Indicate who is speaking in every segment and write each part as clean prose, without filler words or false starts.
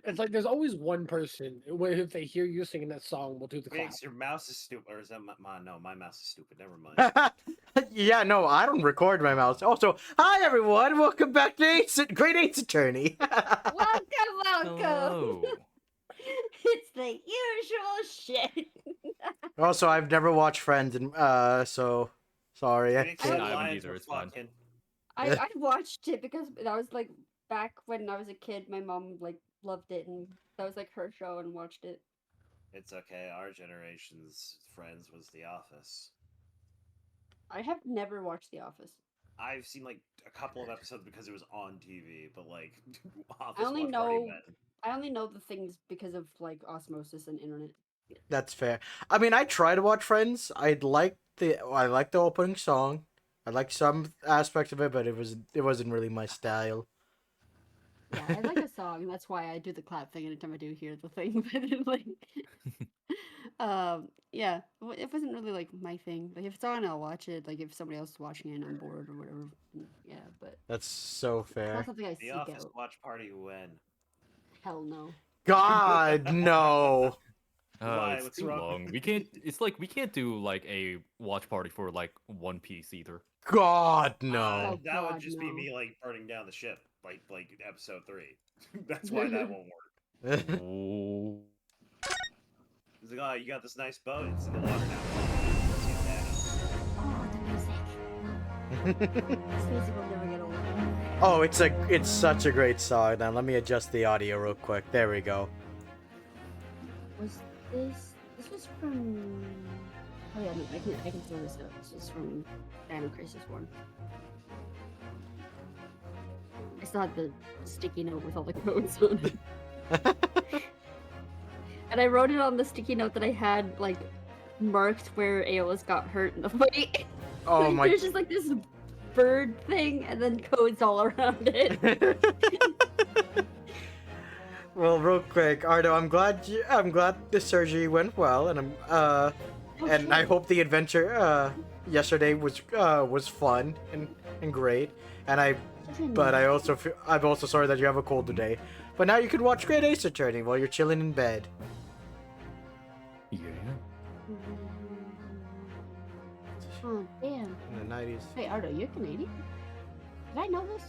Speaker 1: It's like there's always one person where if they hear you singing that song, will do the clap.
Speaker 2: Riggs, your mouse is stupid. Or is that no, my mouse is stupid. Never mind.
Speaker 3: Yeah, no, I don't record my mouse. Also, hi everyone, welcome back to Great Eight's Attorney.
Speaker 4: Welcome.
Speaker 5: Hello.
Speaker 4: It's the usual shit.
Speaker 3: Also, I've never watched Friends, and so sorry. I
Speaker 2: Phoenix
Speaker 4: I
Speaker 2: and
Speaker 5: haven't
Speaker 2: Lions
Speaker 5: either,
Speaker 2: are
Speaker 5: it's fine.
Speaker 2: fucking.
Speaker 4: I watched it because that was like back when I was a kid. My mom like loved it, and that was like her show, and watched it.
Speaker 2: It's okay. Our generation's Friends was The Office.
Speaker 4: I have never watched The Office.
Speaker 2: I've seen like a couple of episodes because it was on TV, but like Office
Speaker 4: I only
Speaker 2: Watch Party
Speaker 4: know
Speaker 2: Men.
Speaker 4: I only know the things because of like osmosis and internet.
Speaker 3: That's fair. I mean, I try to watch Friends. I like the opening song. I like some aspects of it, but it wasn't really my style.
Speaker 4: Yeah, I like a song, and that's why I do the clap thing anytime I do hear the thing. But then, like, yeah, it wasn't really like my thing. Like, if it's on, I'll watch it. Like, if somebody else is watching it, and I'm bored or whatever. Yeah, but
Speaker 3: That's so
Speaker 4: it's
Speaker 3: fair.
Speaker 4: not something I
Speaker 2: The
Speaker 4: seek
Speaker 2: Office
Speaker 4: out.
Speaker 2: Watch Party when?
Speaker 4: Hell no.
Speaker 3: God, no.
Speaker 2: Why?
Speaker 5: It's
Speaker 2: What's
Speaker 5: too
Speaker 2: wrong?
Speaker 5: long. We can't. It's like we can't do like a watch party for like One Piece either.
Speaker 3: God, no.
Speaker 4: Oh,
Speaker 2: That would
Speaker 4: God,
Speaker 2: just be
Speaker 4: no.
Speaker 2: me like burning down the ship, like episode 3. That's why that won't work.
Speaker 5: Oh.
Speaker 2: It's like, oh, you got this nice boat. It's in the water now.
Speaker 4: Oh, the music. This music will never get old.
Speaker 3: Oh, it's such a great song. Now let me adjust the audio real quick. There we go.
Speaker 4: Was this was from? Oh yeah, no, I can throw this out. This is from Dino Crisis 1. I still had the sticky note with all the codes on it. And I wrote it on the sticky note that I had like marked where Aolis got hurt in the fight.
Speaker 3: Oh
Speaker 4: Like,
Speaker 3: my.
Speaker 4: there's just like this bird thing and then codes all around it.
Speaker 3: Well, real quick, Ardo, I'm glad the surgery went well, and and I hope the adventure yesterday was fun and great. And I'm also sorry that you have a cold today. But now you can watch Great Ace Attorney while you're chilling in bed.
Speaker 5: Yeah.
Speaker 4: Oh damn.
Speaker 3: In the 90s.
Speaker 4: Hey Ardo, you're Canadian? Did I know this?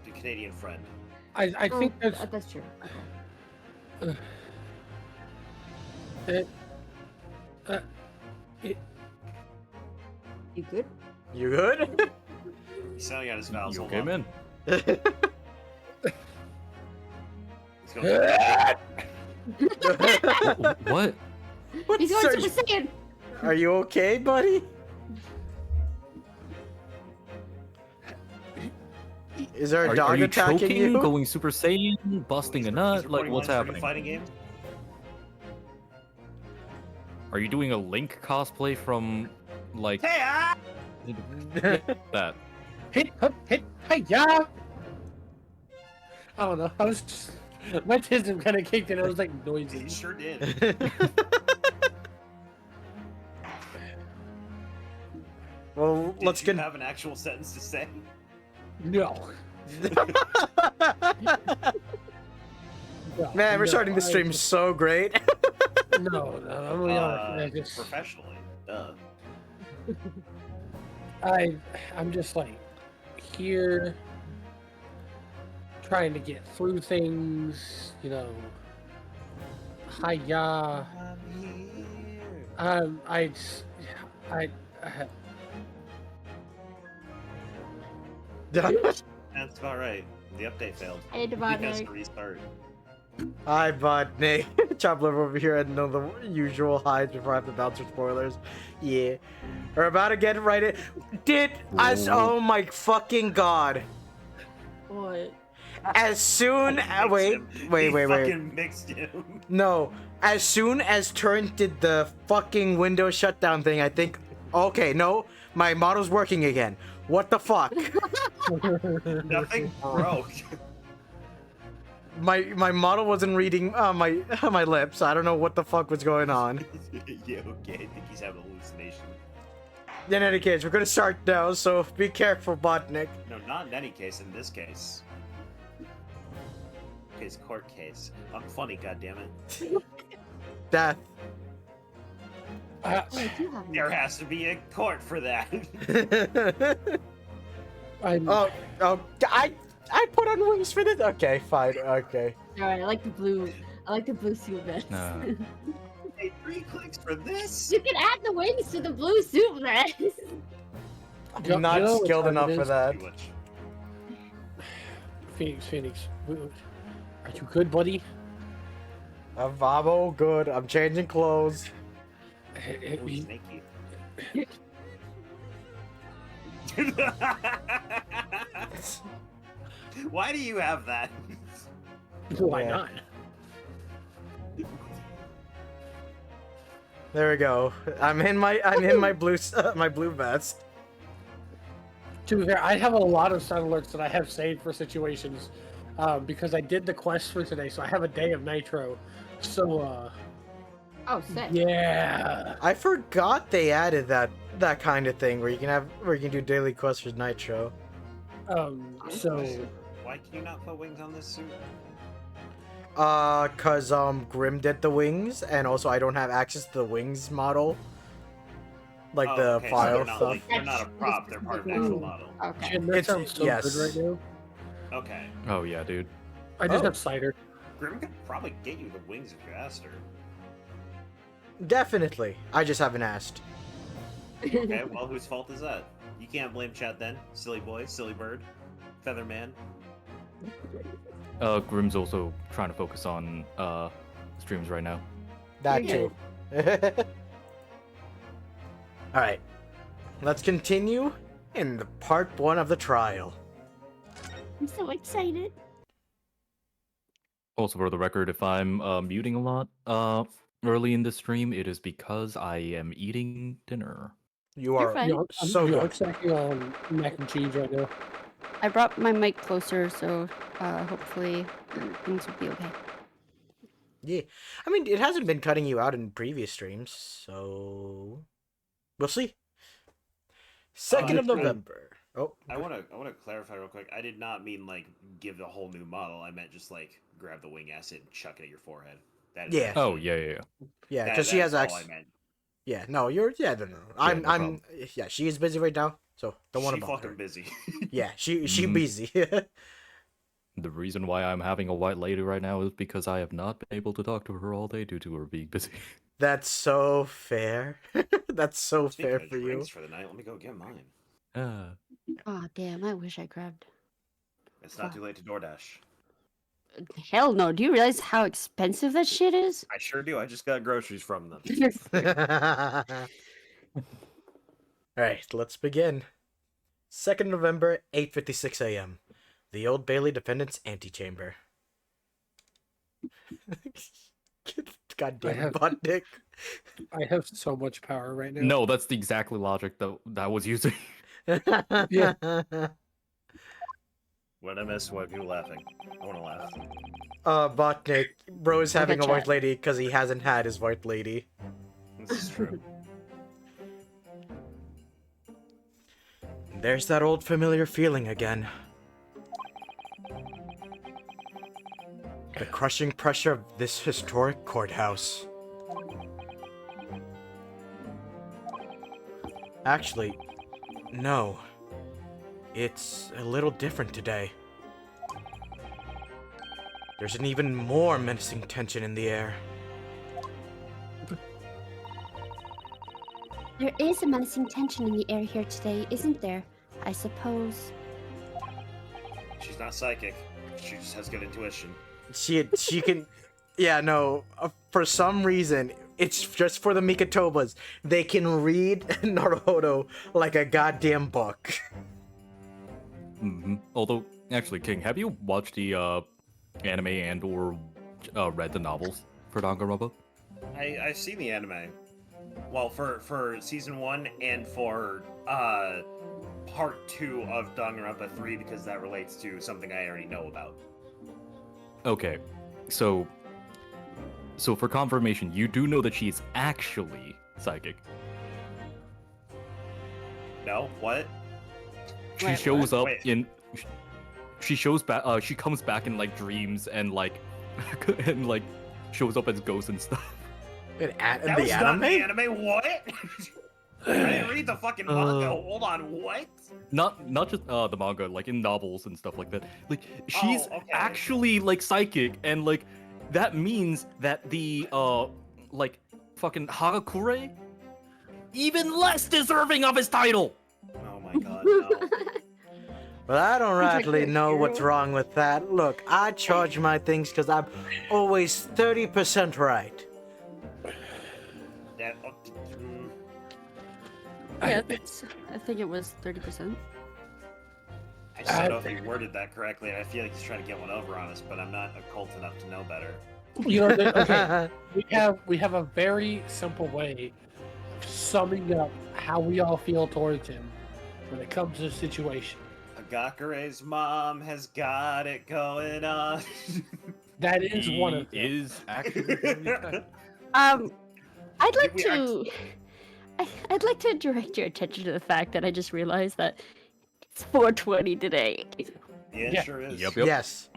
Speaker 2: The Canadian friend.
Speaker 1: I think
Speaker 4: That's true.
Speaker 1: it,
Speaker 4: You good?
Speaker 3: You good?
Speaker 2: He's selling out his vowels.
Speaker 5: You
Speaker 2: Hold
Speaker 5: okay,
Speaker 2: on.
Speaker 5: man?
Speaker 2: He's going
Speaker 5: What?
Speaker 3: What
Speaker 4: He's going
Speaker 3: surgery?
Speaker 4: Super Saiyan!
Speaker 3: Are you okay, buddy? Is there a
Speaker 5: Are
Speaker 3: dog
Speaker 5: you
Speaker 3: attacking
Speaker 5: choking?
Speaker 3: you?
Speaker 5: Going Super Saiyan? Busting a nut? Like what's happening?
Speaker 2: Fighting game?
Speaker 5: Are you doing a Link cosplay from like
Speaker 2: Hey, ah!
Speaker 5: that?
Speaker 1: hit, hey, yeah. I don't know. I was just, my tism kind of kicked in. I was like
Speaker 2: He
Speaker 1: noisy.
Speaker 2: sure did.
Speaker 3: Well,
Speaker 2: Did
Speaker 3: let's
Speaker 2: you
Speaker 3: get.
Speaker 2: have an actual sentence to say?
Speaker 1: No. No,
Speaker 3: Man, we're
Speaker 1: no,
Speaker 3: starting the
Speaker 1: I-
Speaker 3: stream so great.
Speaker 1: No, I'm really honest. I just,
Speaker 2: Professionally. Duh.
Speaker 1: I'm just like here trying to get through things, you know. Hiya. I
Speaker 2: That's about right. The update failed.
Speaker 4: Hey,
Speaker 2: It has
Speaker 4: Devon.
Speaker 2: to restart.
Speaker 3: Hi, bud, Nick. Chopper over here and know the usual hides before I have to bounce for spoilers. Yeah. We're about to get right in. Oh my fucking god.
Speaker 4: What?
Speaker 3: As soon
Speaker 2: Mixed
Speaker 3: wait.
Speaker 2: him. He
Speaker 3: Wait.
Speaker 2: fucking mixed him.
Speaker 3: No. As soon as Turn did the fucking Windows shutdown thing, I think okay, no. My model's working again. What the fuck?
Speaker 2: Nothing broke.
Speaker 3: My model wasn't reading my lips. I don't know what the fuck was going on.
Speaker 2: Yeah, okay. I think he's having a hallucination.
Speaker 3: In any case, we're gonna start now, so be careful, Botnik.
Speaker 2: No, not in any case. In this case. his court case. I'm funny, goddammit.
Speaker 3: Death.
Speaker 1: I,
Speaker 4: Oh, I do have
Speaker 2: There
Speaker 4: one.
Speaker 2: has to be a court for that.
Speaker 1: I'm,
Speaker 3: oh, I put on wings for this. Okay, fine. Okay.
Speaker 4: Alright, I like the blue. I like the blue suit vest.
Speaker 5: Nah.
Speaker 2: Hey, 3 clicks for this?
Speaker 4: You can add the wings to the blue suit vest.
Speaker 1: You
Speaker 3: I'm not
Speaker 1: know what
Speaker 3: skilled
Speaker 1: time it
Speaker 3: enough for
Speaker 1: is?
Speaker 3: that.
Speaker 2: Too much.
Speaker 1: Phoenix. Are you good, buddy?
Speaker 3: I'm all good. I'm changing clothes.
Speaker 2: Ooh, snaky. Why do you have that?
Speaker 1: Why
Speaker 3: Yeah.
Speaker 1: not?
Speaker 3: There we go. I'm in my blue my blue vest.
Speaker 1: To be fair, I have a lot of sound alerts that I have saved for situations, because I did the quest for today, so I have a day of nitro. So,
Speaker 4: Oh, sick.
Speaker 1: yeah.
Speaker 3: I forgot they added that kind of thing where you can do daily quests for Nitro.
Speaker 1: So
Speaker 2: Why can you not put wings on this suit?
Speaker 3: Cause Grim did the wings, and also I don't have access to the wings model, like
Speaker 2: Oh,
Speaker 3: the
Speaker 2: okay, so
Speaker 3: file
Speaker 2: they're not,
Speaker 3: stuff.
Speaker 2: like, they're not a prop, they're part of the actual
Speaker 4: Ooh.
Speaker 2: model.
Speaker 4: Okay.
Speaker 1: Jim, that
Speaker 3: It's-
Speaker 1: sounds so
Speaker 3: yes.
Speaker 1: good right now.
Speaker 2: Okay.
Speaker 5: Oh yeah, dude.
Speaker 1: I just
Speaker 3: Oh.
Speaker 1: have cider.
Speaker 2: Grim could probably get you the wings if you asked her.
Speaker 3: Definitely. I just haven't asked.
Speaker 2: Okay, well, whose fault is that? You can't blame chat then. Silly boy, silly bird, featherman.
Speaker 5: Grim's also trying to focus on streams right now.
Speaker 3: That
Speaker 4: You're
Speaker 3: too. All right. Let's continue in the part 1 of the trial.
Speaker 4: I'm so excited.
Speaker 5: Also, for the record, if I'm muting a lot early in the stream, it is because I am eating dinner.
Speaker 3: You
Speaker 4: You're
Speaker 3: are
Speaker 4: fine.
Speaker 3: so
Speaker 1: I'm
Speaker 3: good.
Speaker 1: snacking on mac and cheese right now.
Speaker 4: I brought my mic closer, so hopefully things will be okay.
Speaker 3: Yeah. I mean, it hasn't been cutting you out in previous streams, so we'll see. 2nd of
Speaker 2: I-
Speaker 3: November. Oh,
Speaker 2: I wanna clarify real quick. I did not mean like give a whole new model. I meant just like grab the wing acid and chuck it at your forehead. That is
Speaker 3: Yeah.
Speaker 2: actually-
Speaker 5: Oh yeah.
Speaker 3: yeah,
Speaker 2: that-
Speaker 3: because she
Speaker 2: that's
Speaker 3: has
Speaker 2: all
Speaker 3: access.
Speaker 2: I meant.
Speaker 3: Yeah, no, no. I'm
Speaker 5: no problem.
Speaker 3: yeah, she is busy right now, so don't want
Speaker 2: She
Speaker 3: to bother
Speaker 2: fucking
Speaker 3: her.
Speaker 2: busy.
Speaker 3: Yeah, she
Speaker 5: Mhm.
Speaker 3: busy.
Speaker 5: The reason why I'm having a white lady right now is because I have not been able to talk to her all day due to her being busy.
Speaker 3: That's so fair. That's so
Speaker 2: Speaking
Speaker 3: fair
Speaker 2: of
Speaker 3: for you.
Speaker 2: drinks for the night, let me go get mine.
Speaker 4: Oh damn! I wish I grabbed.
Speaker 2: It's not too late to DoorDash.
Speaker 4: Hell no! Do you realize how expensive that shit is?
Speaker 2: I sure do. I just got groceries from them.
Speaker 3: All right, let's begin. 2nd November, 8:56 a.m. The Old Bailey Defendant's Antechamber. God damn
Speaker 1: I
Speaker 3: it,
Speaker 1: have-
Speaker 3: bot dick.
Speaker 1: I have so much power right now.
Speaker 5: No, that's the exactly logic that I was using.
Speaker 1: Yeah.
Speaker 2: When I miss white people laughing, I want to laugh.
Speaker 3: Botnik, bro is having a
Speaker 4: chat.
Speaker 3: white lady because he hasn't had his white lady.
Speaker 2: This is true.
Speaker 3: There's that old familiar feeling again. The crushing pressure of this historic courthouse. Actually, no. It's a little different today. There's an even more menacing tension in the air.
Speaker 4: There is a menacing tension in the air here today, isn't there? I suppose.
Speaker 2: She's not psychic. She just has good intuition.
Speaker 3: She can, yeah, no. For some reason, it's just for the Mikatobas. They can read Naruto like a goddamn book.
Speaker 5: Although, actually, King, have you watched the anime and/or read the novels for Danganronpa?
Speaker 2: I've seen the anime. Well, for season 1 and for part 2 of Danganronpa 3 because that relates to something I already know about.
Speaker 5: Okay, so for confirmation, you do know that she's actually psychic.
Speaker 2: No, what?
Speaker 5: She
Speaker 4: Wait,
Speaker 5: shows up
Speaker 2: Wait.
Speaker 5: in. she shows back. She comes back in like dreams and like, and like, shows up as ghosts and stuff.
Speaker 3: In
Speaker 2: That
Speaker 3: the
Speaker 2: was not
Speaker 3: anime?
Speaker 2: the anime. What? I didn't read the fucking manga. Hold on. What?
Speaker 5: Not just the manga, like in novels and stuff like that. Like she's
Speaker 2: okay.
Speaker 5: actually like psychic, and like that means that the like fucking Hagakure even less deserving of his title.
Speaker 2: Oh my god. No.
Speaker 3: Well, I don't
Speaker 4: It's like
Speaker 3: rightly
Speaker 4: a
Speaker 3: know what's
Speaker 4: hero.
Speaker 3: wrong with that. Look, I charge my things because I'm always 30% right.
Speaker 2: That,
Speaker 4: Yeah, I think it was 30%.
Speaker 2: I just don't know if he worded that correctly, and I feel like he's trying to get one over on us, but I'm not occult enough to know better.
Speaker 1: You know, okay, we have a very simple way of summing up how we all feel towards him when it comes to the situation.
Speaker 2: Hagakure's mom has got it going on.
Speaker 1: That is one of them.
Speaker 5: Is actually very kind.
Speaker 4: I'd like
Speaker 2: We
Speaker 4: to. I'd like to direct your attention to the fact that I just realized that it's 4:20 today.
Speaker 2: Yeah, it
Speaker 1: Yeah.
Speaker 2: sure is.
Speaker 5: Yep.
Speaker 3: Yes.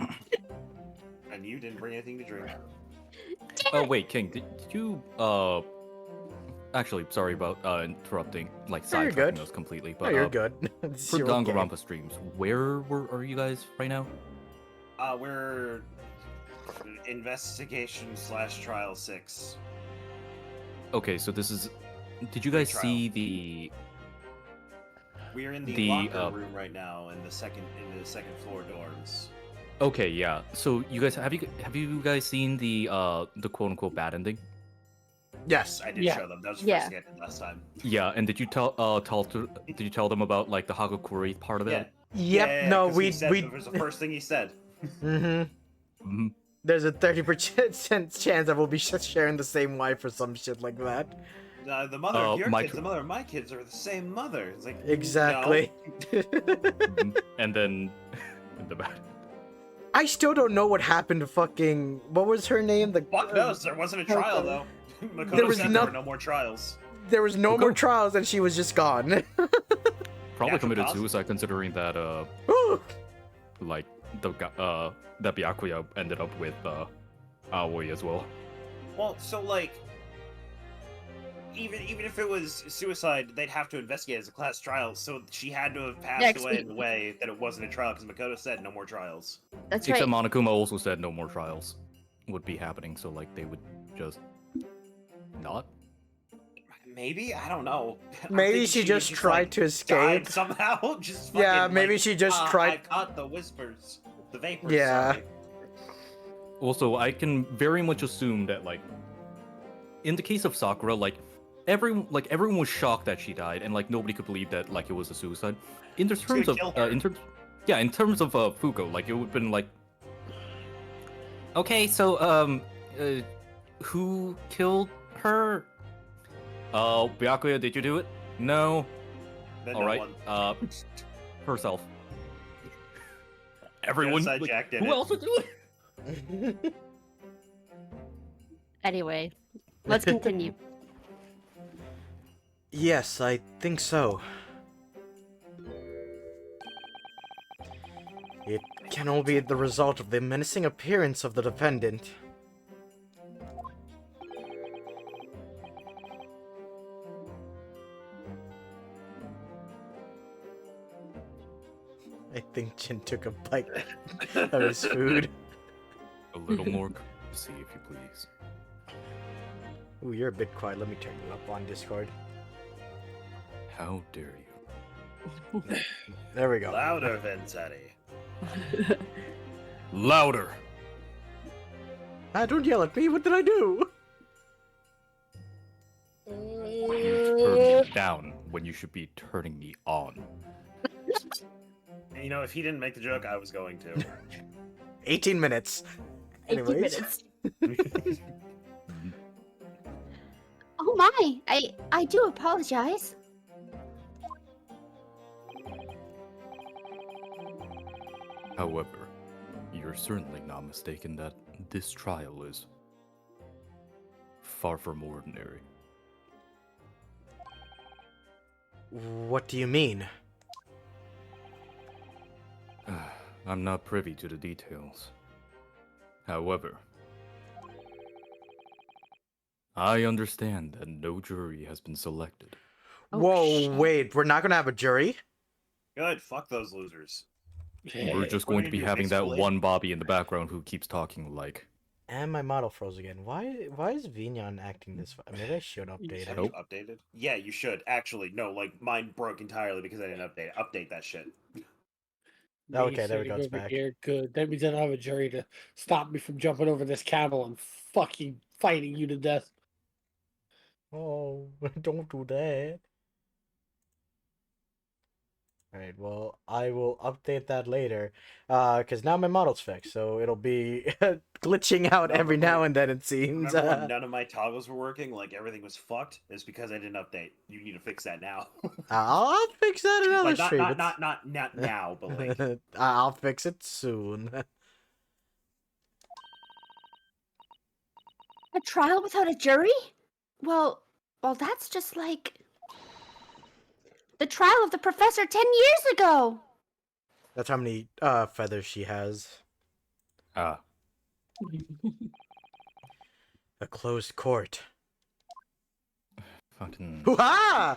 Speaker 2: And you didn't bring anything to drink.
Speaker 5: Oh wait, King, did you actually sorry about interrupting, like
Speaker 3: No, you're good.
Speaker 5: sidetracking us completely,
Speaker 3: Oh,
Speaker 5: but
Speaker 3: you're good. It's
Speaker 5: for
Speaker 3: your game.
Speaker 5: Danganronpa streams, where are you guys right now?
Speaker 2: We're investigation/trial 6.
Speaker 5: Okay, so this is. Did you guys
Speaker 2: Trial.
Speaker 5: see the?
Speaker 2: We're in the
Speaker 5: The,
Speaker 2: locker room right now in the second floor dorms.
Speaker 5: Okay, yeah. So you guys have you guys seen the quote unquote bad ending?
Speaker 3: Yes.
Speaker 2: I did
Speaker 1: Yeah.
Speaker 2: show them. That was the
Speaker 4: Yeah.
Speaker 2: first thing I did last time.
Speaker 5: Yeah, and did you did you tell them about like the Hagakure part of
Speaker 2: Yeah.
Speaker 5: that?
Speaker 3: Yep.
Speaker 2: Yeah,
Speaker 3: No,
Speaker 2: 'cause
Speaker 3: we.
Speaker 2: It was the first thing he said.
Speaker 3: Mm-hmm.
Speaker 5: Mhm.
Speaker 3: There's a 30% chance that we'll be sharing the same wife or some shit like that.
Speaker 2: The mother of your
Speaker 5: my
Speaker 2: kids,
Speaker 5: tr-
Speaker 2: the mother of my kids are the same mother. It's like
Speaker 3: Exactly.
Speaker 5: Mhm. And then the bad.
Speaker 3: I still don't know what happened to fucking. What was her name? The
Speaker 2: Fuck knows. There wasn't a trial though. Makoto
Speaker 3: There was
Speaker 2: said
Speaker 3: no-
Speaker 2: there were no more trials.
Speaker 3: There was no
Speaker 5: Well,
Speaker 3: more
Speaker 5: go-
Speaker 3: trials and she was just gone.
Speaker 5: Probably
Speaker 2: Natural
Speaker 5: committed
Speaker 2: causes.
Speaker 5: suicide considering that like that Byakuya ended up with Aoi as well.
Speaker 2: Well, so like, even if it was suicide, they'd have to investigate as a class trial. So she had to have passed
Speaker 4: Next
Speaker 2: away
Speaker 4: week.
Speaker 2: in the way that it wasn't a trial because Makoto said no more trials.
Speaker 4: That's
Speaker 5: Except
Speaker 4: right.
Speaker 5: Monokuma also said no more trials would be happening, so like they would just not.
Speaker 2: Maybe, I don't know. I'm
Speaker 3: Maybe
Speaker 2: thinking
Speaker 3: she just
Speaker 2: like,
Speaker 3: tried to
Speaker 2: died
Speaker 3: escape.
Speaker 2: somehow. Just
Speaker 3: Yeah,
Speaker 2: fucking,
Speaker 3: maybe
Speaker 2: like,
Speaker 3: she just
Speaker 2: I
Speaker 3: tried.
Speaker 2: caught the whispers, the vapors.
Speaker 3: Yeah.
Speaker 2: sorry.
Speaker 5: Also, I can very much assume that like in the case of Sakura, like everyone was shocked that she died, and like nobody could believe that like it was a suicide. In the terms of
Speaker 2: kill her.
Speaker 5: in terms of Fuko, like it would have been like, okay, so who killed her? Byakuya, did you do it? No.
Speaker 2: Then
Speaker 5: All
Speaker 2: no
Speaker 5: right.
Speaker 2: one.
Speaker 5: Herself. Everyone.
Speaker 2: Genocide
Speaker 5: like,
Speaker 2: Jack did
Speaker 5: who
Speaker 2: it.
Speaker 5: else would do it?
Speaker 4: Anyway, let's continue.
Speaker 3: Yes, I think so. It can all be the result of the menacing appearance of the defendant. I think Jin took a bite of his food.
Speaker 5: A little more courtesy, if you please.
Speaker 3: Ooh, you're a bit quiet. Let me turn you up on Discord.
Speaker 5: How dare you?
Speaker 3: There we go.
Speaker 2: Louder, Vincetti.
Speaker 5: Louder!
Speaker 3: Ah, don't yell at me. What did I do?
Speaker 5: You turn me down when you should be turning me on.
Speaker 2: You know, if he didn't make the joke, I was going to.
Speaker 3: 18 minutes.
Speaker 4: 18
Speaker 3: Anyways.
Speaker 4: minutes. Oh my! I do apologize.
Speaker 5: However, you're certainly not mistaken that this trial is far from ordinary.
Speaker 3: What do you mean?
Speaker 5: I'm not privy to the details. However, I understand that no jury has been selected.
Speaker 4: Oh,
Speaker 3: Whoa,
Speaker 4: shit.
Speaker 3: wait, we're not gonna have a jury?
Speaker 2: Good. Fuck those losers.
Speaker 5: We're just
Speaker 2: What are
Speaker 5: going
Speaker 2: we
Speaker 5: to be
Speaker 2: gonna do,
Speaker 5: having
Speaker 2: fix
Speaker 5: that
Speaker 2: Kool-Aid?
Speaker 5: one Bobby in the background who keeps talking like.
Speaker 3: And my model froze again. Why is Vignon acting this way? Maybe I should update
Speaker 2: Have
Speaker 3: it.
Speaker 2: you updated? Yeah, you should. Actually, no, like mine broke entirely because I didn't update it. Update that shit.
Speaker 3: Okay, there we go,
Speaker 1: Sitting
Speaker 3: it's
Speaker 1: over
Speaker 3: back.
Speaker 1: here, good. That means I don't have a jury to stop me from jumping over this camel and fucking fighting you to death.
Speaker 3: Oh, don't do that. Alright, well, I will update that later. Because now my model's fixed, so it'll be glitching out
Speaker 2: No,
Speaker 3: every
Speaker 2: but
Speaker 3: now and then, it seems.
Speaker 2: Remember when none of my toggles were working? Like everything was fucked? It's because I didn't update. You need to fix that now.
Speaker 3: I'll fix that another
Speaker 2: like not,
Speaker 3: stream.
Speaker 2: not now, but like
Speaker 3: I'll fix it soon.
Speaker 4: A trial without a jury? Well, that's just like the trial of the professor 10 years ago.
Speaker 3: That's how many feathers she has.
Speaker 5: Ah,
Speaker 3: A closed court.
Speaker 5: fucking.
Speaker 3: Hoo-ha!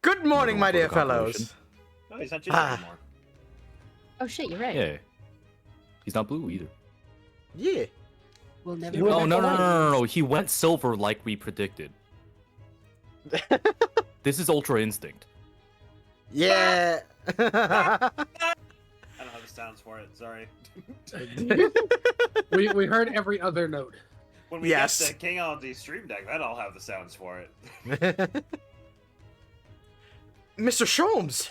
Speaker 3: Good morning,
Speaker 5: going
Speaker 3: my
Speaker 5: for the
Speaker 3: dear
Speaker 5: compilation?
Speaker 3: fellows.
Speaker 2: no, he's not ginger
Speaker 3: Ah.
Speaker 2: anymore.
Speaker 4: Oh shit, you're right.
Speaker 5: Yeah. He's not blue either.
Speaker 3: Yeah.
Speaker 4: We'll never.
Speaker 1: You
Speaker 4: know.
Speaker 1: went
Speaker 5: Oh,
Speaker 1: back
Speaker 5: no,
Speaker 1: to
Speaker 5: no, no,
Speaker 1: life.
Speaker 5: no, no. He went silver like we predicted. This is Ultra Instinct.
Speaker 3: Yeah.
Speaker 2: I don't have the sounds for it. Sorry.
Speaker 1: We heard every other note.
Speaker 2: When we
Speaker 3: Yes.
Speaker 2: get the Kingology stream deck, then I'll have the sounds for it.
Speaker 3: Mr. Sholmes!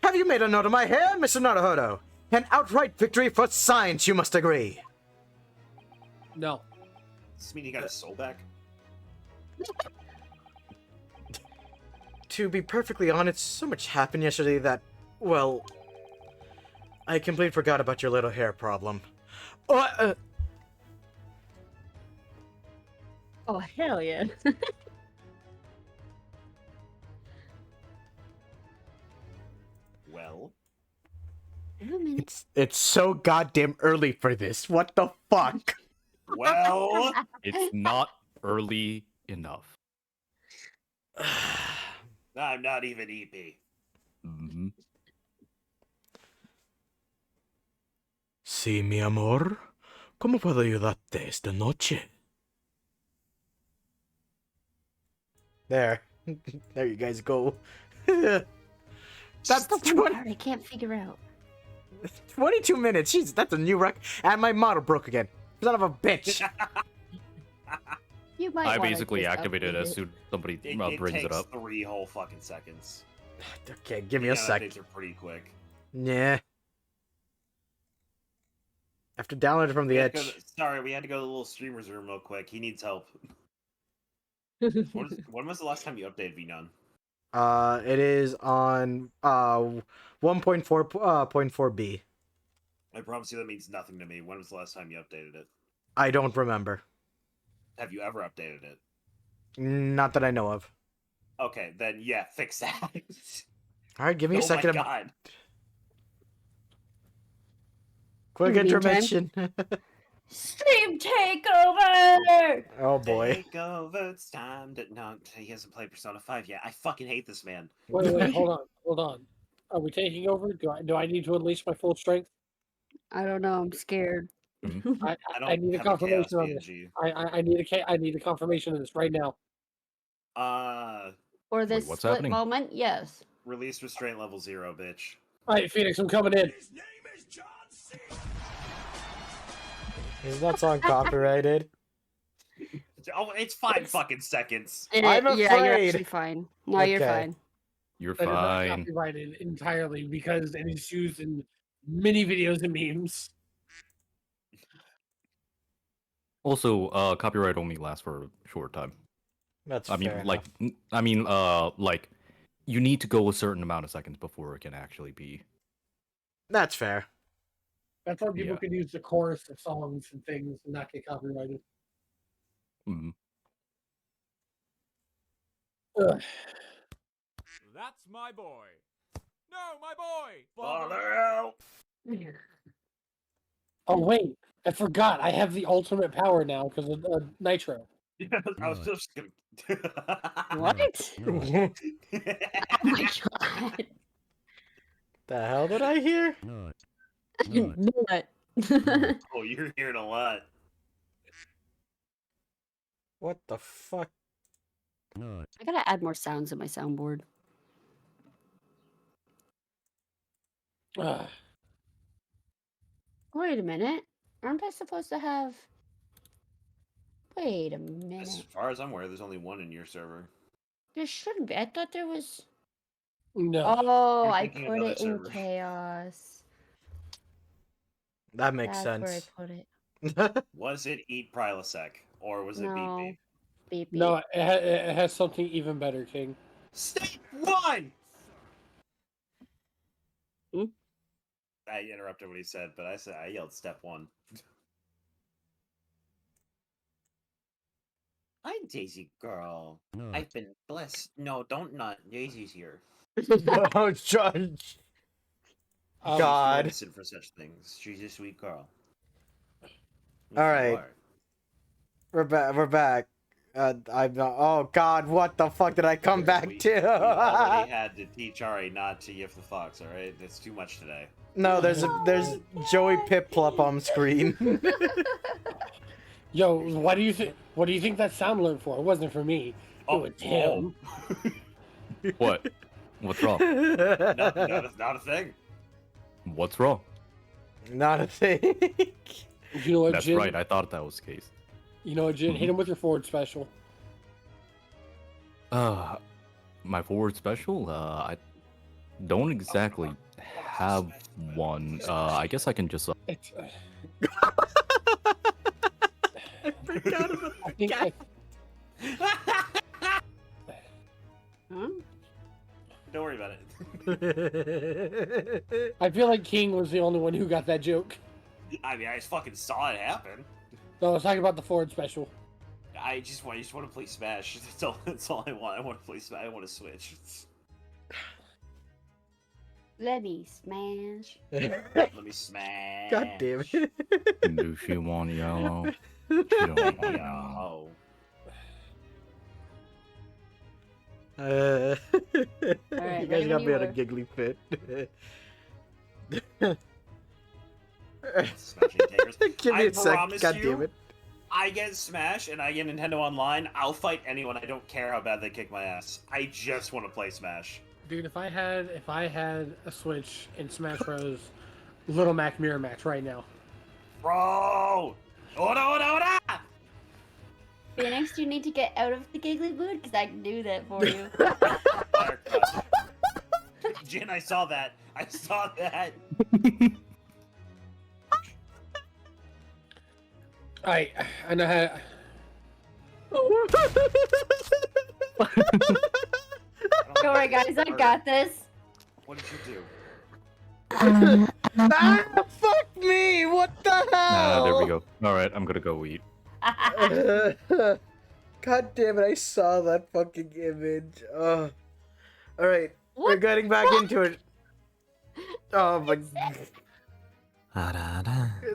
Speaker 3: Have you made a note of my hair, Mr. Naruhodo? An outright victory for science, you must agree.
Speaker 1: No.
Speaker 2: Does this mean he got his soul back?
Speaker 3: To be perfectly honest, so much happened yesterday that, well, I completely forgot about your little hair problem.
Speaker 4: Oh hell yeah.
Speaker 2: Well,
Speaker 3: It's so goddamn early for this. What the fuck?
Speaker 2: well.
Speaker 5: It's not early enough.
Speaker 2: I'm not even EP.
Speaker 5: Hmm.
Speaker 3: Sí, mi amor. ¿Cómo puedo ayudarte esta noche? There. There you guys go. That's
Speaker 4: the one
Speaker 3: 20,
Speaker 4: part I can't figure out.
Speaker 3: 22 minutes. Jeez, that's a new record. And my model broke again. Son of a bitch.
Speaker 4: You might.
Speaker 5: I
Speaker 4: wanna
Speaker 5: basically
Speaker 4: just
Speaker 5: activated it
Speaker 4: update
Speaker 5: as soon as somebody
Speaker 2: It
Speaker 5: brings
Speaker 2: takes
Speaker 5: it up.
Speaker 2: 3 whole fucking seconds.
Speaker 3: Okay, give me a
Speaker 2: Yeah,
Speaker 3: sec.
Speaker 2: updates are pretty quick.
Speaker 3: Yeah. I have to download it from the
Speaker 2: We had to
Speaker 3: edge.
Speaker 2: sorry, we had to go to the little streamer's room real quick. He needs help. When was the last time you updated VNone?
Speaker 3: It is on 1.4.4b.
Speaker 2: I promise you that means nothing to me. When was the last time you updated it?
Speaker 3: I don't remember.
Speaker 2: Have you ever updated it?
Speaker 3: Not that I know of.
Speaker 2: Okay, then yeah, fix that.
Speaker 3: All right, give me a
Speaker 2: Oh
Speaker 3: second.
Speaker 2: my god.
Speaker 3: Quick
Speaker 4: In the meantime-
Speaker 3: intermission.
Speaker 4: Stream takeover.
Speaker 3: Oh boy.
Speaker 2: Take over, it's time to... No, he hasn't played Persona 5 yet. I fucking hate this man.
Speaker 1: Wait, hold on. Are we taking over? Do I need to unleash my full strength?
Speaker 4: I don't know. I'm scared.
Speaker 1: I
Speaker 2: I don't
Speaker 1: need a
Speaker 2: have a Chaos
Speaker 1: confirmation on this.
Speaker 2: PNG.
Speaker 1: I need a confirmation of this right now.
Speaker 4: For this
Speaker 5: what's
Speaker 4: split
Speaker 5: happening?
Speaker 4: moment, yes.
Speaker 2: Release restraint level 0, bitch.
Speaker 1: All right, Phoenix, I'm coming in.
Speaker 3: Is that song copyrighted?
Speaker 2: Oh, it's 5 fucking seconds.
Speaker 3: I'm
Speaker 4: Yeah, you're
Speaker 3: afraid.
Speaker 4: actually fine. No, you're
Speaker 3: Okay.
Speaker 4: fine.
Speaker 5: You're
Speaker 1: That is not
Speaker 5: fine.
Speaker 1: copyrighted entirely because it is used in many videos and memes.
Speaker 5: Also, copyright only lasts for a short time.
Speaker 3: That's
Speaker 5: I mean,
Speaker 3: fair
Speaker 5: like,
Speaker 3: enough.
Speaker 5: like, you need to go a certain amount of seconds before it can actually be.
Speaker 3: That's fair.
Speaker 1: That's why people
Speaker 5: Yeah.
Speaker 1: can use the chorus of songs and things and not get copyrighted.
Speaker 5: Mhm.
Speaker 1: Ugh.
Speaker 6: That's my boy. No, my boy!
Speaker 2: Father!
Speaker 1: Oh wait, I forgot. I have the ultimate power now because of Nitro.
Speaker 2: Yeah, I was just gonna.
Speaker 4: What? Oh my god.
Speaker 3: The hell did I hear?
Speaker 4: Nut.
Speaker 2: Oh, you're hearing a lot.
Speaker 3: What the fuck?
Speaker 4: I gotta add more sounds in my soundboard.
Speaker 1: Ugh.
Speaker 4: Wait a minute. Aren't I supposed to have... Wait a
Speaker 2: As
Speaker 4: minute.
Speaker 2: far as I'm aware, there's only one in your server.
Speaker 4: There shouldn't be. I thought there was...
Speaker 1: No.
Speaker 4: Oh,
Speaker 2: You're
Speaker 4: I
Speaker 2: thinking
Speaker 4: put
Speaker 2: another
Speaker 4: it in
Speaker 2: server.
Speaker 4: chaos.
Speaker 3: That makes
Speaker 4: That's where I
Speaker 3: sense.
Speaker 4: put it.
Speaker 2: Was it Eat Prilosec or was it Beep
Speaker 4: No.
Speaker 2: Beep?
Speaker 4: Beep, beep.
Speaker 1: No, it has something even better, King.
Speaker 2: Step one!
Speaker 4: Hmm?
Speaker 2: I interrupted what he said, but I yelled step one. Hi, Daisy girl. I've been blessed. No, don't nut. Daisy's here.
Speaker 3: Oh, Judge.
Speaker 1: Um,
Speaker 3: God.
Speaker 2: She's innocent for such things. She's a sweet girl.
Speaker 3: All right. We're back. We're back. I'm not. Oh God, what the fuck did I come back
Speaker 2: We
Speaker 3: to?
Speaker 2: already had to teach Ari not to yiff the fox. All right, it's too much today.
Speaker 3: No, there's Joey Piplup on screen.
Speaker 1: Yo, what do you think? What do you think that sound learned for? It wasn't for me. It was him.
Speaker 5: What? What's wrong?
Speaker 2: Not a thing.
Speaker 5: What's wrong?
Speaker 3: Not a thing.
Speaker 1: You know what,
Speaker 5: That's
Speaker 1: Jin?
Speaker 5: right. I thought that was the case.
Speaker 1: You know what, Jin? Hit him with your forward special.
Speaker 5: My forward special. I don't exactly have one. I guess I can just.
Speaker 1: It's,
Speaker 3: I forgot about
Speaker 1: I think I,
Speaker 4: Huh?
Speaker 2: Don't worry about it.
Speaker 1: I feel like King was the only one who got that joke.
Speaker 2: I mean, I just fucking saw it happen.
Speaker 1: No, I was talking about the forward special.
Speaker 2: I just want to play Smash. That's all I want. I want to play Smash. I want to switch.
Speaker 4: Let me smash.
Speaker 2: Let me smash.
Speaker 3: God damn it.
Speaker 5: Do she want yellow? She don't want yellow.
Speaker 2: Yo.
Speaker 3: You
Speaker 4: ready
Speaker 3: guys got
Speaker 4: when
Speaker 3: me
Speaker 4: you
Speaker 3: on a
Speaker 4: were.
Speaker 3: giggly fit.
Speaker 2: Smashing takers.
Speaker 3: Give me
Speaker 2: I
Speaker 3: a sec.
Speaker 2: promise
Speaker 3: God
Speaker 2: you,
Speaker 3: damn it.
Speaker 2: I get Smash and I get Nintendo Online, I'll fight anyone. I don't care how bad they kick my ass. I just want to play Smash.
Speaker 1: Dude, if I had a Switch in Smash Bros. Little Mac Mirror Match right now.
Speaker 2: Bro! Ora!
Speaker 4: Phoenix, you need to get out of the giggly mood because I can do that for you.
Speaker 2: Buttercup. Jin, I saw that. I saw that.
Speaker 1: Alright, I know how.
Speaker 4: Don't worry, guys, I got this.
Speaker 2: What did you do?
Speaker 3: Ah, fuck me! What the hell?
Speaker 5: There we go. All right, I'm gonna go eat.
Speaker 3: God damn it! I saw that fucking image. All right, we're
Speaker 4: What?
Speaker 3: getting back into it. Oh my!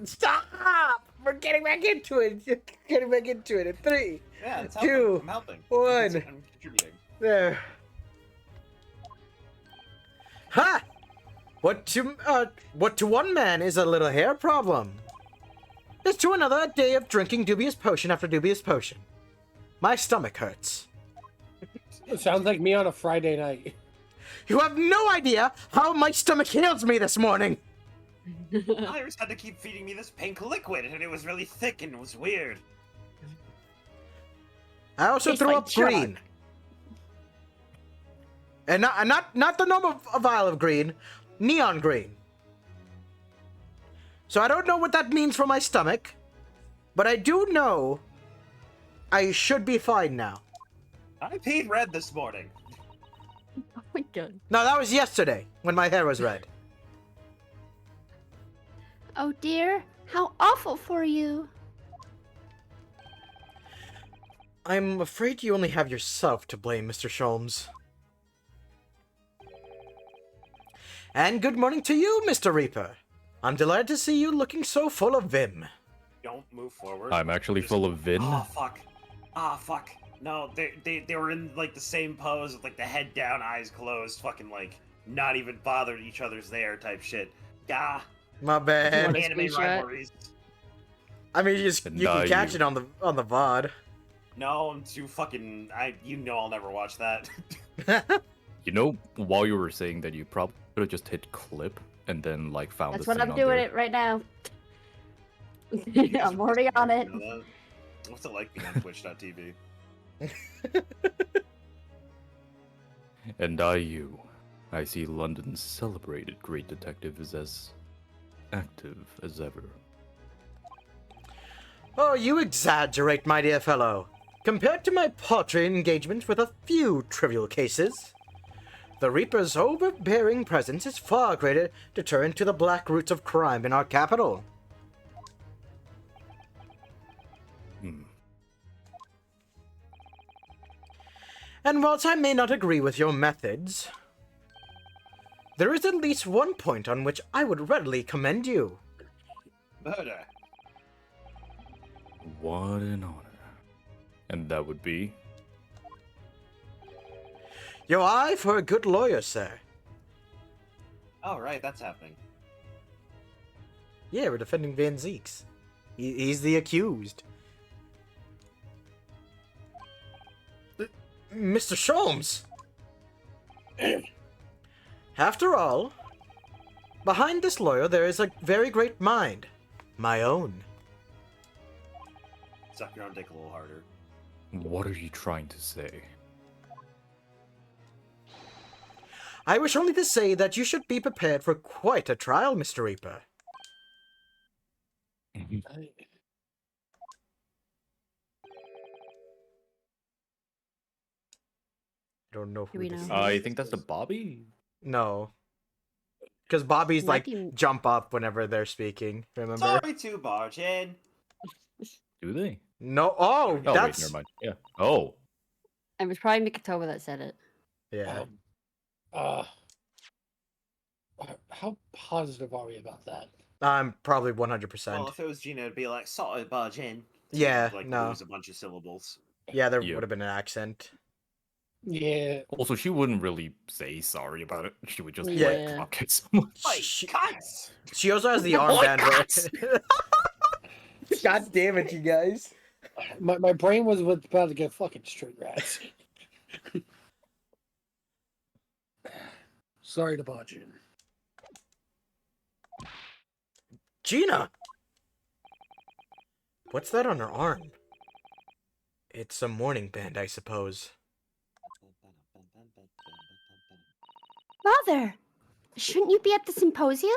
Speaker 3: Stop! We're getting back into it. Getting back into it in 3,
Speaker 2: Yeah, it's
Speaker 3: 2,
Speaker 2: helping. I'm helping.
Speaker 3: 1.
Speaker 2: I'm contributing.
Speaker 3: There. Ha! What to one man is a little hair problem, is to another a day of drinking dubious potion after dubious potion. My stomach hurts.
Speaker 1: It sounds like me on a Friday night.
Speaker 3: You have no idea how my stomach heals me this morning.
Speaker 2: Iris had to keep feeding me this pink liquid, and it was really thick and it was weird.
Speaker 3: I also
Speaker 4: Tastes
Speaker 3: threw
Speaker 4: like
Speaker 3: up green. And not the normal vial of green, neon green. So I don't know what that means for my stomach, but I do know I should be fine now.
Speaker 2: I peed red this morning.
Speaker 4: Oh my god.
Speaker 3: No, that was yesterday when my hair was red.
Speaker 4: Oh dear, how awful for you.
Speaker 3: I'm afraid you only have yourself to blame, Mr. Sholmes. And good morning to you, Mr. Reaper. I'm delighted to see you looking so full of vim.
Speaker 2: Don't move forward.
Speaker 5: I'm actually full of vin.
Speaker 2: Oh fuck. Ah fuck. No, they were in like the same pose with like the head down, eyes closed, fucking like not even bothered each other's there type shit. Gah.
Speaker 3: My bad.
Speaker 4: What a
Speaker 2: Anime
Speaker 4: screenshot.
Speaker 2: rivalries.
Speaker 3: I mean, you can catch
Speaker 5: you.
Speaker 3: it on the VOD.
Speaker 2: No, I'm too fucking. I'll never watch that.
Speaker 5: You know, while you were saying that, you probably could have just hit clip and then like found
Speaker 4: That's
Speaker 5: the
Speaker 4: what
Speaker 5: scene
Speaker 4: I'm
Speaker 5: on
Speaker 4: doing
Speaker 5: there.
Speaker 4: it right now. I'm already on it.
Speaker 2: You know that? What's it like being on Twitch.tv?
Speaker 5: And I see London's celebrated great detective is as active as ever.
Speaker 3: Oh, you exaggerate, my dear fellow. Compared to my paltry engagement with a few trivial cases, the Reaper's overbearing presence is far greater deterrent to the black roots of crime in our capital. And whilst I may not agree with your methods, there is at least one point on which I would readily commend you.
Speaker 2: Murder.
Speaker 5: What an honor. And that would be?
Speaker 3: Your eye for a good lawyer, sir.
Speaker 2: Oh right, that's happening.
Speaker 3: Yeah, we're defending Van Zeeks. He's the accused. Mr. Sholmes! After all, behind this lawyer there is a very great mind. My own.
Speaker 2: Suck your own dick a little harder.
Speaker 5: What are you trying to say?
Speaker 3: I wish only to say that you should be prepared for quite a trial, Mr. Reaper. I don't know
Speaker 4: Do
Speaker 3: who
Speaker 4: we
Speaker 3: this
Speaker 4: know
Speaker 3: is.
Speaker 4: who
Speaker 5: I think that's the Bobby.
Speaker 3: No. Because Bobby's
Speaker 4: Might
Speaker 3: like
Speaker 4: be-
Speaker 3: jump up whenever they're speaking, remember?
Speaker 2: Sorry to barge in.
Speaker 5: Do they?
Speaker 3: No,
Speaker 5: Oh,
Speaker 3: that's...
Speaker 5: wait, never mind. Yeah. Oh.
Speaker 4: It was probably Mikatoba that said it.
Speaker 3: Yeah.
Speaker 1: How positive are we about that?
Speaker 3: I'm probably 100%.
Speaker 2: Well, if it was Gina, it'd be like, sorry to barge in.
Speaker 3: Yeah,
Speaker 2: Like
Speaker 3: no.
Speaker 2: lose a bunch of syllables.
Speaker 3: Yeah, there
Speaker 5: Yep.
Speaker 3: would have been an accent.
Speaker 1: Yeah.
Speaker 5: Also, she wouldn't really say sorry about it. She would just
Speaker 3: Yeah.
Speaker 5: like clock it someone.
Speaker 2: Like,
Speaker 3: She-
Speaker 2: cunts!
Speaker 3: She also has the armband, right? God damn it, you guys.
Speaker 1: My brain was about to get fucking straight rats. Sorry to barge in.
Speaker 3: Gina! What's that on her arm? It's a mourning band, I suppose.
Speaker 6: Mother, shouldn't you be at the symposium?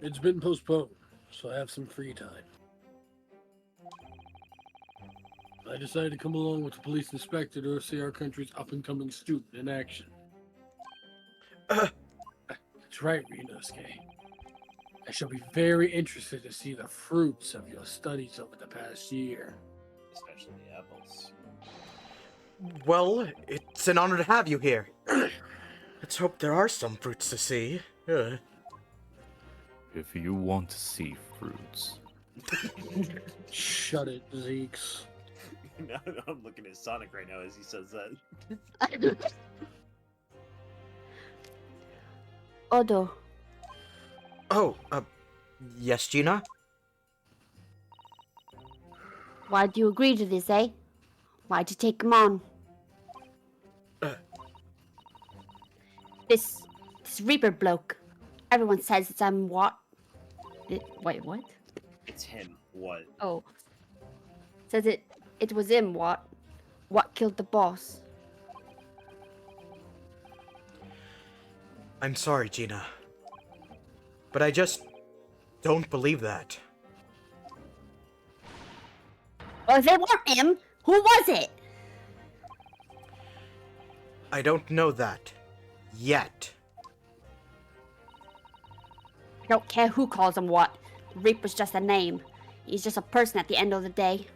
Speaker 1: It's been postponed, so I have some free time. I decided to come along with the police inspector to see our country's up-and-coming student in action. That's right, Rinosuke. I shall be very interested to see the fruits of your studies over the past year.
Speaker 2: Especially the apples.
Speaker 3: Well, it's an honor to have you here. Let's hope there are some fruits to see.
Speaker 5: If you want to see fruits.
Speaker 1: Shut it, Zeeks.
Speaker 2: No, I'm looking at Sonic right now as he says that.
Speaker 6: Odo,
Speaker 3: Oh, yes, Gina?
Speaker 6: why'd you agree to this, eh? Why'd you take him on? This Reaper bloke. Everyone says it's what?
Speaker 4: Wait, what?
Speaker 2: It's him. What?
Speaker 4: Oh. Says it was him, what?
Speaker 6: What killed the boss?
Speaker 3: I'm sorry, Gina. But I just don't believe that.
Speaker 6: Well, if it weren't him, who was it?
Speaker 3: I don't know that. Yet.
Speaker 6: I don't care who calls him what. The Reaper's just a name. He's just a person at the end of the day.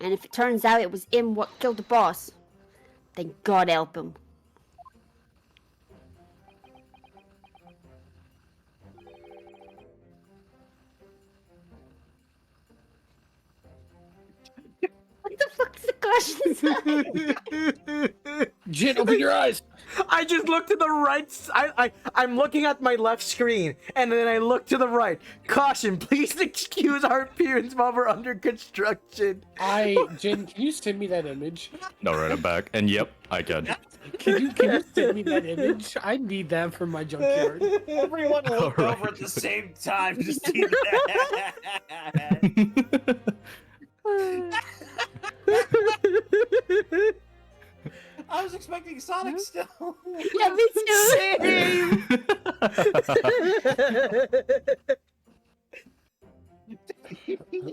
Speaker 6: And if it turns out it was him what killed the boss, Then God help him. What the fuck is the question?
Speaker 1: Jin, open your eyes.
Speaker 3: I just looked to the right. I'm looking at my left screen, and then I look to the right. Caution, please excuse our appearance while we're under construction.
Speaker 1: Jin, can you send me that image?
Speaker 5: Alright, I'm back. And yep, I can.
Speaker 1: Can you send me that image? I need that for my junkyard.
Speaker 2: Everyone looked
Speaker 5: Alright.
Speaker 2: over at the same time to see that. I was expecting Sonic still.
Speaker 6: Yeah, me too.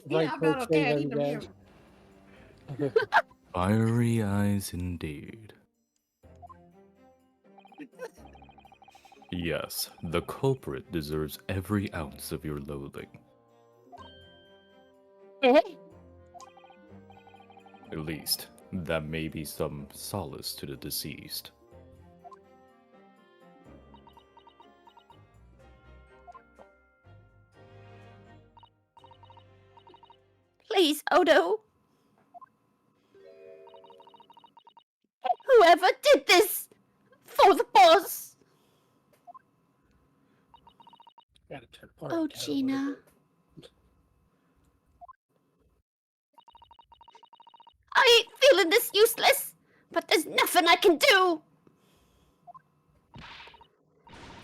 Speaker 1: Right
Speaker 2: I'm
Speaker 1: click,
Speaker 2: not okay. I
Speaker 1: save
Speaker 2: need to
Speaker 1: as
Speaker 2: mute.
Speaker 5: Fiery eyes indeed. Yes, the culprit deserves every ounce of your loathing.
Speaker 6: Eh?
Speaker 5: At least, that may be some solace to the deceased.
Speaker 6: Please, Odo. Whoever did this for the boss.
Speaker 1: Gotta turn part
Speaker 6: Oh,
Speaker 1: down a little
Speaker 6: Gina.
Speaker 1: bit.
Speaker 6: I ain't feeling this useless, but there's nothing I can do.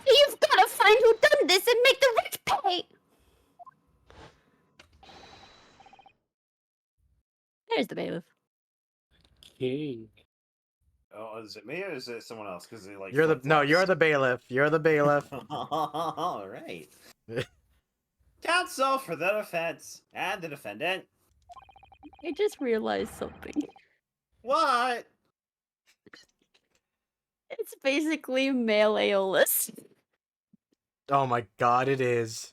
Speaker 6: You've gotta find who done this and make the rich pay. There's the bailiff.
Speaker 1: King.
Speaker 2: Oh, is it me or is it someone else? Because they like.
Speaker 3: You're the
Speaker 2: flip-flops.
Speaker 3: bailiff. You're the bailiff.
Speaker 2: All right. Counsel for the defense and the defendant.
Speaker 4: I just realized something.
Speaker 2: What?
Speaker 4: It's basically male Aeolus.
Speaker 3: Oh my god, it is.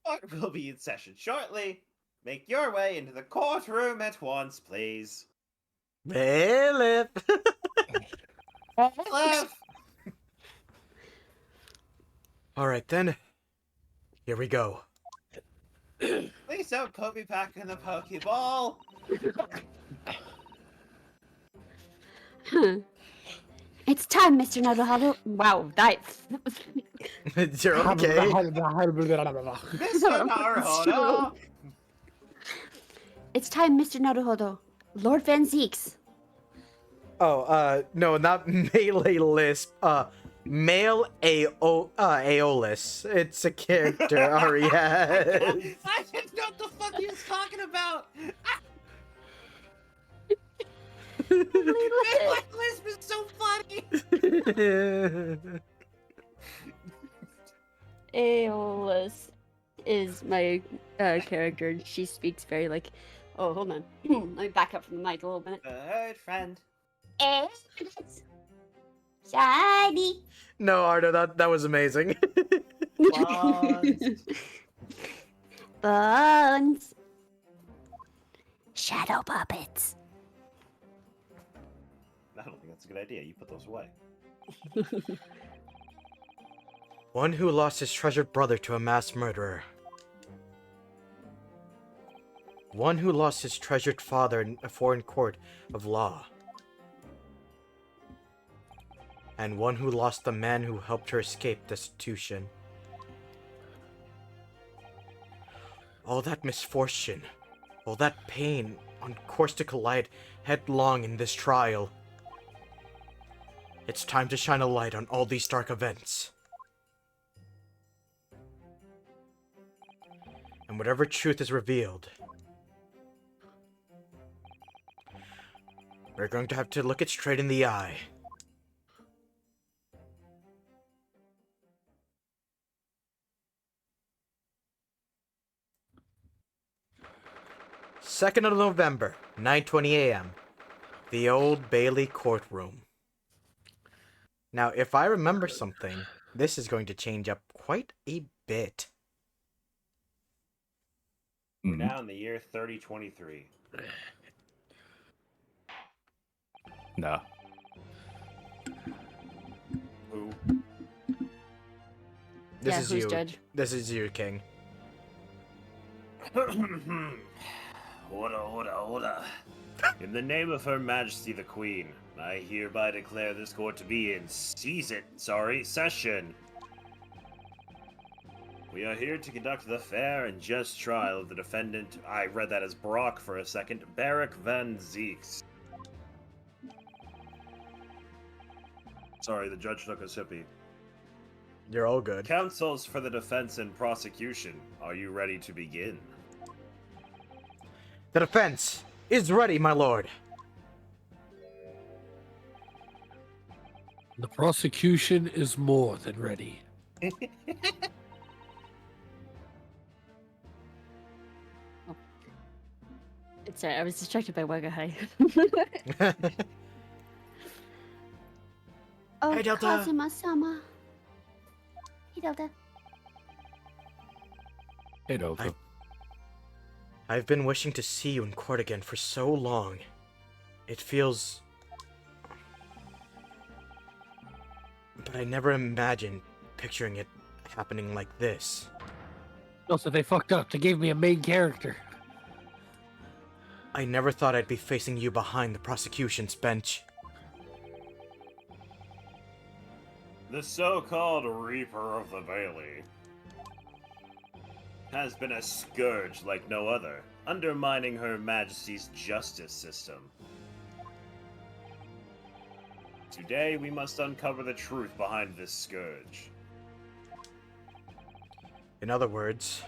Speaker 2: Court will be in session shortly. Make your way into the courtroom at once, please.
Speaker 3: Bailiff.
Speaker 2: Left.
Speaker 3: All right then. Here we go.
Speaker 2: Please don't put me back in the Pokeball.
Speaker 6: It's time, Mr. Naruhado.
Speaker 4: Wow, that.
Speaker 3: You're okay.
Speaker 2: Mr. Naruhodo.
Speaker 6: It's time, Mr. Naruhodo. Lord Van Zeeks.
Speaker 3: Oh, no, not melee lisp. Male Aeolus. It's a character, Ariad.
Speaker 2: I didn't know what the fuck he was talking about. My lisp is so funny.
Speaker 4: Aeolus is my character, and she speaks very like. Oh, hold on. Let me back up from the mic a little bit.
Speaker 2: Good friend.
Speaker 6: Shiny.
Speaker 3: No, Ardo, that was amazing.
Speaker 2: Bonds.
Speaker 6: Buns. Shadow puppets.
Speaker 2: I don't think that's a good idea. You put those away.
Speaker 3: One who lost his treasured brother to a mass murderer. One who lost his treasured father in a foreign court of law. And one who lost the man who helped her escape destitution. All that misfortune, all that pain, on course to collide headlong in this trial. It's time to shine a light on all these dark events. And whatever truth is revealed, we're going to have to look it straight in the eye. Second of November, 9:20 a.m. The Old Bailey Courtroom. Now, if I remember something, this is going to change up quite a bit.
Speaker 2: We're now in the year 3023.
Speaker 5: Nah,
Speaker 2: Who?
Speaker 3: This
Speaker 6: Yeah,
Speaker 3: is
Speaker 6: who's
Speaker 3: you.
Speaker 6: judge?
Speaker 3: This is you, King.
Speaker 2: Order. In the name of Her Majesty the Queen, I hereby declare this court to be in session. We are here to conduct the fair and just trial of the defendant. I read that as Brock for a second. Barrick Van Zeeks. Sorry, the judge took a sippy.
Speaker 3: You're all good.
Speaker 2: Counsels for the defense and prosecution, are you ready to begin?
Speaker 3: The defense is ready, my lord.
Speaker 1: The prosecution is more than ready.
Speaker 4: Sorry, I was distracted by Wagahi.
Speaker 6: Oh,
Speaker 3: Hey, Delta.
Speaker 6: Kazuma-sama. Hey, Delta.
Speaker 5: Hey, Delta.
Speaker 3: I've been wishing to see you in court again for so long. It feels... But I never imagined picturing it happening like this.
Speaker 1: Also, they fucked up. They gave me a main character.
Speaker 3: I never thought I'd be facing you behind the prosecution's bench.
Speaker 2: The so-called Reaper of the Bailey has been a scourge like no other, undermining Her Majesty's justice system. Today, we must uncover the truth behind this scourge.
Speaker 3: In other words,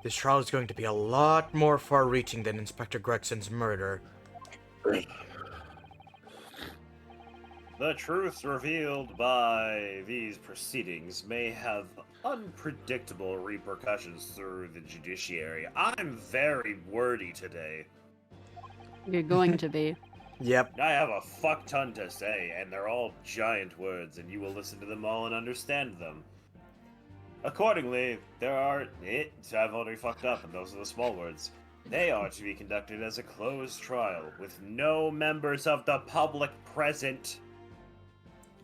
Speaker 3: this trial is going to be a lot more far-reaching than Inspector Gregson's murder.
Speaker 2: The truths revealed by these proceedings may have unpredictable repercussions through the judiciary. I'm very wordy today.
Speaker 4: You're going to be.
Speaker 3: Yep.
Speaker 2: I have a fuck ton to say, and they're all giant words, and you will listen to them all and understand them. Accordingly, I've already fucked up, and those are the small words. They are to be conducted as a closed trial, with no members of the public present.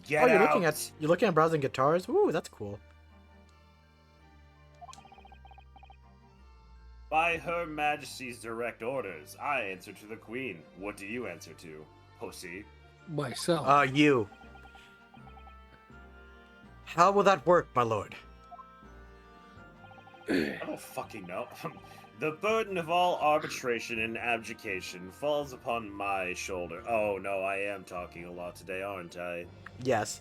Speaker 2: Get
Speaker 3: you're
Speaker 2: out!
Speaker 3: looking at browsing guitars? Ooh, that's cool.
Speaker 2: By Her Majesty's direct orders, I answer to the Queen. What do you answer to, pussy?
Speaker 1: Myself.
Speaker 3: You. How will that work, my lord?
Speaker 2: I don't fucking know. The burden of all arbitration and abdication falls upon my shoulder. Oh no, I am talking a lot today, aren't I?
Speaker 3: Yes.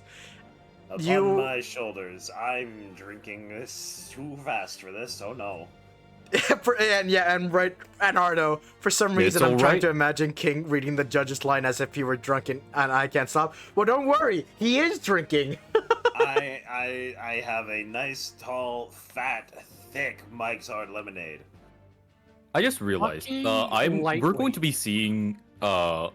Speaker 2: Upon my shoulders. I'm drinking this too fast for this, oh no.
Speaker 3: and Ardo, for some reason
Speaker 5: It's
Speaker 3: I'm trying
Speaker 5: alright.
Speaker 3: to imagine King reading the judge's line as if he were drunk and I can't stop. Well, don't worry, he is drinking.
Speaker 2: I have a nice, tall, fat, thick Mike's Hard Lemonade.
Speaker 5: I just realized
Speaker 1: Fucking
Speaker 5: we're going
Speaker 1: lightweight.
Speaker 5: to be seeing we're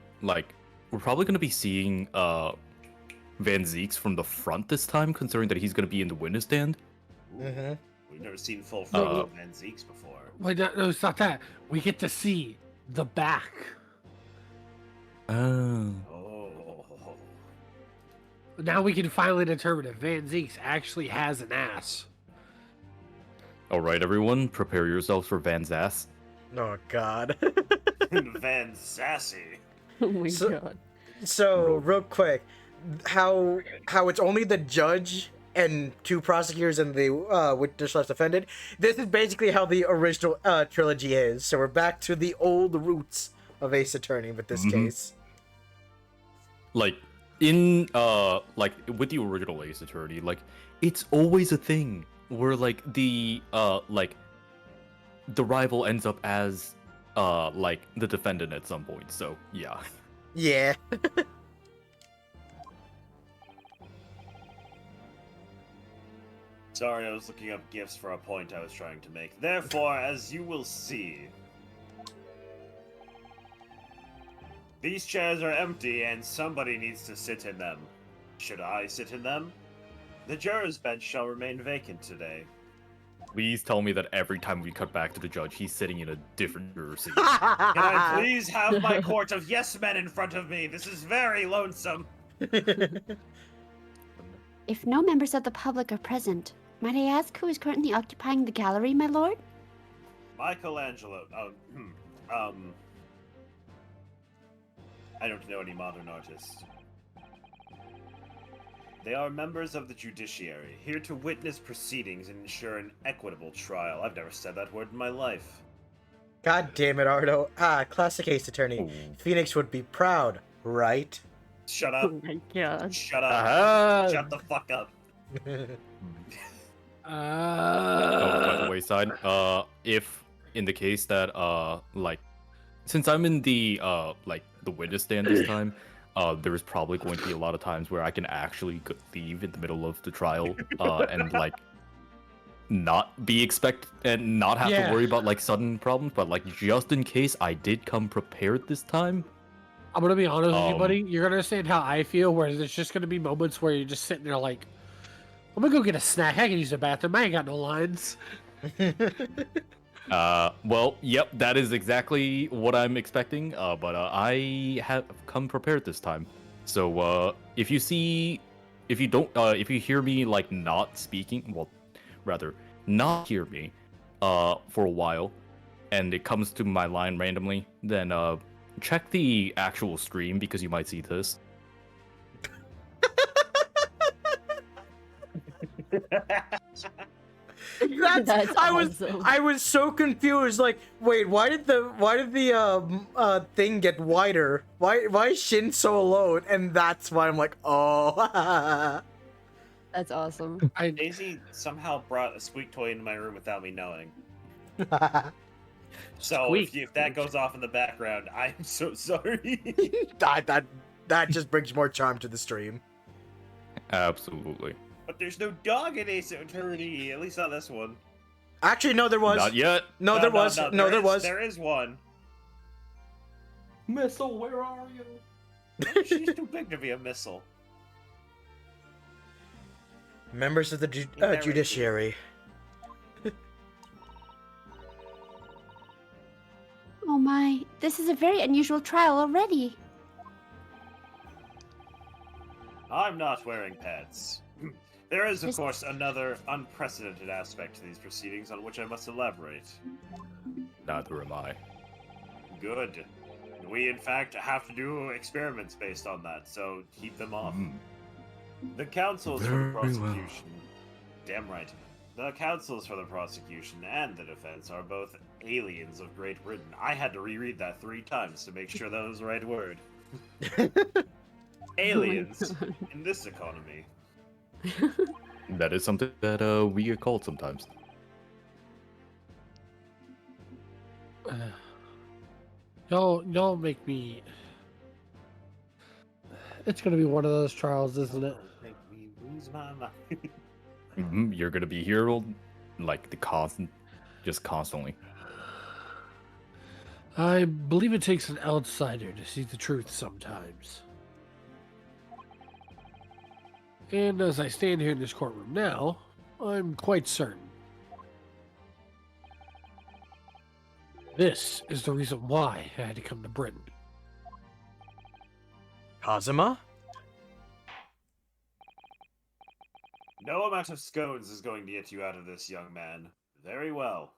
Speaker 5: probably going to be seeing Van Zeeks from the front this time, considering that he's going to be in the witness stand.
Speaker 3: Mm-hmm.
Speaker 2: We've never seen full front
Speaker 5: Uh,
Speaker 2: of Van Zeeks before.
Speaker 1: Wait, no, it's not that. We get to see the back.
Speaker 5: Oh.
Speaker 2: Oh.
Speaker 1: Now we can finally determine if Van Zeeks actually has an ass.
Speaker 5: All right, everyone, prepare yourselves for Van's ass.
Speaker 3: Oh God.
Speaker 2: Van Sassy.
Speaker 4: Oh my
Speaker 3: So-
Speaker 4: god.
Speaker 3: So real quick, how it's only the judge and two prosecutors and the witness/defendant. This is basically how the original trilogy is. So we're back to the old roots of Ace Attorney with this
Speaker 5: Mhm.
Speaker 3: case.
Speaker 5: Like in with the original Ace Attorney, like it's always a thing where the rival ends up as the defendant at some point. So yeah.
Speaker 3: Yeah.
Speaker 2: Sorry, I was looking up gifts for a point I was trying to make. Therefore, as you will see, these chairs are empty and somebody needs to sit in them. Should I sit in them? The juror's bench shall remain vacant today.
Speaker 5: Please tell me that every time we cut back to the judge, he's sitting in a different juror seat.
Speaker 2: Can I please have my court of yes men in front of me? This is very lonesome.
Speaker 6: If no members of the public are present, might I ask who is currently occupying the gallery, my lord?
Speaker 2: Michelangelo. I don't know any modern artists. They are members of the judiciary, here to witness proceedings and ensure an equitable trial. I've never said that word in my life.
Speaker 3: God damn it, Ardo. Classic Ace Attorney.
Speaker 5: Ooh.
Speaker 3: Phoenix would be proud, right?
Speaker 2: Shut up.
Speaker 4: Oh my god.
Speaker 2: Shut up.
Speaker 5: Aha!
Speaker 2: Shut the fuck up.
Speaker 5: Oh, by the wayside, if in the case that like, since I'm in the like the witness stand this time, there's probably going to be a lot of times where I can actually leave in the middle of the trial, and like not be and not have to worry about like sudden problems, but like just in case I did come prepared this time.
Speaker 1: I'm gonna be honest with you, buddy. You're gonna understand how I feel, where there's just gonna be moments where you're just sitting there like, I'm gonna go get a snack. I can use the bathroom. I ain't got no lines.
Speaker 5: Well, yep, that is exactly what I'm expecting. But I have come prepared this time. So if you hear me like not speaking, well, rather not hear me, for a while, and it comes to my line randomly, then check the actual stream because you might see this.
Speaker 4: That's awesome.
Speaker 3: I was so confused. Like, wait, why did the thing get wider? Why is Shin so alone? And that's why I'm like, oh.
Speaker 4: That's awesome.
Speaker 2: Daisy somehow brought a squeak toy into my room without me knowing. So if that goes off in the background, I'm so sorry.
Speaker 3: that just brings more charm to the stream.
Speaker 5: Absolutely.
Speaker 2: But there's no dog in Ace Attorney, at least not this one.
Speaker 3: Actually, no, there was.
Speaker 5: Not yet.
Speaker 3: No, there was. No, there was.
Speaker 2: There is one.
Speaker 5: Missile, where are you?
Speaker 2: She's too big to be a missile.
Speaker 3: Members of the judiciary.
Speaker 6: Oh my, this is a very unusual trial already.
Speaker 2: I'm not wearing pants. There is, of course, another unprecedented aspect to these proceedings on which I must elaborate.
Speaker 5: Neither am I.
Speaker 2: Good. We, in fact, have to do experiments based on that, so keep them off. The counsels for the
Speaker 5: Very well.
Speaker 2: prosecution... Damn right. The counsels for the prosecution and the defense are both aliens of Great Britain. I had to reread that 3 times to make sure that was the right word. Aliens in this economy.
Speaker 5: That is something that we get called sometimes.
Speaker 1: Y'all make me. It's gonna be one of those trials, isn't it?
Speaker 2: Make me lose my mind.
Speaker 5: You're gonna be here, like just constantly.
Speaker 1: I believe it takes an outsider to see the truth sometimes. And as I stand here in this courtroom now, I'm quite certain. This is the reason why I had to come to Britain.
Speaker 3: Kazuma?
Speaker 2: No amount of scones is going to get you out of this, young man. Very well.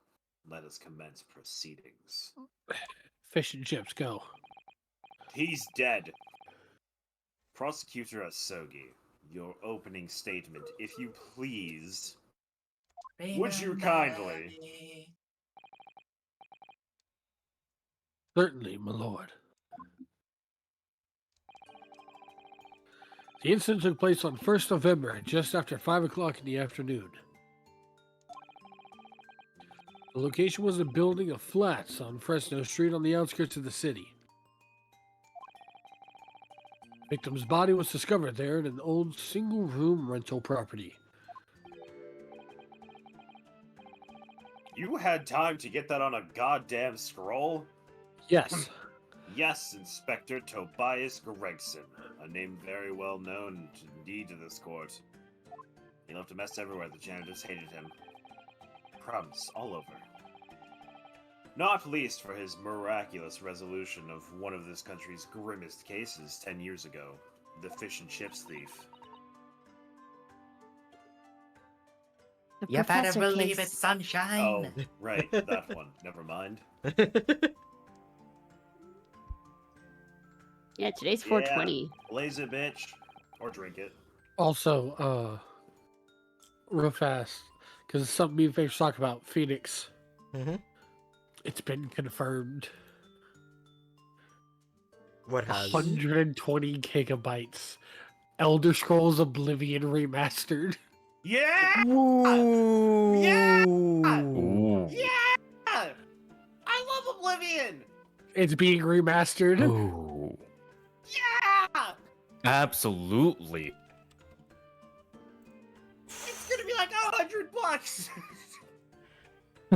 Speaker 2: Let us commence proceedings.
Speaker 1: Fish and chips, go.
Speaker 2: He's dead. Prosecutor Asogi, your opening statement, if you please. Would you kindly?
Speaker 1: Certainly, my lord. The incident took place on 1st November, just after 5 o'clock in the afternoon. The location was a building of flats on Fresno Street on the outskirts of the city. The victim's body was discovered there in an old single-room rental property.
Speaker 2: You had time to get that on a goddamn scroll?
Speaker 1: Yes.
Speaker 2: Yes, Inspector Tobias Gregson, a name very well known indeed to this court. He left a mess everywhere, the janitors hated him. Crumbs all over. Not least for his miraculous resolution of one of this country's grimmest cases 10 years ago, the fish and chips thief.
Speaker 4: The
Speaker 7: You better
Speaker 4: professor
Speaker 7: believe
Speaker 4: case.
Speaker 7: it's sunshine.
Speaker 2: Oh, right, that one. Never mind.
Speaker 6: Yeah, today's
Speaker 2: Yeah.
Speaker 6: 420.
Speaker 2: Blaze it, bitch. Or drink it.
Speaker 1: Also, real fast, because it's something me and Faith talked about. Phoenix.
Speaker 3: Mm-hmm.
Speaker 1: It's been confirmed.
Speaker 3: What has?
Speaker 1: 120 gigabytes. Elder Scrolls Oblivion remastered.
Speaker 2: Yeah!
Speaker 3: Ooh.
Speaker 2: Yeah!
Speaker 5: Ooh.
Speaker 2: Yeah! I love Oblivion!
Speaker 1: It's being remastered.
Speaker 5: Ooh.
Speaker 2: Yeah!
Speaker 5: Absolutely.
Speaker 2: It's gonna be like $100.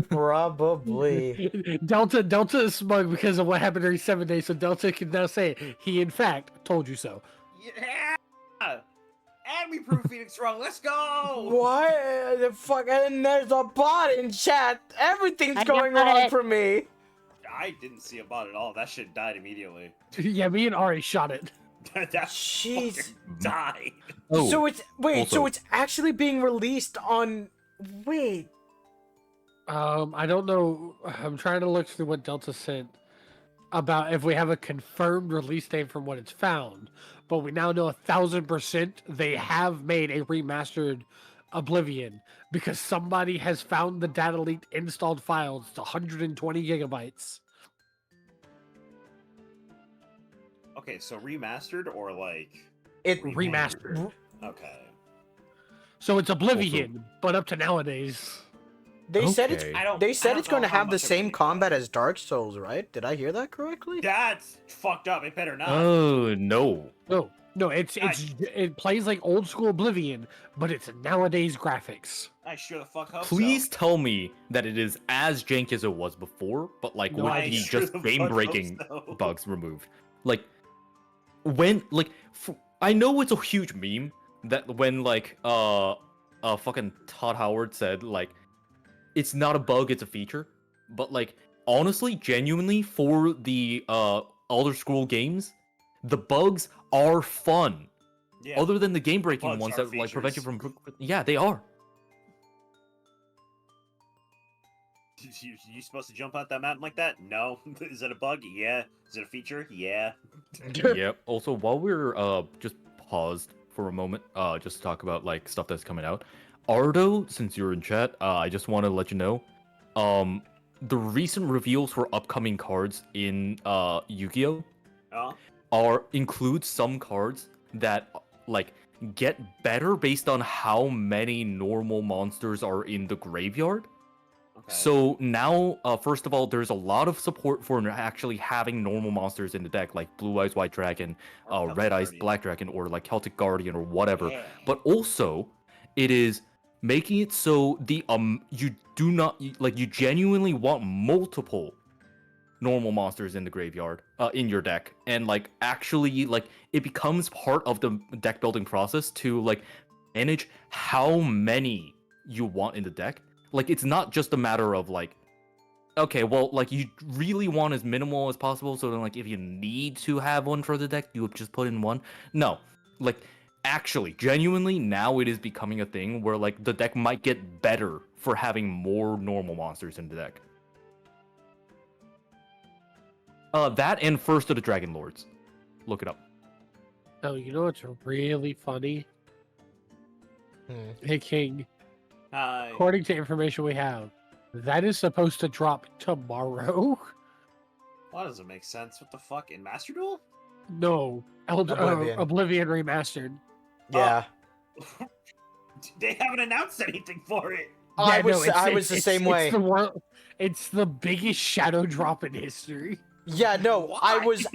Speaker 3: Probably.
Speaker 1: Delta is smug because of what happened during 7 days, so Delta can now say it. He in fact told you so.
Speaker 2: Yeah! And we proved Phoenix wrong. Let's go!
Speaker 3: Why the fuck? And there's a bot in chat. Everything's
Speaker 6: I
Speaker 3: going
Speaker 6: got
Speaker 3: wrong
Speaker 6: it.
Speaker 3: for me.
Speaker 2: I didn't see a bot at all. That shit died immediately.
Speaker 1: Yeah, me and Ari shot it.
Speaker 2: that
Speaker 3: Jeez.
Speaker 2: fucking died.
Speaker 5: Oh,
Speaker 3: So it's wait. So
Speaker 5: also-
Speaker 3: it's actually being released on. Wait.
Speaker 1: I don't know. I'm trying to look through what Delta sent about if we have a confirmed release date from what it's found. But we now know 1,000% they have made a remastered Oblivion because somebody has found the data leaked installed files to 120 gigabytes.
Speaker 2: Okay, so remastered or like
Speaker 3: It
Speaker 1: Remastered.
Speaker 2: okay.
Speaker 1: So it's Oblivion, but up to nowadays.
Speaker 3: They said it's.
Speaker 5: Okay.
Speaker 3: They said
Speaker 2: I
Speaker 3: it's
Speaker 2: don't
Speaker 3: going to
Speaker 2: know how
Speaker 3: have the
Speaker 2: much of
Speaker 3: same
Speaker 2: it-
Speaker 3: combat as Dark Souls, right? Did I hear that correctly?
Speaker 2: That's fucked up. It better not.
Speaker 5: Oh no.
Speaker 1: No, it plays like old school Oblivion, but it's nowadays graphics.
Speaker 2: I sure the fuck hope
Speaker 5: Please
Speaker 2: so.
Speaker 5: tell me that it is as jank as it was before, but like
Speaker 1: No,
Speaker 5: with
Speaker 1: I
Speaker 5: the
Speaker 2: sure
Speaker 5: just
Speaker 2: the fuck
Speaker 5: game
Speaker 2: hope
Speaker 5: breaking
Speaker 2: so.
Speaker 5: bugs removed. Like when I know it's a huge meme that when like fucking Todd Howard said like it's not a bug, it's a feature. But like honestly, genuinely for the Elder Scroll games, the bugs are fun.
Speaker 2: Yeah.
Speaker 5: Other than the game breaking
Speaker 2: Bugs
Speaker 5: ones
Speaker 2: are
Speaker 5: that like prevent you
Speaker 2: features.
Speaker 5: from yeah, they are.
Speaker 2: You supposed to jump out that mountain like that? No. Is that a bug? Yeah. Is it a feature? Yeah.
Speaker 5: Yep. Also, while we're just paused for a moment, just to talk about like stuff that's coming out. Ardo, since you're in chat, I just want to let you know, the recent reveals for upcoming cards in Yu-Gi-Oh
Speaker 2: Oh.
Speaker 5: include some cards that like get better based on how many normal monsters are in the graveyard.
Speaker 2: Okay.
Speaker 5: So now, first of all, there's a lot of support for actually having normal monsters in the deck, like Blue Eyes White Dragon,
Speaker 2: Or Celtic
Speaker 5: Red Eyes
Speaker 2: Guardian.
Speaker 5: Black Dragon, or like Celtic Guardian or whatever.
Speaker 2: Yeah.
Speaker 5: But also, it is making it so the you do not like you genuinely want multiple normal monsters in the graveyard in your deck, and like actually like it becomes part of the deck building process to like manage how many you want in the deck. Like it's not just a matter of like, okay, well, like you really want as minimal as possible, so then like if you need to have one for the deck, you would just put in one. No, like actually, genuinely, now it is becoming a thing where like the deck might get better for having more normal monsters in the deck. That and First of the Dragon Lords. Look it up.
Speaker 1: Oh, you know what's really funny? Hey King,
Speaker 2: Hi.
Speaker 1: according to information we have, that is supposed to drop tomorrow.
Speaker 2: Well, that doesn't make sense. What the fuck? In Master Duel?
Speaker 1: No,
Speaker 3: Oblivion.
Speaker 1: Oblivion remastered.
Speaker 3: Yeah.
Speaker 2: They haven't announced anything for it.
Speaker 3: I
Speaker 1: Yeah,
Speaker 3: was
Speaker 1: no, it's-
Speaker 3: I was the
Speaker 1: it's-
Speaker 3: same way.
Speaker 1: It's the biggest shadow drop in history.
Speaker 3: Yeah, no, I
Speaker 2: Why?
Speaker 3: was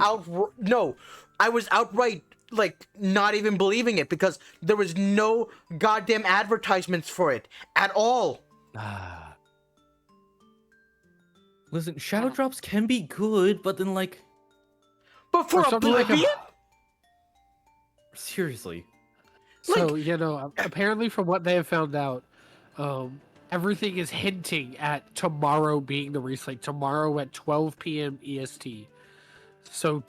Speaker 3: I was outright like not even believing it because there was no goddamn advertisements for it at all.
Speaker 5: Listen, shadow drops can be good, but then like
Speaker 3: But for
Speaker 1: something like
Speaker 3: Oblivion,
Speaker 5: seriously.
Speaker 1: So, apparently from what they have found out, everything is hinting at tomorrow being the release, like tomorrow at 12 p.m. EST. So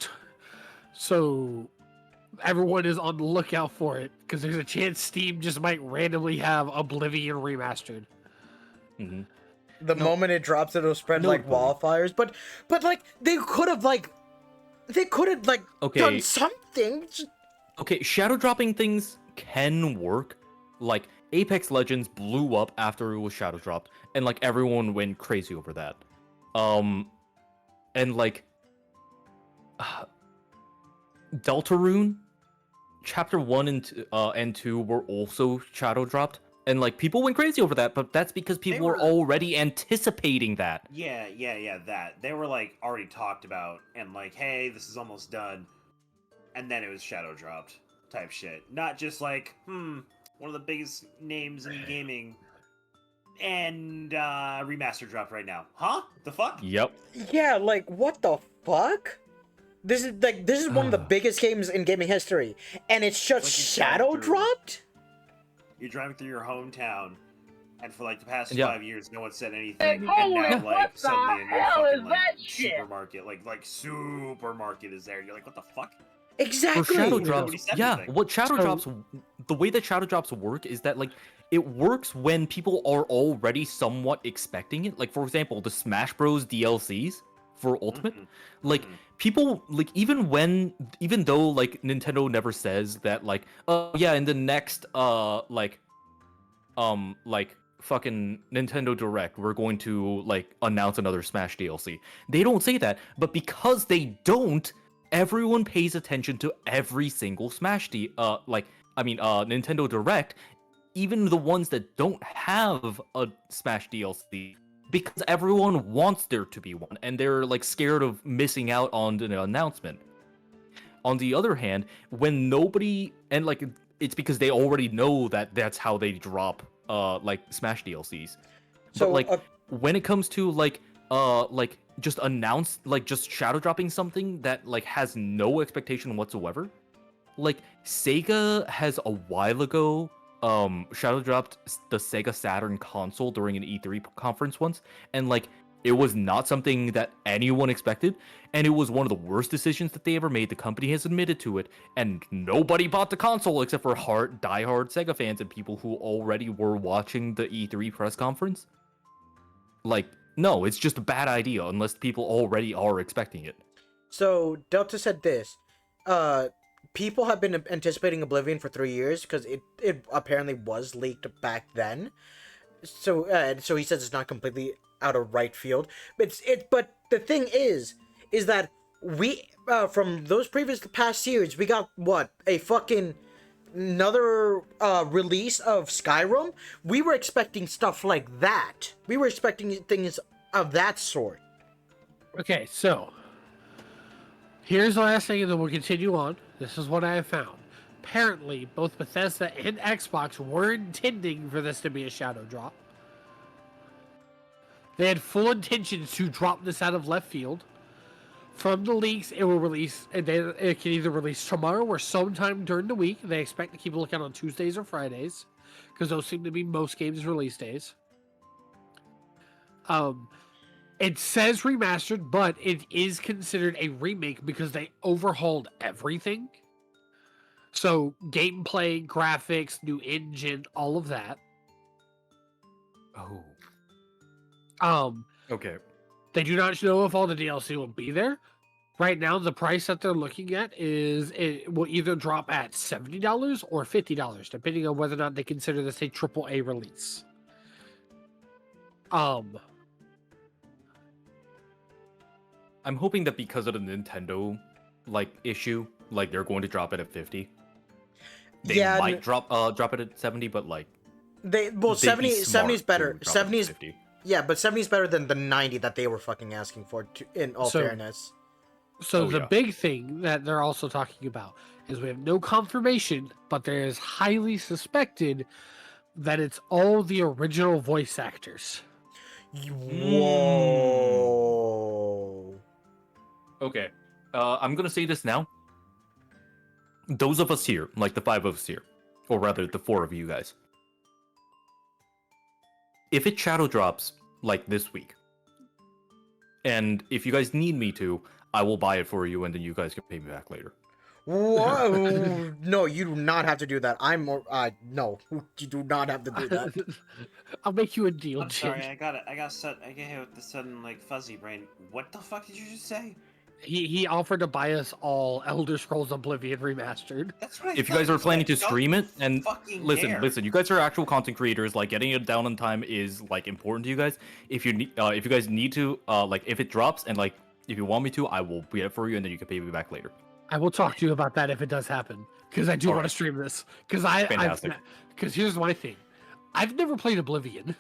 Speaker 1: everyone is on the lookout for it because there's a chance Steam just might randomly have Oblivion remastered.
Speaker 5: Mhm.
Speaker 3: The
Speaker 5: No.
Speaker 3: moment it drops, it'll spread like
Speaker 5: Notably.
Speaker 3: wildfires. But like they could have like
Speaker 5: Okay.
Speaker 3: done something.
Speaker 5: Okay, shadow dropping things can work. Like Apex Legends blew up after it was shadow dropped, and like everyone went crazy over that. And like Deltarune, Chapter 1 and 2 were also shadow dropped, and like people went crazy over that, but that's because people were
Speaker 2: were-
Speaker 5: already anticipating that.
Speaker 2: Yeah, that. They were like already talked about and like, hey, this is almost done. And then it was shadow dropped type shit. Not just like, one of the biggest names in gaming and remaster dropped right now. Huh? The fuck?
Speaker 5: Yep.
Speaker 3: Yeah, like what the fuck? This is one of the biggest games in gaming history, and it's just
Speaker 2: Like you
Speaker 3: shadow
Speaker 2: drove through-
Speaker 3: dropped.
Speaker 2: You're driving through your hometown, and for like the past
Speaker 5: Yeah.
Speaker 2: 5 years, no one said anything, and
Speaker 7: holy
Speaker 2: now
Speaker 7: what
Speaker 2: like
Speaker 7: the
Speaker 2: suddenly in your
Speaker 7: hell
Speaker 2: fucking
Speaker 7: is
Speaker 2: like
Speaker 7: that shit?
Speaker 2: supermarket, like supermarket is there. You're like, what the fuck?
Speaker 3: Exactly.
Speaker 5: For shadow drops,
Speaker 2: Nobody said
Speaker 5: yeah.
Speaker 2: anything.
Speaker 5: What shadow
Speaker 1: So-
Speaker 5: drops, the way that shadow drops work is that like it works when people are already somewhat expecting it. Like for example, the Smash Bros DLCs for Ultimate,
Speaker 2: Mhm.
Speaker 5: like
Speaker 2: Mhm.
Speaker 5: people like even though like Nintendo never says that like yeah in the next like fucking Nintendo Direct we're going to like announce another Smash DLC. They don't say that, but because they don't, everyone pays attention to every single Nintendo Direct, even the ones that don't have a Smash DLC, because everyone wants there to be one and they're like scared of missing out on the announcement. On the other hand, when nobody and like it's because they already know that that's how they drop like Smash DLCs.
Speaker 3: So,
Speaker 5: But like when it comes to like just announce like just shadow dropping something that like has no expectation whatsoever, like Sega has a while ago shadow dropped the Sega Saturn console during an E3 conference once, and like it was not something that anyone expected, and it was one of the worst decisions that they ever made. The company has admitted to it, and nobody bought the console except for diehard Sega fans and people who already were watching the E3 press conference. Like, no, it's just a bad idea unless people already are expecting it.
Speaker 3: So Delta said this. People have been anticipating Oblivion for 3 years because it apparently was leaked back then. So he says it's not completely out of right field. But the thing is that we from those previous past years we got what, a fucking another release of Skyrim. We were expecting stuff like that. We were expecting things of that sort.
Speaker 1: Okay, so here's the last thing, and then we'll continue on. This is what I have found. Apparently, both Bethesda and Xbox were intending for this to be a shadow drop. They had full intentions to drop this out of left field. From the leaks, it will release, and then it can either release tomorrow or sometime during the week. They expect to keep a lookout on Tuesdays or Fridays, because those seem to be most games' release days. It says remastered, but it is considered a remake because they overhauled everything. So gameplay, graphics, new engine, all of that.
Speaker 5: Oh. Okay.
Speaker 1: They do not know if all the DLC will be there. Right now, the price that they're looking at is it will either drop at $70 or $50, depending on whether or not they consider this a AAA release.
Speaker 5: I'm hoping that because of the Nintendo like issue, like they're going to drop it at 50. They might drop it at 70, but like
Speaker 3: They well
Speaker 5: they'd be
Speaker 3: 70 is
Speaker 5: smart
Speaker 3: better.
Speaker 5: to drop it at
Speaker 3: 70 is
Speaker 5: 50.
Speaker 3: yeah, but 70 is better than the 90 that they were fucking asking for. In all
Speaker 1: So-
Speaker 3: fairness,
Speaker 1: So
Speaker 5: Oh,
Speaker 1: the
Speaker 5: yeah.
Speaker 1: big thing that they're also talking about is we have no confirmation, but there is highly suspected that it's all the original voice actors.
Speaker 3: Whoa.
Speaker 5: Okay. I'm gonna say this now. Those of us here, like the 5 of us here, or rather the 4 of you guys, if it shadow drops like this week, and if you guys need me to, I will buy it for you, and then you guys can pay me back later.
Speaker 3: Whoa! No, you do not have to do that. I'm more. No, you do not have to do that.
Speaker 1: I'll make you a deal,
Speaker 2: I'm sorry,
Speaker 1: Jin.
Speaker 2: I got hit with the sudden like fuzzy brain. What the fuck did you just say?
Speaker 1: He offered to buy us all Elder Scrolls Oblivion remastered.
Speaker 2: That's what I
Speaker 5: If you
Speaker 2: thought
Speaker 5: guys are planning to
Speaker 2: said. Don't
Speaker 5: stream it, and
Speaker 2: fucking
Speaker 5: listen,
Speaker 2: dare.
Speaker 5: listen, you guys are actual content creators. Like getting it down on time is like important to you guys. If you need, if you guys need to, like if it drops and like if you want me to, I will be it for you, and then you can pay me back later.
Speaker 1: I will talk to you about that if it does happen, because I do want to
Speaker 5: Alright.
Speaker 1: stream this. Because
Speaker 5: Fantastic.
Speaker 1: because here's my thing, I've never played Oblivion,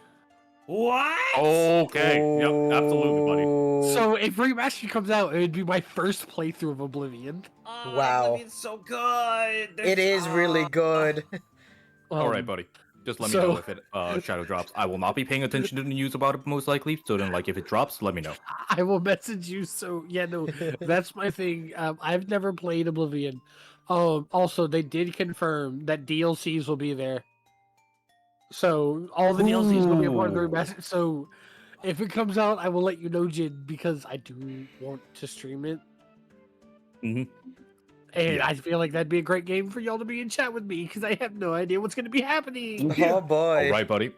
Speaker 2: What?
Speaker 5: Okay. Yep. Absolutely, buddy.
Speaker 1: so if remaster comes out, it would be my first playthrough of Oblivion.
Speaker 2: Oh,
Speaker 3: Wow.
Speaker 2: Oblivion's so good.
Speaker 3: It is really good.
Speaker 5: All right,
Speaker 1: Um,
Speaker 5: buddy. Just let me
Speaker 1: so-
Speaker 5: know if it shadow drops. I will not be paying attention to the news about it most likely. So then, like, if it drops, let me know.
Speaker 1: I will message you. So yeah, no, that's my thing. I've never played Oblivion. Also, they did confirm that DLCs will be there. So all the DLCs will be a part of the
Speaker 5: Ooh.
Speaker 1: remaster. So if it comes out, I will let you know, Jin, because I do want to stream it.
Speaker 5: Mhm.
Speaker 1: And
Speaker 5: Yeah.
Speaker 1: I feel like that'd be a great game for y'all to be in chat with me because I have no idea what's going to be happening.
Speaker 3: Oh boy!
Speaker 5: All right, buddy.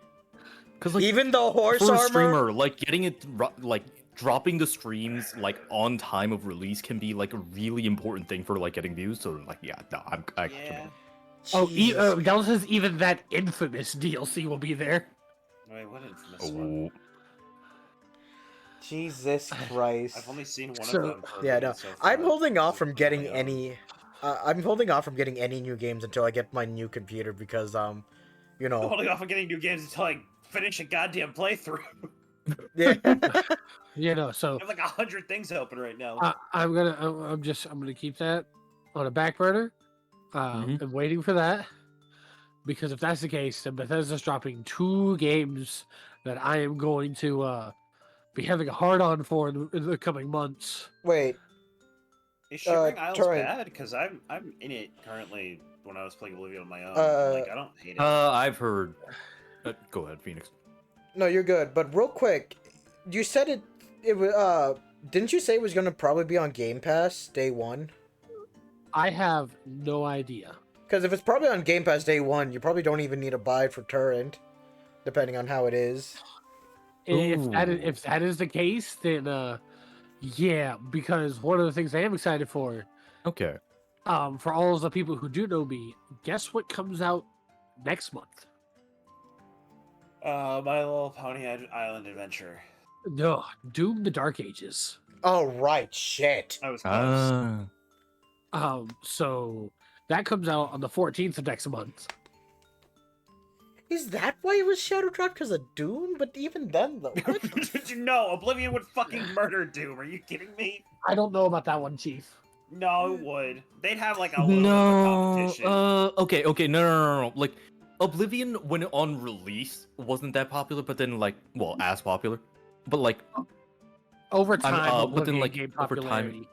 Speaker 5: Because like
Speaker 3: Even the horse
Speaker 5: for a
Speaker 3: armor.
Speaker 5: streamer, like getting it like dropping the streams like on time of release can be like a really important thing for like getting views. So like, yeah, no, I
Speaker 2: Yeah.
Speaker 1: Oh,
Speaker 3: Jesus.
Speaker 1: Dallas says even that infamous DLC will be there.
Speaker 2: Wait, what infamous one?
Speaker 5: Oh,
Speaker 3: Jesus Christ.
Speaker 2: I've only seen one
Speaker 1: So-
Speaker 2: of them.
Speaker 3: Yeah, no.
Speaker 2: so far.
Speaker 3: I'm holding off from
Speaker 2: On
Speaker 3: getting
Speaker 2: my own.
Speaker 3: any. I'm holding off from getting any new games until I get my new computer because you
Speaker 2: I'm
Speaker 3: know.
Speaker 2: holding off on getting new games until I finish a goddamn playthrough.
Speaker 3: Yeah.
Speaker 1: You know, so
Speaker 2: I have like 100 things open right now.
Speaker 1: I'm gonna keep that on a back burner.
Speaker 5: Mhm.
Speaker 1: I'm waiting for that because if that's the case, then Bethesda's dropping 2 games that I am going to be having a hard on for in the coming months.
Speaker 3: Wait.
Speaker 2: Is Shivering Isles
Speaker 3: Torrent.
Speaker 2: bad? Because I'm in it currently when I was playing Oblivion on my own. Like I don't hate it.
Speaker 5: I've heard. Go ahead, Phoenix.
Speaker 3: No, you're good. But real quick, you said it. It was. Didn't you say it was gonna probably be on Game Pass day one?
Speaker 1: I have no idea.
Speaker 3: Because if it's probably on Game Pass day one, you probably don't even need to buy it for Torrent, depending on how it is.
Speaker 1: If that is the case, then yeah, because one of the things I am excited for
Speaker 5: Okay.
Speaker 1: for all of the people who do know me, guess what comes out next month?
Speaker 2: My Little Pony Island Adventure.
Speaker 1: No, Doom: The Dark Ages.
Speaker 3: Oh right, shit.
Speaker 2: I was close.
Speaker 1: So that comes out on the 14th of next month.
Speaker 3: Is that why it was Shadow Drop? Because of Doom? But even then, though. What?
Speaker 2: Did you know Oblivion would fucking murder Doom? Are you kidding me?
Speaker 1: I don't know about that one, Chief.
Speaker 2: No, it would. They'd have like a little bit of a
Speaker 5: No.
Speaker 2: competition.
Speaker 5: Okay. No. Like, Oblivion when on release wasn't that popular, but then like, well, as popular, but like
Speaker 1: Over time,
Speaker 5: but then,
Speaker 1: Oblivion
Speaker 5: like,
Speaker 1: gained
Speaker 5: over time-
Speaker 1: popularity.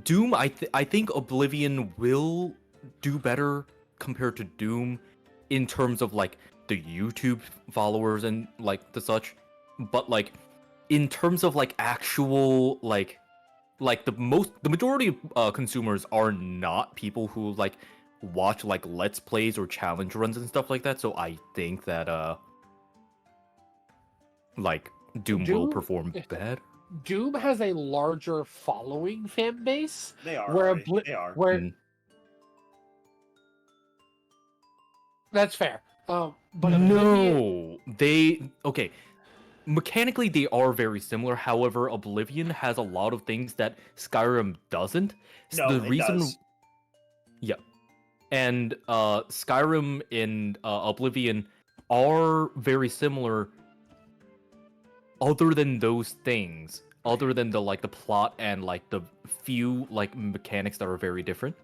Speaker 5: Doom. I think Oblivion will do better compared to Doom in terms of like the YouTube followers and like the such, but like in terms of like actual like the majority of consumers are not people who like watch like let's plays or challenge runs and stuff like that. So I think that like Doom will
Speaker 1: Doom-
Speaker 5: perform bad.
Speaker 1: Doom has a larger following fan base.
Speaker 2: They are.
Speaker 1: Where
Speaker 2: already.
Speaker 1: Obli-
Speaker 2: They are.
Speaker 1: Where
Speaker 5: Mm.
Speaker 1: that's fair. But Oblivion-
Speaker 5: No, they okay. Mechanically, they are very similar. However, Oblivion has a lot of things that Skyrim doesn't.
Speaker 2: No, it does.
Speaker 5: Yeah, and Skyrim and Oblivion are very similar. Other than those things, other than the like the plot and like the few like mechanics that are very different.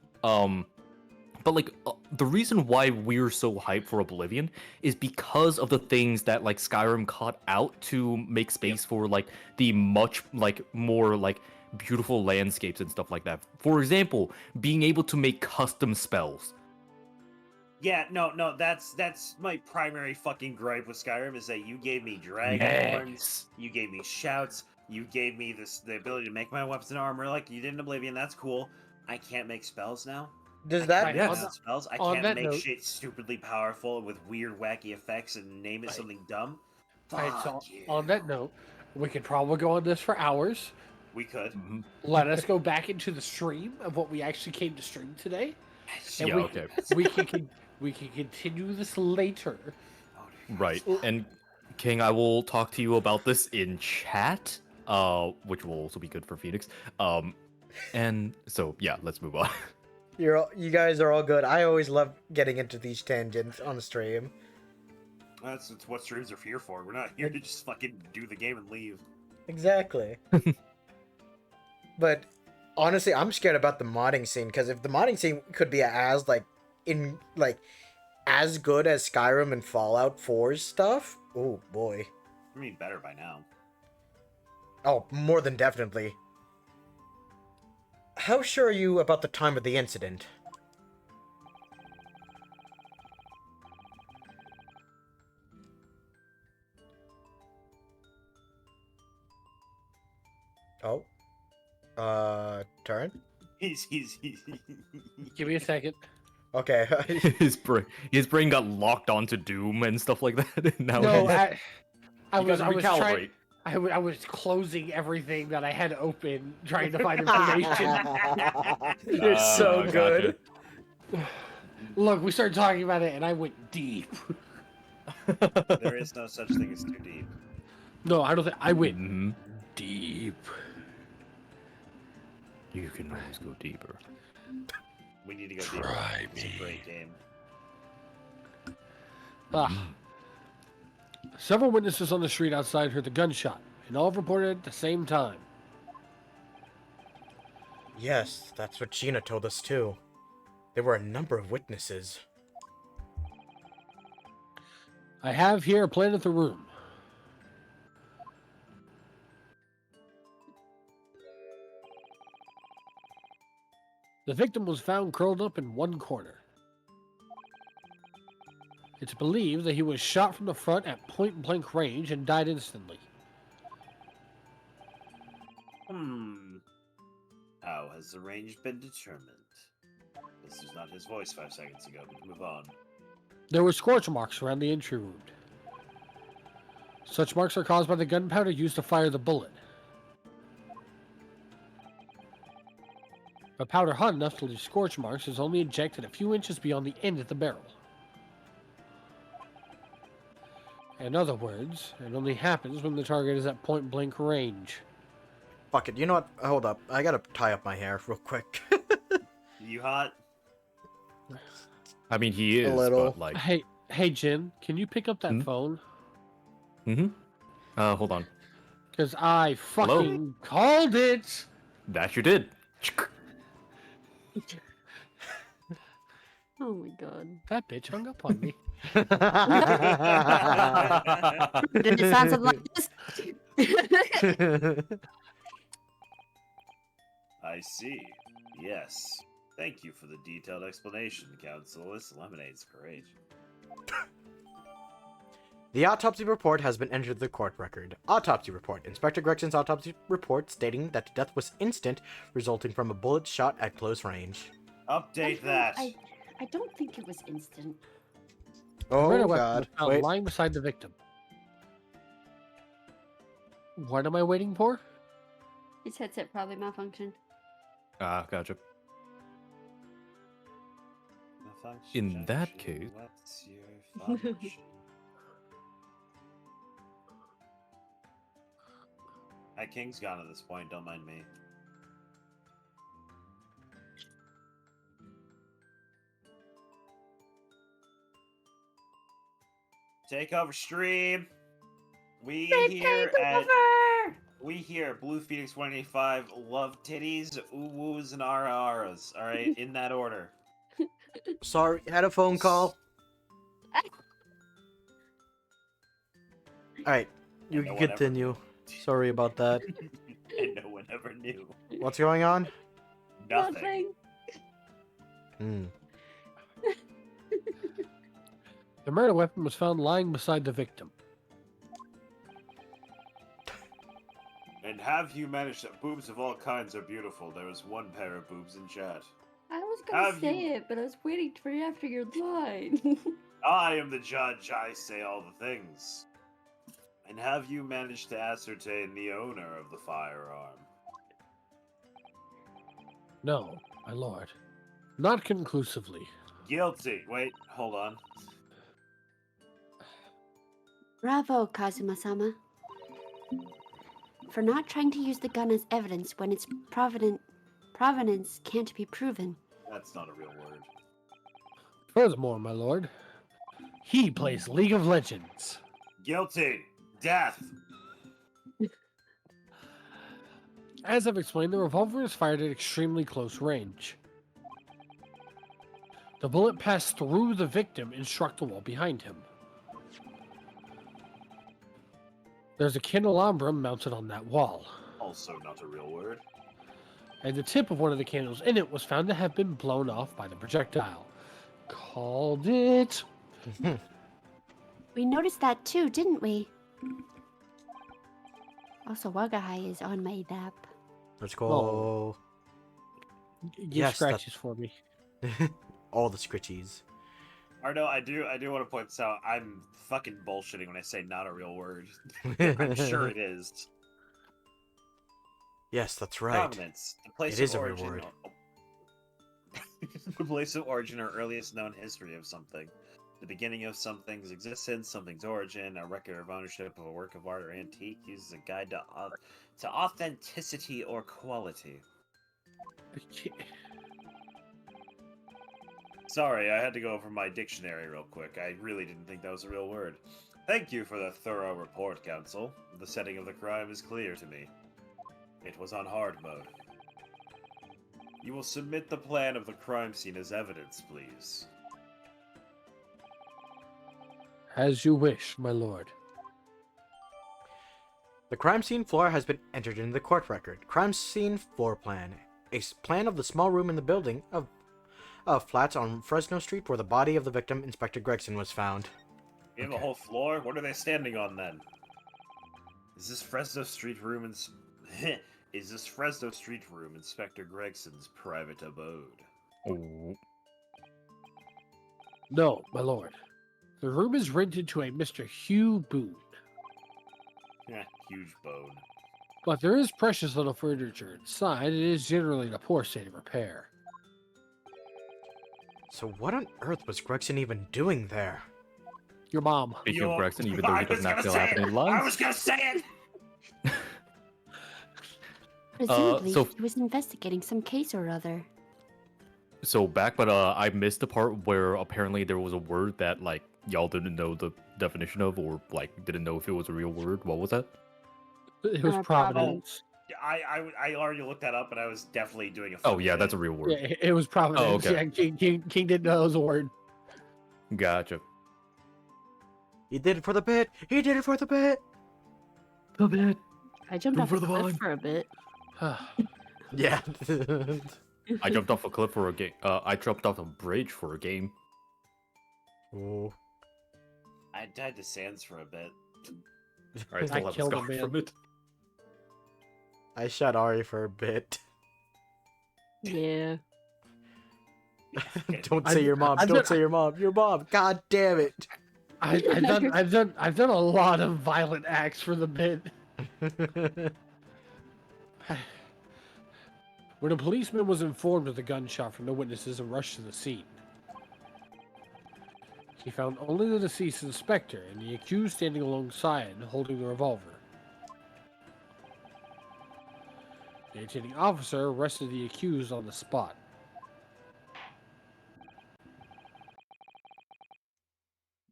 Speaker 5: But like the reason why we're so hyped for Oblivion is because of the things that like Skyrim cut out to make space for like the much like more like beautiful landscapes and stuff like that. For example, being able to make custom spells.
Speaker 2: Yeah, no, that's my primary fucking gripe with Skyrim is that you gave me dragon horns,
Speaker 5: Yes.
Speaker 2: you gave me shouts, you gave me the ability to make my weapons and armor like you did in Oblivion. That's cool, I can't make spells now.
Speaker 3: Does
Speaker 2: I
Speaker 3: that
Speaker 2: can't
Speaker 5: Yes.
Speaker 2: make out spells. I
Speaker 1: on
Speaker 2: can't
Speaker 1: that
Speaker 2: make
Speaker 1: note-
Speaker 2: shit stupidly powerful with weird, wacky effects and name it
Speaker 1: Right.
Speaker 2: something dumb.
Speaker 1: Alright, so
Speaker 2: Fuck you.
Speaker 1: on that note, we could probably go on this for hours.
Speaker 2: We could.
Speaker 5: Mhm.
Speaker 1: Let us go back into the stream of what we actually came to stream today. And
Speaker 5: Yeah,
Speaker 1: we,
Speaker 5: okay.
Speaker 1: we can continue this later.
Speaker 5: Right. And King, I will talk to you about this in chat, which will also be good for Phoenix. And so yeah, let's move on.
Speaker 3: You guys are all good. I always love getting into these tangents on the stream.
Speaker 2: That's what streams are here for. We're not here to just fucking do the game and leave.
Speaker 3: Exactly. But honestly, I'm scared about the modding scene because if the modding scene could be as as good as Skyrim and Fallout 4's stuff, oh boy.
Speaker 2: I mean, better by now.
Speaker 3: Oh, more than definitely. How sure are you about the time of the incident? Oh. Turn?
Speaker 2: He's
Speaker 1: Give me a second.
Speaker 3: Okay.
Speaker 5: his brain got locked onto Doom and stuff like that. And now
Speaker 1: No,
Speaker 5: he's-
Speaker 1: I
Speaker 5: you
Speaker 1: was
Speaker 5: gotta
Speaker 1: trying.
Speaker 5: recalibrate.
Speaker 1: I was closing everything that I had open, trying to find information.
Speaker 3: You're so
Speaker 5: gotcha.
Speaker 3: good.
Speaker 1: Look, we started talking about it, and I went deep.
Speaker 2: There is no such thing as too deep.
Speaker 1: No, I don't think I went
Speaker 5: Mhm.
Speaker 1: deep.
Speaker 5: You can always go deeper.
Speaker 2: We need to go deeper.
Speaker 1: Try
Speaker 2: It's a
Speaker 1: me.
Speaker 2: great game.
Speaker 1: Ah. Several witnesses on the street outside heard the gunshot, and all reported at the same time.
Speaker 3: Yes, that's what Gina told us too. There were a number of witnesses.
Speaker 1: I have here a plan of the room. The victim was found curled up in one corner. It's believed that he was shot from the front at point-blank range and died instantly.
Speaker 2: How has the range been determined? This was not his voice 5 seconds ago. We can move on.
Speaker 1: There were scorch marks around the entry wound. Such marks are caused by the gunpowder used to fire the bullet. But powder hot enough to leave scorch marks is only ejected a few inches beyond the end of the barrel. In other words, it only happens when the target is at point-blank range.
Speaker 3: Fuck it, you know what? Hold up. I gotta tie up my hair real quick.
Speaker 2: You hot?
Speaker 5: I mean, he is,
Speaker 3: little.
Speaker 5: but like,
Speaker 1: Hey, Jin, can you pick up that
Speaker 5: Hmm?
Speaker 1: phone?
Speaker 5: hold on.
Speaker 1: Because I
Speaker 5: Hello?
Speaker 1: fucking called it!
Speaker 5: That you did.
Speaker 4: Oh my god.
Speaker 1: That bitch hung up on me.
Speaker 6: Did it sound something like this?
Speaker 2: I see. Yes. Thank you for the detailed explanation, Counsel. This lemonade's great.
Speaker 3: The autopsy report has been entered the court record. Autopsy report. Inspector Greggson's autopsy report stating that the death was instant, resulting from a bullet shot at close range.
Speaker 2: Update that.
Speaker 4: I don't think it was instant.
Speaker 3: Oh
Speaker 1: Murder weapon
Speaker 3: god.
Speaker 1: was found
Speaker 3: Wait.
Speaker 1: lying beside the victim. What am I waiting for?
Speaker 4: His headset probably malfunctioned.
Speaker 5: Gotcha.
Speaker 2: Malfunction,
Speaker 5: In that
Speaker 2: junction,
Speaker 5: case-
Speaker 2: What's your function? My king's gone at this point, don't mind me. Take over stream. We here at Blue Phoenix 185 love titties, ooh-woos, and ara-aras. Alright, in that order.
Speaker 3: Sorry, had a phone call. Alright, you
Speaker 2: And no
Speaker 3: can
Speaker 2: one ever
Speaker 3: continue. Sorry about that.
Speaker 2: And no one ever knew.
Speaker 3: What's going on?
Speaker 2: Nothing.
Speaker 3: Hmm.
Speaker 1: The murder weapon was found lying beside the victim.
Speaker 2: And have you managed to... Boobs of all kinds are beautiful. There is one pair of boobs in chat.
Speaker 4: I was gonna
Speaker 2: Have
Speaker 4: say
Speaker 2: you-
Speaker 4: it, but I was waiting for it after your line.
Speaker 2: I am the judge. I say all the things. And have you managed to ascertain the owner of the firearm?
Speaker 1: No, my lord. Not conclusively.
Speaker 2: Guilty. Wait, hold on.
Speaker 6: Bravo, Kazuma-sama. For not trying to use the gun as evidence when its provenance can't be proven.
Speaker 2: That's not a real word.
Speaker 1: Furthermore, my lord, he plays League of Legends.
Speaker 2: Guilty. Death.
Speaker 1: As I've explained, the revolver is fired at extremely close range. The bullet passed through the victim and struck the wall behind him. There's a candelabrum mounted on that wall,
Speaker 2: Also not a real word.
Speaker 1: and the tip of one of the candles in it was found to have been blown off by the projectile. Called it.
Speaker 6: We noticed that too, didn't we? Also, Wagahai is on my lap.
Speaker 3: Let's go.
Speaker 1: Give
Speaker 3: Yes, that-
Speaker 1: scratches for me.
Speaker 3: All the scritchies.
Speaker 2: Arno, I do want to point this out. I'm fucking bullshitting when I say not a real word. I'm sure it is.
Speaker 3: Yes, that's right.
Speaker 2: Provenance. The place
Speaker 3: It is
Speaker 2: of
Speaker 3: a real
Speaker 2: origin.
Speaker 3: word.
Speaker 2: The place of origin or earliest known history of something. The beginning of something's existence, something's origin, a record of ownership of a work of art or antique uses a guide to authenticity or quality. Sorry, I had to go over my dictionary real quick. I really didn't think that was a real word. Thank you for the thorough report, Counsel. The setting of the crime is clear to me. It was on hard mode. You will submit the plan of the crime scene as evidence, please.
Speaker 1: As you wish, my lord.
Speaker 3: The crime scene floor has been entered into the court record. Crime scene floor plan. Plan of the small room in the building of flats on Fresno Street where the body of the victim, Inspector Gregson, was found.
Speaker 2: You have a
Speaker 3: Okay.
Speaker 2: whole floor? What are they standing on then? Is this Fresno Street room Is this Fresno Street room Inspector Gregson's private abode?
Speaker 5: Oh.
Speaker 1: No, my lord. The room is rented to a Mr. Hugh Boone.
Speaker 2: Huge bone.
Speaker 1: But there is precious little furniture inside. It is generally in a poor state of repair.
Speaker 3: So what on earth was Gregson even doing there?
Speaker 1: Your mom.
Speaker 5: Speaking of Gregson, even though he doesn't actually have any
Speaker 2: I
Speaker 5: lines.
Speaker 2: was gonna say it!
Speaker 6: Presumably,
Speaker 5: so-
Speaker 6: he was investigating some case or other.
Speaker 5: So back, but I missed the part where apparently there was a word that like y'all didn't know the definition of, or like didn't know if it was a real word. What was that?
Speaker 1: It was
Speaker 6: Providence.
Speaker 1: Providence.
Speaker 2: I already looked that up, and I was definitely doing a.
Speaker 5: Oh
Speaker 2: fucking
Speaker 5: yeah, that's a
Speaker 2: thing.
Speaker 5: real word.
Speaker 1: Yeah, it was Providence.
Speaker 5: okay.
Speaker 1: Yeah, King didn't know it was a word.
Speaker 5: Gotcha.
Speaker 3: He did it for the bit! He did it for the bit!
Speaker 5: A bit.
Speaker 6: I jumped
Speaker 5: Go
Speaker 6: off
Speaker 5: for
Speaker 6: a
Speaker 5: the
Speaker 6: cliff
Speaker 5: vine.
Speaker 6: for a bit.
Speaker 3: Yeah.
Speaker 5: I jumped off a cliff for a game. I jumped off a bridge for a game.
Speaker 3: Oh.
Speaker 2: I died to Sands for a bit.
Speaker 5: I still have a
Speaker 1: killed a
Speaker 5: scar
Speaker 1: man.
Speaker 5: from it.
Speaker 3: I shot Ari for a bit.
Speaker 6: Yeah.
Speaker 3: Don't say your mom.
Speaker 1: I've
Speaker 3: Don't
Speaker 1: done-
Speaker 3: say your mom. Your mom. God damn it.
Speaker 1: I've done a lot of violent acts for the bit. When a policeman was informed of the gunshot from the witnesses and rushed to the scene, he found only the deceased inspector and the accused standing alongside, holding the revolver. The attending officer arrested the accused on the spot.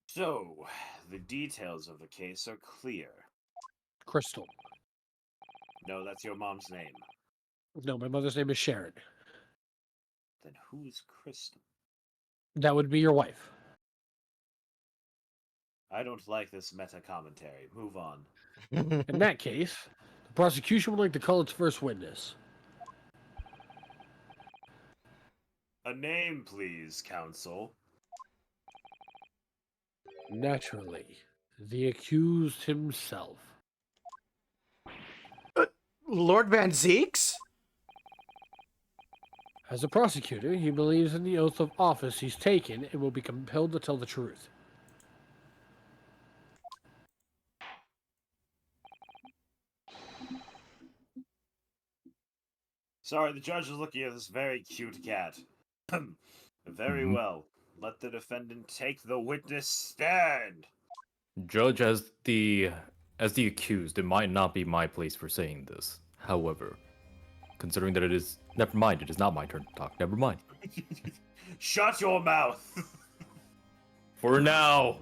Speaker 2: So, the details of the case are clear.
Speaker 1: Crystal.
Speaker 2: No, that's your mom's name.
Speaker 1: No, my mother's name is Sharon.
Speaker 2: Then who's Crystal?
Speaker 1: That would be your wife.
Speaker 2: I don't like this meta commentary. Move on.
Speaker 1: In that case, the prosecution would like to call its first witness.
Speaker 2: A name, please, counsel.
Speaker 1: Naturally, the accused himself.
Speaker 3: Lord Van Zeeks?
Speaker 1: As a prosecutor, he believes in the oath of office he's taken and will be compelled to tell the truth.
Speaker 2: Sorry, the judge is looking at this very cute cat. Very
Speaker 5: Mhm.
Speaker 2: well. Let the defendant take the witness stand.
Speaker 5: Judge, as the accused, it might not be my place for saying this. However, considering that it is, never mind, it is not my turn to talk. Never mind.
Speaker 2: Shut your mouth.
Speaker 5: For now.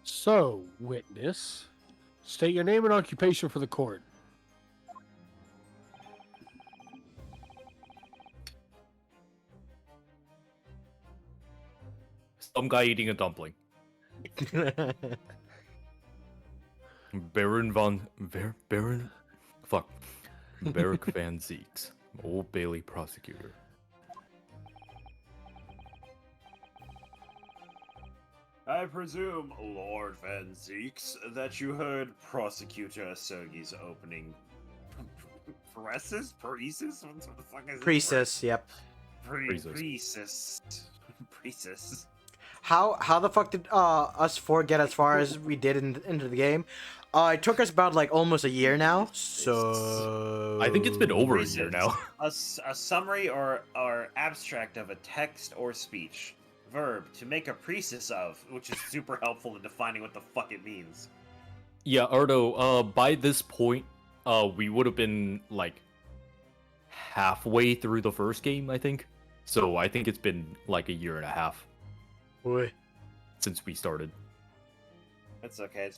Speaker 1: So, witness, state your name and occupation for the court.
Speaker 5: Some guy eating a dumpling. Baron, fuck, Barrack Van Zeeks, Old Bailey prosecutor.
Speaker 2: I presume, Lord Van Zeeks, that you heard Prosecutor Sergey's opening presses? Preces? What the fuck is
Speaker 3: Priestess, yep.
Speaker 2: Preces. Preces.
Speaker 3: How the fuck did us four get as far as we did into the game? It took us about like almost a year now, so
Speaker 5: I think it's been over a year now.
Speaker 2: A summary or abstract of a text or speech. Verb, to make a precis of, which is super helpful in defining what the fuck it means.
Speaker 5: Yeah, Ardo, by this point, we would have been like halfway through the first game, I think. So I think it's been like a year and a half
Speaker 3: Boy.
Speaker 5: since we started.
Speaker 2: It's okay,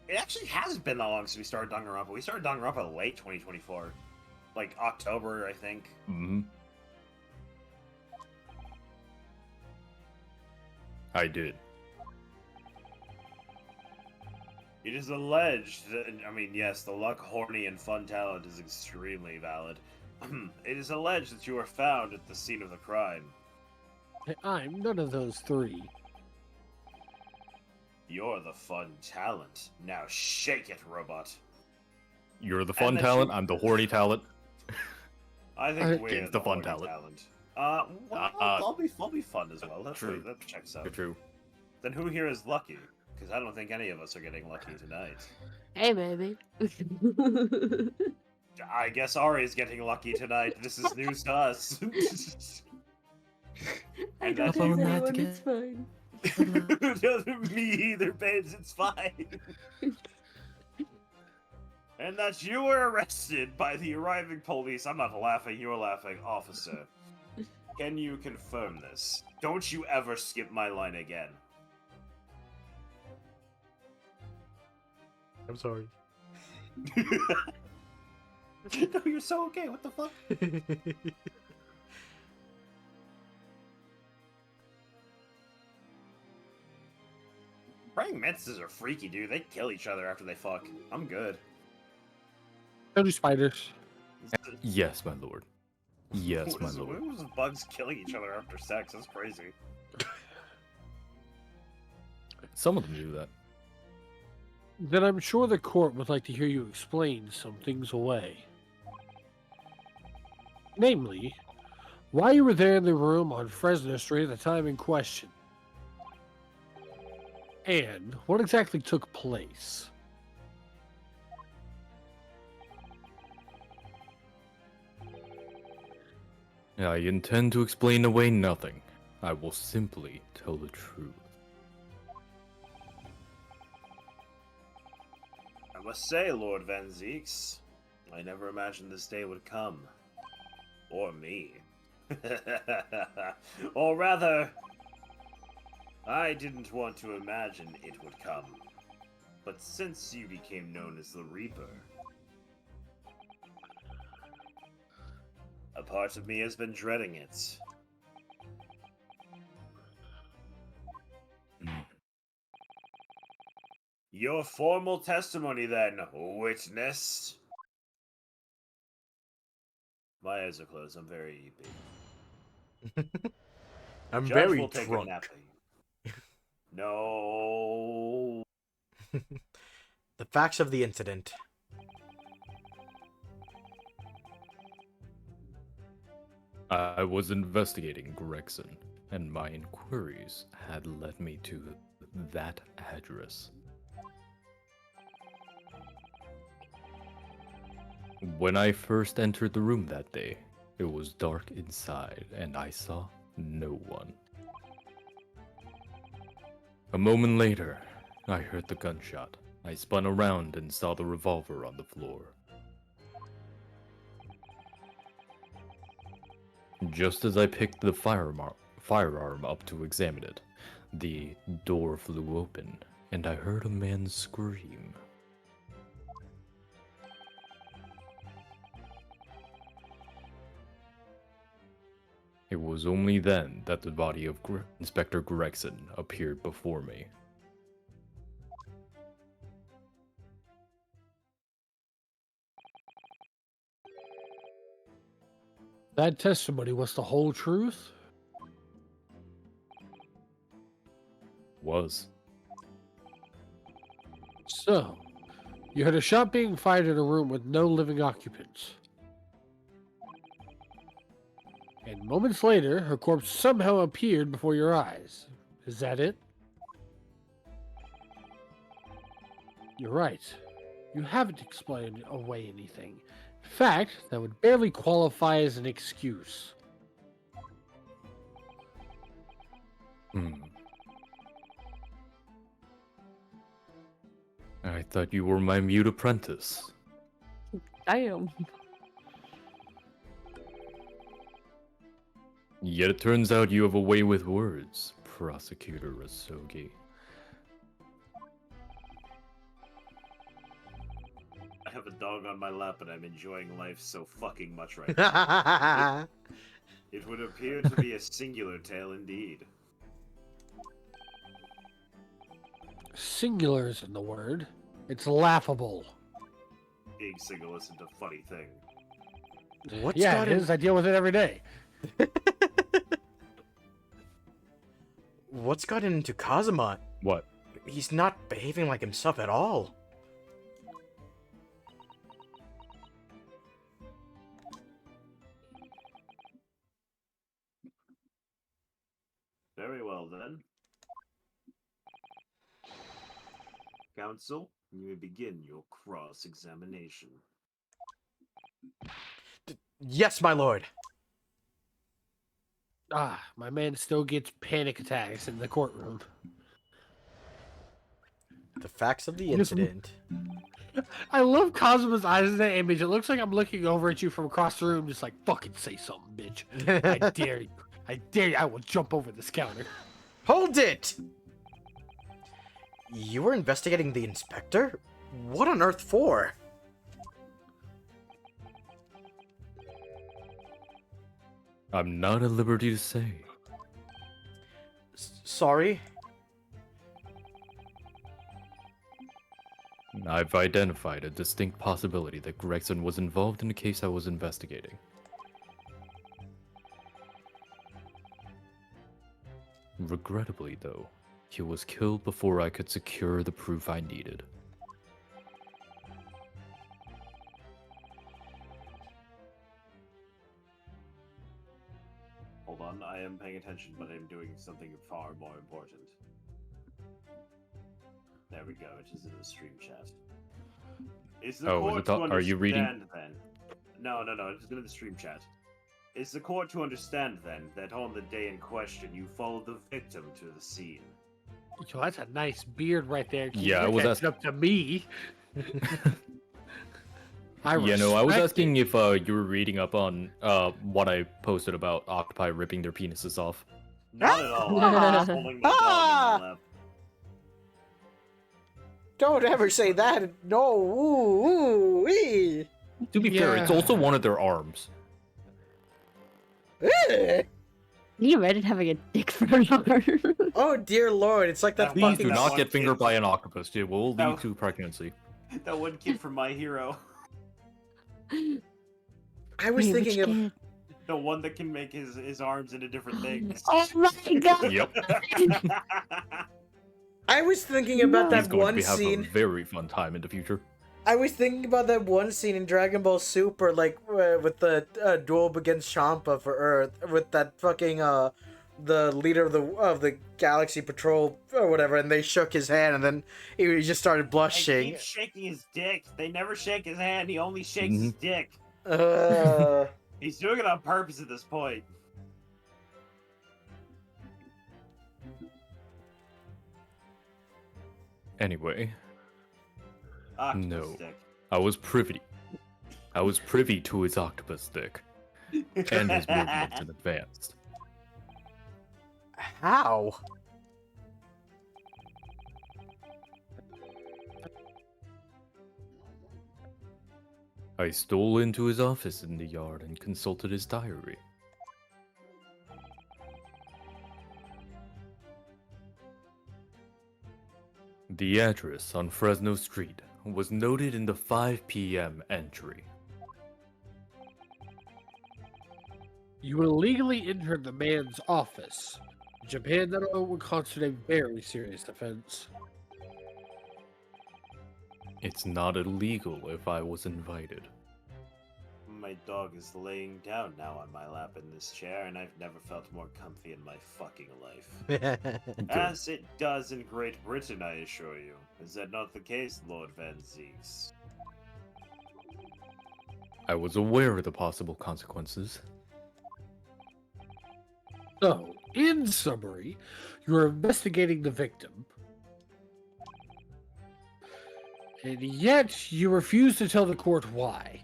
Speaker 2: it actually hasn't been that long since we started Danganronpa. We started Danganronpa late 2024. Like October, I think.
Speaker 5: Mm-hmm. I did.
Speaker 2: It is alleged that, I mean, yes, the luck, horny, and fun talent is extremely valid. It is alleged that you were found at the scene of the crime.
Speaker 1: I'm none of those three.
Speaker 2: You're the fun talent. Now shake it, robot.
Speaker 5: You're the
Speaker 2: And
Speaker 5: fun
Speaker 2: that
Speaker 5: talent,
Speaker 2: you-
Speaker 5: I'm the horny talent.
Speaker 2: I think we're
Speaker 5: Game's
Speaker 2: the
Speaker 5: the fun
Speaker 2: horny
Speaker 5: talent.
Speaker 2: Well, I'll be fun as well. That's
Speaker 5: True.
Speaker 2: That checks out.
Speaker 5: True.
Speaker 2: Then who here is lucky? Because I don't think any of us are getting lucky tonight.
Speaker 6: Hey, baby.
Speaker 2: I guess Ari's getting lucky tonight. This is news to us.
Speaker 4: I
Speaker 2: And
Speaker 4: don't
Speaker 2: that's
Speaker 4: have
Speaker 5: all
Speaker 4: anyone,
Speaker 5: that
Speaker 4: it's fine.
Speaker 2: Me either, babes. It's fine. And that you were arrested by the arriving police. I'm not laughing. You're laughing, officer. Can you confirm this? Don't you ever skip my line again.
Speaker 3: I'm sorry.
Speaker 2: No, you're so okay. What the fuck? Praying mantises are freaky, dude. They kill each other after they fuck. I'm good.
Speaker 1: So do spiders.
Speaker 5: Yes, my lord. Yes, my lord.
Speaker 2: What was bugs killing each other after sex? That's crazy.
Speaker 5: Some of them do that.
Speaker 1: Then I'm sure the court would like to hear you explain some things away. Namely, why you were there in the room on Fresno Street at the time in question. And what exactly took place.
Speaker 5: I intend to explain away nothing. I will simply tell the truth.
Speaker 2: I must say, Lord Van Zeeks, I never imagined this day would come. Or me. Or rather, I didn't want to imagine it would come. But since you became known as the Reaper, a part of me has been dreading it. Your formal testimony, then, witness. My eyes are closed. I'm very big.
Speaker 3: I'm
Speaker 2: Judge
Speaker 3: very
Speaker 2: will take a
Speaker 3: drunk.
Speaker 2: nap. No.
Speaker 3: The The facts of the incident.
Speaker 5: I was investigating Gregson, and my inquiries had led me to that address. When I first entered the room that day, it was dark inside, and I saw no one. A moment later, I heard the gunshot. I spun around and saw the revolver on the floor. Just as I picked the firearm up to examine it, the door flew open, and I heard a man scream. It was only then that the body of Inspector Gregson appeared before me.
Speaker 1: That testimony was the whole truth?
Speaker 5: Was.
Speaker 1: So, you had a shot being fired in a room with no living occupants. And moments later, her corpse somehow appeared before your eyes. Is that it? You're right. You haven't explained away anything. In fact, that would barely qualify as an excuse.
Speaker 5: I thought you were my mute apprentice.
Speaker 6: Damn.
Speaker 5: Yet it turns out you have a way with words, Prosecutor Rasogi.
Speaker 2: I have a dog on my lap and I'm enjoying life so fucking much right now. It would appear to be a singular tale indeed.
Speaker 1: Singular isn't the word. It's laughable.
Speaker 2: Being single isn't a funny thing.
Speaker 3: What's
Speaker 1: Yeah,
Speaker 3: got
Speaker 1: it
Speaker 3: him?
Speaker 1: is. I deal with it every day.
Speaker 3: What's gotten into Kazuma?
Speaker 5: What?
Speaker 3: He's not behaving like himself at all.
Speaker 2: Very well then. Counsel, you may begin your cross-examination.
Speaker 3: Yes, my lord.
Speaker 1: My man still gets panic attacks in the courtroom.
Speaker 3: The facts of the
Speaker 1: Yes,
Speaker 3: incident.
Speaker 1: I love Kazuma's eyes in that image. It looks like I'm looking over at you from across the room, just like, fucking say something, bitch. I dare you. I dare you. I will jump over this counter.
Speaker 3: Hold it! You were investigating the inspector? What on earth for?
Speaker 5: I'm not at liberty to say.
Speaker 3: Sorry?
Speaker 5: I've identified a distinct possibility that Gregson was involved in the case I was investigating. Regrettably, though, he was killed before I could secure the proof I needed.
Speaker 2: Hold on, I am paying attention, but I'm doing something far more important. There we go, it is in the stream chat. Is the
Speaker 5: Oh, is
Speaker 2: court
Speaker 5: it
Speaker 2: to
Speaker 5: are you reading?
Speaker 2: understand, then? No, it's in the stream chat. Is the court to understand, then, that on the day in question, you followed the victim to the scene?
Speaker 1: Yo, that's a nice beard right there. Keith.
Speaker 5: Yeah, I
Speaker 1: You're
Speaker 5: was
Speaker 1: catching up to me. I
Speaker 5: Yeah, no, I was
Speaker 1: respect
Speaker 5: asking
Speaker 1: it.
Speaker 5: if you were reading up on what I posted about octopi ripping their penises off.
Speaker 2: Not at all. I was holding my dog in my lap.
Speaker 3: Don't ever say that. No. Ooh, ooh, ee.
Speaker 5: To be fair, it's
Speaker 1: Yeah.
Speaker 5: also one of their arms.
Speaker 3: Eh.
Speaker 6: Can you imagine having a dick for an arm?
Speaker 3: Oh dear lord, it's like that
Speaker 2: Please
Speaker 5: Please
Speaker 3: fucking...
Speaker 5: do
Speaker 2: that
Speaker 5: not
Speaker 2: one
Speaker 5: get fingered
Speaker 2: kid.
Speaker 5: by an octopus. It will
Speaker 2: No.
Speaker 5: lead to pregnancy.
Speaker 2: That one kid from My Hero.
Speaker 3: I was
Speaker 6: Wait, which
Speaker 3: thinking of...
Speaker 6: kid?
Speaker 2: The one that can make his arms into different things.
Speaker 6: Oh my god!
Speaker 5: Yep.
Speaker 3: I was thinking about
Speaker 5: He's
Speaker 3: that
Speaker 5: going to
Speaker 3: one
Speaker 5: be having
Speaker 3: scene.
Speaker 5: a very fun time in the future.
Speaker 3: I was thinking about that one scene in Dragon Ball Super, like with the duel against Champa for Earth, with that fucking the leader of the Galaxy Patrol or whatever, and they shook his hand, and then he just started
Speaker 2: He
Speaker 3: blushing.
Speaker 2: keeps shaking his dick. They never shake his hand. He only shakes
Speaker 5: Mm-hmm.
Speaker 2: his dick.
Speaker 3: Uh,
Speaker 2: He's doing it on purpose at this point.
Speaker 5: Anyway,
Speaker 2: Octopus
Speaker 5: No.
Speaker 2: dick.
Speaker 5: I was privy to his octopus dick and his movements in advance.
Speaker 3: how?
Speaker 5: I stole into his office in the yard and consulted his diary. The address on Fresno Street was noted in the 5 p.m. entry.
Speaker 1: You illegally entered the man's office. In Japan, that would constitute a very serious offense.
Speaker 5: It's not illegal if I was invited.
Speaker 2: My dog is laying down now on my lap in this chair, and I've never felt more comfy in my fucking life. As it does in Great Britain, I assure you. Is that not the case, Lord Van Zeeks?
Speaker 5: I was aware of the possible consequences.
Speaker 1: So, in summary, you are investigating the victim. And yet, you refuse to tell the court why.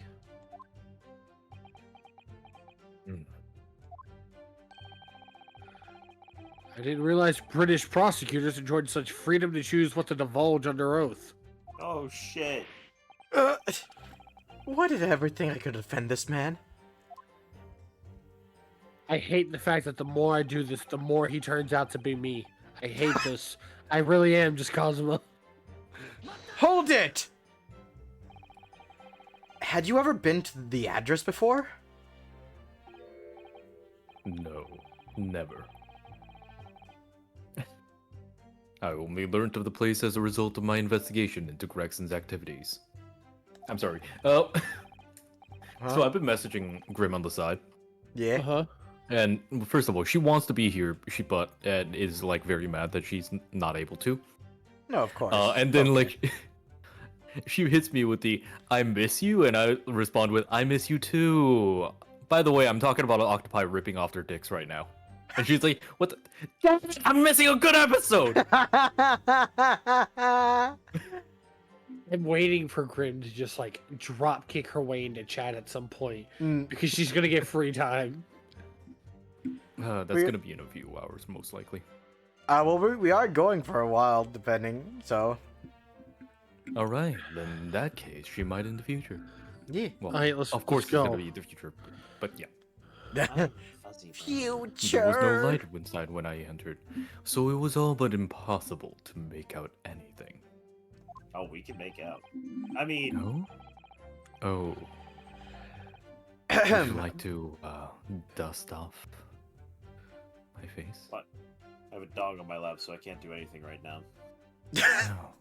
Speaker 5: Hmm.
Speaker 1: I didn't realize British prosecutors enjoyed such freedom to choose what to divulge under oath.
Speaker 2: Oh shit.
Speaker 3: Why did I ever think I could defend this man?
Speaker 1: I hate the fact that the more I do this, the more he turns out to be me. I hate this. I really am just Cosmo.
Speaker 3: Hold it! Had you ever been to the address before?
Speaker 5: No, never. I only learned of the place as a result of my investigation into Gregson's activities. I'm sorry. So I've been messaging Grim on the side.
Speaker 3: Yeah.
Speaker 1: Uh-huh.
Speaker 5: And first of all, she wants to be here, but is like very mad that she's not able to.
Speaker 3: No, of course.
Speaker 5: And then
Speaker 3: Okay.
Speaker 5: like she hits me with the "I miss you," and I respond with "I miss you too." By the way, I'm talking about an octopi ripping off their dicks right now, and she's like, "What? I'm missing a good episode."
Speaker 1: I'm waiting for Grim to just like drop kick her way into chat at some point
Speaker 3: Mm,
Speaker 1: because she's gonna get free time.
Speaker 5: That's
Speaker 3: Weird.
Speaker 5: gonna be in a few hours, most likely.
Speaker 3: well, we are going for a while, depending, so...
Speaker 5: All right, then in that case, she might in the future.
Speaker 3: Yeah.
Speaker 5: Well,
Speaker 1: All right, let's-
Speaker 5: of course,
Speaker 1: let's
Speaker 5: it's gonna
Speaker 1: go.
Speaker 5: be the future, but yeah.
Speaker 2: Fuzzy
Speaker 5: There was no
Speaker 3: Future!
Speaker 5: light inside when I entered, so it was all but impossible to make out anything.
Speaker 2: Oh, we can make out. I mean,
Speaker 5: No? Oh, would you like to dust off my face?
Speaker 2: what? I have a dog on my lap, so I can't do anything right now.
Speaker 5: No.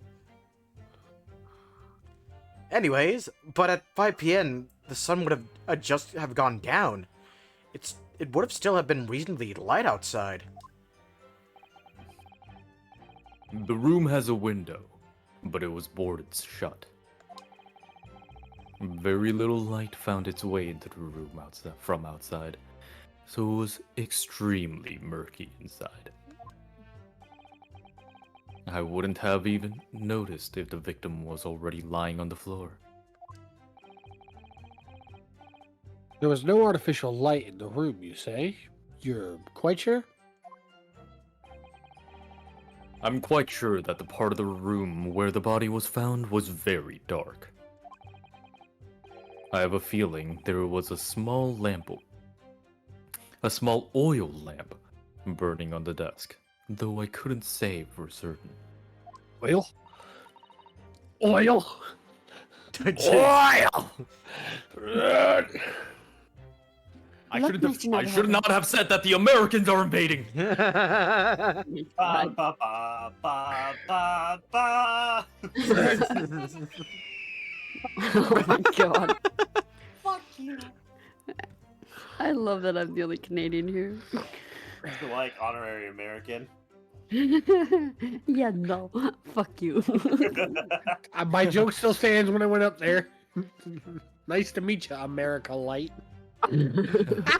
Speaker 3: Anyways, but at 5 p.m., the sun would have just have gone down. It would have still have been reasonably light outside.
Speaker 5: The room has a window, but it was boarded shut. Very little light found its way into the room from outside, so it was extremely murky inside. I wouldn't have even noticed if the victim was already lying on the floor.
Speaker 1: There was no artificial light in the room, you say? You're quite sure?
Speaker 5: I'm quite sure that the part of the room where the body was found was very dark. I have a feeling there was a small oil lamp burning on the desk, though I couldn't say for certain.
Speaker 1: Oil? Oil!
Speaker 3: Oil!
Speaker 5: I
Speaker 6: Look,
Speaker 5: should have.
Speaker 6: Mr.
Speaker 5: I should
Speaker 6: Naruhodo.
Speaker 5: not have said that the Americans are invading.
Speaker 2: Ba
Speaker 4: God.
Speaker 2: ba ba ba ba ba.
Speaker 4: Oh my god.
Speaker 2: Fuck you.
Speaker 4: I love that I'm the only Canadian here.
Speaker 2: Like honorary American.
Speaker 4: Yeah, no. Fuck you.
Speaker 1: My joke still stands when I went up there. Nice to meet you, America Light.
Speaker 2: America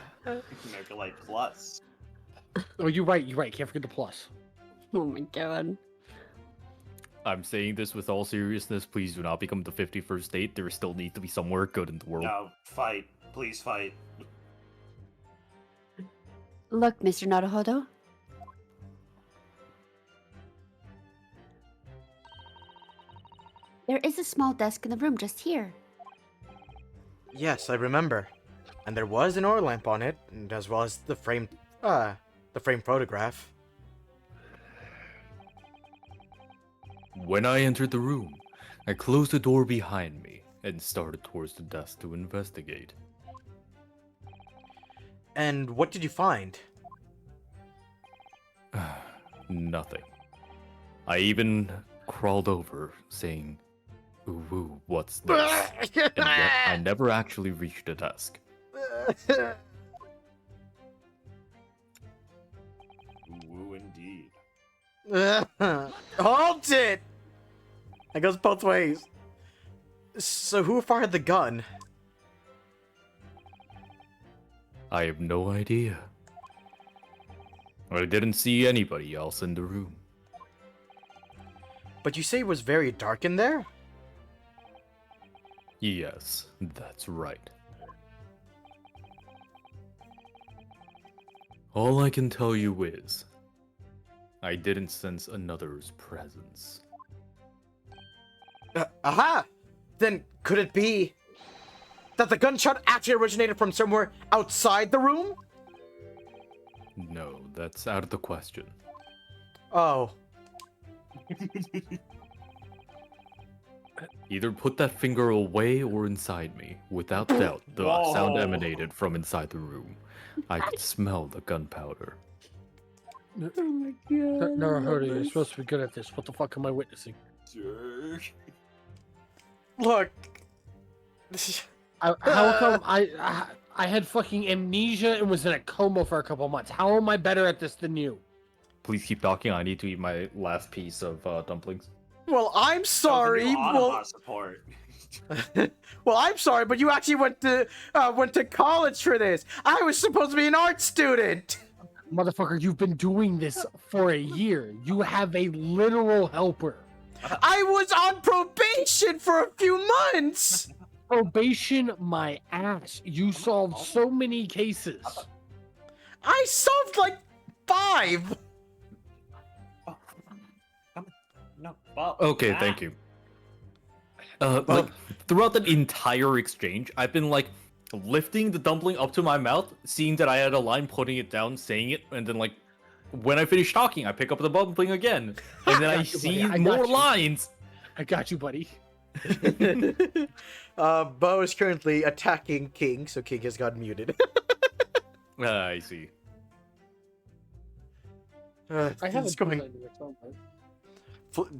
Speaker 2: Light Plus.
Speaker 1: Oh, you're right. You're right. Can't forget the plus.
Speaker 4: Oh my god.
Speaker 5: I'm saying this with all seriousness. Please do not become the 51st state. There still needs to be somewhere good in the world.
Speaker 2: No, fight. Please fight.
Speaker 6: Look, Mr. Naruhodo. There is a small desk in the room just here.
Speaker 3: Yes, I remember. And there was an oil lamp on it, and as well as the framed photograph.
Speaker 5: When I entered the room, I closed the door behind me and started towards the desk to investigate.
Speaker 3: And what did you find?
Speaker 5: Nothing. I even crawled over, saying, "Ooh, ooh, what's this?" And yet I never actually reached the desk.
Speaker 2: Woo indeed.
Speaker 3: Hold it! That goes both ways. So who fired the gun?
Speaker 5: I have no idea. I didn't see anybody else in the room.
Speaker 3: But you say it was very dark in there?
Speaker 5: Yes, that's right. All I can tell you is, I didn't sense another's presence.
Speaker 3: Aha! Then could it be that the gunshot actually originated from somewhere outside the room?
Speaker 5: No, that's out of the question.
Speaker 3: Oh.
Speaker 5: Either put that finger away or inside me. Without doubt, the sound
Speaker 2: Whoa.
Speaker 5: emanated from inside the room. I could smell the gunpowder.
Speaker 4: Oh my god.
Speaker 1: Naruhodo, you're supposed to be good at this. What the fuck am I witnessing?
Speaker 3: Look.
Speaker 1: How come I had fucking amnesia and was in a coma for a couple months? How am I better at this than you?
Speaker 5: Please keep talking. I need to eat my last piece of dumplings.
Speaker 3: Well, I'm sorry. Well,
Speaker 2: Support.
Speaker 3: well, I'm sorry, but you actually went to college for this. I was supposed to be an art student.
Speaker 1: Motherfucker, you've been doing this for a year. You have a literal helper.
Speaker 3: I was on probation for a few months.
Speaker 1: Probation, my ass. You solved so many cases.
Speaker 3: I solved like 5.
Speaker 2: No. Well,
Speaker 5: Okay, thank you. Like, throughout that entire exchange, I've been like lifting the dumpling up to my mouth, seeing that I had a line, putting it down, saying it, and then like when I finish talking, I pick up the dumpling again, and then I
Speaker 1: got you, buddy.
Speaker 5: see
Speaker 1: I got
Speaker 5: more
Speaker 1: you.
Speaker 5: lines.
Speaker 1: I got you, buddy.
Speaker 3: Bo is currently attacking King, so King has got muted.
Speaker 5: I see.
Speaker 1: I have
Speaker 3: it's
Speaker 1: a
Speaker 3: going.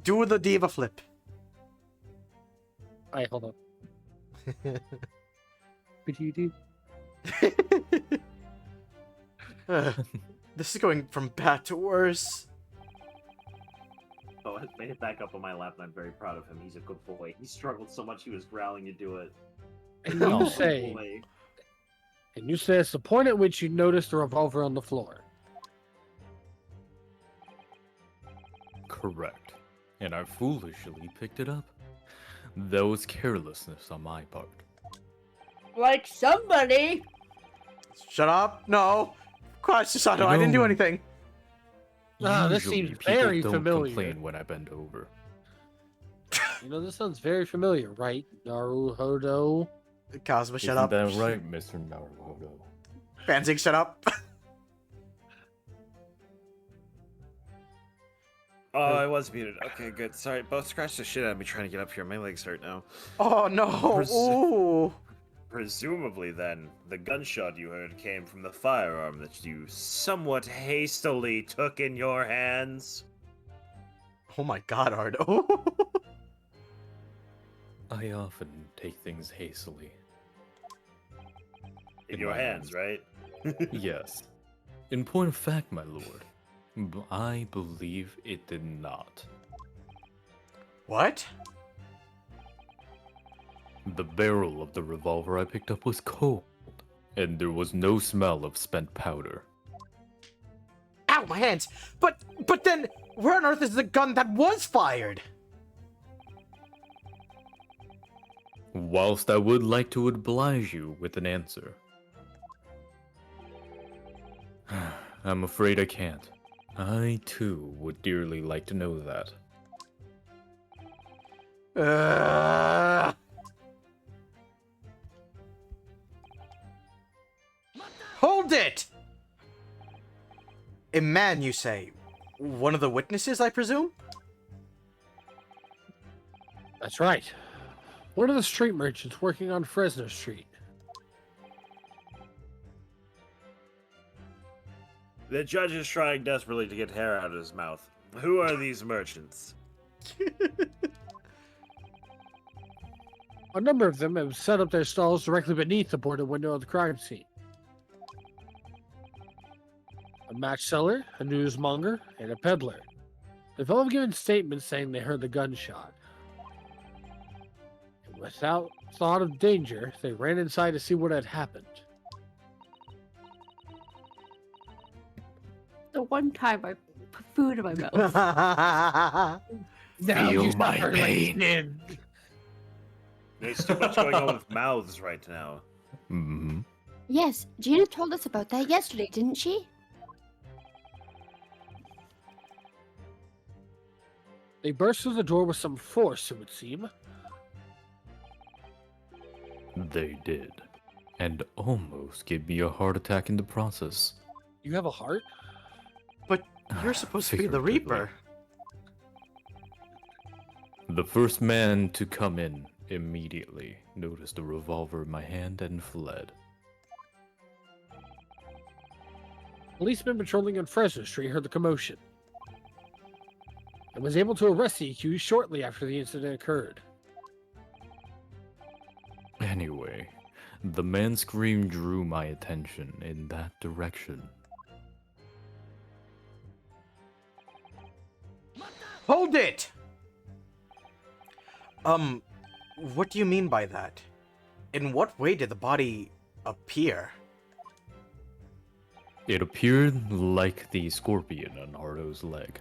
Speaker 3: Do the diva flip.
Speaker 1: Alright, hold on. Ba-dee-doo.
Speaker 3: This is going from bad to worse.
Speaker 2: Oh, I made it back up on my lap, and I'm very proud of him. He's a good boy. He struggled so much he was growling to do it.
Speaker 1: And
Speaker 5: Oh,
Speaker 1: you
Speaker 5: good
Speaker 1: say,
Speaker 2: Boy.
Speaker 1: it's the point at which you noticed the revolver on the floor.
Speaker 5: Correct. And I foolishly picked it up. That was carelessness on my part.
Speaker 4: Like somebody.
Speaker 3: Shut up! No, Christ, Sato, I didn't do
Speaker 5: No.
Speaker 3: anything.
Speaker 1: Ah, this
Speaker 5: Usually,
Speaker 1: seems
Speaker 5: people
Speaker 1: very
Speaker 5: don't
Speaker 1: familiar.
Speaker 5: complain when I bend over.
Speaker 1: You know, this sounds very familiar, right? Naruhodo.
Speaker 3: Cosmo, shut
Speaker 5: Isn't
Speaker 3: up.
Speaker 5: that right, Mr. Naruhodo?
Speaker 3: Fanzig, shut up.
Speaker 2: Oh, I was muted. Okay, good. Sorry, both scratched the shit out of me trying to get up here. My legs hurt now.
Speaker 3: Oh no!
Speaker 2: Pers-
Speaker 3: Ooh.
Speaker 2: Presumably, then, the gunshot you heard came from the firearm that you somewhat hastily took in your hands.
Speaker 3: Oh my god, Ardo.
Speaker 5: I often take things hastily.
Speaker 2: In
Speaker 5: In
Speaker 2: your
Speaker 5: my
Speaker 2: hands,
Speaker 5: hands.
Speaker 2: right?
Speaker 5: Yes. In point of fact, my lord, I believe it did not.
Speaker 3: What?
Speaker 5: The barrel of the revolver I picked up was cold, and there was no smell of spent powder.
Speaker 3: Ow, my hands! But then, where on earth is the gun that was fired?
Speaker 5: Whilst I would like to oblige you with an answer, I'm afraid I can't. I, too, would dearly like to know that.
Speaker 3: Hold it! A man, you say? One of the witnesses, I presume?
Speaker 1: That's right. One of the street merchants working on Fresno Street.
Speaker 2: The judge is trying desperately to get hair out of his mouth. Who are these merchants?
Speaker 1: A number of them have set up their stalls directly beneath the boarded window of the crime scene. A match seller, a newsmonger, and a peddler. They've all given statements saying they heard the gunshot. And without thought of danger, they ran inside to see what had happened.
Speaker 6: The one time I put food in my mouth.
Speaker 5: Feel my pain.
Speaker 2: There's too much going on with mouths right now.
Speaker 5: Mm-hmm.
Speaker 6: Yes, Gina told us about that yesterday, didn't she?
Speaker 1: They burst through the door with some force, it would seem.
Speaker 5: They did. And almost gave me a heart attack in the process.
Speaker 1: You have a heart?
Speaker 3: But you're supposed to be the
Speaker 5: Figuratively.
Speaker 3: Reaper.
Speaker 5: The first man to come in immediately noticed the revolver in my hand and fled.
Speaker 1: Policeman patrolling on Fresno Street heard the commotion and was able to arrest the accused shortly after the incident occurred.
Speaker 5: Anyway, the man's scream drew my attention in that direction.
Speaker 3: Hold it! What do you mean by that? In what way did the body appear?
Speaker 5: It appeared like the scorpion on Ardo's leg.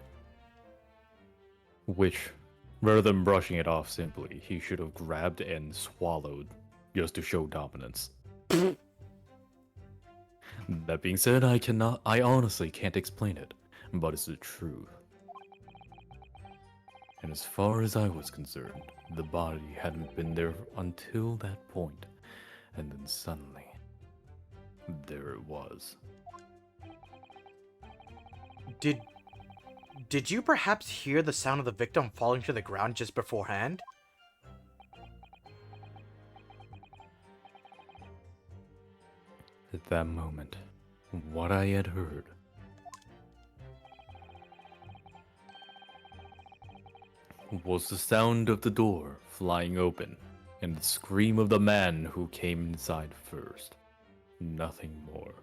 Speaker 5: Which, rather than brushing it off simply, he should have grabbed and swallowed, just to show dominance. That being said, I honestly can't explain it, but it's the truth. And as far as I was concerned, the body hadn't been there until that point, and then suddenly, there it was.
Speaker 3: Did you perhaps hear the sound of the victim falling to the ground just beforehand?
Speaker 5: At that moment, what I had heard was the sound of the door flying open and the scream of the man who came inside first. Nothing more.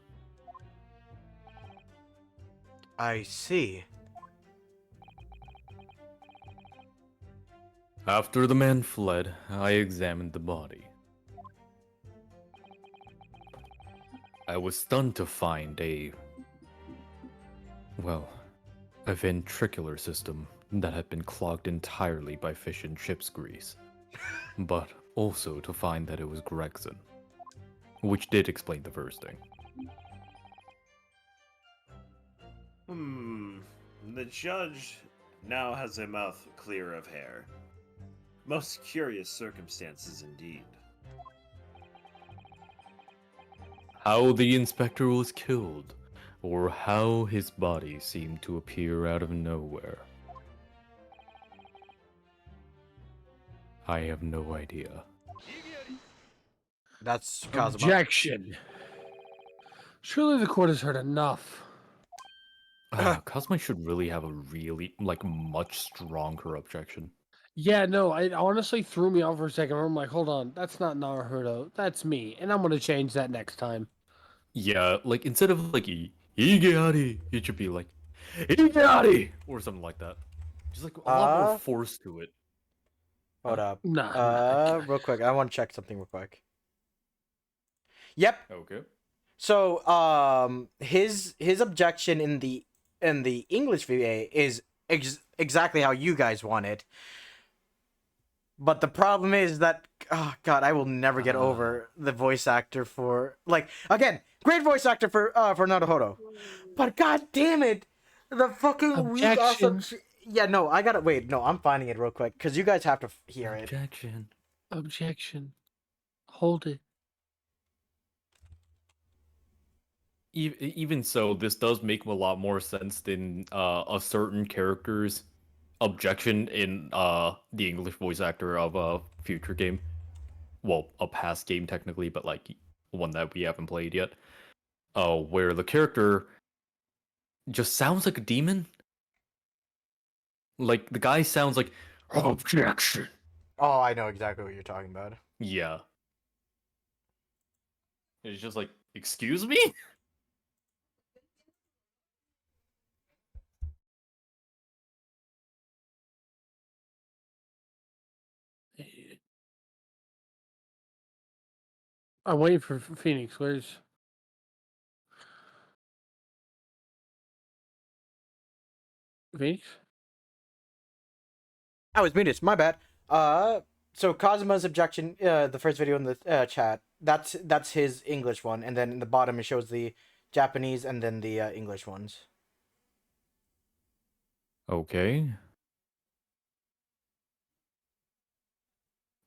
Speaker 3: I see.
Speaker 5: After the man fled, I examined the body. I was stunned to find a ventricular system that had been clogged entirely by fish and chips grease. But also to find that it was Gregson. Which did explain the first thing.
Speaker 2: The judge now has a mouth clear of hair. Most curious circumstances indeed.
Speaker 5: How the inspector was killed, or how his body seemed to appear out of nowhere. I have no idea.
Speaker 3: That's Kazuma.
Speaker 1: Objection. Surely the court has heard enough.
Speaker 5: Kazuma should really have a really much stronger objection.
Speaker 1: Yeah, no, it honestly threw me off for a second. I'm like, hold on, that's not Naruto, that's me, and I'm gonna change that next time.
Speaker 5: Yeah, like instead of like Igehari, it should be like Igehari or something like that. Just like a lot more force to it.
Speaker 3: Hold up.
Speaker 1: Nah.
Speaker 3: Real quick, I want to check something real quick. Yep.
Speaker 5: Okay.
Speaker 3: So, his objection in the English VA is exactly how you guys want it. But the problem is that, oh god, I will never get over the voice actor for, like, again, great voice actor for Naruto. But god damn it, the fucking weak awesome. Yeah, no, I gotta wait. No, I'm finding it real quick because you guys have to hear it.
Speaker 1: Objection. Hold it.
Speaker 5: Even so, this does make a lot more sense than a certain character's objection in the English voice actor of a future game. Well, a past game technically, but like one that we haven't played yet. Where the character just sounds like a demon. Like the guy sounds like objection.
Speaker 3: Oh, I know exactly what you're talking about.
Speaker 5: Yeah. It's just like, excuse me?
Speaker 1: I'm waiting for Phoenix. Where's Phoenix?
Speaker 3: Oh, it's muted. My bad. So Kazuma's objection, the first video in the chat, that's his English one, and then in the bottom it shows the Japanese and then the English ones.
Speaker 5: Okay.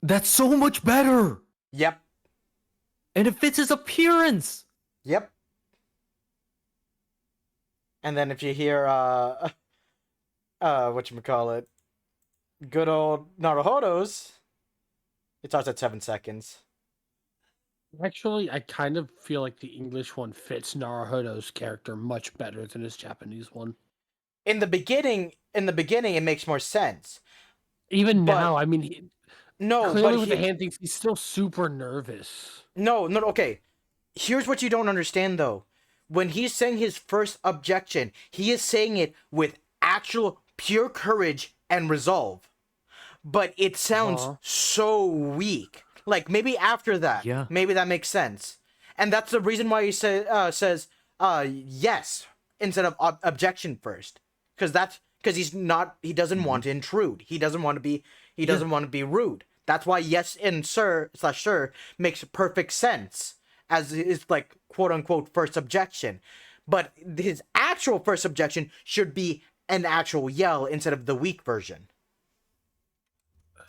Speaker 5: That's so much better!
Speaker 3: Yep.
Speaker 5: And it fits his appearance!
Speaker 3: Yep. And then if you hear whatchamacallit, good old Naruhodo's, it starts at 7 seconds.
Speaker 1: Actually, I kind of feel like the English one fits Naruhodo's character much better than his Japanese one.
Speaker 3: In the beginning, it makes more sense.
Speaker 1: Even
Speaker 3: But-
Speaker 1: now, I mean,
Speaker 3: No,
Speaker 1: clearly
Speaker 3: but
Speaker 1: with the hand things, he's still super nervous.
Speaker 3: No, okay. Here's what you don't understand, though. When he's saying his first objection, he is saying it with actual pure courage and resolve. But it sounds so weak. Like, maybe after that,
Speaker 5: Yeah.
Speaker 3: maybe that makes sense. And that's the reason why he says yes instead of objection first. Because he doesn't want to intrude. He doesn't want to be rude. That's why yes and sir makes perfect sense as his, like, quote unquote first objection. But his actual first objection should be an actual yell instead of the weak version.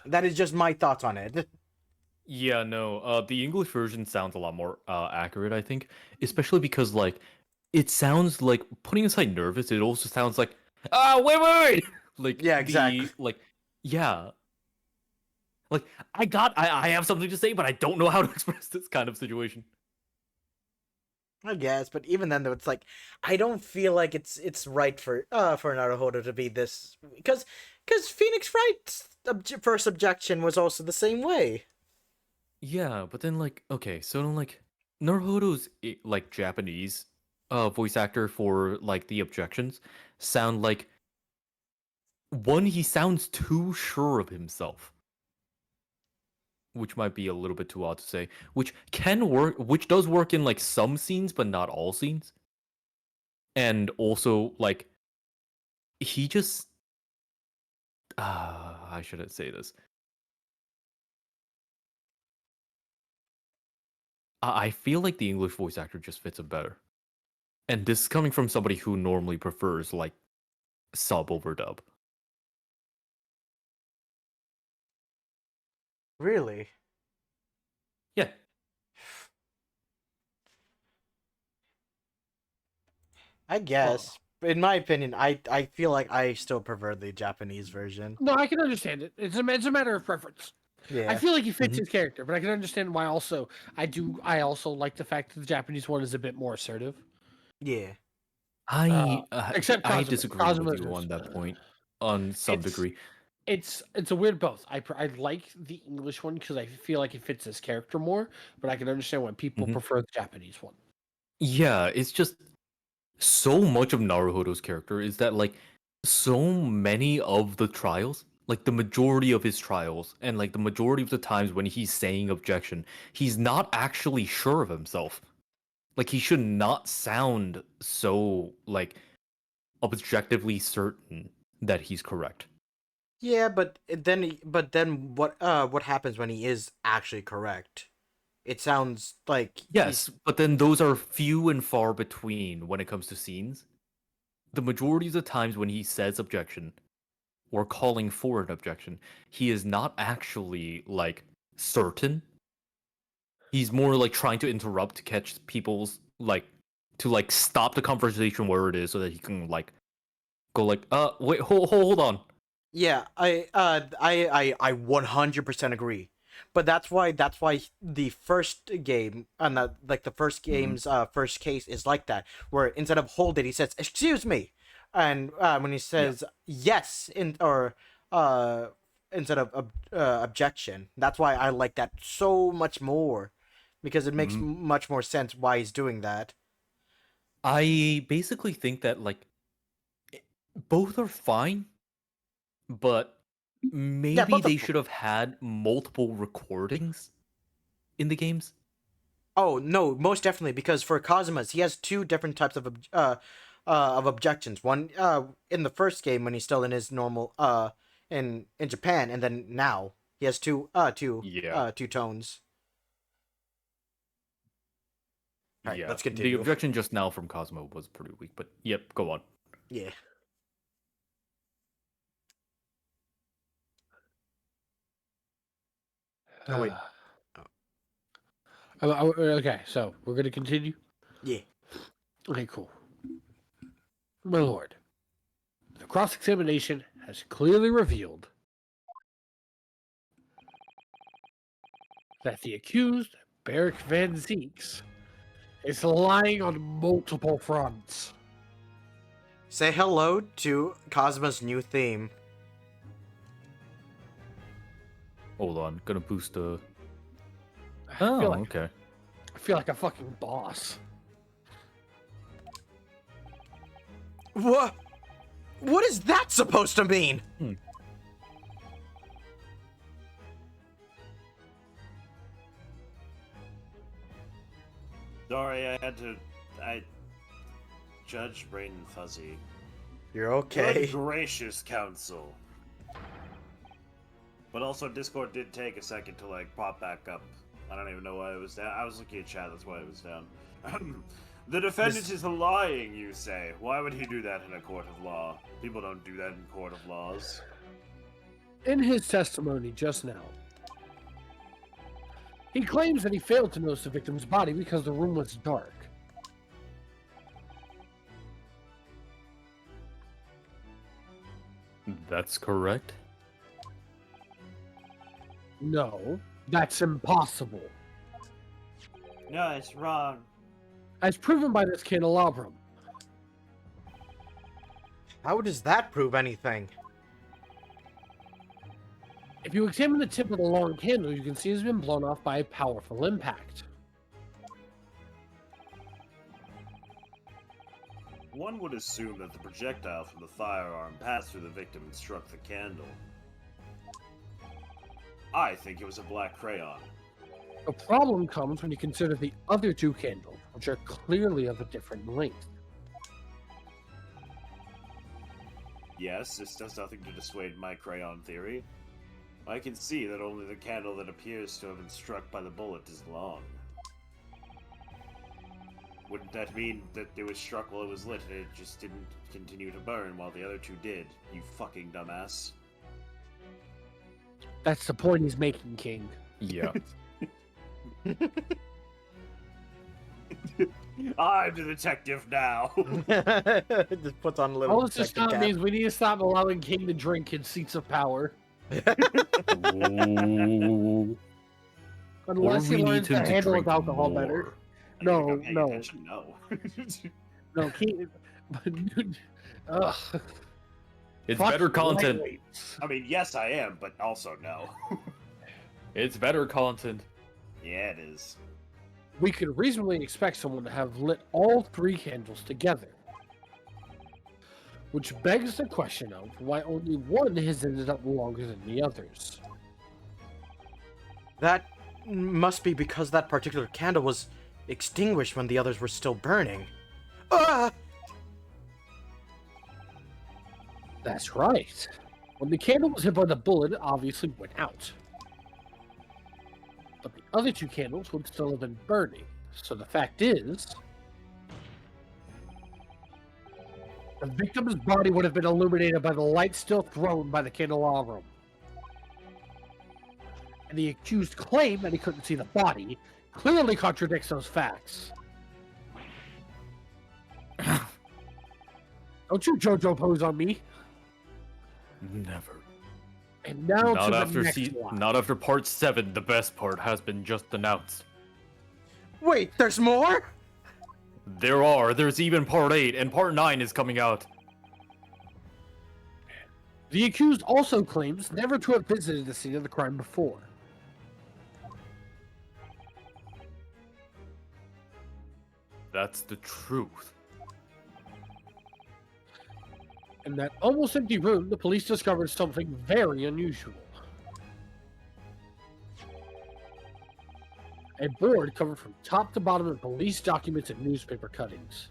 Speaker 3: That is just my thoughts on it.
Speaker 5: Yeah, no, the English version sounds a lot more accurate, I think. Especially because, like, it sounds like, putting aside nervous, it also sounds like, wait! Like,
Speaker 3: Yeah, exactly.
Speaker 5: Yeah. Like, I have something to say, but I don't know how to express this kind of situation.
Speaker 3: I guess, but even then, though, it's like I don't feel like it's right for Naruhodo to be this, because Phoenix Wright's first objection was also the same way.
Speaker 5: Yeah, but then, like, okay, so then, like, Naruhodo's like Japanese voice actor for like the objections sound like, one, he sounds too sure of himself, which might be a little bit too odd to say, which does work in like some scenes but not all scenes. And also, like, he just I shouldn't say this. I feel like the English voice actor just fits him better. And this is coming from somebody who normally prefers like sub over dub.
Speaker 3: Really?
Speaker 5: Yeah.
Speaker 3: I guess. In my opinion, I feel like I still prefer the Japanese version.
Speaker 1: No, I can understand it. It's a matter of preference.
Speaker 3: Yeah.
Speaker 1: I feel like he fits
Speaker 5: Mhm.
Speaker 1: his character, but I can understand why. Also, I also like the fact that the Japanese one is a bit more assertive.
Speaker 3: Yeah.
Speaker 1: Except
Speaker 5: I
Speaker 1: Cosmo.
Speaker 5: disagree with
Speaker 1: Cosmo's
Speaker 5: you
Speaker 1: is,
Speaker 5: on that point, on some
Speaker 1: it's
Speaker 5: degree.
Speaker 1: it's a weird both. I like the English one because I feel like it fits his character more, but I can understand why people
Speaker 5: Mhm.
Speaker 1: prefer the Japanese one.
Speaker 5: Yeah, it's just so much of Naruhodo's character is that like so many of the trials, like the majority of his trials, and like the majority of the times when he's saying objection, he's not actually sure of himself. Like he should not sound so like objectively certain that he's correct.
Speaker 3: Yeah, but then what happens when he is actually correct? It sounds like he's
Speaker 5: Yes, but then those are few and far between when it comes to scenes. The majority of the times when he says objection or calling for an objection, he is not actually like certain. He's more like trying to interrupt to catch people's like to like stop the conversation where it is so that he can like go like wait hold on.
Speaker 3: yeah, I 100% agree. But that's why the first game and like the first
Speaker 5: Mhm.
Speaker 3: game's first case is like that, where instead of hold it, he says excuse me, and when he
Speaker 5: Yeah.
Speaker 3: says yes in or uh instead of objection, that's why I like that so much more, because it makes
Speaker 5: Mhm.
Speaker 3: much more sense why he's doing that.
Speaker 5: I basically think that like both are fine, but
Speaker 3: Yeah,
Speaker 5: maybe
Speaker 3: both
Speaker 5: they
Speaker 3: of
Speaker 5: should have had multiple recordings in the games.
Speaker 3: Oh no, most definitely, because for Kazuma's, he has two different types of objections. One in the first game when he's still in his normal in Japan, and then now he has
Speaker 5: Yeah.
Speaker 3: two tones. All right,
Speaker 5: Yeah.
Speaker 3: let's
Speaker 5: The
Speaker 3: continue.
Speaker 5: objection just now from Cosmo was pretty weak, but yep, go on.
Speaker 3: Yeah. Oh wait. Oh,
Speaker 1: Okay, so we're gonna continue.
Speaker 3: yeah.
Speaker 1: Okay, cool. My lord, the cross-examination has clearly revealed that the accused, Beric Van Zeeks, is lying on multiple fronts.
Speaker 3: Say hello to Kazuma's new theme.
Speaker 5: Hold on, gonna boost the.
Speaker 1: I
Speaker 5: Oh,
Speaker 1: feel like
Speaker 5: okay.
Speaker 1: I feel like a fucking boss.
Speaker 3: What? What is that supposed to mean?
Speaker 5: Hmm.
Speaker 2: Sorry, I judge Brain and Fuzzy.
Speaker 3: You're okay.
Speaker 2: Good gracious, Council. But also, Discord did take a second to like pop back up. I don't even know why it was down. I was looking at chat, that's why it was down. The defendant is lying, you say. Why would he do that in a court of law? People don't do that in court of laws.
Speaker 1: In his testimony just now, he claims that he failed to notice the victim's body because the room was dark.
Speaker 5: That's correct.
Speaker 1: No, that's impossible.
Speaker 2: No, it's wrong.
Speaker 1: As proven by this candelabrum.
Speaker 3: How does that prove anything?
Speaker 1: If you examine the tip of the long candle, you can see it's been blown off by a powerful impact.
Speaker 2: One would assume that the projectile from the firearm passed through the victim and struck the candle. I think it was a black crayon.
Speaker 1: The problem comes when you consider the other two candles, which are clearly of a different length.
Speaker 2: Yes, this does nothing to dissuade my crayon theory. I can see that only the candle that appears to have been struck by the bullet is long. Wouldn't that mean that it was struck while it was lit and it just didn't continue to burn while the other two did, you fucking dumbass?
Speaker 1: That's the point he's making, King.
Speaker 5: Yeah.
Speaker 2: I'm the detective now!
Speaker 3: Just puts on a little
Speaker 1: All this to
Speaker 3: detective
Speaker 1: stop
Speaker 3: cap.
Speaker 1: means we need to stop allowing King to drink in seats of power.
Speaker 5: Ooh. Or
Speaker 1: Unless he
Speaker 5: we
Speaker 1: learns
Speaker 5: need
Speaker 1: to
Speaker 5: him to
Speaker 1: handle
Speaker 5: drink
Speaker 1: his alcohol better.
Speaker 5: more.
Speaker 2: I need to go
Speaker 1: No,
Speaker 2: paying
Speaker 1: no,
Speaker 2: attention. No.
Speaker 1: no. Keep. Ugh.
Speaker 5: It's
Speaker 1: Fuck
Speaker 5: better content.
Speaker 1: lightweights.
Speaker 2: I mean, yes, I am, but also no.
Speaker 5: It's better content.
Speaker 2: Yeah, it is.
Speaker 1: We could reasonably expect someone to have lit all 3 candles together. Which begs the question of why only one has ended up longer than the others.
Speaker 3: That must be because that particular candle was extinguished when the others were still burning. Ah!
Speaker 1: That's right. When the candle was hit by the bullet, it obviously went out. But the other 2 candles would still have been burning. So the fact is, the victim's body would have been illuminated by the light still thrown by the candelabrum. And the accused claim that he couldn't see the body clearly contradicts those facts. Don't you JoJo pose on me.
Speaker 5: Never.
Speaker 1: And now
Speaker 5: Not
Speaker 1: to the
Speaker 5: after
Speaker 1: next lie.
Speaker 5: not after part 7. The best part has been just announced.
Speaker 3: Wait, there's more?
Speaker 5: There's even part 8, and part 9 is coming out.
Speaker 1: The accused also claims never to have visited the scene of the crime before.
Speaker 5: That's the truth.
Speaker 1: In that almost empty room, the police discovered something very unusual. A board covered from top to bottom with police documents and newspaper cuttings.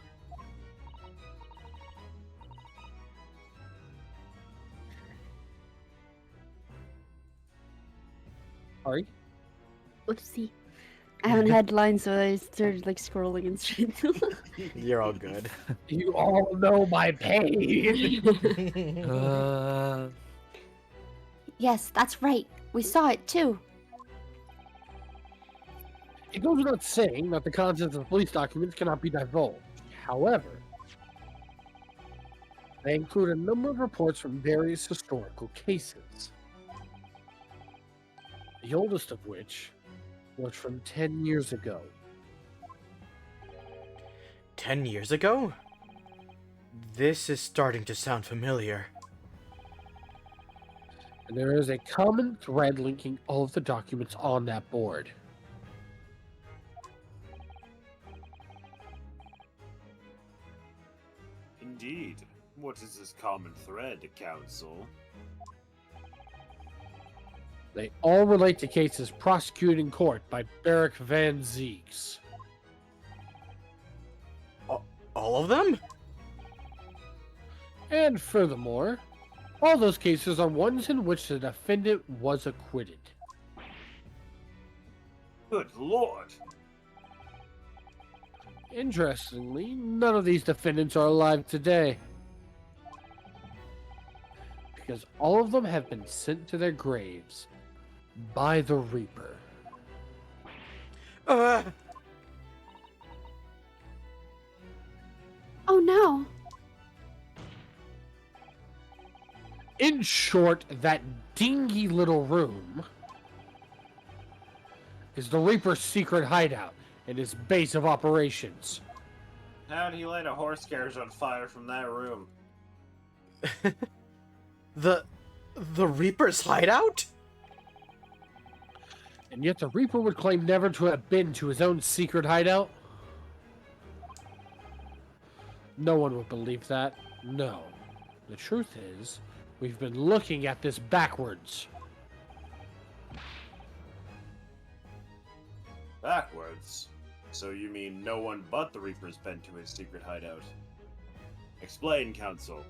Speaker 1: Sorry?
Speaker 4: Oopsie. I haven't had lines, so I started like scrolling and shit.
Speaker 3: You're all good.
Speaker 1: You all know my pain.
Speaker 6: Yes, that's right. We saw it too.
Speaker 1: It goes without saying that the contents of the police documents cannot be divulged. However, they include a number of reports from various historical cases. The oldest of which was from 10 years ago.
Speaker 3: 10 years ago? This is starting to sound familiar.
Speaker 1: And there is a common thread linking all of the documents on that board.
Speaker 2: Indeed. What is this common thread, Counsel?
Speaker 1: They all relate to cases prosecuted in court by Barrick Van Zeeks.
Speaker 3: All of them?
Speaker 1: And furthermore, all those cases are ones in which the defendant was acquitted.
Speaker 2: Good lord!
Speaker 1: Interestingly, none of these defendants are alive today. Because all of them have been sent to their graves by the Reaper.
Speaker 3: Uh,
Speaker 6: Oh no.
Speaker 1: In short, that dingy little room is the Reaper's secret hideout and his base of operations.
Speaker 2: How'd he light a horse carriage on fire from that room?
Speaker 3: the Reaper's hideout?
Speaker 1: And yet the Reaper would claim never to have been to his own secret hideout? No one would believe that. No. The truth is, we've been looking at this backwards.
Speaker 2: Backwards? So you mean no one but the Reaper's been to his secret hideout? Explain, Counsel.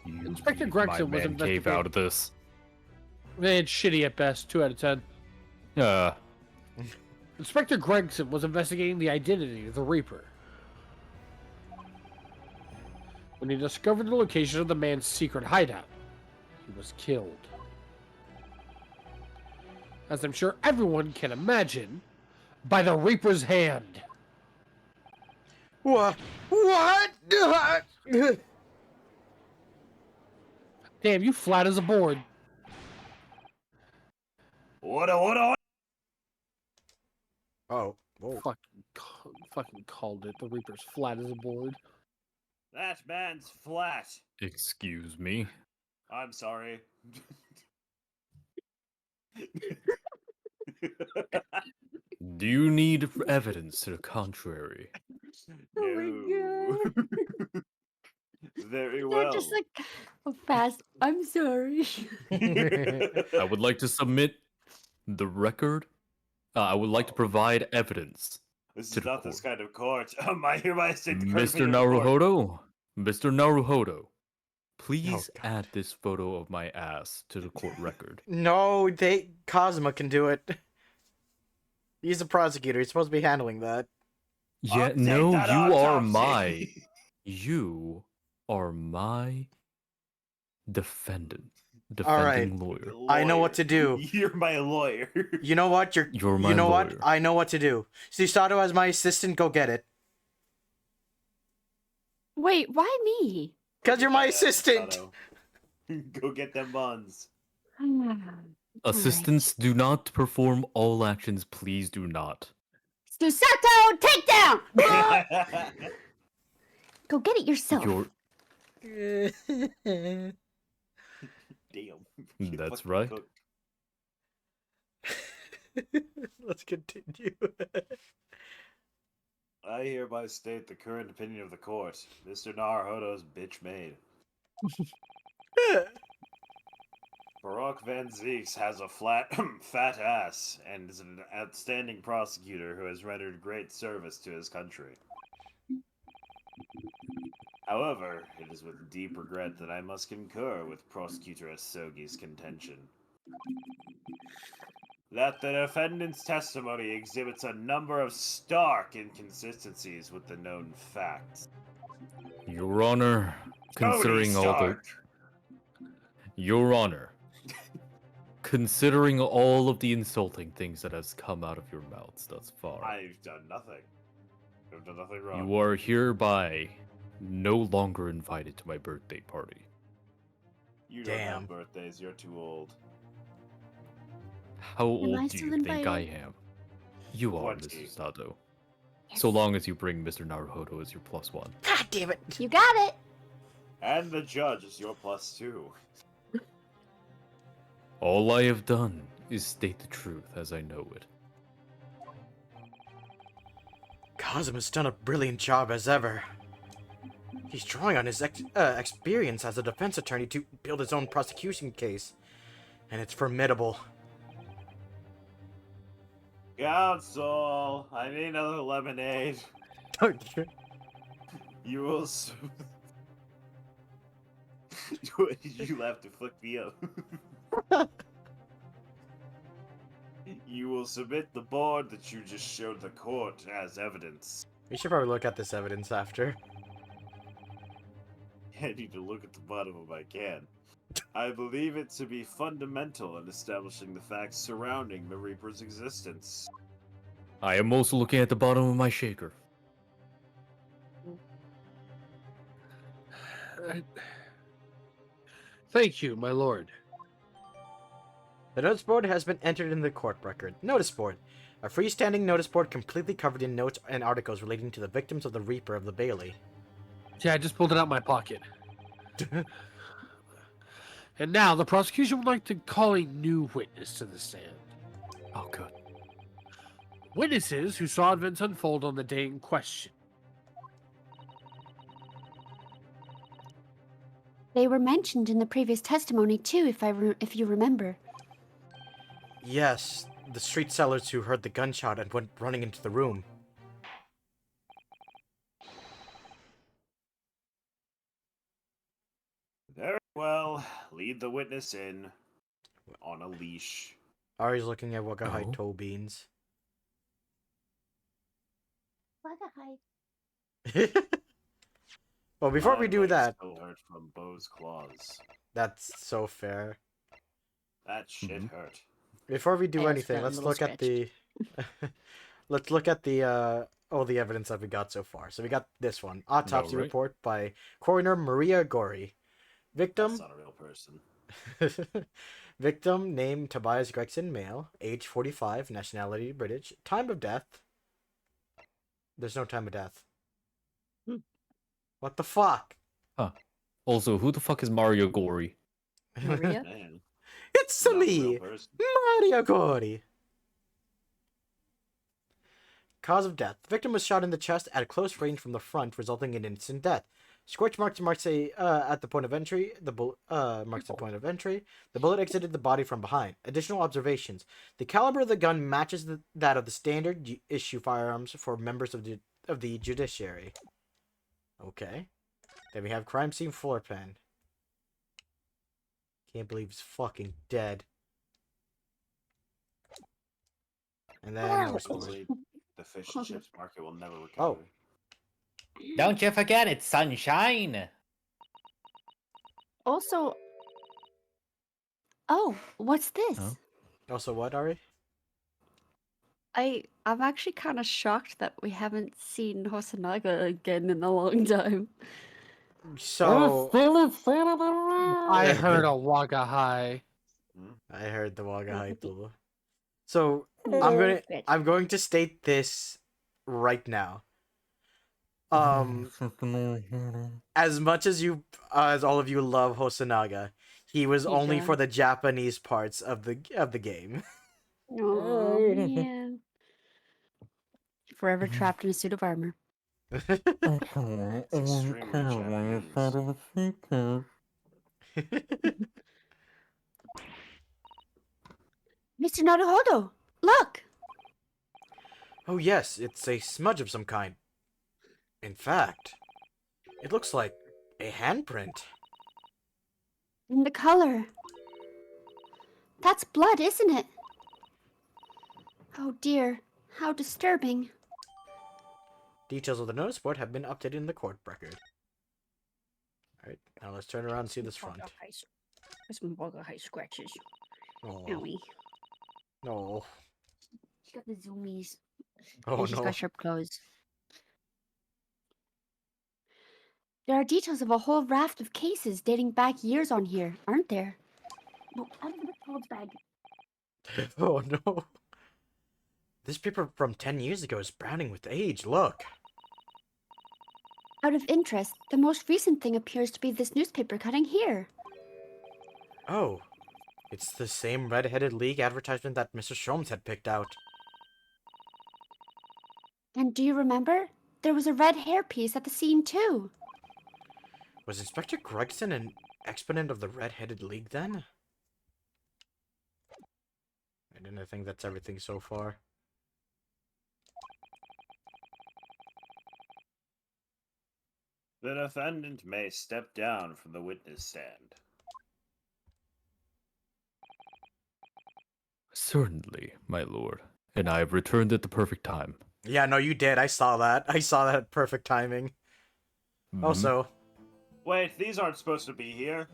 Speaker 1: Inspector
Speaker 5: leave
Speaker 1: Gregson
Speaker 5: my
Speaker 1: was
Speaker 5: man cave
Speaker 1: investigating-
Speaker 5: out of this.
Speaker 1: It's shitty at best, 2 out of 10. Inspector Gregson was investigating the identity of the Reaper when he discovered the location of the man's secret hideout. He was killed. As I'm sure everyone can imagine, by the Reaper's hand.
Speaker 3: What?
Speaker 1: The Damn, you flat as a board.
Speaker 2: What? What?
Speaker 3: Oh, whoa.
Speaker 1: Fucking called it. The Reaper's flat as a board.
Speaker 2: That man's flat.
Speaker 5: Excuse me.
Speaker 2: I'm sorry.
Speaker 5: Do you need evidence to the contrary?
Speaker 4: Oh my
Speaker 2: No. Very
Speaker 4: They're
Speaker 2: well.
Speaker 4: just like a fast. I'm sorry.
Speaker 5: I would like to submit the record. I would like to provide evidence.
Speaker 2: This
Speaker 5: to
Speaker 2: is
Speaker 5: the
Speaker 2: not this
Speaker 5: court.
Speaker 2: kind of court. I hereby state the correct
Speaker 5: Mr.
Speaker 2: opinion of the court.
Speaker 5: Naruhodo? Mr. Naruhodo, please
Speaker 3: God.
Speaker 5: add this photo of my ass to the court record.
Speaker 3: No, Cosmo can do it. He's the prosecutor. He's supposed to be handling that.
Speaker 5: Yeah,
Speaker 2: Take
Speaker 5: no,
Speaker 2: that
Speaker 5: you are
Speaker 2: autopsy.
Speaker 5: you are my defendant,
Speaker 3: All right.
Speaker 5: defending lawyer.
Speaker 3: I know what to do.
Speaker 2: You're my lawyer.
Speaker 3: You know what?
Speaker 5: You're my
Speaker 3: You know what?
Speaker 5: lawyer.
Speaker 3: I know what to do. See, Sato as my assistant. Go get it.
Speaker 6: Wait, why me?
Speaker 3: Cause you're my
Speaker 2: Yeah,
Speaker 3: assistant.
Speaker 2: Sato. Go get them buns.
Speaker 5: Assistants do not perform all actions, please do not.
Speaker 6: Susato, take down! Go get it yourself.
Speaker 5: You're
Speaker 2: Damn.
Speaker 5: That's
Speaker 2: Fucking
Speaker 5: right.
Speaker 2: cook.
Speaker 3: Let's continue.
Speaker 2: I hereby state the current opinion of the court. Mr. Naruhodo's bitch made. Barack Van Zeeks has a fat ass and is an outstanding prosecutor who has rendered great service to his country. However, it is with deep regret that I must concur with Prosecutor Asogi's contention that the defendant's testimony exhibits a number of stark inconsistencies with the known facts.
Speaker 5: Your Honor, considering
Speaker 2: Tony
Speaker 5: all the
Speaker 2: Stark.
Speaker 5: Your Honor, considering all of the insulting things that has come out of your mouths thus far,
Speaker 2: I've done nothing. I've done nothing wrong.
Speaker 5: you are hereby no longer invited to my birthday party.
Speaker 2: You don't
Speaker 3: Damn.
Speaker 2: have birthdays. You're too old.
Speaker 5: How
Speaker 6: I
Speaker 5: old do
Speaker 6: still
Speaker 5: you think I
Speaker 6: invited?
Speaker 5: am? You are,
Speaker 2: 20.
Speaker 5: Mrs. Sato.
Speaker 6: Yes.
Speaker 5: So long as you bring Mr. Naruhodo as your +1.
Speaker 3: God damn it.
Speaker 6: You got it.
Speaker 2: And the judge is your +2.
Speaker 5: All I have done is state the truth as I know it.
Speaker 3: Cosmo's done a brilliant job as ever. He's drawing on his experience as a defense attorney to build his own prosecution case. And it's formidable.
Speaker 2: Counsel, I need another lemonade. You will. You have to fuck me up. You will submit the board that you just showed the court as evidence.
Speaker 3: We should probably look at this evidence after.
Speaker 2: I need to look at the bottom of my can. I believe it to be fundamental in establishing the facts surrounding the Reaper's existence.
Speaker 5: I am also looking at the bottom of my shaker.
Speaker 1: Thank you, my lord.
Speaker 3: The notice board has been entered in the court record. Notice board. A freestanding notice board completely covered in notes and articles relating to the victims of the Reaper of the Bailey.
Speaker 1: Yeah, I just pulled it out of my pocket. And now the prosecution would like to call a new witness to the stand.
Speaker 5: Oh, good.
Speaker 1: Witnesses who saw events unfold on the day in question.
Speaker 6: They were mentioned in the previous testimony too, if you remember.
Speaker 3: Yes, the street sellers who heard the gunshot and went running into the room.
Speaker 2: Very well. Lead the witness in on a leash.
Speaker 3: Ari's looking at Wakahai
Speaker 5: Oh.
Speaker 3: toe beans. Well, before
Speaker 2: My
Speaker 3: we do
Speaker 2: leg
Speaker 3: that,
Speaker 2: still hurt from Bo's claws.
Speaker 3: that's so fair.
Speaker 2: That shit
Speaker 5: Mhm.
Speaker 2: hurt.
Speaker 3: Before we do
Speaker 6: I also
Speaker 3: anything,
Speaker 6: got a
Speaker 3: let's
Speaker 6: little
Speaker 3: look at the let's look at the all the evidence that we got so far. So we got this one. Autopsy
Speaker 5: Alright.
Speaker 3: report by coroner Maria Gori. Victim.
Speaker 2: That's not a real person.
Speaker 3: Victim name Tobias Gregson, male, age 45, nationality British, time of death. There's no time of death.
Speaker 4: Hmm.
Speaker 3: What the fuck?
Speaker 5: Also, who the fuck is Mario Gori?
Speaker 4: Maria?
Speaker 2: Man,
Speaker 3: It's
Speaker 2: not a real
Speaker 3: me,
Speaker 2: person.
Speaker 3: Mario Gori. Cause of death. The victim was shot in the chest at close range from the front, resulting in instant death. Scorch marks at the point of entry. The marks the point of entry. The bullet exited the body from behind. Additional observations: the caliber of the gun matches that of the standard issue firearms for members of the judiciary. Okay. Then we have crime scene floor plan. Can't believe he's fucking dead. And then more story.
Speaker 2: Hopefully, the fish and chips market will never recover.
Speaker 3: Oh.
Speaker 7: Don't you forget it's sunshine.
Speaker 6: Also, oh, what's this?
Speaker 5: Huh?
Speaker 3: Also, what, Ari?
Speaker 4: I'm actually kind of shocked that we haven't seen Hosonaga again in a long time.
Speaker 3: So
Speaker 1: I heard a Wagga High.
Speaker 3: I heard the Waga Haitulu. So I'm going to state this right now. As much as as all of you love Hosonaga, he was only
Speaker 4: Yeah.
Speaker 3: for the Japanese parts of the game.
Speaker 4: Oh man. Forever trapped in a suit of armor.
Speaker 2: It's extremely Japanese.
Speaker 6: Mr. Naruhodo, look!
Speaker 3: Oh yes, it's a smudge of some kind. In fact, it looks like a handprint.
Speaker 6: And the color. That's blood, isn't it? Oh dear, how disturbing.
Speaker 3: Details of the notice board have been updated in the court record. Alright, now let's turn around and see this front.
Speaker 4: Some Wagga High scratches.
Speaker 3: Oh,
Speaker 4: Owie.
Speaker 3: no.
Speaker 6: She's got the zoomies.
Speaker 3: Oh
Speaker 6: And she's
Speaker 3: no.
Speaker 6: got sharp claws. There are details of a whole raft of cases dating back years on here, aren't there? No, out of the McDonald's bag.
Speaker 3: Oh no. This paper from 10 years ago is browning with age, look.
Speaker 6: Out of interest, the most recent thing appears to be this newspaper cutting here.
Speaker 3: Oh, it's the same Red-Headed League advertisement that Mr. Sholmes had picked out.
Speaker 6: And do you remember? There was a red hairpiece at the scene too.
Speaker 3: Was Inspector Gregson an exponent of the Red-Headed League then? I think that's everything so far.
Speaker 2: The defendant may step down from the witness stand.
Speaker 5: Certainly, my lord. And I have returned at the perfect time.
Speaker 3: Yeah, no, you did. I saw that. I saw that perfect timing.
Speaker 5: Mhm.
Speaker 3: Also,
Speaker 2: Wait, these aren't supposed to be here.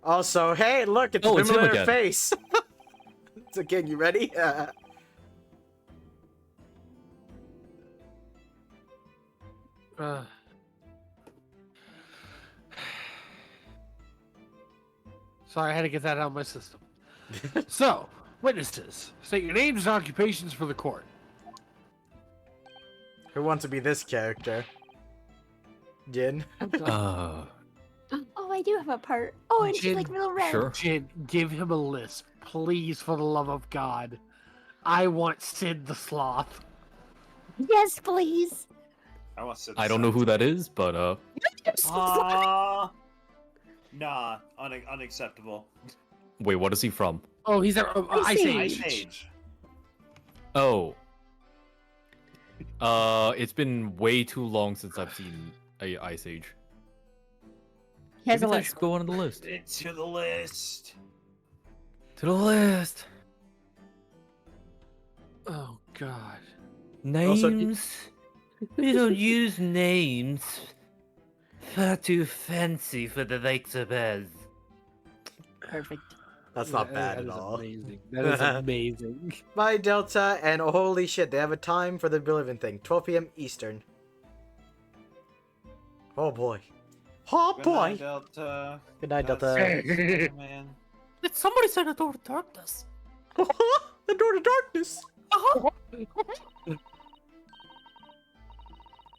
Speaker 3: hey, look, it's
Speaker 5: Oh,
Speaker 3: a
Speaker 5: it's him
Speaker 3: familiar
Speaker 5: again.
Speaker 3: face. It's again, you ready?
Speaker 1: Sorry, I had to get that out of my system. So, witnesses, state your names and occupations for the court.
Speaker 3: Who wants to be this character? Jin?
Speaker 5: Uh,
Speaker 6: Oh, I do have a part. Oh, and she's
Speaker 1: Jin,
Speaker 6: like real red.
Speaker 5: sure.
Speaker 1: Jin, give him a list, please, for the love of God. I want Sid the Sloth.
Speaker 6: Yes, please.
Speaker 2: I want to sit
Speaker 5: I don't know who that is, but
Speaker 2: Nah, unacceptable.
Speaker 5: wait, what is he from?
Speaker 1: Oh, he's a Ice
Speaker 6: Ice
Speaker 1: Age.
Speaker 2: Ice Age.
Speaker 5: Oh. It's been way too long since I've seen a Ice Age.
Speaker 6: Here's a
Speaker 5: Maybe that
Speaker 6: list.
Speaker 5: should go on the list.
Speaker 2: To the list.
Speaker 5: To the list.
Speaker 1: Oh God.
Speaker 3: Also-
Speaker 5: Names? We don't use names. Far too fancy for the likes of us.
Speaker 4: Perfect.
Speaker 3: That's not bad
Speaker 1: That
Speaker 3: at
Speaker 1: is
Speaker 3: all.
Speaker 1: Amazing. That is amazing.
Speaker 3: Bye, Delta, and holy shit, they have a time for the Billivin thing. 12 p.m. Eastern. Oh boy. Oh
Speaker 2: Good
Speaker 3: boy.
Speaker 2: night, Delta.
Speaker 3: Good night,
Speaker 2: That's
Speaker 3: Delta.
Speaker 2: man.
Speaker 5: Did somebody say the door to darkness?
Speaker 3: The door to darkness.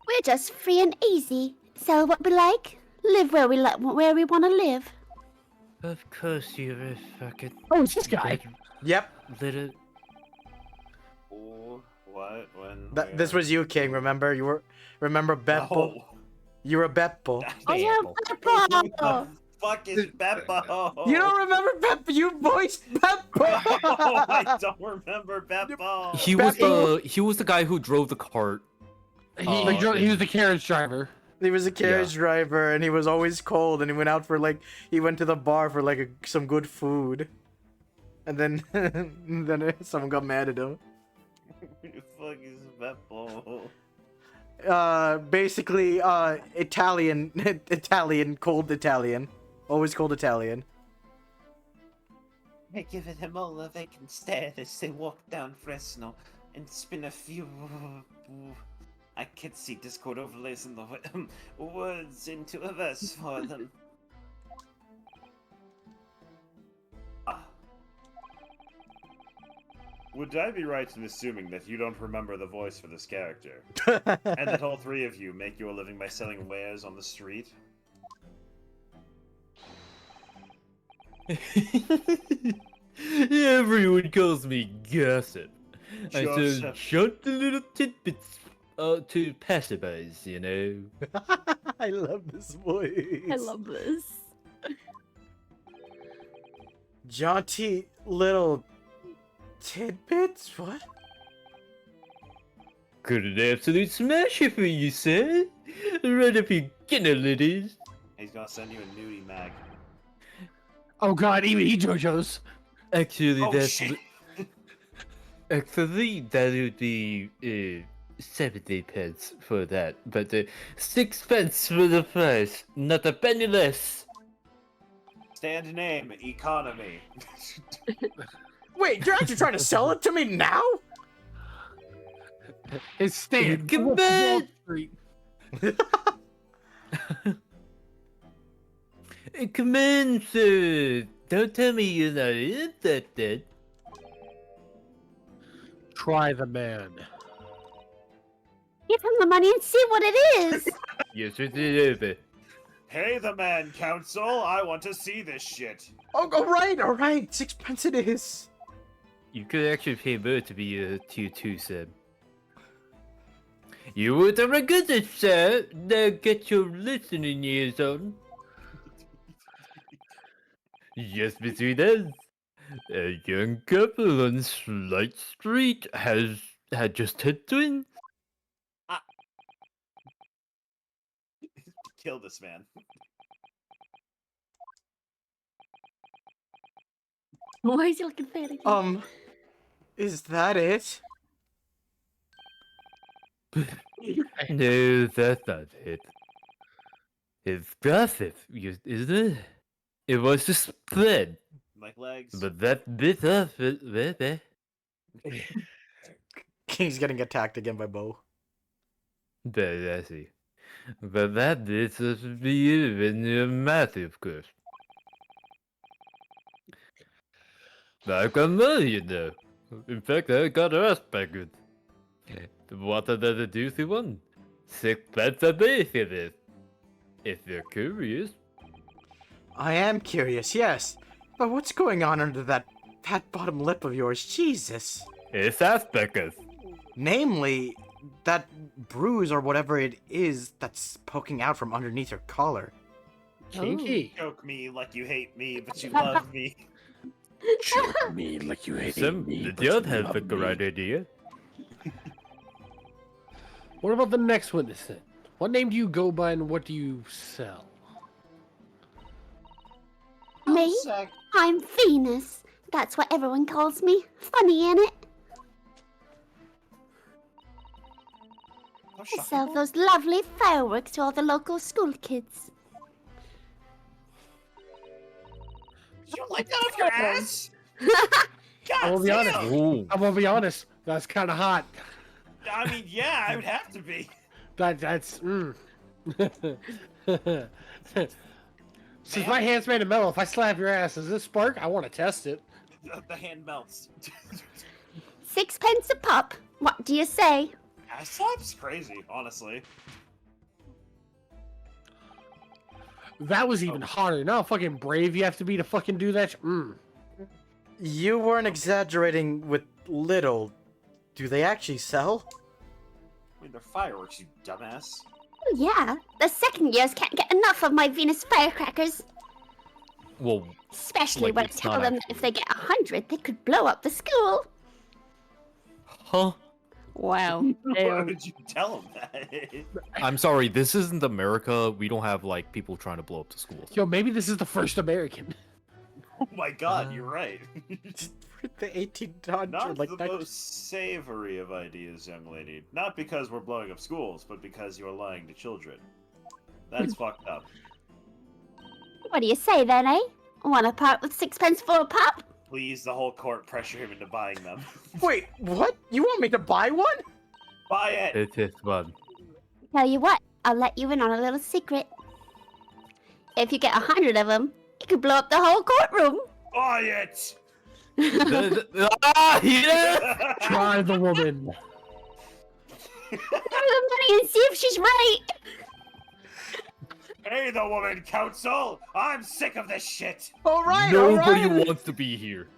Speaker 6: We're just free and easy. Sell what we like, live where we want to live.
Speaker 5: Of course you're a fucking
Speaker 1: Oh, it's this guy.
Speaker 3: Yep.
Speaker 5: little.
Speaker 2: Oh, what? When?
Speaker 3: This
Speaker 2: where?
Speaker 3: was you, King. Remember Beppo?
Speaker 2: No.
Speaker 3: You were Beppo.
Speaker 6: Oh, yeah,
Speaker 2: Who the fuck is Beppo?
Speaker 3: You don't remember Beppo? You voiced Beppo.
Speaker 2: Oh, I don't remember Beppo.
Speaker 5: He was the guy who drove the cart.
Speaker 1: He was the carriage driver.
Speaker 3: He was a carriage driver, and he was always cold. And he went out for he went to the bar for some good food, and then someone got mad at him.
Speaker 2: Who the fuck is Beppo?
Speaker 3: Basically, Italian, cold Italian, always cold Italian.
Speaker 2: I give him all a vacant stare as they walk down Fresno and spin a few. I could see Discord overlays in the words into a verse for them. Would I be right in assuming that you don't remember the voice for this character? And that all three of you make your living by selling wares on the street?
Speaker 5: Everyone calls me gossip. I
Speaker 2: Gossip.
Speaker 5: just short the little tidbits to passerbys, you know.
Speaker 3: I love this voice.
Speaker 4: I love this.
Speaker 3: jaunty little tidbits. What?
Speaker 5: Could an absolute smasher for you, sir. Right up your kennel it is.
Speaker 2: He's gonna send you a nudie mag.
Speaker 1: Oh god, even he JoJo's.
Speaker 5: Actually,
Speaker 2: Oh,
Speaker 5: that's
Speaker 2: shit.
Speaker 5: actually that would be 70 pence for that, but 6 pence for the price, not a penny less.
Speaker 2: Stand name, economy.
Speaker 3: Wait, you're actually trying to sell it to me now?
Speaker 1: His stand.
Speaker 5: Come
Speaker 1: Wall
Speaker 5: back.
Speaker 1: Street.
Speaker 5: Come in, sir. Don't tell me you're not interested.
Speaker 1: Try the man.
Speaker 6: Give him the money and see what it is.
Speaker 5: Yes, it is over.
Speaker 2: Hey, the man council, I want to see this shit.
Speaker 3: Oh, all right. 6 pence it is.
Speaker 5: You could actually pay more to be a tier 2 sub. You would have a good sir. Now get your listening ears on. Just between us, a young couple on Slight Street had just had twins.
Speaker 2: Kill this man.
Speaker 4: Why is he looking fat?
Speaker 3: Is that it?
Speaker 5: No, that's not it. It's gossip, isn't it? It was just spread,
Speaker 2: Like legs.
Speaker 5: but that bit of it,
Speaker 3: King's getting attacked again by Bo.
Speaker 5: but I see. But that bit of be even a massive curse. I can know, you know. In fact, I got her ass back good. What another juicy one? 6 pence a day for this. If you're curious.
Speaker 3: I am curious, yes. But what's going on under that fat bottom lip of yours? Jesus.
Speaker 5: It's Aspecus.
Speaker 3: Namely, that bruise or whatever it is that's poking out from underneath your collar.
Speaker 1: Kinky.
Speaker 2: Choke me like you hate me, but you love me.
Speaker 1: Choke me like you hate
Speaker 5: Some
Speaker 1: me.
Speaker 5: the
Speaker 1: but you
Speaker 5: odd has
Speaker 1: love
Speaker 5: the
Speaker 1: me.
Speaker 5: right idea.
Speaker 1: What about the next witness then? What name do you go by and what do you sell?
Speaker 6: Me? I'm Venus. That's what everyone calls me. Funny, ain't it? I sell those lovely fireworks to all the local school kids.
Speaker 2: You like that off your ass?
Speaker 1: I will be honest.
Speaker 5: Ooh.
Speaker 1: I'm gonna be honest. That's kind of hot.
Speaker 2: I mean, yeah, I would have to be.
Speaker 1: That's. Since my hand's made of metal, if I slap your ass, does this spark? I want to test it.
Speaker 2: The hand melts.
Speaker 6: 6 pence a pop. What do you say?
Speaker 2: Ass slap's crazy, honestly.
Speaker 1: That was even hotter. Now fucking brave you have to be to fucking do that.
Speaker 3: You weren't exaggerating with little. Do they actually sell?
Speaker 2: I mean, they're fireworks, you dumbass.
Speaker 6: Oh, yeah. The second years can't get enough of my Venus firecrackers.
Speaker 5: Well,
Speaker 6: Especially
Speaker 5: Like,
Speaker 6: when I
Speaker 5: it's
Speaker 6: tell
Speaker 5: not
Speaker 6: them that if they get 100, they could blow up the school.
Speaker 5: huh?
Speaker 6: Wow.
Speaker 2: Why did you tell him that?
Speaker 5: I'm sorry, this isn't America. We don't have like people trying to blow up the schools.
Speaker 1: Yo, maybe this is the first American.
Speaker 2: Oh my god, you're right.
Speaker 3: The 1800,
Speaker 2: Not
Speaker 3: like
Speaker 2: the
Speaker 3: that.
Speaker 2: most savory of ideas, young lady. Not because we're blowing up schools, but because you're lying to children. That's fucked up.
Speaker 6: What do you say then, eh? Want to part with 6 pence for a pop?
Speaker 2: Please, the whole court pressure him into buying them.
Speaker 3: Wait, what? You want me to buy one?
Speaker 2: Buy it!
Speaker 5: It is fun.
Speaker 6: Tell you what, I'll let you in on a little secret. If you get 100 of them, you could blow up the whole courtroom.
Speaker 2: Buy it!
Speaker 5: Yeah!
Speaker 1: Try the woman.
Speaker 6: Throw the money and see if she's right.
Speaker 2: Hey, the woman council! I'm sick of this shit!
Speaker 3: Alright,
Speaker 5: Nobody
Speaker 3: alright!
Speaker 5: wants to be here.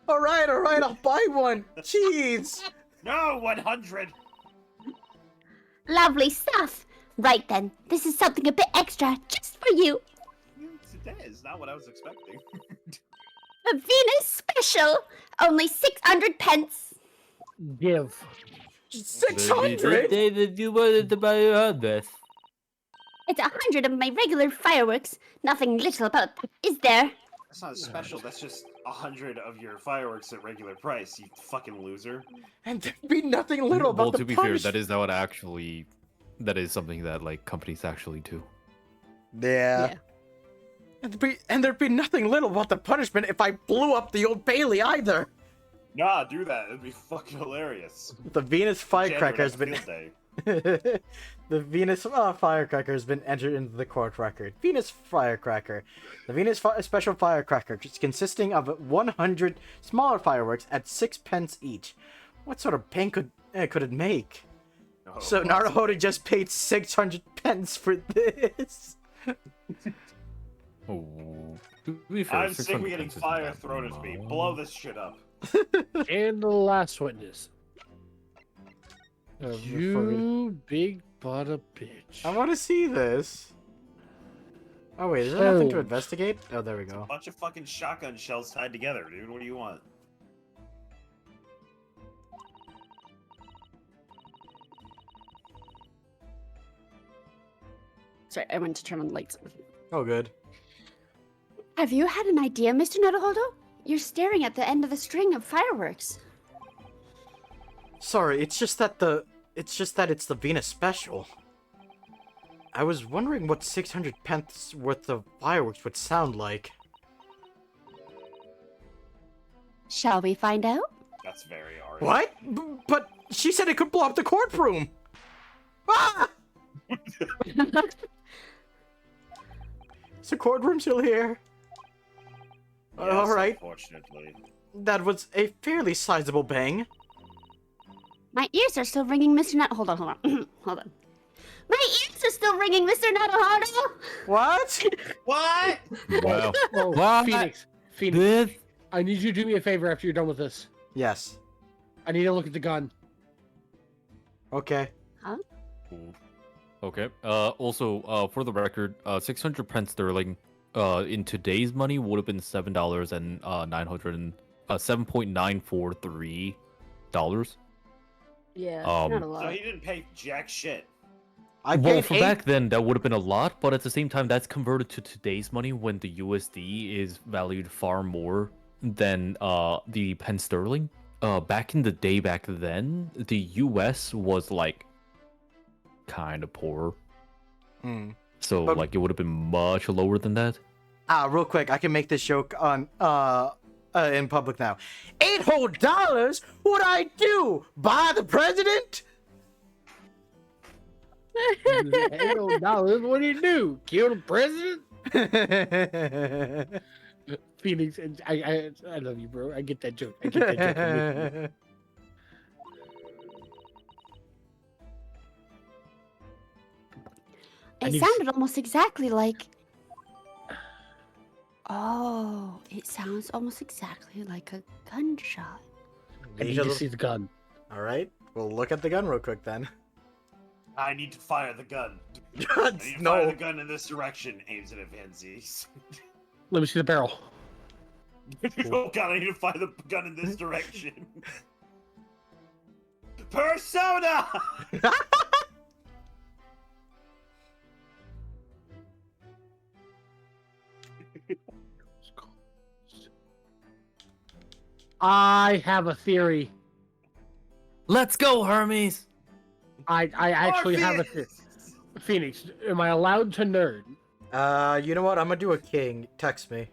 Speaker 3: Alright, I'll buy one! Jeez!
Speaker 2: No, 100!
Speaker 6: Lovely stuff. Right then, this is something a bit extra just for you.
Speaker 2: Today is not what I was expecting.
Speaker 6: The Venus special. Only 600 pence.
Speaker 1: Give.
Speaker 3: 600?
Speaker 5: That you wanted to buy this.
Speaker 6: It's 100 of my regular fireworks. Nothing little about that, is there?
Speaker 2: That's not special, that's just 100 of your fireworks at regular price, you fucking loser.
Speaker 3: And there'd be nothing little about
Speaker 5: Well,
Speaker 3: the
Speaker 5: to be fair, that is how it actually. That is something that like companies actually do.
Speaker 3: Yeah. And there'd be nothing little about the punishment if I blew up the Old Bailey either.
Speaker 2: Nah, do that, it'd be fucking hilarious.
Speaker 3: The Venus firecracker has
Speaker 2: January
Speaker 3: been
Speaker 2: field day.
Speaker 3: the Venus firecracker has been entered into the court record. Venus firecracker. The Venus special firecracker, consisting of 100 smaller fireworks at 6 pence each. What sort of pain could it make?
Speaker 2: Oh,
Speaker 3: So Naruhodo just paid 600 pence for this.
Speaker 5: Oh, to be fair,
Speaker 2: I'm sick of
Speaker 5: 600
Speaker 2: getting
Speaker 5: pence isn't
Speaker 2: fire
Speaker 5: that
Speaker 2: thrown at me.
Speaker 5: much.
Speaker 2: Blow this shit up.
Speaker 1: And the last witness.
Speaker 3: Oh,
Speaker 1: You big butt of bitch.
Speaker 3: I want to see this. Oh wait, is there nothing to
Speaker 1: Oh.
Speaker 3: investigate? Oh, there we go.
Speaker 2: Bunch of fucking shotgun shells tied together, dude. What do you want?
Speaker 4: Sorry, I went to turn on the lights.
Speaker 3: Oh, good.
Speaker 6: Have you had an idea, Mr. Naruhodo? You're staring at the end of the string of fireworks.
Speaker 3: Sorry, it's just that it's the Venus special. I was wondering what 600 pence worth of fireworks would sound like.
Speaker 6: Shall we find out?
Speaker 2: That's very hard.
Speaker 3: What? But she said it could blow up the courtroom. Ah! Is the courtroom still here?
Speaker 2: Yes,
Speaker 3: All right.
Speaker 2: Unfortunately.
Speaker 3: That was a fairly sizable bang.
Speaker 6: My ears are still ringing, Mr. Nut. Hold on. Hold on. My ears are still ringing, Mr. Naruhodo.
Speaker 3: What?
Speaker 2: What?
Speaker 5: Wow.
Speaker 1: Oh,
Speaker 5: What?
Speaker 1: Phoenix.
Speaker 5: This?
Speaker 1: I need you to do me a favor after you're done with this.
Speaker 3: Yes.
Speaker 1: I need to look at the gun.
Speaker 3: Okay.
Speaker 5: Okay. Also, for the record, 600 pence sterling, in today's money would have been $7.943.
Speaker 4: Yeah,
Speaker 5: Um,
Speaker 4: not a
Speaker 2: So
Speaker 4: lot.
Speaker 2: he didn't pay jack shit.
Speaker 3: I
Speaker 5: Well,
Speaker 3: paid
Speaker 5: for
Speaker 3: 8.
Speaker 5: back then, that would have been a lot, but at the same time, that's converted to today's money when the USD is valued far more than the pen sterling. Back in the day, back then, the US was like kind of poor,
Speaker 3: Hmm.
Speaker 5: so
Speaker 3: But-
Speaker 5: like it would have been much lower than that.
Speaker 3: Real quick, I can make this joke on in public now. $8 whole dollars? What'd I do? Buy the president?
Speaker 1: Hell no, what do you do? Kill the president? Phoenix, I love you, bro. I get that joke. I get that joke. I'm with you. I
Speaker 6: It
Speaker 1: need to
Speaker 6: sounded almost exactly like. Oh, it sounds almost exactly like a gunshot.
Speaker 1: I need to see the gun.
Speaker 3: All right, we'll look at the gun real quick then.
Speaker 2: I need to fire the gun. I need to fire
Speaker 3: No.
Speaker 2: the gun in this direction. Aims it at Vanzies.
Speaker 1: Let me see the barrel.
Speaker 2: Oh god, I need to fire the gun in this direction. Persona!
Speaker 1: I have a theory.
Speaker 5: Let's go, Hermes.
Speaker 1: I actually have a theory. Phoenix, am I allowed to nerd?
Speaker 3: You know what? I'm gonna do a king. Text me.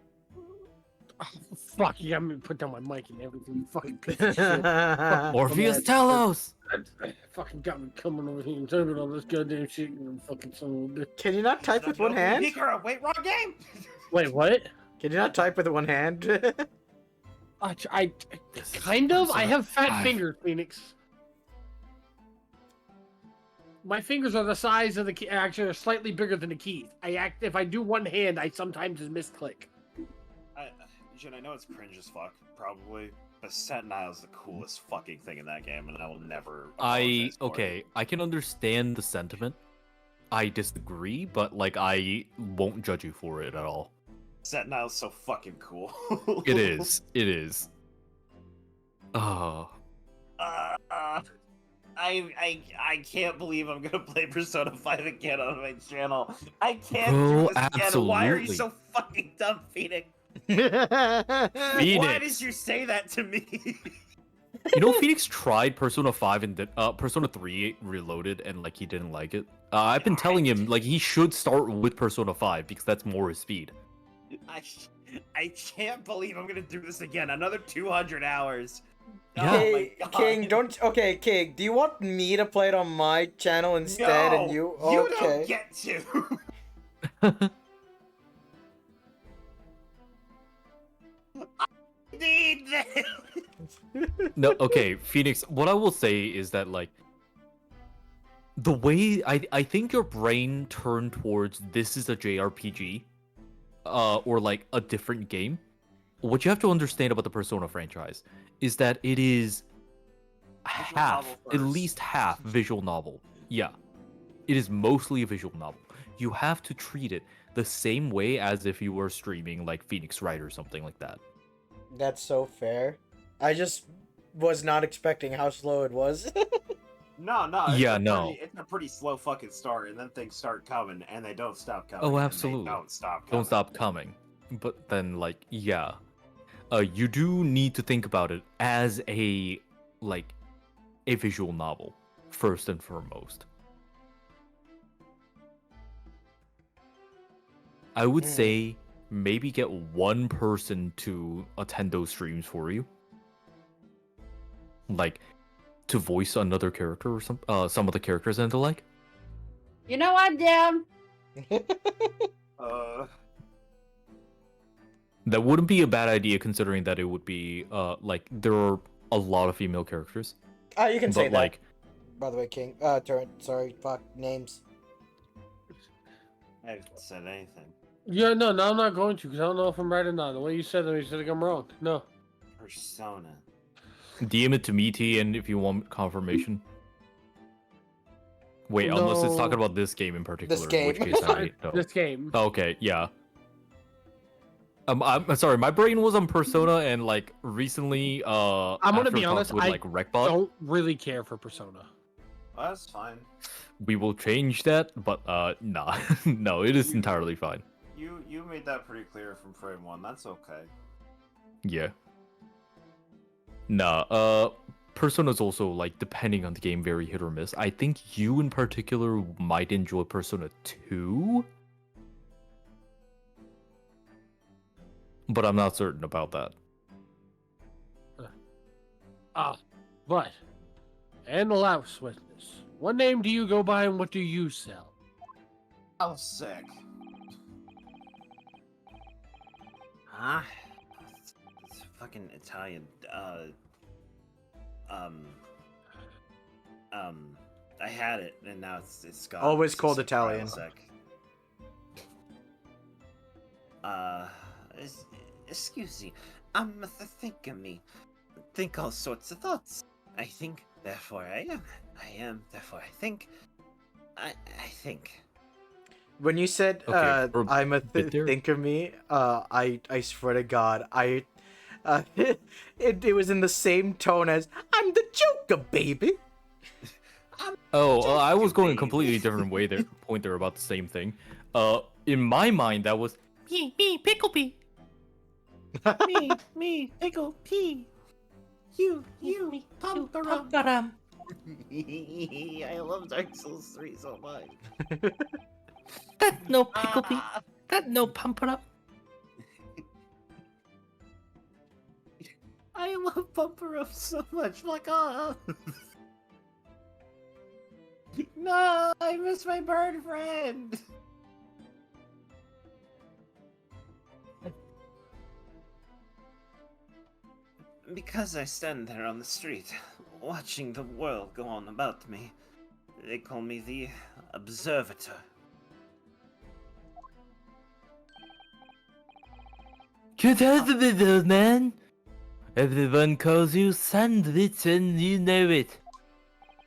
Speaker 1: Oh, fuck, you got me to put down my mic and everything. You fucking piece of shit.
Speaker 5: Orpheus
Speaker 1: man.
Speaker 5: Telos.
Speaker 1: I fucking got me coming over here and turning on this goddamn shit and fucking son of a bitch.
Speaker 3: Can you not type with one hand?
Speaker 2: Wait, wrong game!
Speaker 1: Wait, what?
Speaker 3: Can you not type with one hand?
Speaker 1: I kind of. I have fat fingers, Phoenix. My fingers are the size of the key. Actually, they're slightly bigger than the keys. If I do one hand, I sometimes just misclick.
Speaker 2: Jin, I know it's cringe as fuck, probably, but Sentine's the coolest fucking thing in that game, and I will never. apologize for it.
Speaker 5: I can understand the sentiment. I disagree, but like I won't judge you for it at all.
Speaker 2: Sentine's so fucking cool.
Speaker 5: It is. It is. Oh.
Speaker 2: I can't believe I'm gonna play Persona 5 again on my channel. I can't
Speaker 5: Bro,
Speaker 2: do this again. Why are you
Speaker 5: absolutely.
Speaker 2: so fucking dumb, Phoenix?
Speaker 5: Phoenix.
Speaker 2: Why did you say that to me?
Speaker 5: You know, Phoenix tried Persona 5 and Persona 3 Reloaded, and like he didn't like it. I've been telling him like he should start with Persona 5 because that's more his speed.
Speaker 2: I can't believe I'm gonna do this again. Another 200 hours.
Speaker 5: Yeah.
Speaker 2: Oh my
Speaker 3: Hey,
Speaker 2: God.
Speaker 3: King, don't. Okay, King, do you want me to play it on my channel instead?
Speaker 2: No,
Speaker 3: And you.
Speaker 2: you
Speaker 3: Okay.
Speaker 2: don't get to. I need this.
Speaker 5: No, okay, Phoenix, what I will say is that like the way I think your brain turned towards this is a JRPG or like a different game. What you have to understand about the Persona franchise is that it is half,
Speaker 2: novel
Speaker 5: at
Speaker 2: first.
Speaker 5: least half visual novel. Yeah. It is mostly a visual novel. You have to treat it the same way as if you were streaming like Phoenix Wright or something like that.
Speaker 3: That's so fair. I just was not expecting how slow it was.
Speaker 2: No,
Speaker 5: Yeah,
Speaker 2: a
Speaker 5: no.
Speaker 2: it's a pretty slow fucking start, and then things start coming, and they don't stop coming.
Speaker 5: Oh,
Speaker 2: and they
Speaker 5: absolutely.
Speaker 2: don't stop coming.
Speaker 5: Don't stop coming. But then like, yeah. You do need to think about it as a visual novel first and foremost. I would say maybe get one person to attend those streams for you, like to voice another character or some of the characters and the like.
Speaker 4: You know I'm down.
Speaker 5: That wouldn't be a bad idea considering that it would be like there are a lot of female characters.
Speaker 3: You can say
Speaker 5: But
Speaker 3: that.
Speaker 5: like,
Speaker 3: By the way, King. Sorry, fuck names.
Speaker 2: I haven't said anything.
Speaker 1: Yeah, no, I'm not going to because I don't know if I'm right or not. The way you said them, you said like I'm wrong. No.
Speaker 2: Persona.
Speaker 5: DM it to me, T, and if you want confirmation. Wait, unless it's talking
Speaker 1: No.
Speaker 5: about this game in particular,
Speaker 3: game.
Speaker 5: in which case I don't.
Speaker 1: This game.
Speaker 5: Okay, yeah. I'm sorry, my brain was on Persona, and like recently,
Speaker 1: I'm gonna
Speaker 5: after
Speaker 1: be
Speaker 5: a talk
Speaker 1: honest,
Speaker 5: with
Speaker 1: I
Speaker 5: like Recbot,
Speaker 1: don't really care for Persona.
Speaker 2: Well, that's fine.
Speaker 5: we will change that. But nah, no, it is entirely fine.
Speaker 2: You made that pretty clear from frame one. That's okay.
Speaker 5: Yeah. Nah, Persona's also like depending on the game, very hit or miss. I think you in particular might enjoy Persona 2. But I'm not certain about that.
Speaker 1: But, and the last witness, What name do you go by and what do you sell?
Speaker 2: Oh, sick. Huh? It's fucking Italian. I had it and now it's gone.
Speaker 3: Always
Speaker 2: It's
Speaker 3: called
Speaker 2: just
Speaker 3: Italian.
Speaker 2: Prilosec. Excuse me. Think of me. Think all sorts of thoughts. I think, therefore I am. I am, therefore I think. I think.
Speaker 3: When you said
Speaker 5: Okay, for a
Speaker 3: I'm a
Speaker 5: bit there.
Speaker 3: think of me, I swear to God, it was in the same tone as I'm the Joker, baby.
Speaker 5: Oh, I was going a
Speaker 2: baby.
Speaker 5: completely different way there. Point there about the same thing. In my mind, that was me, Picklebee.
Speaker 2: Me, pickle, pea. You, pumperum. I love Dark Souls 3 so much.
Speaker 5: That no Picklebee. That no pumper up.
Speaker 2: I love Pumperum so much. Like, no, I miss my bird friend. Because I stand there on the street, watching the world go on about me, they call me the Observator.
Speaker 5: Get out of it, old man. Everyone calls you Sandwich and you know it.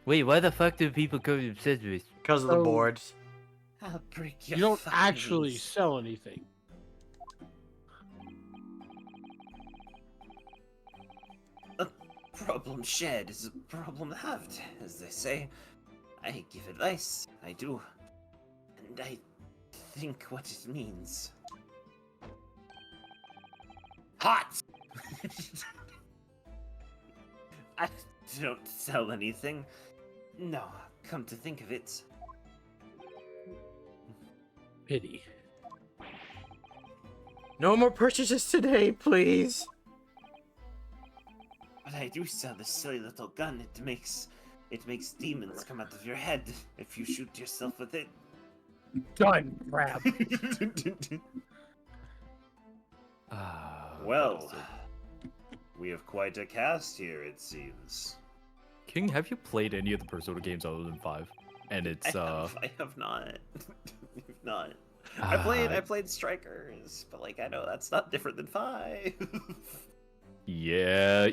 Speaker 5: Wait, why the fuck do people call you Sandwich?
Speaker 3: Because of the
Speaker 1: So-
Speaker 3: boards.
Speaker 2: I'll break your
Speaker 1: You don't
Speaker 2: fucking
Speaker 1: actually
Speaker 2: knees.
Speaker 1: sell anything.
Speaker 2: Problem shared is a problem halved, as they say. I give advice, I do. And I think what it means. Hot! I don't sell anything. No, come to think of it.
Speaker 1: Pity.
Speaker 3: No more purchases today, please.
Speaker 2: But I do sell this silly little gun. It makes demons come out of your head if you shoot yourself with it.
Speaker 1: Done, crap.
Speaker 2: Well, we have quite a cast here, it seems.
Speaker 5: King, have you played any of the Persona games other than 5? And it's
Speaker 2: I have not. I've not. I played Strikers, but like I know that's not different than 5.
Speaker 5: Yeah,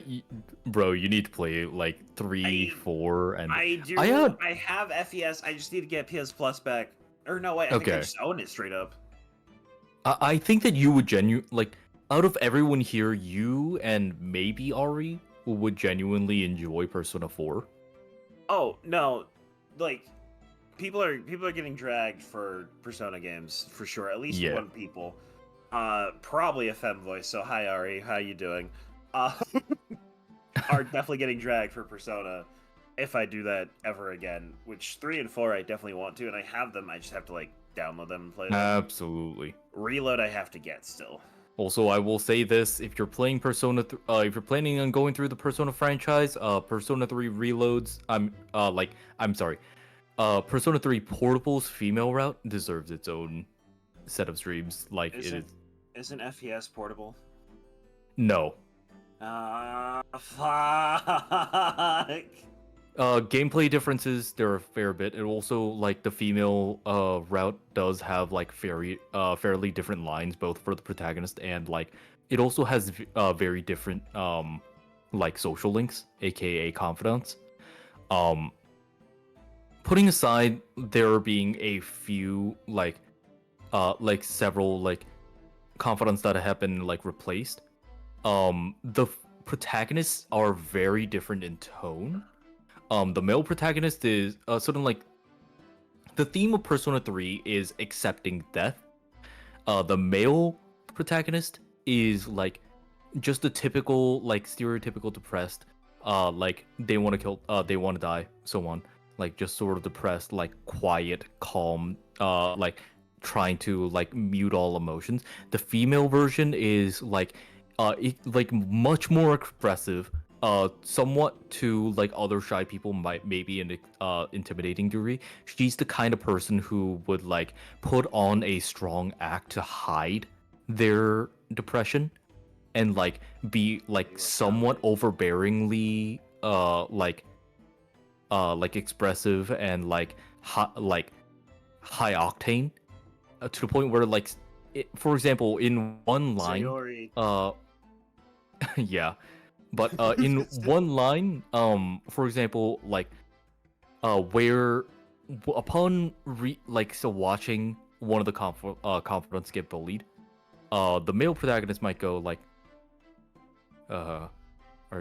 Speaker 5: bro, you need to play like 3,
Speaker 2: I-
Speaker 5: 4, and
Speaker 2: I do.
Speaker 5: I had-
Speaker 2: I have FES. I just need to get PS Plus back. Or no, wait. I think I
Speaker 5: Okay.
Speaker 2: just own it straight up.
Speaker 5: I think that you would like out of everyone here, you and maybe Ari would genuinely enjoy Persona 4.
Speaker 2: Oh no, like people are getting dragged for Persona games for sure. At least
Speaker 5: Yeah.
Speaker 2: one people. Probably a femvoice. So hi Ari, how you doing? Are definitely getting dragged for Persona. If I do that ever again, which 3 and 4 I definitely want to, and I have them. I just have to like download them and play them.
Speaker 5: Absolutely.
Speaker 2: Reload I have to get still.
Speaker 5: Also, I will say this: if you're playing Persona, if you're planning on going through the Persona franchise, Persona 3 Reloads, I'm sorry, Persona 3 Portable's female route deserves its own set of streams. Like it is.
Speaker 2: Isn't FES portable?
Speaker 5: No.
Speaker 2: Fuck.
Speaker 5: Gameplay differences, there are a fair bit. And also, like, the female route does have, like, fairly different lines, both for the protagonist and, like, it also has very different, like, social links, aka confidants. Putting aside there being a few, like several, like, confidants that have been, like, replaced, the protagonists are very different in tone. The male protagonist is sort of like the theme of Persona 3 is accepting death. The male protagonist is like just the typical, like, stereotypical depressed, like they want to kill, they want to die, so on. Like just sort of depressed, like quiet, calm, like trying to like mute all emotions. The female version is like like much more expressive, somewhat to like other shy people might maybe an intimidating degree. She's the kind of person who would like put on a strong act to hide their depression and like be like somewhat overbearingly like expressive and like high octane to the point where like for example in one line
Speaker 2: Sayori.
Speaker 5: yeah, but in one line, for example, like where upon watching one of the confidants get bullied, the male protagonist might go like, are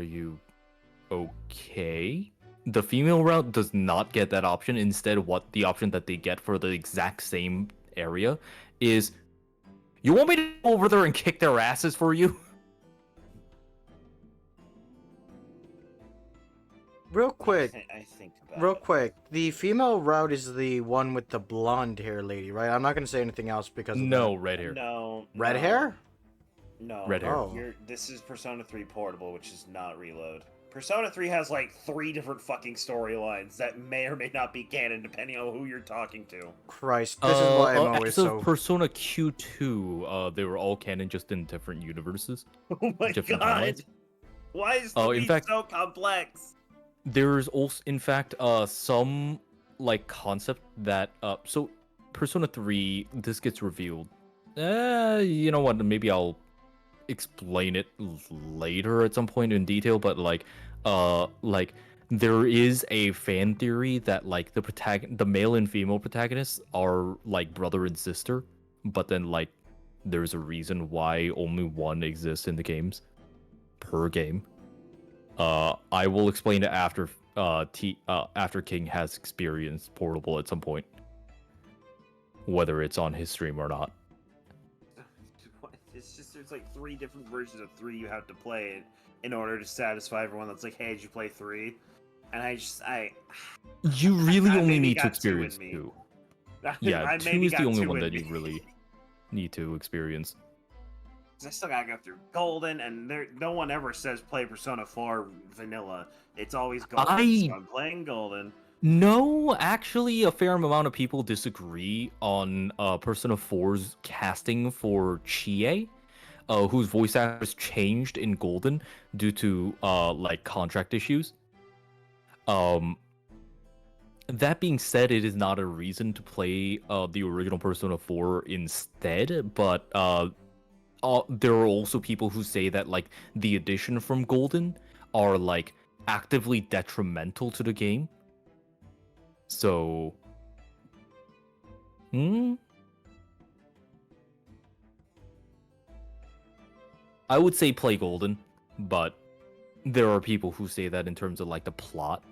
Speaker 5: you okay? The female route does not get that option. Instead, what the option that they get for the exact same area is, you want me to go over there and kick their asses for you?
Speaker 3: Real quick,
Speaker 2: I think about
Speaker 3: real
Speaker 2: it.
Speaker 3: quick. The female route is the one with the blonde hair lady, right? I'm not gonna say anything else because of
Speaker 5: No,
Speaker 3: that.
Speaker 5: red hair.
Speaker 2: No.
Speaker 3: Red
Speaker 2: no,
Speaker 3: hair?
Speaker 2: No.
Speaker 5: Red hair.
Speaker 3: Oh.
Speaker 2: This is Persona 3 Portable, which is not Reload. Persona 3 has like 3 different fucking storylines that may or may not be canon depending on who you're talking to.
Speaker 3: Christ, this is why I'm always
Speaker 5: as of
Speaker 3: so.
Speaker 5: Persona Q2, they were all canon, just in different universes.
Speaker 2: Oh my
Speaker 5: Different
Speaker 2: god!
Speaker 5: timelines.
Speaker 2: Why is
Speaker 5: Oh,
Speaker 2: 3
Speaker 5: in fact-
Speaker 2: so complex?
Speaker 5: There's also, in fact, some like concept that so Persona 3, this gets revealed. You know what? Maybe I'll explain it later at some point in detail. But like there is a fan theory that like the male and female protagonists are like brother and sister, but then like there's a reason why only one exists in the games per game. I will explain it after after King has experienced Portable at some point, whether it's on his stream or not.
Speaker 2: It's just there's like 3 different versions of 3 you have to play in order to satisfy everyone that's like, hey, did you play 3? And
Speaker 5: You really
Speaker 2: I
Speaker 5: only
Speaker 2: maybe
Speaker 5: need to
Speaker 2: got 2 in
Speaker 5: experience
Speaker 2: me.
Speaker 5: 2.
Speaker 2: I
Speaker 5: Yeah, 2
Speaker 2: maybe
Speaker 5: is the
Speaker 2: got
Speaker 5: only
Speaker 2: 2
Speaker 5: one
Speaker 2: in
Speaker 5: that
Speaker 2: me.
Speaker 5: you really need to experience.
Speaker 2: 'Cause I still gotta go through Golden, and no one ever says play Persona 4 vanilla. It's always Golden, so I'm playing Golden.
Speaker 5: No, actually, a fair amount of people disagree on Persona 4's casting for Chie, whose voice actress changed in Golden due to like contract issues. That being said, it is not a reason to play the original Persona 4 instead, but there are also people who say that like the addition from Golden are like actively detrimental to the game. So, I would say play Golden, but there are people who say that in terms of like the plot.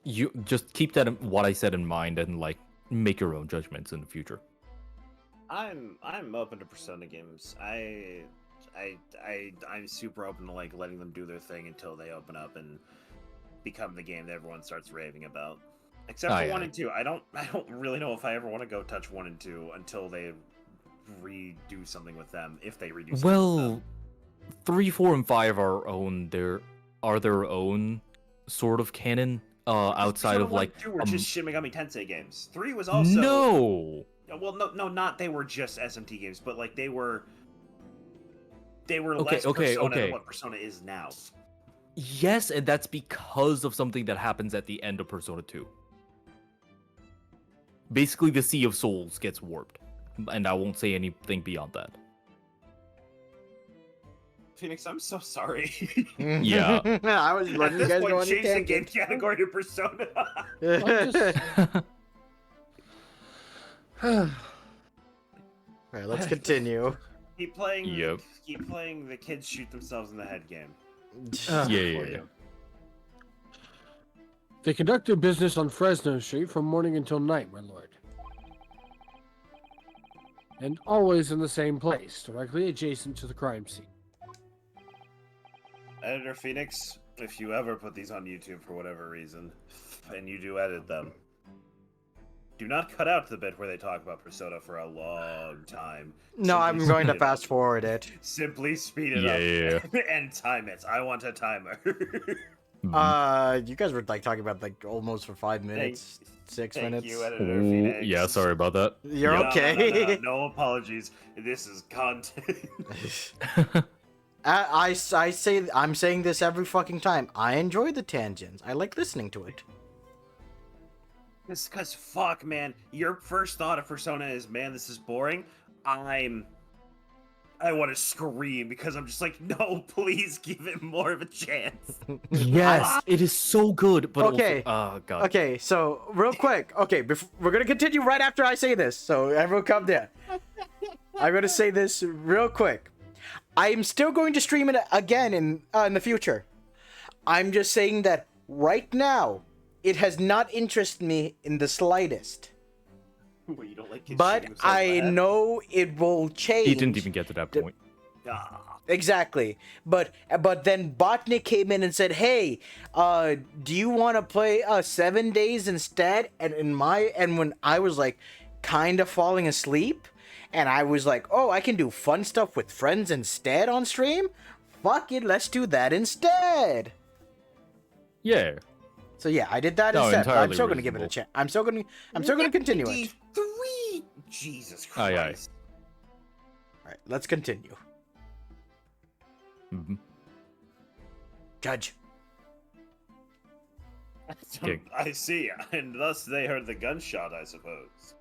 Speaker 5: You just keep that what I said in mind and like make your own judgments in the future.
Speaker 2: I'm open to Persona games. I'm super open to like letting them do their thing until they open up and become the game that everyone starts raving about. Except for 1 and 2. I don't really know if I ever want to go touch 1 and 2 until they redo something with them, if they redo something with them.
Speaker 5: 3, 4, and 5 are their own sort of canon outside
Speaker 2: Persona
Speaker 5: of
Speaker 2: 1
Speaker 5: like
Speaker 2: and 2 were just Shin Megami Tensei games. 3 was also
Speaker 5: no.
Speaker 2: Well, no, not they were just SMT games, but like they were
Speaker 5: Okay,
Speaker 2: less
Speaker 5: okay,
Speaker 2: Persona
Speaker 5: okay.
Speaker 2: than what Persona is now.
Speaker 5: Yes, and that's because of something that happens at the end of Persona 2. Basically, the Sea of Souls gets warped, and I won't say anything beyond that.
Speaker 2: Phoenix, I'm so sorry.
Speaker 5: Yeah.
Speaker 3: I was letting you
Speaker 2: At this
Speaker 3: guys
Speaker 2: point,
Speaker 3: go on your
Speaker 2: change the game
Speaker 3: tangent.
Speaker 2: category to Persona.
Speaker 3: Alright, let's continue.
Speaker 2: Keep playing.
Speaker 5: Yep.
Speaker 2: Keep playing the kids shoot themselves in the head game.
Speaker 5: Yeah.
Speaker 1: They conduct their business on Fresno Street from morning until night, my lord. And always in the same place, directly adjacent to the crime scene.
Speaker 2: Editor Phoenix, if you ever put these on YouTube for whatever reason, and you do edit them, Do not cut out the bit where they talk about Persona for a long time.
Speaker 3: No, I'm going to
Speaker 2: speed it up.
Speaker 3: fast forward it.
Speaker 2: Simply speed it
Speaker 5: Yeah.
Speaker 2: up and time it. I want a timer.
Speaker 3: You guys were like talking about like almost for 5 minutes, 6
Speaker 2: Thank
Speaker 3: minutes.
Speaker 2: you, Editor
Speaker 5: Ooh,
Speaker 2: Phoenix.
Speaker 5: yeah, sorry about that.
Speaker 3: You're
Speaker 5: Yep.
Speaker 3: okay.
Speaker 2: No apologies. This is content.
Speaker 3: I'm saying this every fucking time. I enjoy the tangents. I like listening to it.
Speaker 2: It's because, fuck, man, your first thought of Persona is, man, this is boring. I want to scream because I'm just like, no, please give it more of a chance.
Speaker 5: Yes, it is so good, but
Speaker 3: Okay.
Speaker 5: also, oh god.
Speaker 3: Okay, so real quick. Okay, we're gonna continue right after I say this. So everyone, calm down. I'm gonna say this real quick. I'm still going to stream it again in the future. I'm just saying that right now, it has not interested me in the slightest.
Speaker 2: Well, you don't like kids
Speaker 3: But
Speaker 2: shooting themselves in the
Speaker 3: I
Speaker 2: head?
Speaker 3: know it will change.
Speaker 5: He didn't even get to that point.
Speaker 2: Ah.
Speaker 3: Exactly. But then Botnik came in and said, "Hey, do you want to play 7 days instead?" And when I was like kind of falling asleep, and I was like, "Oh, I can do fun stuff with friends instead on stream? Fuck it, let's do that instead."
Speaker 5: Yeah.
Speaker 3: So yeah, I did that
Speaker 5: No,
Speaker 3: instead. But I'm
Speaker 5: entirely
Speaker 3: still gonna give it a
Speaker 5: reasonable.
Speaker 3: chance. I'm still gonna continue it.
Speaker 2: 53? Jesus
Speaker 5: Aye, aye.
Speaker 2: Christ.
Speaker 3: All right, let's continue.
Speaker 5: Mhm.
Speaker 3: Judge.
Speaker 5: Okay.
Speaker 2: I see, and thus they heard the gunshot, I suppose.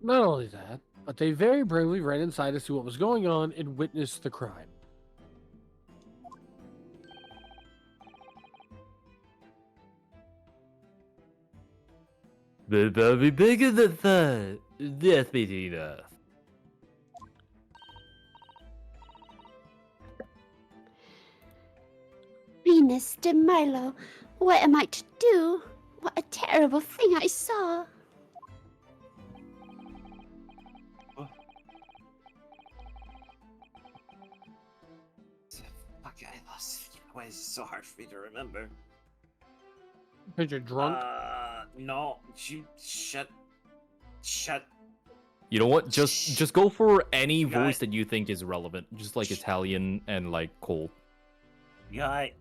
Speaker 1: Not only that, but they very bravely ran inside to see what was going on and witnessed the crime.
Speaker 5: The very bigger than that. That's big enough.
Speaker 6: Venus de Milo, what am I to do? What a terrible thing I saw.
Speaker 2: Fuck, I lost. Why is it so hard for me to remember?
Speaker 1: Because you're drunk.
Speaker 2: No, shut.
Speaker 5: You know what? Just go for any
Speaker 2: Guy-
Speaker 5: voice that you think is relevant. Just like Italian and like cold.
Speaker 2: Guy.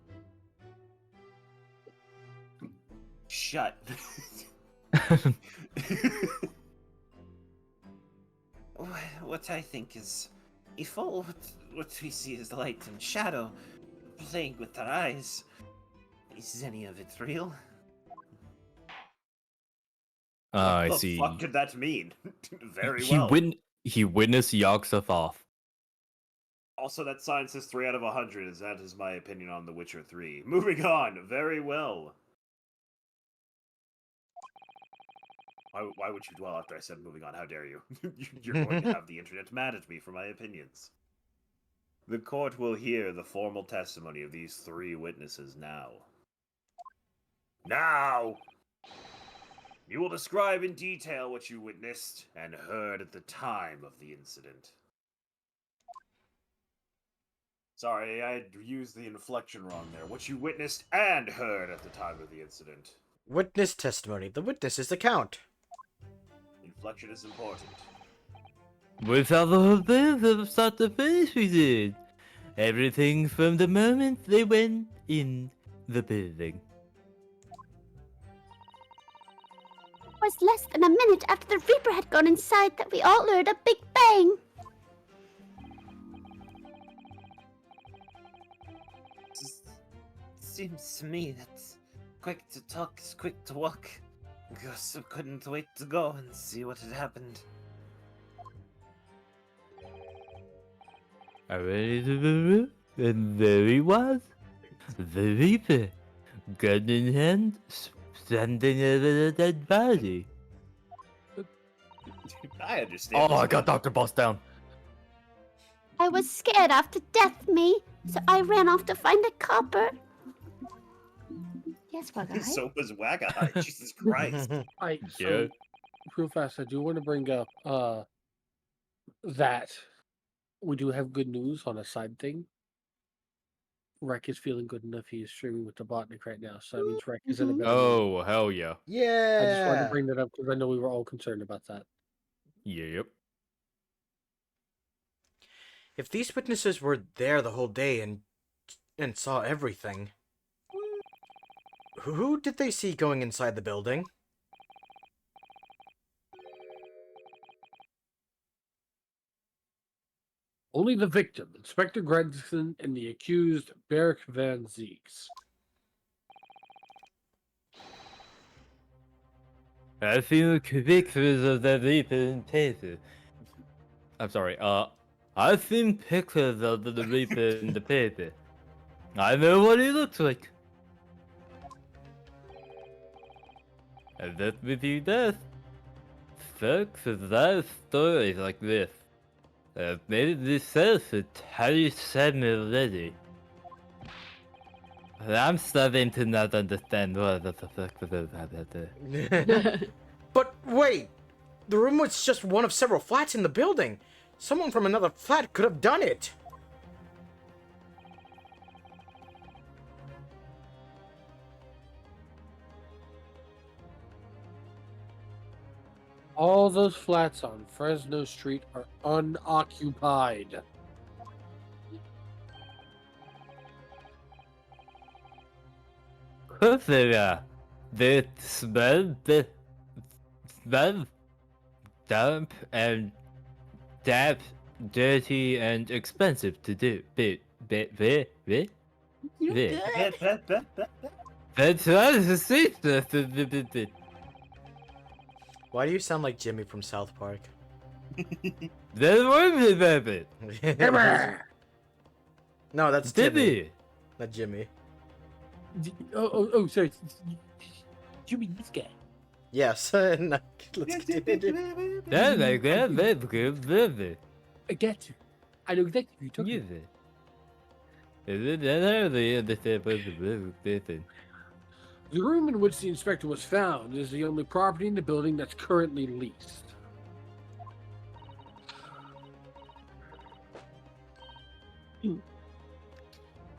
Speaker 2: Shut. What I think is, if all what we see is light and shadow, playing with our eyes, is any of it real?
Speaker 5: I
Speaker 2: What the
Speaker 5: see.
Speaker 2: fuck could that mean? Very well.
Speaker 5: He witnessed Yogg-Sothoth.
Speaker 2: Also, that sign says 3 out of 100, that is my opinion on The Witcher 3. Moving on, very well. Why would you dwell after I said moving on? How dare you? You're going to have the internet mad at me for my opinions. The court will hear the formal testimony of these 3 witnesses now. Now! You will describe in detail what you witnessed and heard at the time of the incident. Sorry, I used the inflection wrong there. What you witnessed and heard at the time of the incident.
Speaker 3: Witness testimony. The witness's account.
Speaker 2: Inflection is important.
Speaker 5: Without the whole thing from start to finish, we did. Everything from the moment they went in the building.
Speaker 6: It was less than a minute after the Reaper had gone inside that we all heard a big bang.
Speaker 2: Seems to me that quick to talk is quick to walk. Guess I couldn't wait to go and see what had happened.
Speaker 5: I went into the room, and there he was. The Reaper, gun in hand, standing over the dead body.
Speaker 2: I understand.
Speaker 5: Oh, I got Dr. Boss down.
Speaker 6: I was scared after death, me, so I ran off to find a copper. Yes, Waggai.
Speaker 2: So was Waggai. Jesus Christ.
Speaker 1: I
Speaker 5: Yeah.
Speaker 1: so, real fast. I do want to bring up that We do have good news on a side thing. Rec is feeling good enough. He is streaming with the Botnik right now, so that means Rec is in a
Speaker 6: Mhm.
Speaker 1: better mood.
Speaker 5: Oh, hell yeah.
Speaker 1: I just wanted to
Speaker 3: Yeah.
Speaker 1: bring that up because I know we were all concerned about that.
Speaker 5: Yep.
Speaker 3: If these witnesses were there the whole day and saw everything, who did they see going inside the building?
Speaker 1: Only the victim, Inspector Gregson, and the accused, Beric Van Zeeks.
Speaker 5: I feel pictures of the people in paper. I'm sorry, I've seen pictures of the reaper in the paper. I know what he looks like. And that with you does. Folks, that stories like this. I've made this self entirely sudden already. I'm starting to not understand what the fuck
Speaker 3: But wait! The room was just one of several flats in the building. Someone from another flat could have done it.
Speaker 1: All those flats on Fresno Street are unoccupied.
Speaker 5: They smell damp and dirty and expensive to do.
Speaker 6: You
Speaker 5: Yeah.
Speaker 6: good?
Speaker 5: That's what I see.
Speaker 3: Why do you sound like Jimmy from South Park?
Speaker 5: That was baby.
Speaker 3: No, that's Timmy,
Speaker 5: Timmy.
Speaker 3: not Jimmy.
Speaker 1: Sorry. Jimmy, this guy.
Speaker 3: Yes. No, let's continue.
Speaker 5: That's like that. That's good, baby.
Speaker 1: I get you. I know exactly who you're talking
Speaker 5: Yes.
Speaker 1: about. The room in which the inspector was found is the only property in the building that's currently leased.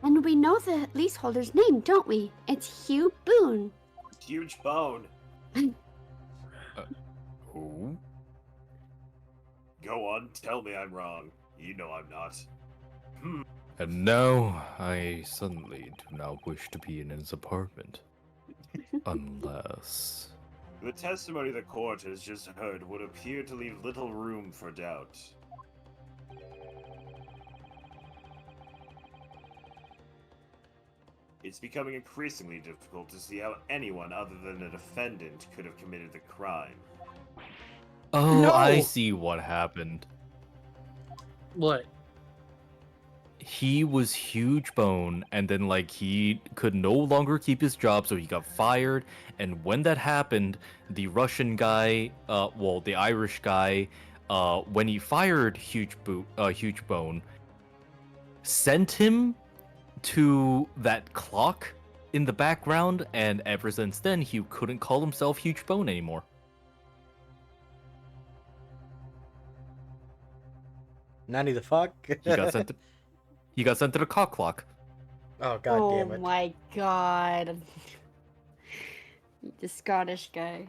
Speaker 6: And we know the leaseholder's name, don't we? It's Hugh Boone.
Speaker 2: Huge bone.
Speaker 5: Who?
Speaker 2: Go on, tell me I'm wrong. You know I'm not.
Speaker 5: And now I suddenly do not wish to be in his apartment. Unless.
Speaker 2: The testimony the court has just heard would appear to leave little room for doubt. It's becoming increasingly difficult to see how anyone other than a defendant could have committed the crime.
Speaker 5: Oh,
Speaker 3: No!
Speaker 5: I see what happened.
Speaker 1: What?
Speaker 5: He was huge bone, and then like he could no longer keep his job, so he got fired. And when that happened, the Russian guy, the Irish guy, when he fired Huge Bone, sent him to that clock in the background, and ever since then he couldn't call himself Huge Bone anymore.
Speaker 3: Nanny the fuck?
Speaker 5: He got sent to the cock clock.
Speaker 3: Oh god damn
Speaker 6: Oh
Speaker 3: it.
Speaker 6: my god. The Scottish guy.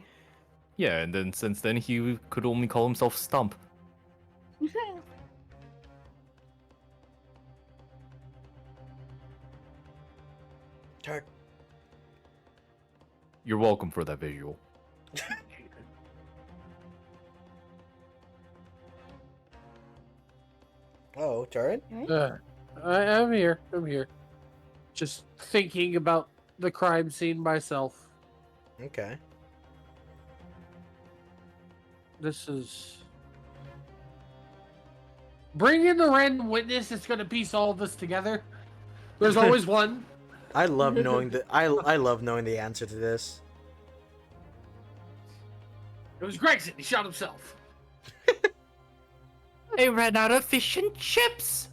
Speaker 5: Yeah, and then since then he could only call himself Stump.
Speaker 3: Turk.
Speaker 5: You're welcome for that visual.
Speaker 3: Oh, turn?
Speaker 1: I'm here. I'm here. Just thinking about the crime scene myself.
Speaker 3: Okay.
Speaker 1: This is. Bring in the random witness that's going to piece all of this together. There's always one.
Speaker 3: I love knowing the I love knowing the answer to this.
Speaker 1: It was Gregson. He shot himself.
Speaker 5: I ran out of fish and chips.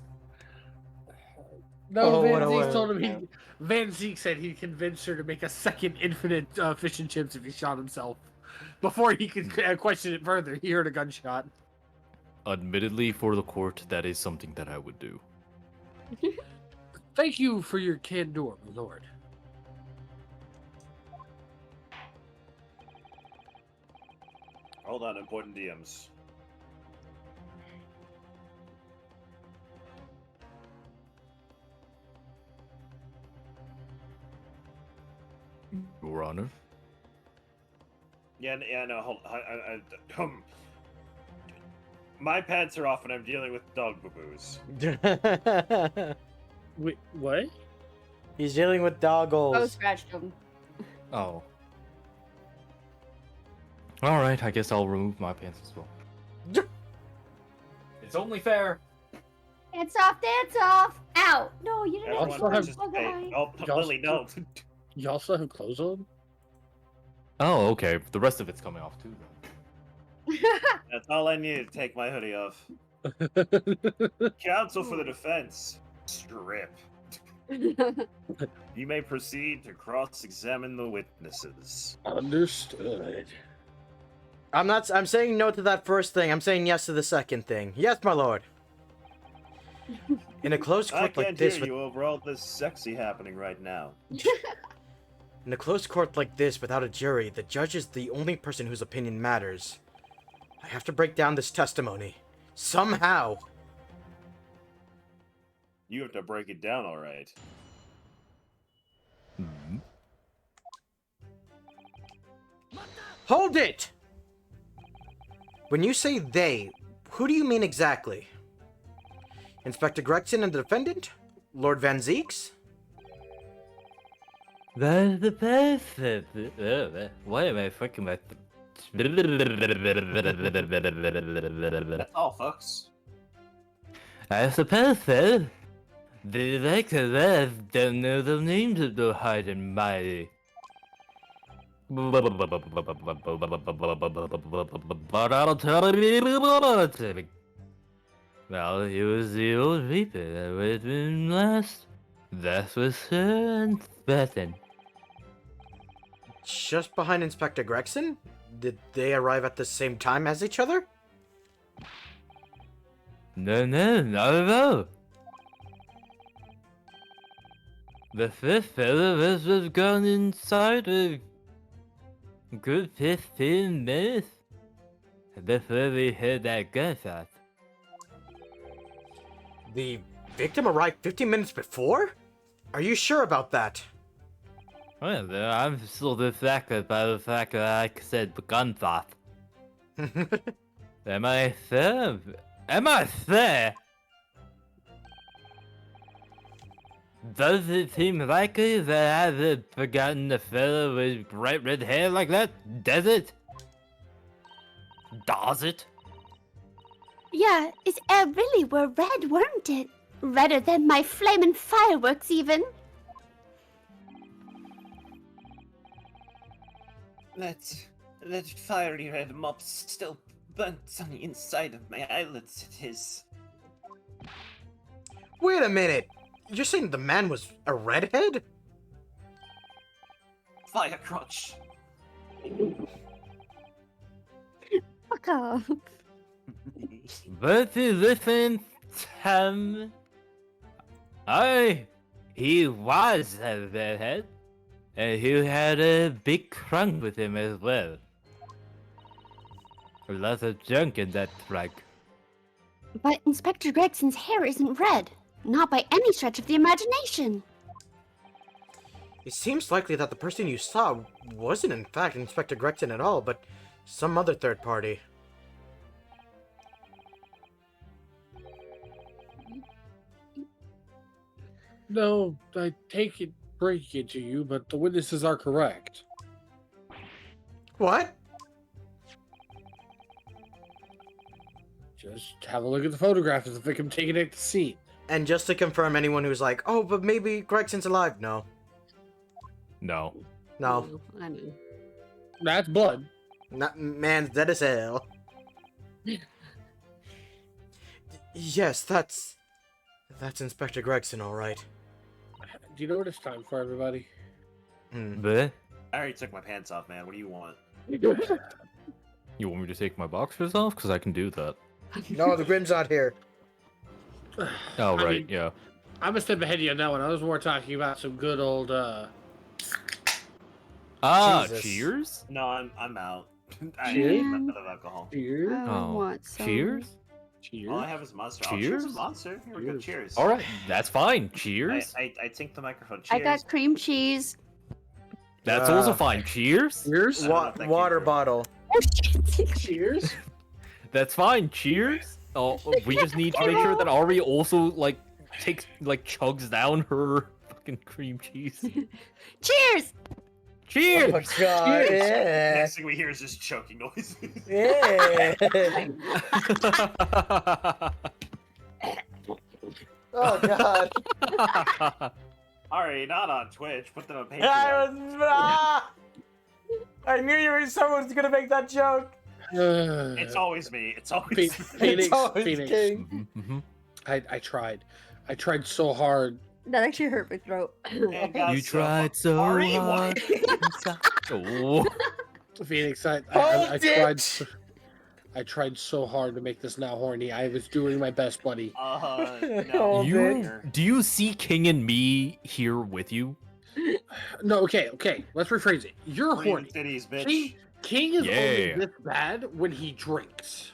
Speaker 1: No,
Speaker 3: Oh,
Speaker 1: Van
Speaker 3: what a
Speaker 1: Zeke
Speaker 3: way.
Speaker 1: told him Van Zeke said he convinced her to make a second infinite fish and chips if he shot himself. Before he could question it further, he heard a gunshot.
Speaker 5: admittedly, for the court, that is something that I would do.
Speaker 1: Thank you for your candor, my lord.
Speaker 2: Hold on, important DMs.
Speaker 5: Your Honor.
Speaker 2: Yeah, no, hold my pants are off and I'm dealing with dog boo-boos.
Speaker 1: Wait, what?
Speaker 3: He's dealing with
Speaker 4: Oh,
Speaker 3: doggles.
Speaker 4: scratched him.
Speaker 5: Oh. Alright, I guess I'll remove my pants as well. It's only fair.
Speaker 6: Dance off, dance off. Ow. No, you didn't
Speaker 2: Everyone
Speaker 1: also have-
Speaker 2: participate. Oh,
Speaker 1: y'all
Speaker 2: Lily, no.
Speaker 1: Y'all still have clothes on?
Speaker 5: Oh, okay. The rest of it's coming off too, then.
Speaker 2: That's all I need to take my hoodie off. Counsel for the defense. Strip. You may proceed to cross-examine the witnesses.
Speaker 1: Understood.
Speaker 3: I'm saying no to that first thing. I'm saying yes to the second thing. Yes, my lord. In a close
Speaker 2: I
Speaker 3: court like
Speaker 2: can't
Speaker 3: this,
Speaker 2: hear
Speaker 3: with,
Speaker 2: you over all this sexy happening right now.
Speaker 3: in a close court like this without a jury, the judge is the only person whose opinion matters. I have to break down this testimony. Somehow.
Speaker 2: You have to break it down, all right.
Speaker 5: Hmm.
Speaker 3: Hold it! When you say they, who do you mean exactly? Inspector Gregson and the defendant? Lord Van Zeeks?
Speaker 7: That's the person. Why am I fucking with?
Speaker 2: That's all, folks.
Speaker 7: I suppose so. The likes of us don't know the names of the high and mighty. But I'll tell you. Well, he was the old reaper that with him last. That was Sir and Bethan.
Speaker 3: Just behind Inspector Gregson? Did they arrive at the same time as each other?
Speaker 7: No, not at all. The fifth fellow was gone inside a good 15 minutes before we heard that gunshot.
Speaker 3: The victim arrived 15 minutes before? Are you sure about that?
Speaker 7: Well, I'm still distracted by the fact that I said gunshot. Am I fair? Am I fair? Does it seem likely that I had forgotten the fellow with bright red hair like that? Does it? Does it?
Speaker 6: Yeah, his hair really were red, weren't it? Redder than my flaming fireworks, even.
Speaker 2: That fiery red mop still burnt on the inside of my eyelids. It is.
Speaker 3: Wait a minute! You're saying the man was a redhead?
Speaker 2: Fire crotch.
Speaker 6: Fuck off.
Speaker 7: But listen, Tom. He was a redhead, and he had a big trunk with him as well. A lot of junk in that trunk.
Speaker 6: But Inspector Gregson's hair isn't red. Not by any stretch of the imagination.
Speaker 3: It seems likely that the person you saw wasn't in fact Inspector Gregson at all, but some other third party.
Speaker 1: No, I take it, break it to you, but the witnesses are correct.
Speaker 3: What?
Speaker 1: Just have a look at the photograph of the victim taken at the scene.
Speaker 3: And just to confirm anyone who's like, oh, but maybe Gregson's alive. No.
Speaker 5: No.
Speaker 3: No.
Speaker 4: I mean,
Speaker 1: That's blood.
Speaker 3: Not man's dead as hell. Yes, that's Inspector Gregson, all right.
Speaker 1: Do you know what it's time for, everybody?
Speaker 7: But
Speaker 2: I already took my pants off, man. What do you want?
Speaker 5: You want me to take my boxers off? Because I can do that.
Speaker 3: No, the Grim's not here.
Speaker 5: Oh
Speaker 1: I
Speaker 5: right,
Speaker 1: mean-
Speaker 5: yeah.
Speaker 1: I'm a step ahead of you on that one. I was more talking about some good old.
Speaker 3: Jesus.
Speaker 5: Cheers.
Speaker 2: No, I'm out. I
Speaker 1: Cheers?
Speaker 2: need none of alcohol.
Speaker 1: Cheers.
Speaker 6: I
Speaker 5: Oh,
Speaker 6: want some.
Speaker 5: cheers.
Speaker 2: All I have is Monster. I'll cheers
Speaker 5: Cheers?
Speaker 2: with Monster. Here we go.
Speaker 1: Cheers.
Speaker 2: Cheers.
Speaker 5: All right, that's fine. Cheers.
Speaker 2: I think the microphone.
Speaker 6: I
Speaker 2: Cheers.
Speaker 6: got cream cheese.
Speaker 5: That's also
Speaker 3: Uh,
Speaker 5: fine. Cheers.
Speaker 1: Cheers.
Speaker 2: I don't know if that came
Speaker 3: Water
Speaker 2: through.
Speaker 3: bottle.
Speaker 6: Oh shit!
Speaker 1: Cheers.
Speaker 5: That's fine. Cheers. Oh, we just need to make sure that Ari also like chugs down her fucking cream cheese.
Speaker 6: Cheers!
Speaker 5: Cheers.
Speaker 3: Oh my god. Yeah.
Speaker 2: Next thing we hear is just choking noises.
Speaker 3: Yeah. Oh god.
Speaker 2: Alright, not on Twitch. Put them on
Speaker 3: I
Speaker 2: Patreon.
Speaker 3: was. I knew someone was gonna make that joke.
Speaker 2: It's always me. It's always me.
Speaker 1: Phoenix.
Speaker 3: It's always
Speaker 1: Phoenix.
Speaker 3: King.
Speaker 5: Mhm.
Speaker 1: I tried. I tried so hard.
Speaker 4: That actually hurt my throat.
Speaker 2: And got
Speaker 5: You
Speaker 2: so
Speaker 5: tried so
Speaker 2: Ari,
Speaker 5: hard. Oh.
Speaker 1: Phoenix, I
Speaker 3: Hold
Speaker 1: tried.
Speaker 3: it!
Speaker 1: I tried so hard to make this not horny. I was doing my best, buddy.
Speaker 2: No.
Speaker 3: Hold
Speaker 5: Do you see King and me here with you?
Speaker 1: No, okay. Let's rephrase it. You're
Speaker 2: Clean
Speaker 1: horny.
Speaker 2: titties, bitch.
Speaker 1: King is only
Speaker 5: Yeah.
Speaker 1: this bad when he drinks.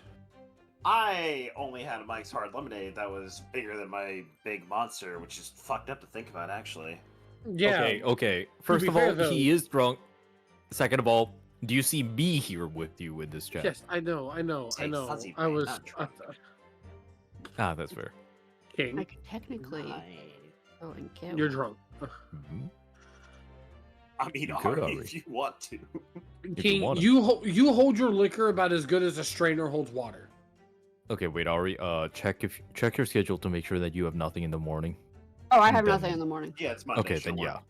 Speaker 2: I only had a Mike's Hard Lemonade that was bigger than my big monster, which is fucked up to think about, actually.
Speaker 1: Yeah.
Speaker 5: Okay. First
Speaker 1: be
Speaker 5: of
Speaker 1: fair,
Speaker 5: all,
Speaker 1: though-
Speaker 5: he is drunk. Second of all, do you see me here with you in this chat?
Speaker 1: Yes, I know.
Speaker 2: Say fuzzy
Speaker 1: I
Speaker 2: brain,
Speaker 1: was
Speaker 2: not drunk.
Speaker 5: Ah, that's fair.
Speaker 6: I
Speaker 1: King.
Speaker 6: could technically go and get
Speaker 1: You're
Speaker 6: one.
Speaker 1: drunk.
Speaker 5: Mhm.
Speaker 2: I mean,
Speaker 5: You could,
Speaker 2: Ari,
Speaker 5: Ari.
Speaker 2: if you want to.
Speaker 5: you
Speaker 1: King,
Speaker 5: wanna.
Speaker 1: you hold your liquor about as good as a strainer holds water.
Speaker 5: Okay, wait, Ari. Check your schedule to make sure that you have nothing in the morning.
Speaker 6: Oh, I have
Speaker 5: Then-
Speaker 6: nothing in the morning.
Speaker 2: Yeah, it's Monday.
Speaker 5: Okay,
Speaker 2: sure,
Speaker 5: then
Speaker 2: why
Speaker 5: yeah.
Speaker 2: not?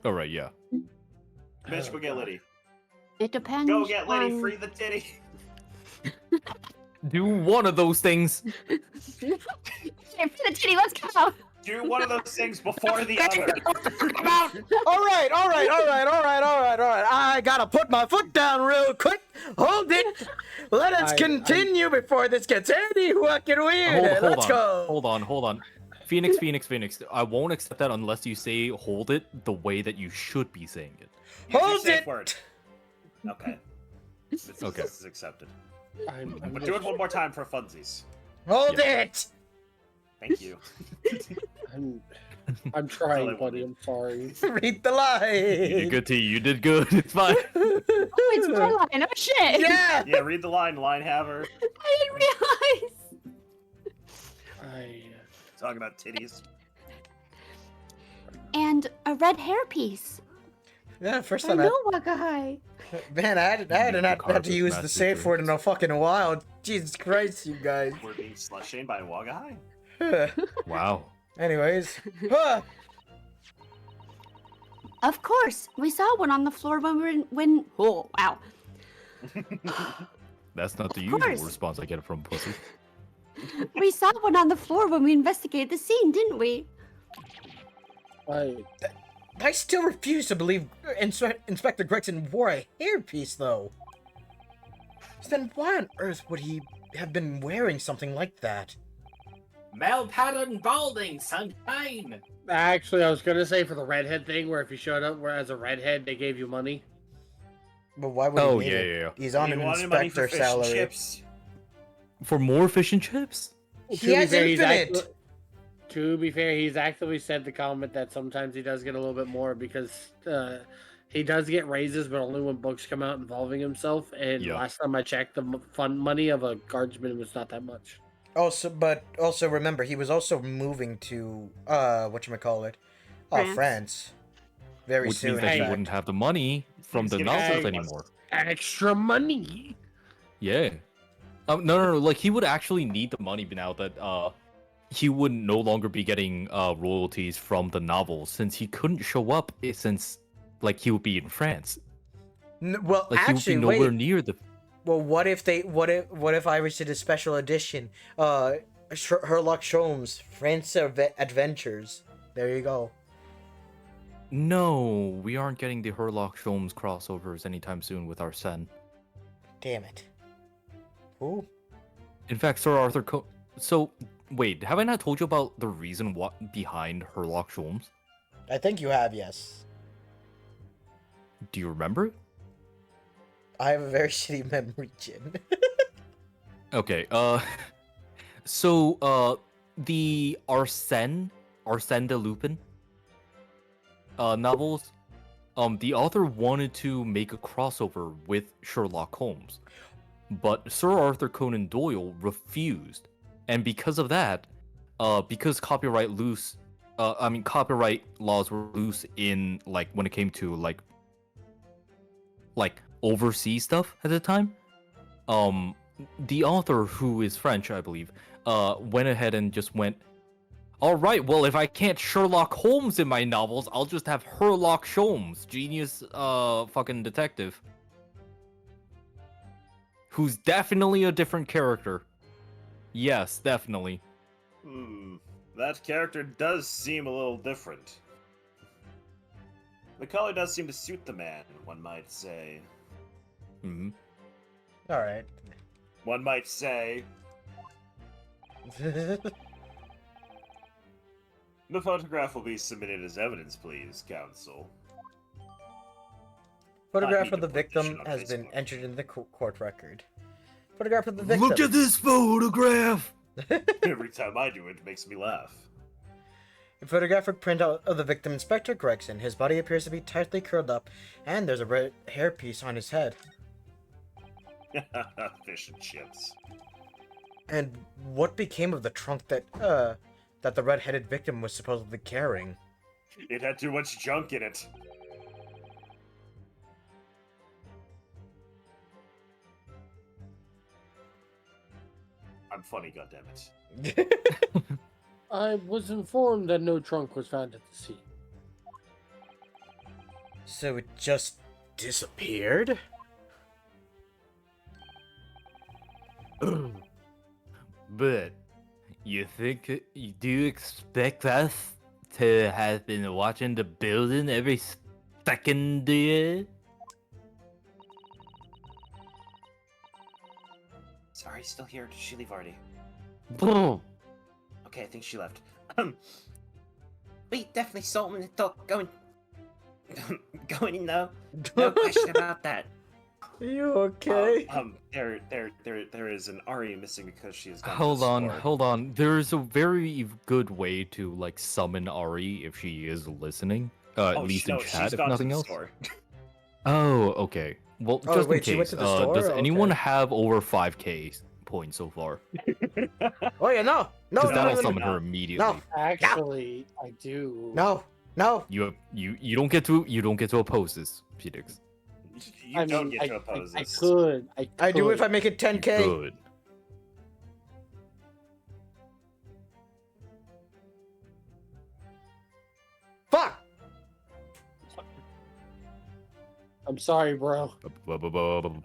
Speaker 5: All right, yeah.
Speaker 2: Bitch, go get Liddy.
Speaker 6: It depends.
Speaker 2: Go get Liddy,
Speaker 6: on-
Speaker 2: free the titty.
Speaker 5: Do one of those things.
Speaker 6: Hey, for the titty, let's go.
Speaker 2: Do one of those things before the other.
Speaker 3: All right. I gotta put my foot down real quick. Hold it. Let us continue before this gets any fucking weird. Let's go.
Speaker 5: Hold on. Phoenix. I won't accept that unless you say hold it the way that you should be saying it.
Speaker 2: Use your
Speaker 3: Hold
Speaker 2: safe
Speaker 3: it.
Speaker 2: word. Okay.
Speaker 5: Okay.
Speaker 2: This is accepted.
Speaker 1: I'm
Speaker 2: But do it one more time for funsies.
Speaker 3: Hold it.
Speaker 2: Thank you.
Speaker 1: I'm trying,
Speaker 2: Totally
Speaker 1: buddy. I'm sorry.
Speaker 3: Read the
Speaker 5: You did
Speaker 3: line.
Speaker 5: good, T. You did good. It's fine.
Speaker 6: Oh, it's my line. Oh shit.
Speaker 3: Yeah.
Speaker 2: Yeah, read the line haver.
Speaker 6: I didn't realize.
Speaker 2: Talking about titties.
Speaker 6: And a red hairpiece.
Speaker 3: Yeah, first
Speaker 6: I
Speaker 3: time
Speaker 6: know what guy.
Speaker 3: Man, I hadn't had
Speaker 5: Carpet
Speaker 3: to use the
Speaker 5: master
Speaker 3: safe word in a
Speaker 5: drinks.
Speaker 3: fucking while. Jesus Christ, you guys.
Speaker 2: We're being slut shamed by Wagahai.
Speaker 5: Wow.
Speaker 3: Anyways. Huh.
Speaker 6: Of course, we saw one on the floor when we were when. Oh wow.
Speaker 5: That's not the
Speaker 6: Of
Speaker 5: usual
Speaker 6: course.
Speaker 5: response I get from pussy.
Speaker 6: We saw one on the floor when we investigated the scene, didn't we?
Speaker 3: I still refuse to believe Inspector Gregson wore a hairpiece, though. Then why on earth would he have been wearing something like that?
Speaker 8: Male-pattern balding, sunshine.
Speaker 1: Actually, I was gonna say for the redhead thing, where if you showed up where as a redhead, they gave you money.
Speaker 3: But why would
Speaker 5: Oh,
Speaker 3: he need
Speaker 5: yeah,
Speaker 3: it?
Speaker 5: yeah.
Speaker 3: He's on
Speaker 2: He
Speaker 3: an
Speaker 2: wanted money for
Speaker 3: inspector
Speaker 2: fish and
Speaker 3: salary.
Speaker 2: chips.
Speaker 5: For more fish and chips?
Speaker 3: He has infinite.
Speaker 1: To be fair, he's actually said the comment that sometimes he does get a little bit more because he does get raises, but only when books come out involving himself. And
Speaker 5: Yeah.
Speaker 1: last time I checked, the fund money of a guardsman was not that much.
Speaker 3: Also remember, he was also moving to whatchamacallit?
Speaker 6: France.
Speaker 3: France. Very
Speaker 5: Which
Speaker 3: soon.
Speaker 5: means that he
Speaker 1: Hey.
Speaker 5: wouldn't have the money from the
Speaker 2: He's
Speaker 5: novels
Speaker 1: getting-
Speaker 5: anymore.
Speaker 1: Extra money.
Speaker 5: Yeah. No. Like he would actually need the money now that he would no longer be getting royalties from the novels since he couldn't show up since like he would be in France.
Speaker 3: Well,
Speaker 5: Like
Speaker 3: actually,
Speaker 5: he would be nowhere
Speaker 3: wait.
Speaker 5: near the.
Speaker 3: Well, what if Irish did a special edition? Sherlock Holmes, France Adventures. There you go.
Speaker 5: No, we aren't getting the Sherlock Holmes crossovers anytime soon with Arsene.
Speaker 3: Damn it. Ooh.
Speaker 5: In fact, Sir Arthur So, wait, have I not told you about the reason what behind Sherlock Holmes?
Speaker 3: I think you have, yes.
Speaker 5: Do you remember?
Speaker 3: I have a very shitty memory, Jin.
Speaker 5: Okay, so, the Arsène de Lupin, novels, the author wanted to make a crossover with Sherlock Holmes, but Sir Arthur Conan Doyle refused, and because of that, because copyright laws were loose in, like, when it came to, like overseas stuff at the time, the author, who is French, I believe, went ahead and just went, all right, well, if I can't Sherlock Holmes in my novels, I'll just have Sherlock Holmes, genius, fucking detective, who's definitely a different character. Yes, definitely.
Speaker 2: That character does seem a little different. The color does seem to suit the man, one might say.
Speaker 5: Hmm.
Speaker 3: Alright.
Speaker 2: One might say. The photograph will be submitted as evidence, please, counsel.
Speaker 3: Photograph
Speaker 2: need
Speaker 3: of
Speaker 2: to
Speaker 3: the
Speaker 2: put this shit
Speaker 3: victim
Speaker 2: on
Speaker 3: has been
Speaker 2: Facebook.
Speaker 3: entered into the court record. Photograph of the victim.
Speaker 5: Look at this photograph!
Speaker 2: Every time I do it, it makes me laugh.
Speaker 3: A photographic printout of the victim, Inspector Gregson. His body appears to be tightly curled up, and there's a red hairpiece on his head.
Speaker 2: Fish and chips.
Speaker 3: And what became of the trunk that the red-headed victim was supposedly carrying?
Speaker 2: It had too much junk in it. I'm funny, goddammit.
Speaker 1: I was informed that no trunk was found at the scene.
Speaker 3: So it just disappeared?
Speaker 7: But you do you expect us to have been watching the building every second day?
Speaker 2: Sorry, still here. Did she leave already?
Speaker 7: Boom.
Speaker 2: Okay, I think she left. We definitely saw him in the dock going in though. No question about that.
Speaker 3: Are you okay?
Speaker 2: There is an Ari missing because she has gone
Speaker 5: Hold
Speaker 2: to the
Speaker 5: on,
Speaker 2: store.
Speaker 5: hold on. There's a very good way to, like, summon Ari if she is listening. At least in chat, if nothing else.
Speaker 2: Store.
Speaker 5: Oh, okay. Well,
Speaker 3: Oh,
Speaker 5: just
Speaker 3: wait, she
Speaker 5: in
Speaker 3: went
Speaker 5: case,
Speaker 3: to the store?
Speaker 5: does anyone
Speaker 3: Okay.
Speaker 5: have over 5k points so far?
Speaker 3: Oh yeah, no! No,
Speaker 5: Because
Speaker 3: no,
Speaker 5: that'll
Speaker 3: no, no,
Speaker 5: summon
Speaker 2: no.
Speaker 5: her immediately.
Speaker 3: No.
Speaker 1: Actually, I do.
Speaker 3: no, no!
Speaker 5: You don't get to oppose this, Phoenix.
Speaker 2: You don't get to oppose
Speaker 1: I
Speaker 2: this.
Speaker 1: could.
Speaker 3: I do if I make it
Speaker 5: You
Speaker 3: 10k.
Speaker 5: could.
Speaker 3: Fuck!
Speaker 1: I'm sorry, bro.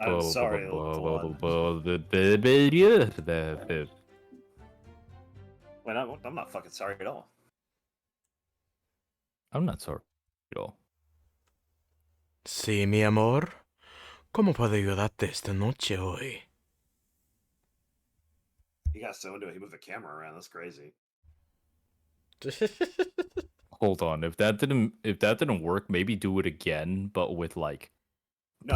Speaker 2: I'm sorry, Well, I'm not fucking sorry at all.
Speaker 5: I'm not sorry at all.
Speaker 3: Sí, mi amor. ¿Cómo puedo ayudarte esta noche hoy?
Speaker 2: He got so into it, he moved the camera around. That's crazy.
Speaker 5: Hold on, if that didn't work, maybe do it again, but with, like,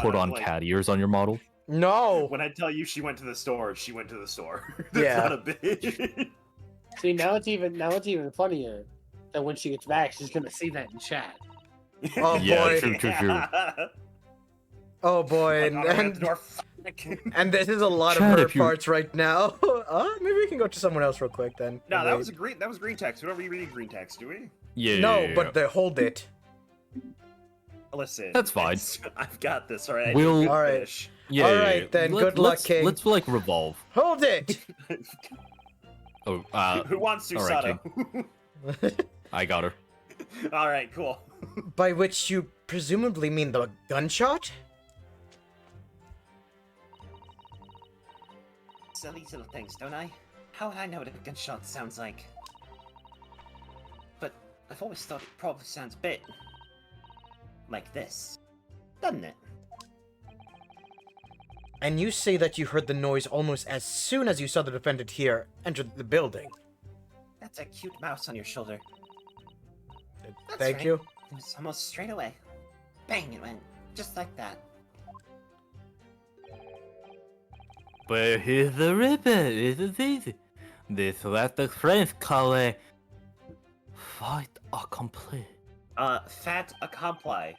Speaker 5: put on
Speaker 2: like,
Speaker 5: cat ears on your model.
Speaker 3: No!
Speaker 2: when I tell you she went to the store, she went to the store. That's
Speaker 3: Yeah.
Speaker 2: not a bit.
Speaker 1: See, now it's even funnier that when she gets back, she's gonna see that in chat.
Speaker 3: Oh
Speaker 5: Yeah,
Speaker 3: boy.
Speaker 5: true.
Speaker 3: Oh boy, and this is a lot
Speaker 5: Chad,
Speaker 3: of her
Speaker 5: if you're-
Speaker 3: parts right now. Maybe we can go to someone else real quick then.
Speaker 2: No, that
Speaker 3: Wait.
Speaker 2: was green text. We don't really read green text, do we?
Speaker 5: Yeah.
Speaker 3: No, but they hold it.
Speaker 2: Listen,
Speaker 5: That's fine.
Speaker 2: I've got this. All right.
Speaker 5: We'll-
Speaker 3: All right.
Speaker 2: Fish.
Speaker 5: Yeah.
Speaker 3: All right, then, good luck, King.
Speaker 5: Let's like revolve.
Speaker 3: Hold it!
Speaker 5: Oh,
Speaker 2: Who wants
Speaker 5: all right,
Speaker 2: Susato?
Speaker 5: I got her.
Speaker 2: All right, cool.
Speaker 3: By which you presumably mean the gunshot?
Speaker 9: Silly little things, don't I? How would I know what a gunshot sounds like? But I've always thought it probably sounds a bit like this, doesn't it?
Speaker 3: And you say that you heard the noise almost as soon as you saw the defendant here enter the building.
Speaker 9: That's a cute mouse on your shoulder. That's
Speaker 3: Thank
Speaker 9: right.
Speaker 3: you.
Speaker 9: It was almost straight away. Bang, it went. Just like that.
Speaker 7: But here's the ribbon, isn't it? This is what the French call a fait accompli.
Speaker 2: Fat accompli.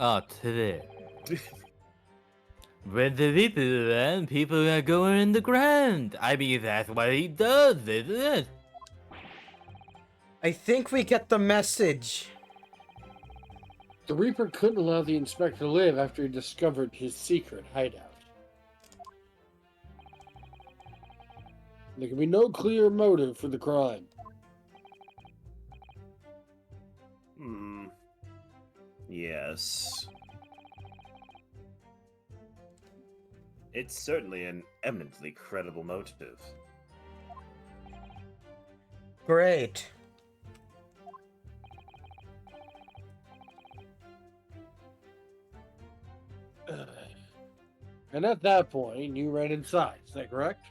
Speaker 7: Oh, today. When the people land, people are going in the ground. I mean, that's what he does, isn't it?
Speaker 3: I think we get the message.
Speaker 1: The Reaper couldn't allow the inspector to live after he discovered his secret hideout. There can be no clear motive for the crime.
Speaker 2: Yes. It's certainly an eminently credible motive.
Speaker 3: Great.
Speaker 1: And at that point, you ran inside. Is that correct?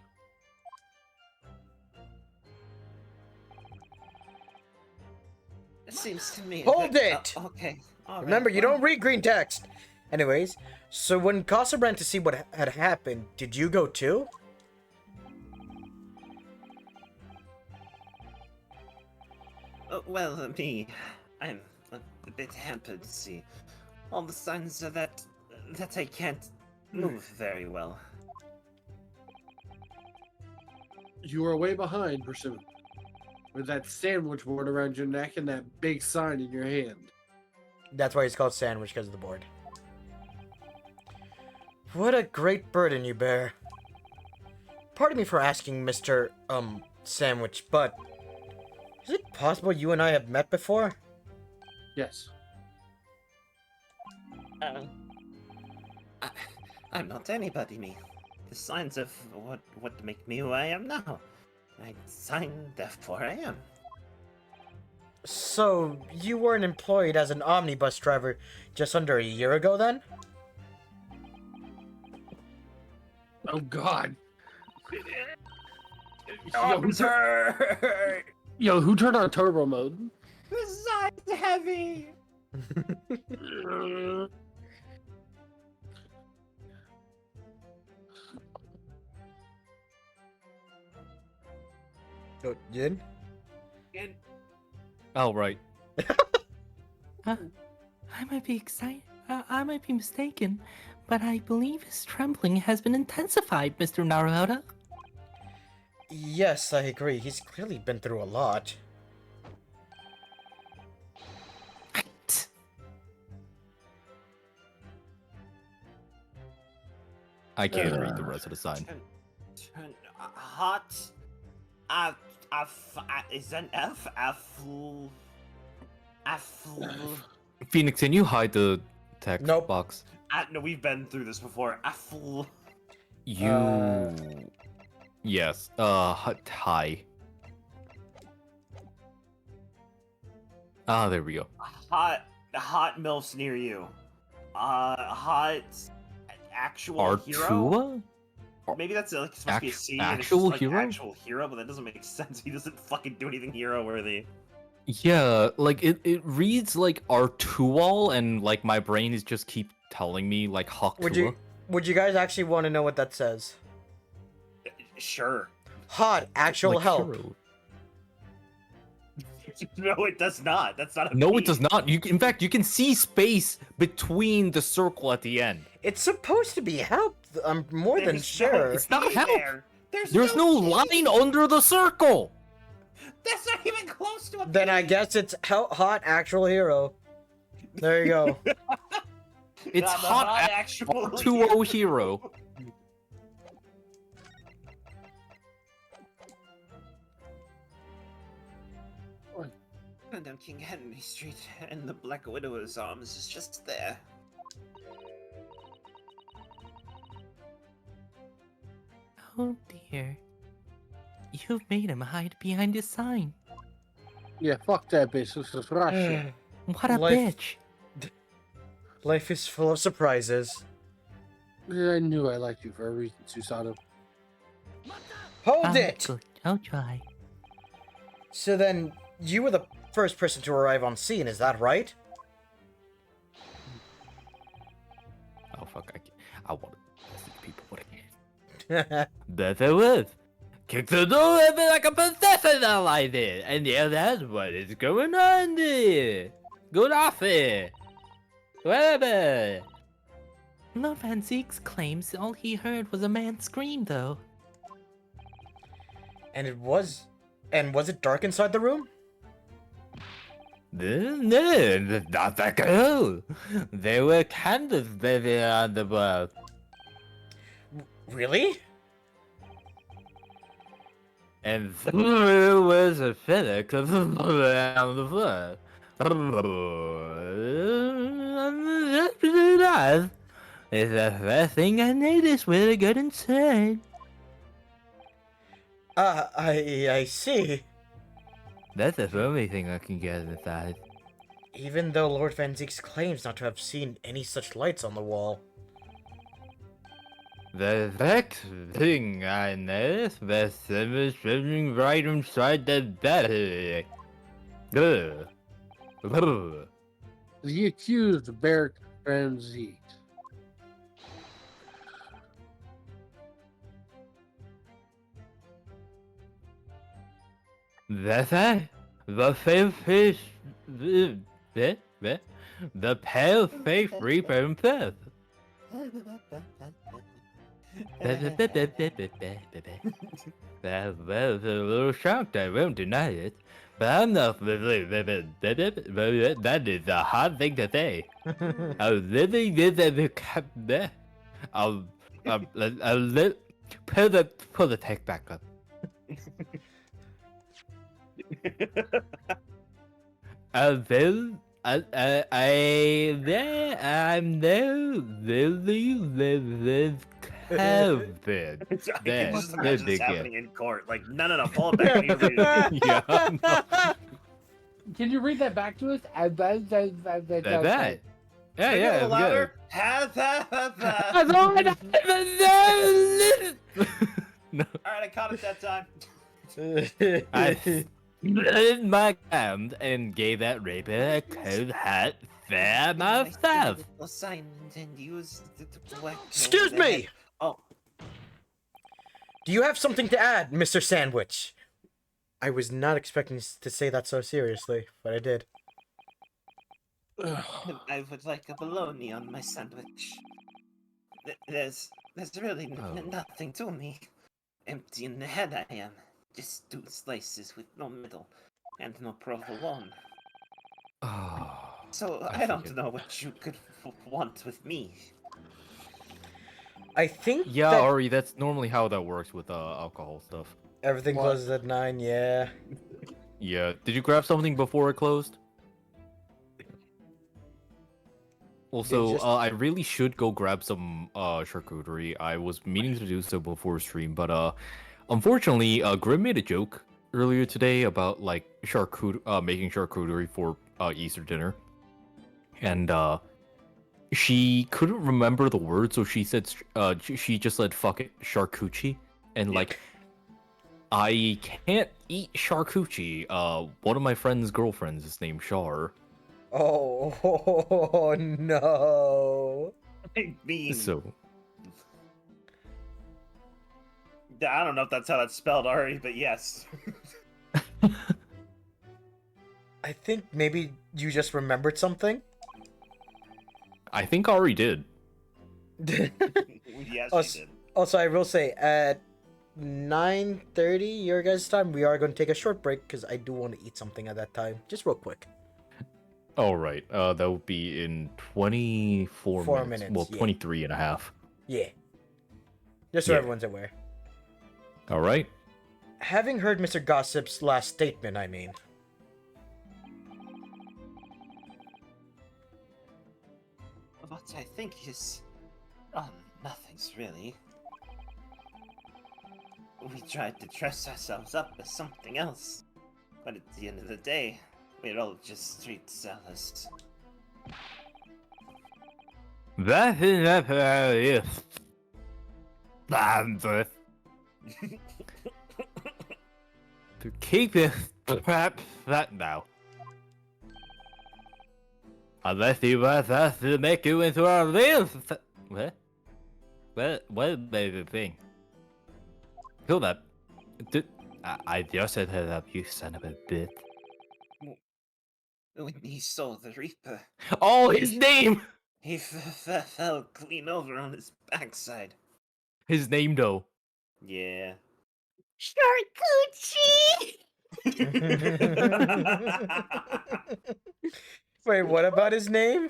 Speaker 9: It seems to me.
Speaker 3: Hold
Speaker 9: that-
Speaker 3: it!
Speaker 9: Okay. All right,
Speaker 3: Remember, you
Speaker 9: well,
Speaker 3: don't read green text. Anyways, so when Casa ran to see what had happened, did you go too?
Speaker 9: Well, I'm a bit hampered. See, all the signs are that I can't move very well.
Speaker 1: You were way behind, presumably, with that sandwich board around your neck and that big sign in your hand.
Speaker 3: That's why it's called sandwich, because of the board. What a great burden you bear. Pardon me for asking, Mr. Sandwich, but is it possible you and I have met before?
Speaker 1: Yes.
Speaker 9: I'm not anybody, me. The signs of what make me who I am now. I signed, therefore I am.
Speaker 3: So, you weren't employed as an omnibus driver just under a year ago then?
Speaker 1: Oh, God.
Speaker 2: Officer!
Speaker 1: Who turned on turbo mode?
Speaker 9: The sign's heavy!
Speaker 3: Oh, Jin?
Speaker 5: Oh, right.
Speaker 7: I might be excited. I might be mistaken, but I believe his trembling has been intensified, Mr. Naruhodo.
Speaker 3: Yes, I agree. He's clearly been through a lot.
Speaker 5: I can't read the rest of the sign.
Speaker 9: Hot. Is an F?
Speaker 5: Phoenix, can you hide the text
Speaker 3: Nope.
Speaker 5: box?
Speaker 2: No, we've been through this before.
Speaker 5: You. Yes. Hi. Ah, there we go.
Speaker 2: Hot MILFs near you. Hot actual hero?
Speaker 5: Artua?
Speaker 2: Maybe that's like supposed to be a C. and it's
Speaker 5: actual
Speaker 2: just, like,
Speaker 5: hero?
Speaker 2: Actual hero, but that doesn't make sense. He doesn't fucking do anything hero worthy.
Speaker 5: Yeah, like it reads like Artual, and like my brain is just keep telling me like Haktua.
Speaker 3: Would you guys actually want to know what that says?
Speaker 2: Sure.
Speaker 3: Hot, actual
Speaker 5: Like
Speaker 3: help.
Speaker 5: hero.
Speaker 2: No, it does not. That's not a
Speaker 5: No,
Speaker 2: P.
Speaker 5: it does not. In fact, you can see space between the circle at the end.
Speaker 3: It's supposed to be help. I'm more than
Speaker 2: There's
Speaker 3: sure.
Speaker 5: It's not
Speaker 2: P
Speaker 5: help.
Speaker 2: there.
Speaker 5: There's no line under the circle.
Speaker 9: That's not even close to a
Speaker 3: Then I guess it's hot, actual hero. There you go.
Speaker 5: It's
Speaker 2: Not the
Speaker 5: hot
Speaker 2: actual
Speaker 5: 2-0 hero.
Speaker 9: And on King Henry Street, and the Black Widow's arms is just there.
Speaker 7: Oh dear. You've made him hide behind his sign.
Speaker 1: Yeah, fuck that bitch. This is Russia.
Speaker 7: What a
Speaker 3: Life-
Speaker 7: bitch.
Speaker 3: Life is full of surprises.
Speaker 1: Yeah, I knew I liked you for a reason, Susato.
Speaker 3: Hold it!
Speaker 7: Good. I'll try.
Speaker 3: So then, you were the first person to arrive on scene, is that right?
Speaker 7: Oh fuck! I want to see people what I can. That's it was. Kick the door open like a professional I did, and yeah, that's what is going on there. Good off it. Whatever. Lord Van Zeeks claims all he heard was a man scream, though.
Speaker 3: And was it dark inside the room?
Speaker 7: No, not that girl. There were candles burning on the wall.
Speaker 3: Really?
Speaker 7: And there was a feather on the floor. It's the first thing I noticed when I got inside.
Speaker 3: I see.
Speaker 7: That's the only thing I can get inside.
Speaker 3: Even though Lord Van Zeeks claims not to have seen any such lights on the wall.
Speaker 7: The next thing I noticed was someone swimming right inside the battery. Ugh. Ugh.
Speaker 1: The accused, Beric Ramsey.
Speaker 7: That's it. The pale face. The pale face reaper himself. That was a little shocked, I won't deny it. But I'm not. That is a hard thing to say. I was living this as a cat there. I'll pull the tech back up. I'm no really live Kevin.
Speaker 2: I can
Speaker 7: There,
Speaker 2: just
Speaker 7: there
Speaker 2: imagine
Speaker 7: they
Speaker 2: this
Speaker 7: go.
Speaker 2: happening in court. Like, no, pull it back. I need to read it.
Speaker 7: Yeah, no.
Speaker 1: Can you read that back to us?
Speaker 7: That. Yeah,
Speaker 2: Can you
Speaker 7: yeah,
Speaker 2: get a
Speaker 7: it's
Speaker 2: little louder?
Speaker 7: good. No,
Speaker 2: Alright, I caught it that time.
Speaker 7: I split my hand and gave that raper a cold hat fair myself.
Speaker 9: Assignment and use the
Speaker 3: Excuse me!
Speaker 9: Oh,
Speaker 3: Do you have something to add, Mr. Sandwich? I was not expecting to say that so seriously, but I did.
Speaker 9: I would like a bologna on my sandwich. There's really nothing to me. Empty in the head I am. Just 2 slices with no middle and no provolone.
Speaker 7: Oh,
Speaker 9: So
Speaker 7: I
Speaker 9: I don't
Speaker 7: figured.
Speaker 9: know what you could want with me.
Speaker 3: I think
Speaker 5: Yeah,
Speaker 3: that
Speaker 5: Ari, that's normally how that works with alcohol stuff.
Speaker 3: everything
Speaker 1: What?
Speaker 3: closes at 9, yeah.
Speaker 5: Yeah. Did you grab something before it closed? Also,
Speaker 3: just-
Speaker 5: I really should go grab some charcuterie. I was meaning to do so before stream, but unfortunately, Grim made a joke earlier today about like making charcuterie for Easter dinner, and she couldn't remember the word, so she said she just said fuck it, charcuterie, and like I can't eat charcuterie. One of my friend's girlfriends is named Char.
Speaker 3: Oh, no.
Speaker 2: I mean,
Speaker 5: So
Speaker 2: I don't know if that's how that's spelled, Ari, but yes.
Speaker 3: I think maybe you just remembered something?
Speaker 5: I think Ari did.
Speaker 2: Yes,
Speaker 3: Oh,
Speaker 2: she did.
Speaker 3: Also, I will say, at 9:30 your guys' time, we are going to take a short break because I do want to eat something at that time. Just real quick.
Speaker 5: All right. That would be in 24
Speaker 3: 4
Speaker 5: minutes.
Speaker 3: minutes,
Speaker 5: Well,
Speaker 3: yeah.
Speaker 5: 23 and a half.
Speaker 3: Yeah. Just so
Speaker 5: Yeah.
Speaker 3: everyone's aware.
Speaker 5: All right.
Speaker 3: Having heard Mr. Gossip's last statement, I mean.
Speaker 9: What I think is... nothing's really. We tried to dress ourselves up as something else. But at the end of the day, we're all just street sellers.
Speaker 7: That is bandwidth to keep this trap shut now. Unless you want us to make you into our real what? What made the thing? Hold up. I just set it up, you son of a bitch.
Speaker 9: When he saw the Reaper,
Speaker 7: Oh, his name!
Speaker 9: he fell clean over on his backside.
Speaker 7: His name, though.
Speaker 2: Yeah.
Speaker 6: Charcuterie!
Speaker 3: Wait, what about his name?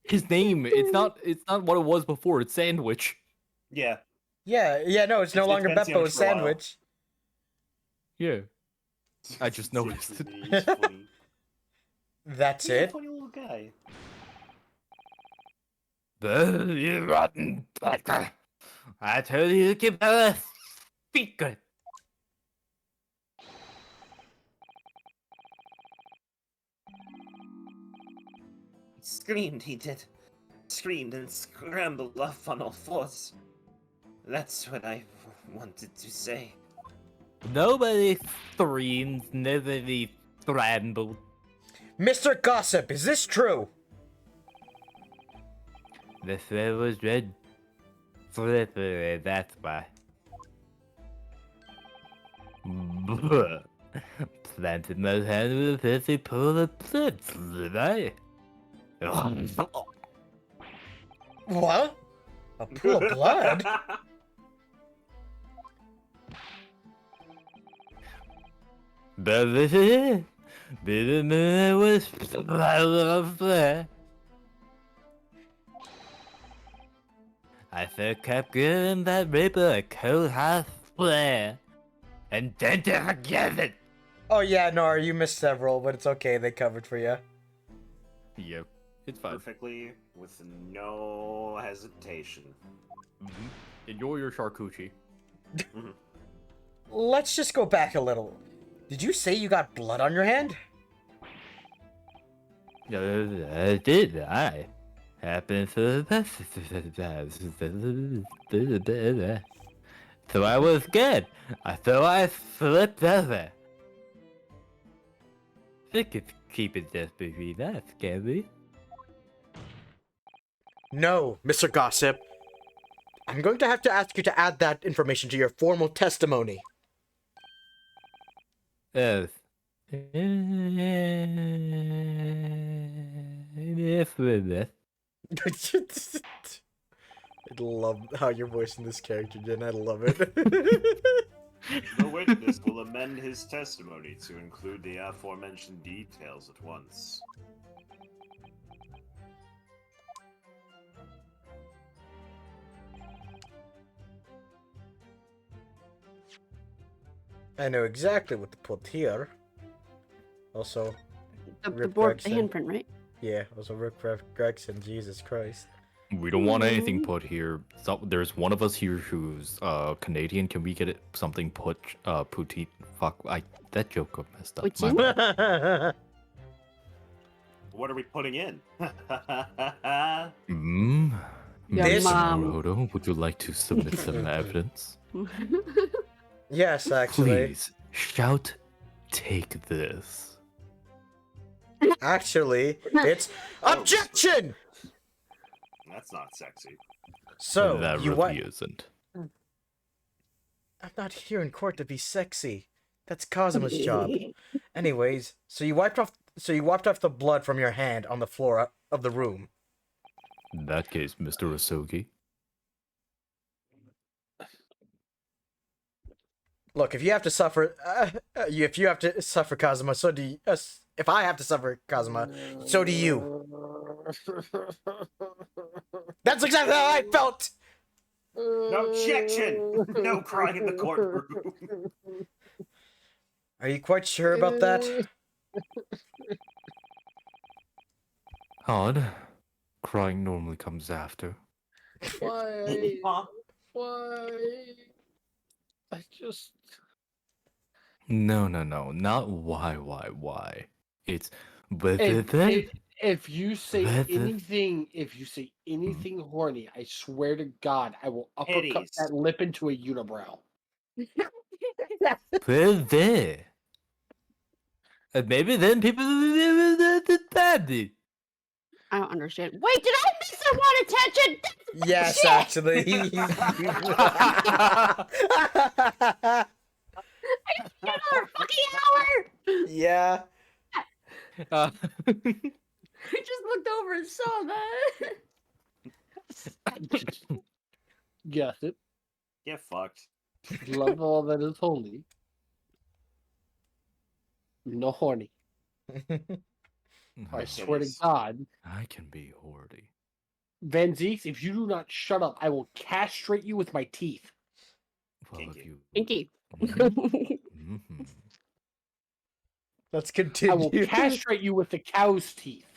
Speaker 5: His name, it's not what it was before, it's Sandwich.
Speaker 2: Yeah.
Speaker 3: Yeah, no, it's no
Speaker 2: It's
Speaker 3: longer
Speaker 2: been sandwich
Speaker 3: Beppo's
Speaker 2: for a while.
Speaker 3: sandwich.
Speaker 5: Yeah. I just noticed it.
Speaker 2: He's funny.
Speaker 3: That's
Speaker 2: He's a
Speaker 3: it.
Speaker 2: funny little guy.
Speaker 7: You rotten bugger. I told you to keep that a secret.
Speaker 9: He screamed, he did. Screamed and scrambled off on all fours. That's what I wanted to say.
Speaker 7: Nobody screams, nobody scrambled.
Speaker 3: Mr. Gossip, is this true?
Speaker 7: The thread was red. Slippery, that's why. Planted my hand with a fizzy pool of blood, did I?
Speaker 3: What? A pool of blood?
Speaker 7: But this is it. Bitter moon was flare. I still kept giving that Reaper a cold hard flare. And then to forget it.
Speaker 3: Oh yeah, Nora, you missed several, but it's okay, they covered for you.
Speaker 5: Yep. It's fine.
Speaker 2: Perfectly, with no hesitation.
Speaker 5: Enjoy your charcuterie.
Speaker 3: Let's just go back a little. Did you say you got blood on your hand?
Speaker 7: Did I? Happened for the best. So I was good. I thought I flipped over. We could keep it just between us, can we?
Speaker 3: No, Mr. Gossip. I'm going to have to ask you to add that information to your formal testimony.
Speaker 7: Yes. Yes, with it.
Speaker 3: I love how you're voicing this character, Jen. I love it.
Speaker 2: The witness will amend his testimony to include the aforementioned details at once.
Speaker 3: I know exactly what to put here. Also,
Speaker 6: The
Speaker 3: Rip
Speaker 6: board, the
Speaker 3: Gregson.
Speaker 6: handprint, right?
Speaker 3: yeah, also Rick Gregson, Jesus Christ.
Speaker 5: We don't want anything put here. So, there's one of us here who's Canadian. Can we get it something put poutine? Fuck, that joke got messed up.
Speaker 6: Poutine?
Speaker 5: My bad.
Speaker 2: What are we putting in?
Speaker 6: Your
Speaker 3: This-
Speaker 6: mom.
Speaker 5: Rodo, would you like to submit some evidence?
Speaker 3: Yes, actually.
Speaker 5: Please shout, "Take this."
Speaker 3: Actually, it's objection!
Speaker 2: That's not sexy.
Speaker 3: So,
Speaker 5: that
Speaker 3: you
Speaker 5: really
Speaker 3: what?
Speaker 5: isn't.
Speaker 3: I'm not here in court to be sexy. That's Kazuma's job. Anyways, so you wiped off the blood from your hand on the floor of the room.
Speaker 5: In that case, Mr. Osogi.
Speaker 3: Look, if you have to suffer, if you have to suffer Kazuma, so do you, if I have to suffer Kazuma, so do you. That's exactly how I felt.
Speaker 2: No objection! No crying in the courtroom.
Speaker 3: Are you quite sure about that?
Speaker 5: Odd. Crying normally comes after.
Speaker 1: Why?
Speaker 2: Huh?
Speaker 1: Why? I just.
Speaker 5: No, not why. It's
Speaker 1: If you say if you say anything horny, I swear to God, I will uppercut
Speaker 2: Titties.
Speaker 1: that lip into a unibrow.
Speaker 7: And maybe then people will
Speaker 6: I don't understand. Wait, did I miss someone attention?
Speaker 3: Yes,
Speaker 6: Shit!
Speaker 3: actually.
Speaker 6: Another fucking hour!
Speaker 3: Yeah.
Speaker 6: I just looked over and saw that.
Speaker 1: Guess it.
Speaker 2: Get fucked.
Speaker 1: Love all that is holy. No horny. I swear to
Speaker 2: Titties.
Speaker 1: God.
Speaker 5: I can be horny.
Speaker 1: Van Zeeks, if you do not shut up, I will castrate you with my teeth.
Speaker 5: Well, if
Speaker 2: Kinky.
Speaker 5: you.
Speaker 6: Pinky.
Speaker 5: Mhm.
Speaker 3: Let's
Speaker 1: I will
Speaker 3: continue.
Speaker 1: castrate you with the cow's teeth.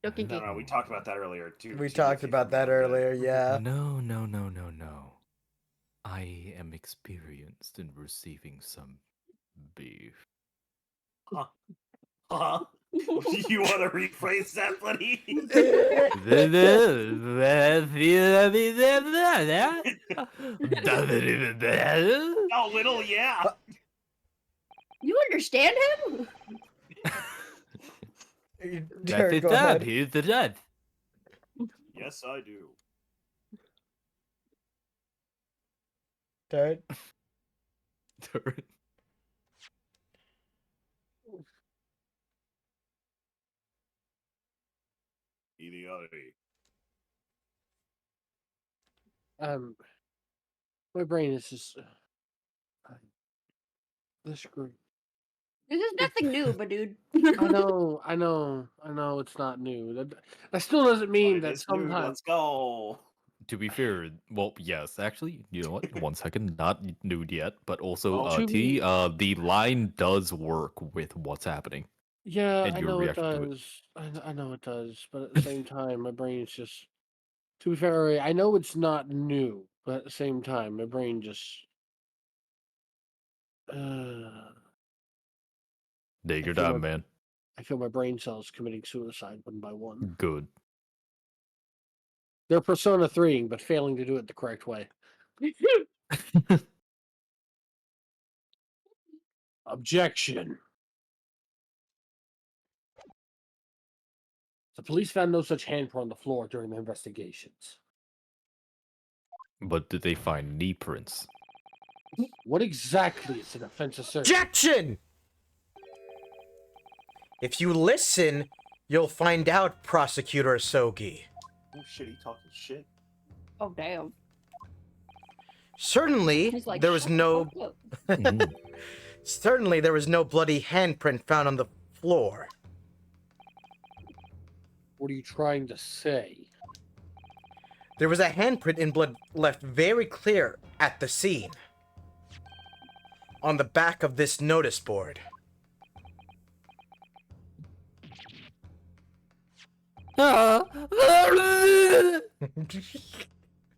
Speaker 6: No kinky.
Speaker 2: No, we talked about that earlier too.
Speaker 3: We
Speaker 2: too,
Speaker 3: talked
Speaker 2: if you
Speaker 3: about that
Speaker 2: remember
Speaker 3: earlier, yeah.
Speaker 5: No. I am experienced in receiving some beef.
Speaker 2: Huh? Huh? You want to rephrase that, buddy? Oh, little, yeah.
Speaker 6: You understand him?
Speaker 3: Derek, go ahead.
Speaker 7: He's the judge.
Speaker 2: Yes, I do.
Speaker 3: Derek.
Speaker 2: Idiotic.
Speaker 1: My brain is just the screw.
Speaker 6: This is nothing new, but dude.
Speaker 1: I know. It's not new. That still doesn't
Speaker 2: But
Speaker 1: mean
Speaker 2: it
Speaker 1: that
Speaker 2: is new.
Speaker 1: sometimes.
Speaker 2: Let's go.
Speaker 5: To be fair, well, yes, actually, you know what? 1 second, not nude yet, but also,
Speaker 2: Oh.
Speaker 5: the line does work with what's happening.
Speaker 1: Yeah,
Speaker 5: And
Speaker 1: I
Speaker 5: your
Speaker 1: know it
Speaker 5: reaction to it.
Speaker 1: does. I know it does, but at the same time, my brain's just. To be fair, I know it's not new, but at the same time, my brain just.
Speaker 5: Take your
Speaker 1: feel
Speaker 5: time, man.
Speaker 1: I feel my brain cells committing suicide one by one.
Speaker 5: Good.
Speaker 1: They're Persona 3ing, but failing to do it the correct way. Objection. The police found no such handprint on the floor during the investigations.
Speaker 5: But did they find knee prints?
Speaker 1: What exactly is an offensive search?
Speaker 3: Objection! If you listen, you'll find out, Prosecutor Sogi.
Speaker 2: Oh shit, he talking shit.
Speaker 6: Oh damn.
Speaker 3: Certainly,
Speaker 6: He's like,
Speaker 3: there was
Speaker 6: "Shut the
Speaker 3: no.
Speaker 6: fuck up."
Speaker 5: Mhm.
Speaker 3: Certainly, there was no bloody handprint found on the floor.
Speaker 1: What are you trying to say?
Speaker 3: There was a handprint in blood left very clear at the scene. On the back of this notice board.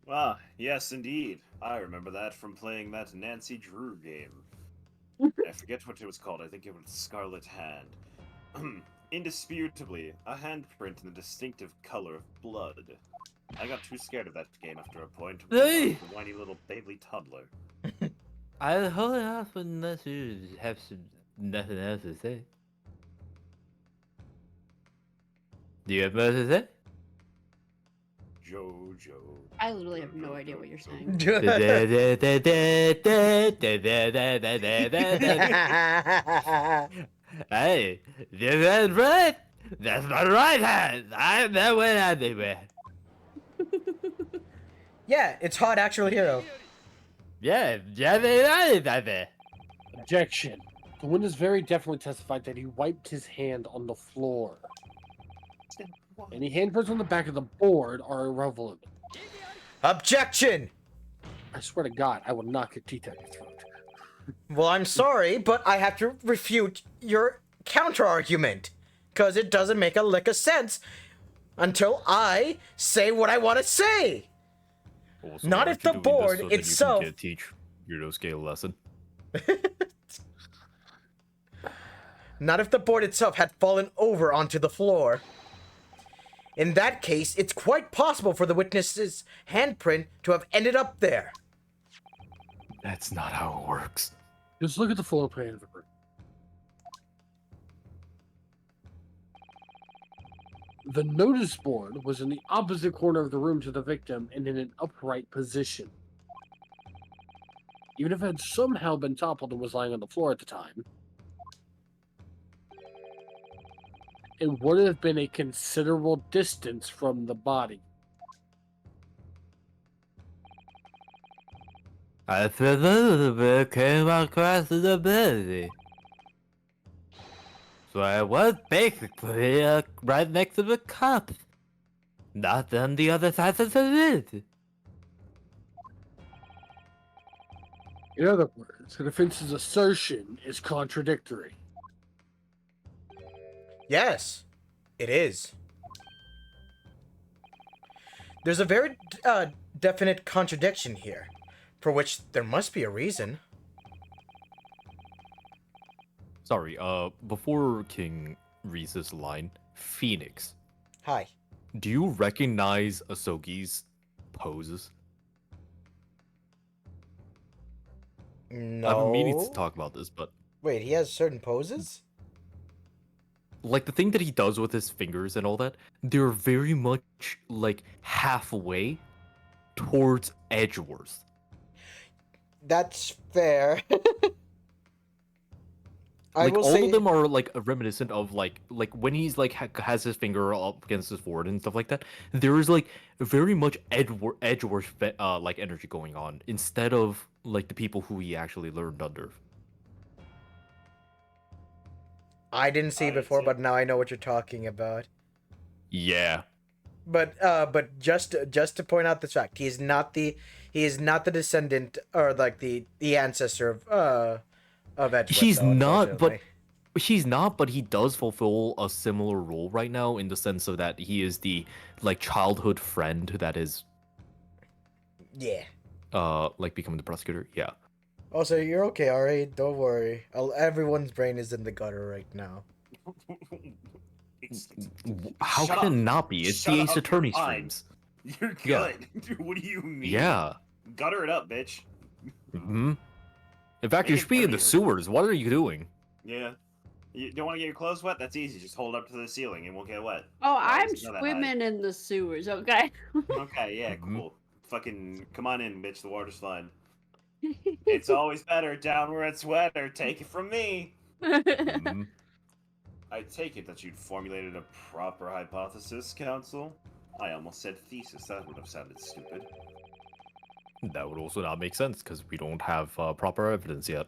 Speaker 2: Ah, yes, indeed. I remember that from playing that Nancy Drew game. I forget what it was called. I think it was Scarlet Hand. Indisputably, a handprint in the distinctive color of blood. I got too scared of that game after a point.
Speaker 7: Hey!
Speaker 2: A whiny little baby toddler.
Speaker 7: I'll hold off unless you have nothing else to say. Do you have more to say?
Speaker 2: Jojo.
Speaker 6: I literally have no idea what you're saying.
Speaker 7: Hey, this is right. That's my right hand. I that went anywhere.
Speaker 3: Yeah, it's Hot Actual Hero.
Speaker 7: Yeah, there.
Speaker 1: Objection. The witness very definitely testified that he wiped his hand on the floor. Any handprints on the back of the board are irrelevant.
Speaker 3: Objection!
Speaker 1: I swear to God, I will knock your teeth out your throat.
Speaker 3: Well, I'm sorry, but I have to refute your counter-argument. Because it doesn't make a lick of sense until I say what I want to say.
Speaker 5: Also,
Speaker 3: Not
Speaker 5: aren't
Speaker 3: if
Speaker 5: you
Speaker 3: the
Speaker 5: doing this
Speaker 3: board
Speaker 5: so that
Speaker 3: itself-
Speaker 5: you can teach Weirdo Scale lesson.
Speaker 3: Not if the board itself had fallen over onto the floor. In that case, it's quite possible for the witness's handprint to have ended up there.
Speaker 5: That's not how it works.
Speaker 1: Just look at the floor plan of the room. The notice board was in the opposite corner of the room to the victim and in an upright position. Even if it had somehow been toppled and was lying on the floor at the time, it would have been a considerable distance from the body.
Speaker 7: I presumably came across the body. So I was basically right next to the cops. Not on the other side of the road.
Speaker 1: In other words, the defense's assertion is contradictory.
Speaker 3: Yes, it is. There's a very definite contradiction here, for which there must be a reason.
Speaker 5: Sorry, before King reads this line, Phoenix,
Speaker 3: Hi.
Speaker 5: do you recognize Asogi's poses?
Speaker 3: No.
Speaker 5: I've been meaning to talk about this, but
Speaker 3: Wait, he has certain poses?
Speaker 5: like the thing that he does with his fingers and all that, they're very much like halfway towards Edgeworth.
Speaker 3: That's fair. I
Speaker 5: Like
Speaker 3: will
Speaker 5: all
Speaker 3: say
Speaker 5: of them are like reminiscent of like when he's like has his finger up against his forehead and stuff like that. There is like very much Edgeworth like energy going on instead of like the people who he actually learned under.
Speaker 3: I didn't see it before,
Speaker 2: see.
Speaker 3: but now I know what you're talking about.
Speaker 5: Yeah.
Speaker 3: But just to point out this fact, he is not the descendant or like the ancestor of Edgeworth.
Speaker 5: He's
Speaker 3: though,
Speaker 5: not, but
Speaker 3: unfortunately.
Speaker 5: he's not, but he does fulfill a similar role right now in the sense of that he is the like childhood friend that is
Speaker 3: Yeah.
Speaker 5: like becoming the prosecutor. Yeah.
Speaker 3: Also, you're okay, alright? Don't worry. Everyone's brain is in the gutter right now.
Speaker 5: How
Speaker 2: Shut
Speaker 5: can
Speaker 2: up.
Speaker 5: it not be? It's
Speaker 2: Shut
Speaker 5: the
Speaker 2: up,
Speaker 5: Ace Attorney
Speaker 2: you're fine.
Speaker 5: streams.
Speaker 2: You're
Speaker 5: Yeah.
Speaker 2: good. Dude, what do you mean?
Speaker 5: Yeah.
Speaker 2: Gutter it up, bitch.
Speaker 5: Hmm. In fact, you're
Speaker 2: Make it
Speaker 5: speaking in the
Speaker 2: dirtier.
Speaker 5: sewers. What are you doing?
Speaker 2: Yeah. You don't want to get your clothes wet? That's easy. Just hold it up to the ceiling and we'll get wet.
Speaker 4: Oh,
Speaker 2: Why
Speaker 4: I'm
Speaker 2: is it not that high?
Speaker 4: swimming in the sewers, okay?
Speaker 2: Okay, yeah,
Speaker 5: Mhm.
Speaker 2: cool. Fucking come on in, bitch. The water's fine. It's always better down where it's wetter. Take it from me.
Speaker 5: Mhm.
Speaker 2: I take it that you'd formulated a proper hypothesis, Counsel. I almost said thesis. That would have sounded stupid.
Speaker 5: That would also not make sense because we don't have proper evidence yet.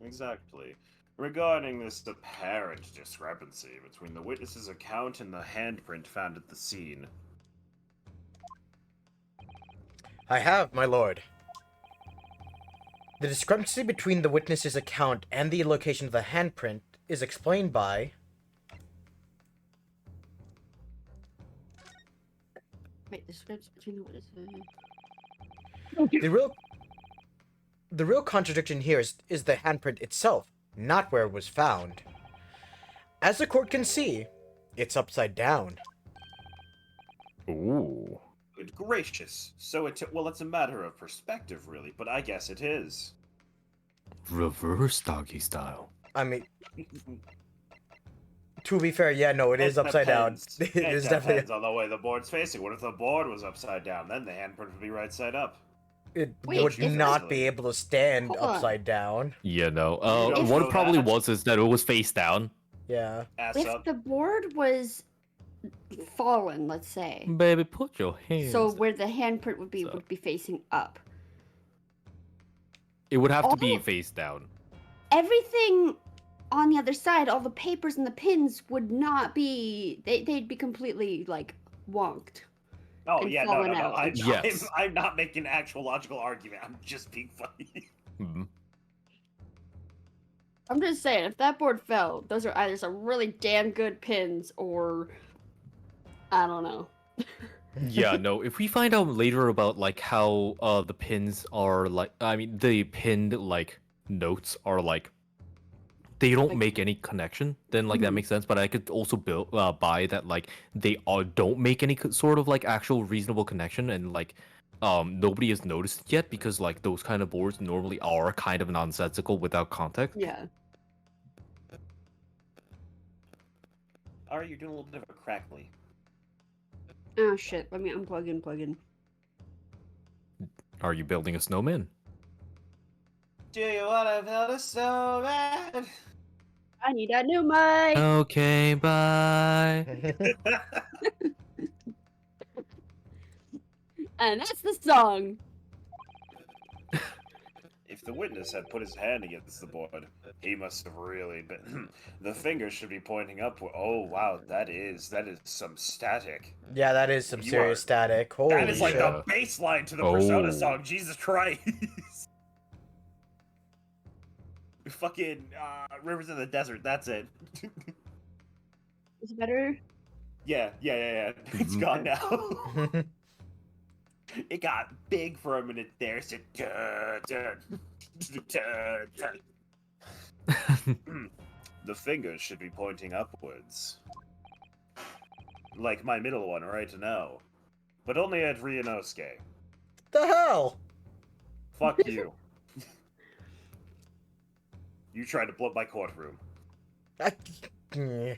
Speaker 2: Exactly. Regarding this apparent discrepancy between the witness's account and the handprint found at the scene.
Speaker 3: I have, my lord. The discrepancy between the witness's account and the location of the handprint is explained by
Speaker 4: Wait, the scripts between the witnesses.
Speaker 3: the real contradiction here is the handprint itself, not where it was found. As the court can see, it's upside down.
Speaker 5: Ooh.
Speaker 2: Good gracious. So well, it's a matter of perspective, really, but I guess it is.
Speaker 5: Reverse doggy style.
Speaker 3: I mean, to be fair, yeah, no, it is upside down.
Speaker 2: Depends.
Speaker 3: It
Speaker 2: It
Speaker 3: is
Speaker 2: depends
Speaker 3: definitely.
Speaker 2: on the way the board's facing. What if the board was upside down? Then the handprint would be right side up.
Speaker 3: It
Speaker 4: Wait,
Speaker 3: would
Speaker 4: is-
Speaker 3: not be able to stand
Speaker 4: Hold on.
Speaker 3: upside down.
Speaker 5: Yeah, no.
Speaker 2: You don't
Speaker 5: What
Speaker 2: know
Speaker 5: it probably
Speaker 2: that.
Speaker 5: was is that it was face down.
Speaker 3: Yeah.
Speaker 2: Ass
Speaker 4: If
Speaker 2: up.
Speaker 4: the board was fallen, let's say,
Speaker 5: Baby, put your hands.
Speaker 4: so
Speaker 5: up.
Speaker 4: where the handprint would
Speaker 5: So-
Speaker 4: be facing up.
Speaker 5: It would have to be
Speaker 4: Oh.
Speaker 5: face down.
Speaker 4: Everything on the other side, all the papers and the pins would not be. They'd be completely like wonked.
Speaker 2: Oh
Speaker 4: and
Speaker 2: yeah, no,
Speaker 4: fallen
Speaker 2: no, no.
Speaker 4: out.
Speaker 5: Yes.
Speaker 2: I'm not making an actual logical argument. I'm just being funny.
Speaker 5: Mhm.
Speaker 4: I'm just saying, if that board fell, those are either some really damn good pins or I don't know.
Speaker 5: Yeah, no. If we find out later about like how the pins are like, I mean, the pinned like notes are like they don't
Speaker 4: Like-
Speaker 5: make any connection, then like that
Speaker 4: Mhm.
Speaker 5: makes sense. But I could also buy that like they all don't make any sort of like actual reasonable connection, and like nobody has noticed it yet because like those kind of boards normally are kind of nonsensical without context.
Speaker 4: Yeah.
Speaker 2: Are you doing a little bit of a crackly?
Speaker 4: Oh shit. Let me unplug and plug in.
Speaker 5: Are you building a snowman?
Speaker 2: Do you wanna build a snowman?
Speaker 4: I need that new mic.
Speaker 5: Okay, bye.
Speaker 4: And that's the song.
Speaker 2: If the witness had put his hand against the board, he must have really been. The finger should be pointing upward. Oh wow, that is some static.
Speaker 3: Yeah, that is some
Speaker 2: You
Speaker 3: serious
Speaker 2: are-
Speaker 3: static. Holy
Speaker 2: That is like
Speaker 3: shit.
Speaker 2: the bass line to the Persona
Speaker 5: Oh.
Speaker 2: song. Jesus Christ. Fucking Rivers of the Desert. That's it.
Speaker 4: Is it better?
Speaker 2: Yeah. It's gone now. It got big for a minute there. So, the fingers should be pointing upwards. Like my middle one right now. But only at Ryunosuke.
Speaker 3: The hell?
Speaker 2: Fuck you. You tried to blow up my courtroom.
Speaker 3: Yeah.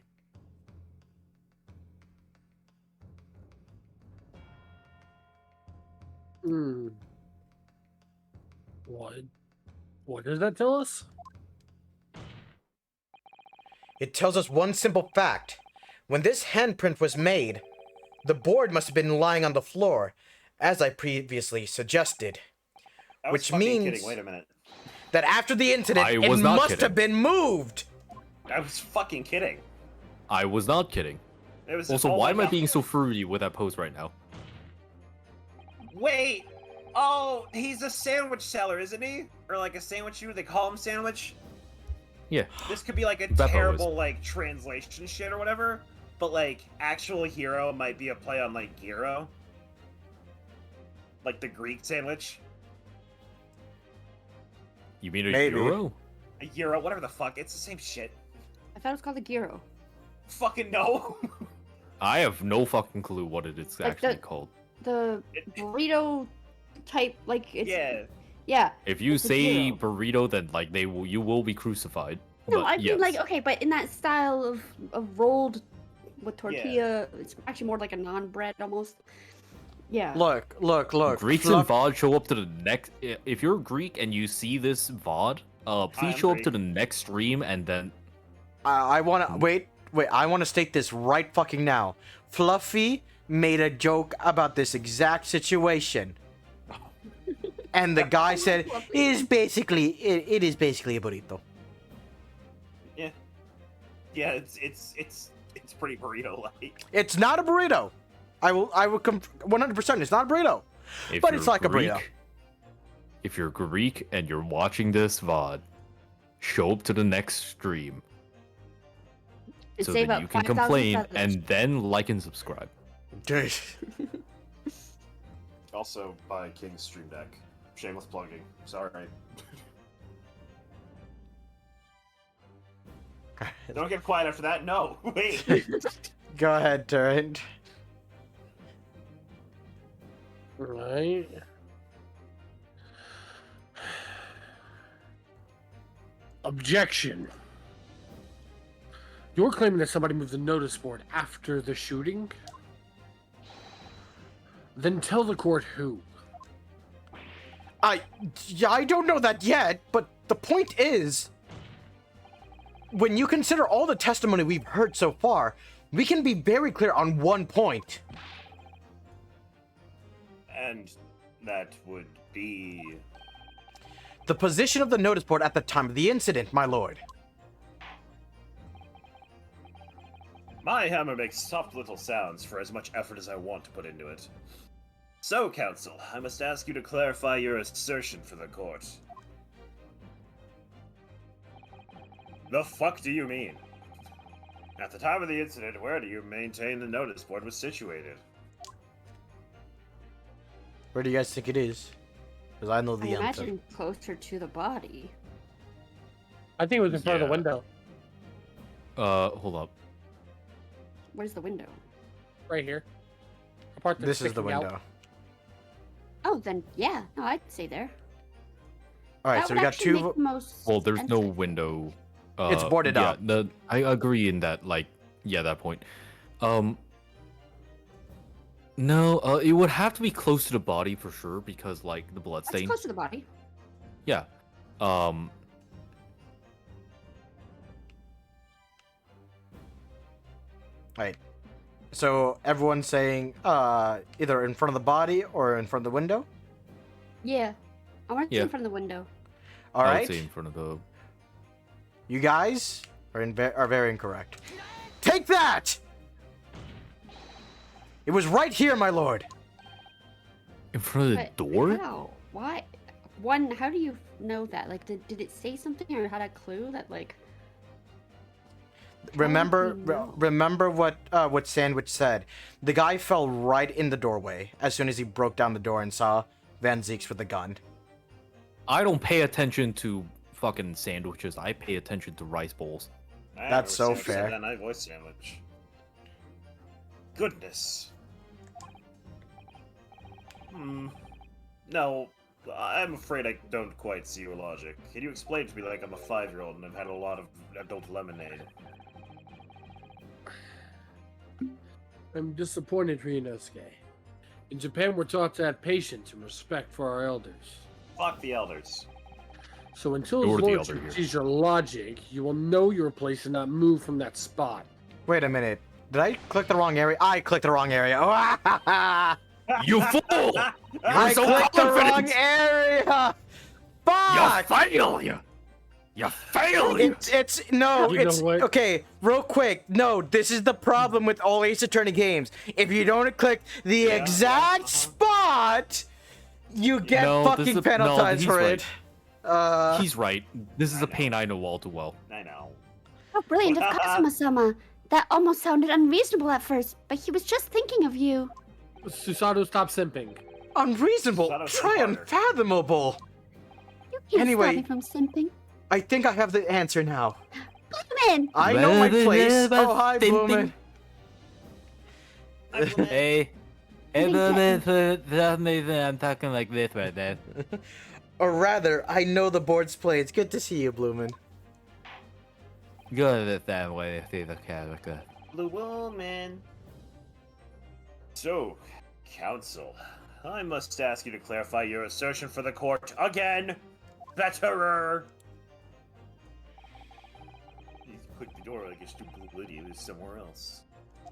Speaker 1: Hmm. What does that tell us?
Speaker 3: It tells us one simple fact. When this handprint was made, the board must have been lying on the floor, as I previously suggested.
Speaker 2: I was
Speaker 3: Which
Speaker 2: fucking
Speaker 3: means-
Speaker 2: kidding. Wait a minute.
Speaker 3: That after the incident,
Speaker 5: I
Speaker 3: it
Speaker 5: was not
Speaker 3: must
Speaker 5: kidding.
Speaker 3: have been moved!
Speaker 2: I was fucking kidding.
Speaker 5: I was not kidding.
Speaker 2: It was
Speaker 5: Also,
Speaker 2: oh
Speaker 5: why
Speaker 2: my
Speaker 5: am I
Speaker 2: God.
Speaker 5: being so fruity with that pose right now?
Speaker 2: Wait. Oh, he's a sandwich seller, isn't he? Or like a sandwich shooter. They call him sandwich.
Speaker 5: Yeah.
Speaker 2: This could be like a
Speaker 5: Beppo is.
Speaker 2: terrible like translation shit or whatever. But like actual hero might be a play on like gyro. Like the Greek sandwich.
Speaker 5: You mean a
Speaker 3: Maybe.
Speaker 5: euro?
Speaker 2: A gyro, whatever the fuck. It's the same shit.
Speaker 4: I thought it was called a gyro.
Speaker 2: Fucking no.
Speaker 5: I have no fucking clue what it is
Speaker 4: Like
Speaker 5: actually
Speaker 4: the-
Speaker 5: called.
Speaker 4: The burrito type, like it's
Speaker 2: Yeah.
Speaker 4: yeah.
Speaker 5: If you
Speaker 4: it's a
Speaker 5: say
Speaker 4: gyro.
Speaker 5: burrito, then like you will be crucified.
Speaker 4: No,
Speaker 5: But
Speaker 4: I mean
Speaker 5: yes.
Speaker 4: like okay, but in that style of rolled with tortilla, it's actually more like a non-bread almost. Yeah.
Speaker 3: Look.
Speaker 5: Greeks and VOD show up to the next. If you're Greek and you see this VOD, please
Speaker 2: I'm
Speaker 5: show up to
Speaker 2: Greek.
Speaker 5: the next stream and then.
Speaker 3: I wanna wait. I wanna state this right fucking now. Fluffy made a joke about this exact situation, and the guy said it is basically it is basically a burrito.
Speaker 2: Yeah, it's pretty burrito like.
Speaker 3: It's not a burrito. I will 100%. It's not a burrito.
Speaker 5: If
Speaker 3: But
Speaker 5: you're
Speaker 3: it's like a burrito.
Speaker 5: Greek- If you're Greek and you're watching this VOD, show up to the next stream
Speaker 4: And
Speaker 5: so
Speaker 4: save
Speaker 5: that
Speaker 4: up
Speaker 5: you can
Speaker 4: 5,000
Speaker 5: complain
Speaker 4: feathers.
Speaker 5: and then like and subscribe.
Speaker 2: Also by King's Stream Deck. Shameless plugging. Sorry. Don't get quiet after that. No, wait.
Speaker 3: Go ahead, Turret.
Speaker 1: Right. Objection. You're claiming that somebody moved the notice board after the shooting? Then tell the court who.
Speaker 3: I don't know that yet, but the point is, when you consider all the testimony we've heard so far, we can be very clear on one point.
Speaker 2: And that would be.
Speaker 3: The position of the notice board at the time of the incident, my lord.
Speaker 2: My hammer makes soft little sounds for as much effort as I want to put into it. So, counsel, I must ask you to clarify your assertion for the court. The fuck do you mean? At the time of the incident, where do you maintain the notice board was situated?
Speaker 3: Where do you guys think it is? Because I know
Speaker 4: I
Speaker 3: the answer.
Speaker 4: imagine closer to the body.
Speaker 1: I think it was in front of the
Speaker 5: Yeah.
Speaker 1: window.
Speaker 5: Hold up.
Speaker 4: Where's the window?
Speaker 1: Right here. The part that's
Speaker 3: This is the
Speaker 1: sticking out.
Speaker 3: window.
Speaker 6: Oh, then yeah. No, I'd say there.
Speaker 3: All right,
Speaker 6: That
Speaker 3: so
Speaker 6: would
Speaker 3: we got
Speaker 6: actually make
Speaker 3: two.
Speaker 6: the most
Speaker 5: Well, there's
Speaker 6: sense,
Speaker 5: no
Speaker 6: I think.
Speaker 5: window.
Speaker 3: It's boarded
Speaker 5: yeah,
Speaker 3: up.
Speaker 5: I agree in that. Like, yeah, that point. No, it would have to be close to the body for sure because like the blood
Speaker 4: That's
Speaker 5: stain.
Speaker 4: close to the body.
Speaker 5: Yeah.
Speaker 3: Right. So everyone's saying either in front of the body or in front of the window.
Speaker 4: Yeah. I want to
Speaker 5: Yeah.
Speaker 4: in front of the window.
Speaker 3: All
Speaker 5: I would
Speaker 3: right.
Speaker 5: say in front of the.
Speaker 3: You guys are very incorrect. Take that! It was right here, my lord.
Speaker 5: In front of the
Speaker 4: But
Speaker 5: door?
Speaker 4: How? Why? One, how do you know that? Like, did it say something or had a clue that, like...
Speaker 3: Remember,
Speaker 4: we know?
Speaker 3: remember what Sandwich said. The guy fell right in the doorway as soon as he broke down the door and saw Van Zeeks with the gun.
Speaker 5: I don't pay attention to fucking sandwiches. I pay attention to rice bowls.
Speaker 2: I
Speaker 3: That's
Speaker 2: never
Speaker 3: so
Speaker 2: said
Speaker 3: fair.
Speaker 2: That night voice sandwich. Goodness. No, I'm afraid I don't quite see your logic. Can you explain to me like I'm a 5-year-old and I've had a lot of adult lemonade?
Speaker 1: I'm disappointed, Ryunosuke. In Japan, we're taught to have patience and respect for our elders.
Speaker 2: Fuck the elders.
Speaker 1: So until
Speaker 5: You're
Speaker 1: his
Speaker 5: the
Speaker 1: lordship
Speaker 5: elder here.
Speaker 1: sees your logic, you will know your place and not move from that spot.
Speaker 3: Wait a minute. Did I click the wrong area? I clicked the wrong area.
Speaker 5: You fool!
Speaker 3: I
Speaker 5: so
Speaker 3: clicked the wrong
Speaker 5: confident!
Speaker 3: area.
Speaker 5: You
Speaker 3: Fuck!
Speaker 5: fail! You fail!
Speaker 3: It's no,
Speaker 1: You know
Speaker 3: it's
Speaker 1: what?
Speaker 3: okay. Real quick, no. This is the problem with all Ace Attorney games. If you don't click the
Speaker 2: Yeah,
Speaker 3: exact spot, you get
Speaker 5: No, this
Speaker 3: fucking
Speaker 5: is
Speaker 3: penalized
Speaker 5: he's
Speaker 3: for
Speaker 5: right.
Speaker 3: it.
Speaker 5: He's right. This is
Speaker 2: I
Speaker 5: a pain I know all too well.
Speaker 2: I know.
Speaker 6: How brilliant of Kazuma-sama. That almost sounded unreasonable at first, but he was just thinking of you.
Speaker 1: Susato, stop simping.
Speaker 3: Unreasonable.
Speaker 2: Shut up,
Speaker 3: Try
Speaker 2: Carter.
Speaker 3: unfathomable.
Speaker 6: You can't
Speaker 3: Anyway.
Speaker 6: stop me from simping.
Speaker 3: I think I have the answer now.
Speaker 6: Bloomin'!
Speaker 3: I know my place. Oh, hi, Bloomin'.
Speaker 5: Hey.
Speaker 6: Hey,
Speaker 5: I'm talking like this right now.
Speaker 3: Or rather, I know the board's play. It's good to see you, Bloomin'.
Speaker 7: Go that way, see the character.
Speaker 2: Blue woman. So, counsel, I must ask you to clarify your assertion for the court again. Betterer. You clicked the door like a stupid idiot is somewhere else.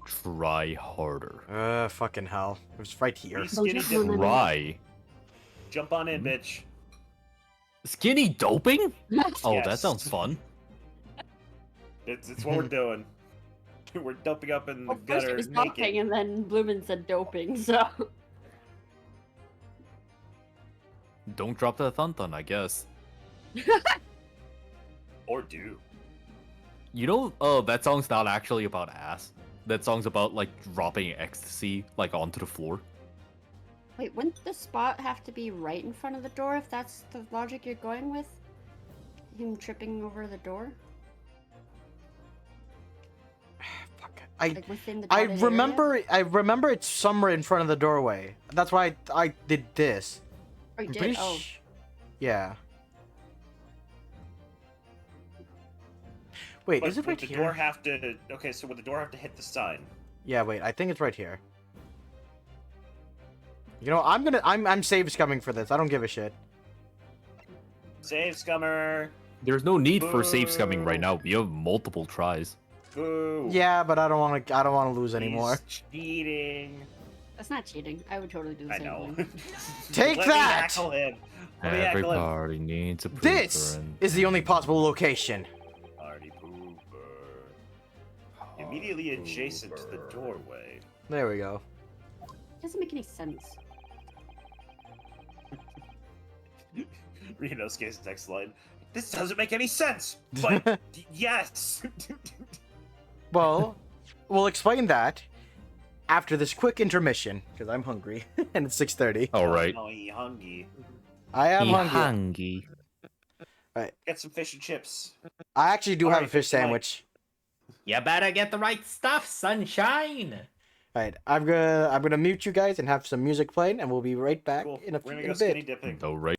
Speaker 5: Try harder.
Speaker 3: Fucking hell. It was right here.
Speaker 2: We skinny
Speaker 4: Those are
Speaker 2: dip-
Speaker 4: fun.
Speaker 5: Try.
Speaker 2: Jump on in, bitch.
Speaker 5: Skinny doping? Oh, that
Speaker 2: Yes.
Speaker 5: sounds fun.
Speaker 2: It's what we're doing. We're dumping up in the
Speaker 4: Well, first it
Speaker 2: gutter
Speaker 4: was
Speaker 2: naked.
Speaker 4: doping, and then Bloomin said doping, so...
Speaker 5: Don't drop the thun, I guess.
Speaker 2: Or do.
Speaker 5: You know, that song's not actually about ass. That song's about, like, dropping ecstasy, like, onto the floor.
Speaker 4: Wait, wouldn't the spot have to be right in front of the door if that's the logic you're going with? Him tripping over the door?
Speaker 3: Fuck.
Speaker 4: Like within the
Speaker 3: I
Speaker 4: dotted area?
Speaker 3: remember it's somewhere in front of the doorway. That's why I did this.
Speaker 4: Oh, you
Speaker 3: I'm
Speaker 4: did?
Speaker 3: pretty
Speaker 4: Oh.
Speaker 3: Yeah. Wait,
Speaker 2: But
Speaker 3: is it
Speaker 2: would
Speaker 3: right
Speaker 2: the
Speaker 3: here?
Speaker 2: door have to... Okay, so would the door have to hit the sign?
Speaker 3: Yeah, wait, I think it's right here. You know, I'm save scumming for this. I don't give a shit.
Speaker 2: Save, scummer!
Speaker 5: There's no need for save scumming right now. We have multiple tries.
Speaker 2: Boo!
Speaker 3: Yeah, but I don't want to lose anymore.
Speaker 2: He's cheating.
Speaker 4: That's not cheating. I would totally do the
Speaker 2: I
Speaker 4: same
Speaker 2: know.
Speaker 4: thing.
Speaker 3: Take
Speaker 2: Let me
Speaker 3: that!
Speaker 2: heckle him. Let me heckle him.
Speaker 5: Everybody needs a pooper
Speaker 3: This
Speaker 5: and...
Speaker 3: is the only possible location.
Speaker 2: Party pooper. Immediately adjacent to the doorway.
Speaker 3: There we go.
Speaker 4: Doesn't make any sense.
Speaker 2: Ryunosuke's next line. This doesn't make any sense! But, yes!
Speaker 3: Well, we'll explain that after this quick intermission, because I'm hungry, and it's 6:30.
Speaker 5: Alright.
Speaker 2: Oh, he hungry.
Speaker 3: I am hungry.
Speaker 7: Hungry.
Speaker 2: Get some fish and chips.
Speaker 3: I actually do have a
Speaker 2: Alright,
Speaker 3: fish
Speaker 2: Mike.
Speaker 3: sandwich.
Speaker 8: You better get the right stuff, sunshine.
Speaker 3: All right, I'm gonna mute you guys and have some music playing, and we'll be right back
Speaker 2: Cool.
Speaker 3: in a,
Speaker 2: We're gonna
Speaker 3: in
Speaker 2: go
Speaker 3: a
Speaker 2: skinny
Speaker 3: bit.
Speaker 2: dipping.
Speaker 5: All right.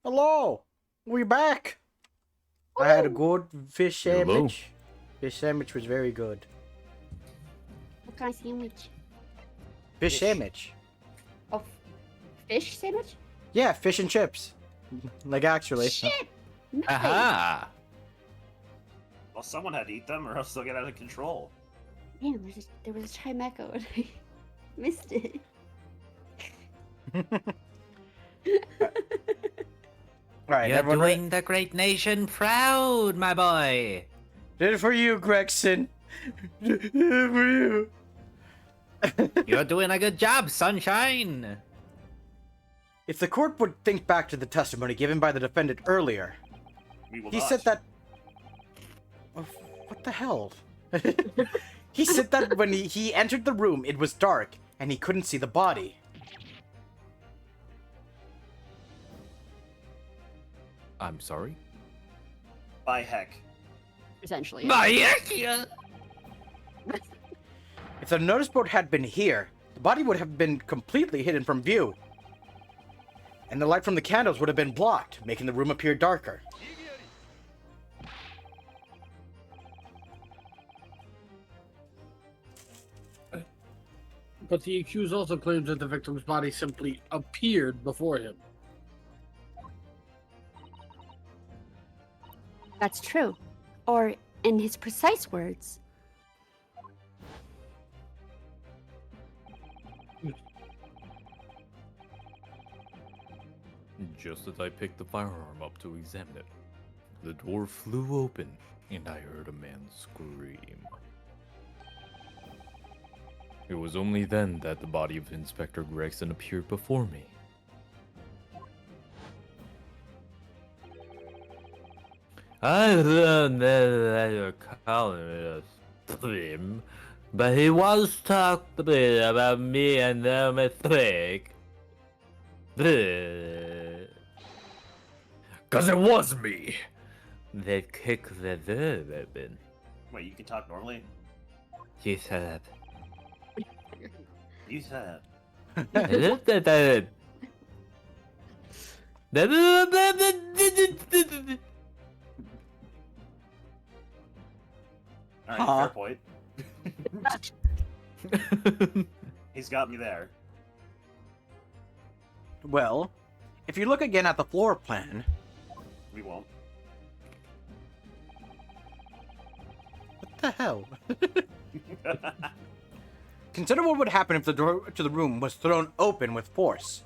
Speaker 3: Hello, we back. I had a good fish
Speaker 5: Hello.
Speaker 3: sandwich. Fish sandwich was very good.
Speaker 6: What kind of sandwich?
Speaker 3: Fish sandwich.
Speaker 6: Oh, fish sandwich?
Speaker 3: Yeah, fish and chips. Like actually.
Speaker 6: Shit! Nice.
Speaker 7: Aha!
Speaker 2: Well, someone had to eat them, or else they'll get out of control.
Speaker 6: Damn, there was a chime echo and I missed it.
Speaker 3: Alright,
Speaker 7: You're
Speaker 3: everyone.
Speaker 7: doing the great nation proud, my boy.
Speaker 3: Did it for you, Gregson. Did it for you.
Speaker 7: You're doing a good job, sunshine.
Speaker 3: If the court would think back to the testimony given by the defendant earlier,
Speaker 2: We will
Speaker 3: he
Speaker 2: not.
Speaker 3: said that. What the hell? He said that when he entered the room, it was dark and he couldn't see the body.
Speaker 5: I'm sorry.
Speaker 2: By heck.
Speaker 4: Essentially.
Speaker 7: My
Speaker 3: If the notice board had been here, the body would have been completely hidden from view. And the light from the candles would have been blocked, making the room appear darker.
Speaker 1: But the accused also claims that the victim's body simply appeared before him.
Speaker 6: That's true. Or, in his precise words,
Speaker 5: Just as I picked the firearm up to examine it, the door flew open and I heard a man scream. It was only then that the body of Inspector Gregson appeared before me. I don't know that you're calling it a scream, but he was talking about me and no mistake. Cause it was me that kicked the door open.
Speaker 2: Wait, you can talk normally?
Speaker 5: You said
Speaker 2: You said.
Speaker 5: I looked at that.
Speaker 2: Alright,
Speaker 3: Huh?
Speaker 2: fair point. He's got me there.
Speaker 3: Well, if you look again at the floor plan,
Speaker 2: We won't.
Speaker 3: what the hell? Consider what would happen if the door to the room was thrown open with force.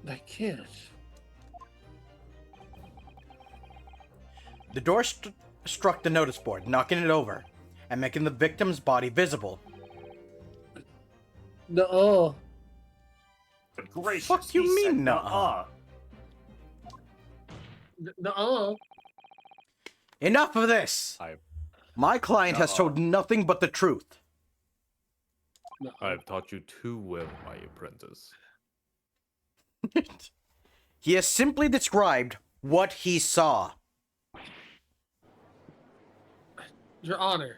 Speaker 1: I can't.
Speaker 3: The door struck the notice board, knocking it over, and making the victim's body visible.
Speaker 1: No.
Speaker 2: But gracious,
Speaker 3: Fuck you
Speaker 2: he
Speaker 3: mean,
Speaker 2: said
Speaker 3: nuh-uh?
Speaker 1: No.
Speaker 3: Enough of this! My client has told nothing but the truth.
Speaker 5: I've taught you too well, my apprentice.
Speaker 3: He has simply described what he saw.
Speaker 1: Your Honor.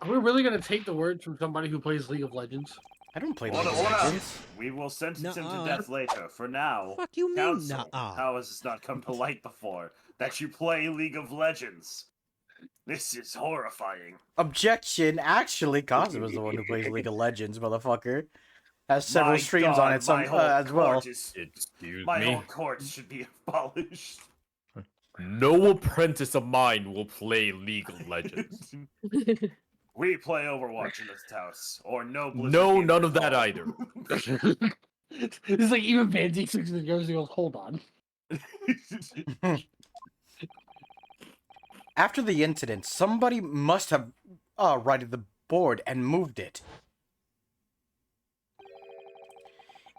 Speaker 1: Are we really gonna take the words from somebody who plays League of Legends?
Speaker 3: I don't play
Speaker 2: Hold
Speaker 3: League
Speaker 2: on,
Speaker 3: of
Speaker 2: hold on.
Speaker 3: Legends.
Speaker 2: We will sentence him to
Speaker 10: Nuh-uh.
Speaker 2: death later. For now,
Speaker 10: Fuck you mean,
Speaker 2: counsel,
Speaker 10: nuh-uh?
Speaker 2: how has this not come to light before? That you play League of Legends. This is horrifying.
Speaker 3: Objection, actually, Cosmo's the one who plays League of Legends, motherfucker. Has several
Speaker 2: My
Speaker 3: streams
Speaker 2: God,
Speaker 3: on it some,
Speaker 2: my whole
Speaker 3: as well.
Speaker 2: court is-
Speaker 5: Excuse
Speaker 2: My
Speaker 5: me.
Speaker 2: whole court should be abolished.
Speaker 5: No apprentice of mine will play League of Legends.
Speaker 2: We play Overwatch in this house, or no Blizzard
Speaker 5: No,
Speaker 2: games
Speaker 5: none
Speaker 2: at
Speaker 5: of that
Speaker 2: all.
Speaker 5: either.
Speaker 1: It's like even Fancy 6 and goes, hold on.
Speaker 3: After the incident, somebody must have righted the board and moved it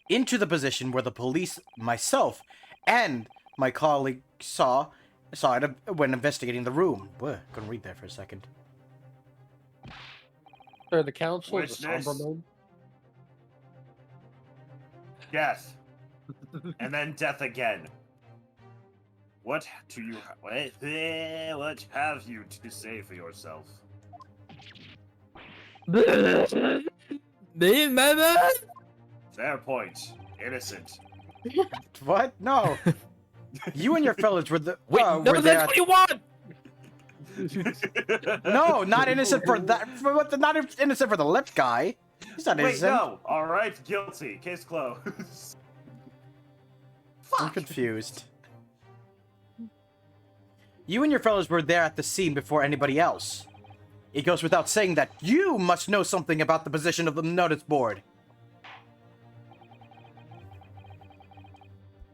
Speaker 3: into the position where the police, myself, and my colleague saw it when investigating the room. Whoa, couldn't read that for a second.
Speaker 1: Sir, the council is a
Speaker 2: Witness.
Speaker 1: somber mode.
Speaker 2: Death. And then death again. What do you what have you to say for yourself?
Speaker 7: Me, mama?
Speaker 2: Fair point. Innocent.
Speaker 3: What? No. You and your fellas were the
Speaker 7: Wait, no,
Speaker 3: were there.
Speaker 7: that's what you want!
Speaker 3: No, not innocent for that. For what? Not innocent for the lip guy. He's not
Speaker 2: Wait,
Speaker 3: innocent.
Speaker 2: no. All right, guilty. Case closed.
Speaker 3: I'm confused. You and your fellows were there at the scene before anybody else. It goes without saying that you must know something about the position of the notice board.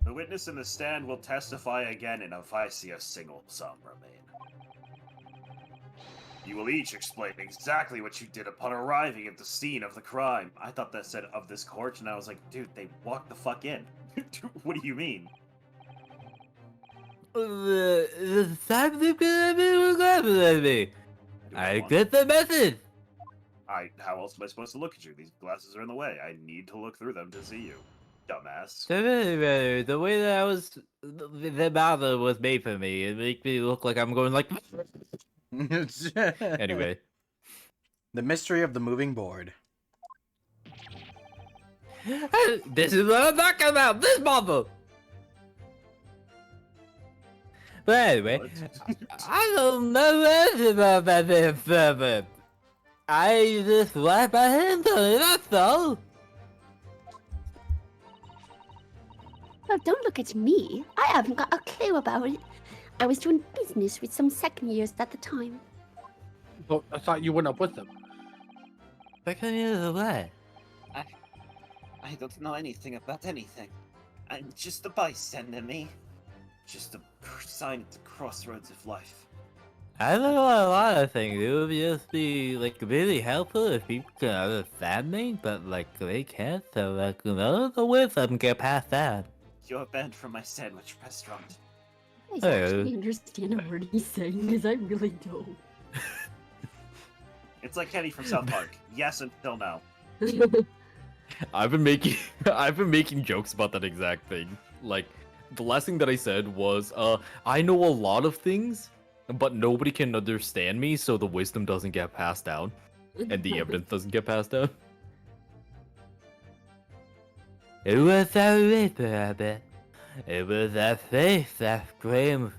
Speaker 2: The witness in the stand will testify again in if I see a single sum remain. You will each explain exactly what you did upon arriving at the scene of the crime. I thought that said of this court, and I was like, dude, they walked the fuck in. What do you mean?
Speaker 7: I get the message.
Speaker 2: How else am I supposed to look at you? These glasses are in the way. I need to look through them to see you. Dumbass.
Speaker 7: The way that I was, the mouth was made for me. It makes me look like I'm going like. Anyway,
Speaker 3: The mystery of the moving board.
Speaker 7: this is what I'm talking about. This mother. But anyway, I don't know anything about that. I just wipe my hands on it. That's all.
Speaker 6: Oh, don't look at me. I haven't got a clue about it. I was doing business with some second years at the time.
Speaker 1: But I thought you went up with them.
Speaker 7: Second years of what?
Speaker 9: I don't know anything about anything. I'm just a bystander, me.
Speaker 2: Just a sign at the crossroads of life.
Speaker 7: I don't know a lot of things. It would just be like really helpful if people can understand me, but like they can't, so like none of the wisdom get past that.
Speaker 9: You're banned from my sandwich restaurant.
Speaker 4: I
Speaker 7: Hey.
Speaker 4: actually understand a word he's saying, because I really don't.
Speaker 2: It's like Kenny from South Park. Yes, until now.
Speaker 5: I've been making jokes about that exact thing. Like the last thing that I said was, I know a lot of things, but nobody can understand me, so the wisdom doesn't get passed down, and the evidence doesn't get passed down.
Speaker 7: It was a rabbit. It was a face that screamed.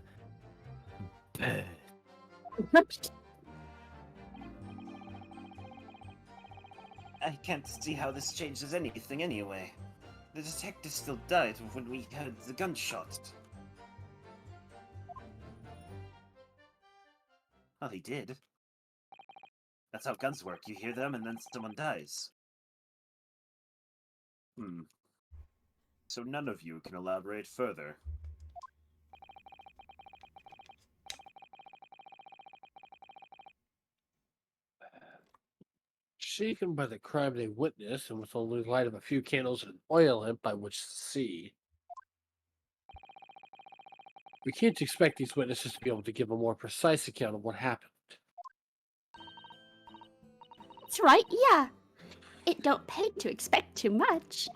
Speaker 9: I can't see how this changes anything anyway. The detective still died when we heard the gunshot. Well, he did. That's how guns work. You hear them and then someone dies.
Speaker 2: So none of you can elaborate further.
Speaker 1: Shaken by the crime they witnessed, and with only light of a few candles and an oil lamp by which to see, we can't expect these witnesses to be able to give a more precise account of what happened.
Speaker 6: That's right, yeah. It don't pay to expect too much.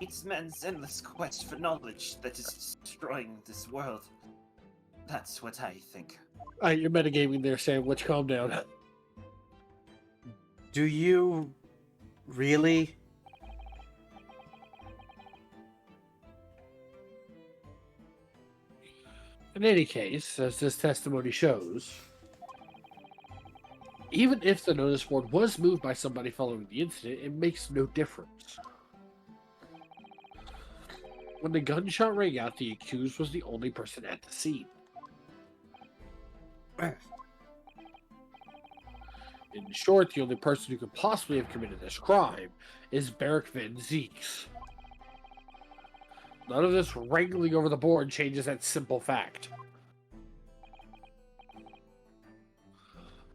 Speaker 9: It's man's endless quest for knowledge that is destroying this world. That's what I think.
Speaker 1: Alright, you're metagaming there, Sandwich. Calm down.
Speaker 3: Do you really?
Speaker 1: In any case, as this testimony shows, even if the notice board was moved by somebody following the incident, it makes no difference. When the gunshot rang out, the accused was the only person at the scene. In short, the only person who could possibly have committed this crime is Beric Van Zeeks. None of this wrangling over the board changes that simple fact.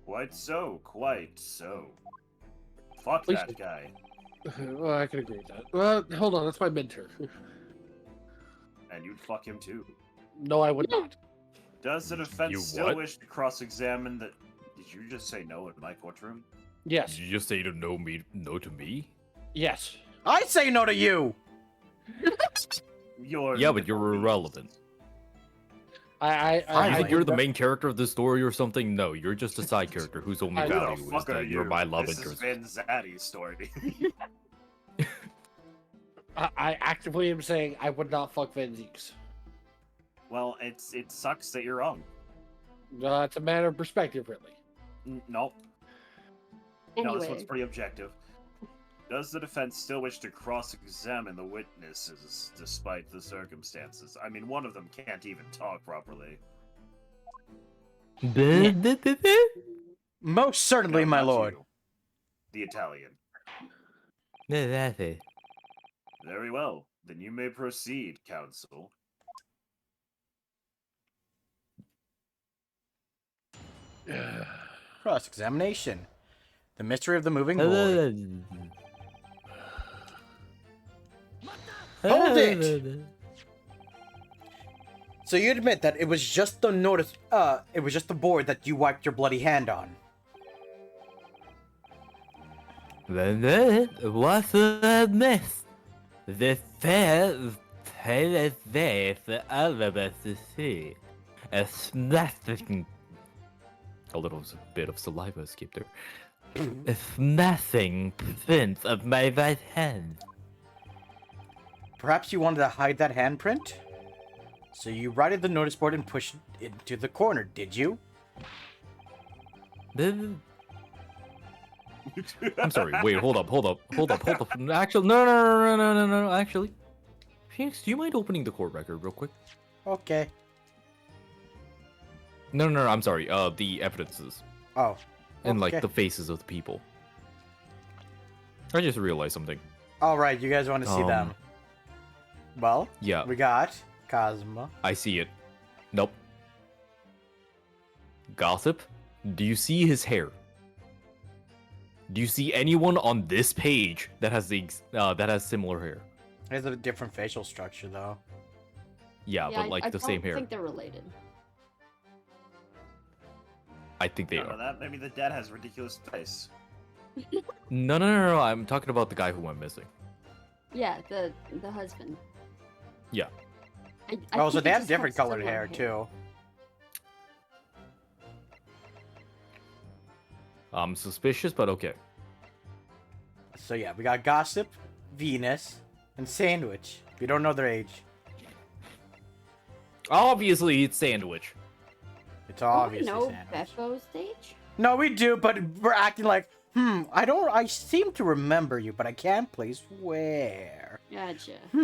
Speaker 2: Quite so, quite so. Fuck
Speaker 1: Please
Speaker 2: that
Speaker 1: do.
Speaker 2: guy.
Speaker 1: Well, I can agree with that. Well, hold on, that's my mentor.
Speaker 2: And you'd fuck him too.
Speaker 1: No, I would not.
Speaker 2: Does the defense
Speaker 5: You
Speaker 2: still
Speaker 5: what?
Speaker 2: wish to cross-examine the... Did you just say no in my courtroom?
Speaker 1: Yes,
Speaker 5: Did you just say to no to me?
Speaker 1: yes.
Speaker 3: I say no to you.
Speaker 2: You're
Speaker 5: Yeah,
Speaker 2: the
Speaker 5: but you're
Speaker 2: police.
Speaker 5: irrelevant.
Speaker 1: I
Speaker 5: You think
Speaker 1: I
Speaker 5: you're the
Speaker 1: would-
Speaker 5: main character of the story or something? No, you're just a side character whose only
Speaker 1: I-
Speaker 2: Who the
Speaker 5: value is
Speaker 2: fuck are
Speaker 5: that you're
Speaker 2: you?
Speaker 5: my love
Speaker 2: This
Speaker 5: interest.
Speaker 2: is Vanzatti's story.
Speaker 1: I actively am saying I would not fuck Van Zeeks.
Speaker 2: Well, it sucks that you're wrong.
Speaker 1: It's a matter of perspective, really.
Speaker 2: Nope. No, this one's
Speaker 4: Anyway,
Speaker 2: pretty objective. Does the defense still wish to cross-examine the witnesses despite the circumstances? I mean, one of them can't even talk properly.
Speaker 3: Most certainly,
Speaker 2: No,
Speaker 3: my
Speaker 2: not
Speaker 3: lord.
Speaker 2: you. The Italian.
Speaker 7: That's
Speaker 2: Very well. Then you may proceed, counsel.
Speaker 3: Cross-examination. The mystery of the moving board. Hold it! So you admit that it was just the notice, it was just the board that you wiped your bloody hand on.
Speaker 7: What's a mess? The fair is there for all of us to see. A smashing. A little bit of saliva escaped there. A smashing print of my right hand.
Speaker 3: Perhaps you wanted to hide that handprint? So you righted the notice board and pushed it into the corner, did you?
Speaker 5: I'm sorry. Wait, hold up. Actually, no. Actually, Phoenix, do you mind opening the court record real quick?
Speaker 3: Okay.
Speaker 5: No. I'm sorry. The evidences
Speaker 3: Oh.
Speaker 5: and
Speaker 3: okay.
Speaker 5: like the faces of the people. I just realized something.
Speaker 3: Alright, you guys want to see them? Well,
Speaker 5: Yeah,
Speaker 3: we got Cosmo.
Speaker 5: I see it. Nope. Gossip. Do you see his hair? Do you see anyone on this page that has similar hair?
Speaker 3: He has a different facial structure, though.
Speaker 5: Yeah, but like the same
Speaker 4: I
Speaker 5: hair.
Speaker 4: think they're related.
Speaker 5: I think they
Speaker 2: None of
Speaker 5: are.
Speaker 2: that. Maybe the dad has a ridiculous face.
Speaker 5: No. I'm talking about the guy who went missing.
Speaker 4: Yeah, the husband.
Speaker 5: Yeah.
Speaker 4: I
Speaker 3: Oh, so
Speaker 4: think
Speaker 3: they
Speaker 4: he
Speaker 3: have
Speaker 4: just
Speaker 3: different
Speaker 4: has
Speaker 3: colored
Speaker 4: similar
Speaker 3: hair, too.
Speaker 5: I'm suspicious, but okay.
Speaker 3: So yeah, we got Gossip, Venus, and Sandwich. We don't know their age.
Speaker 5: Obviously, it's Sandwich.
Speaker 3: It's
Speaker 4: Don't we
Speaker 3: obviously
Speaker 4: know
Speaker 3: Sandwich.
Speaker 4: Beppo's stage?
Speaker 3: No, we do, but we're acting like, I seem to remember you, but I can't place where.
Speaker 4: Gotcha.
Speaker 7: No,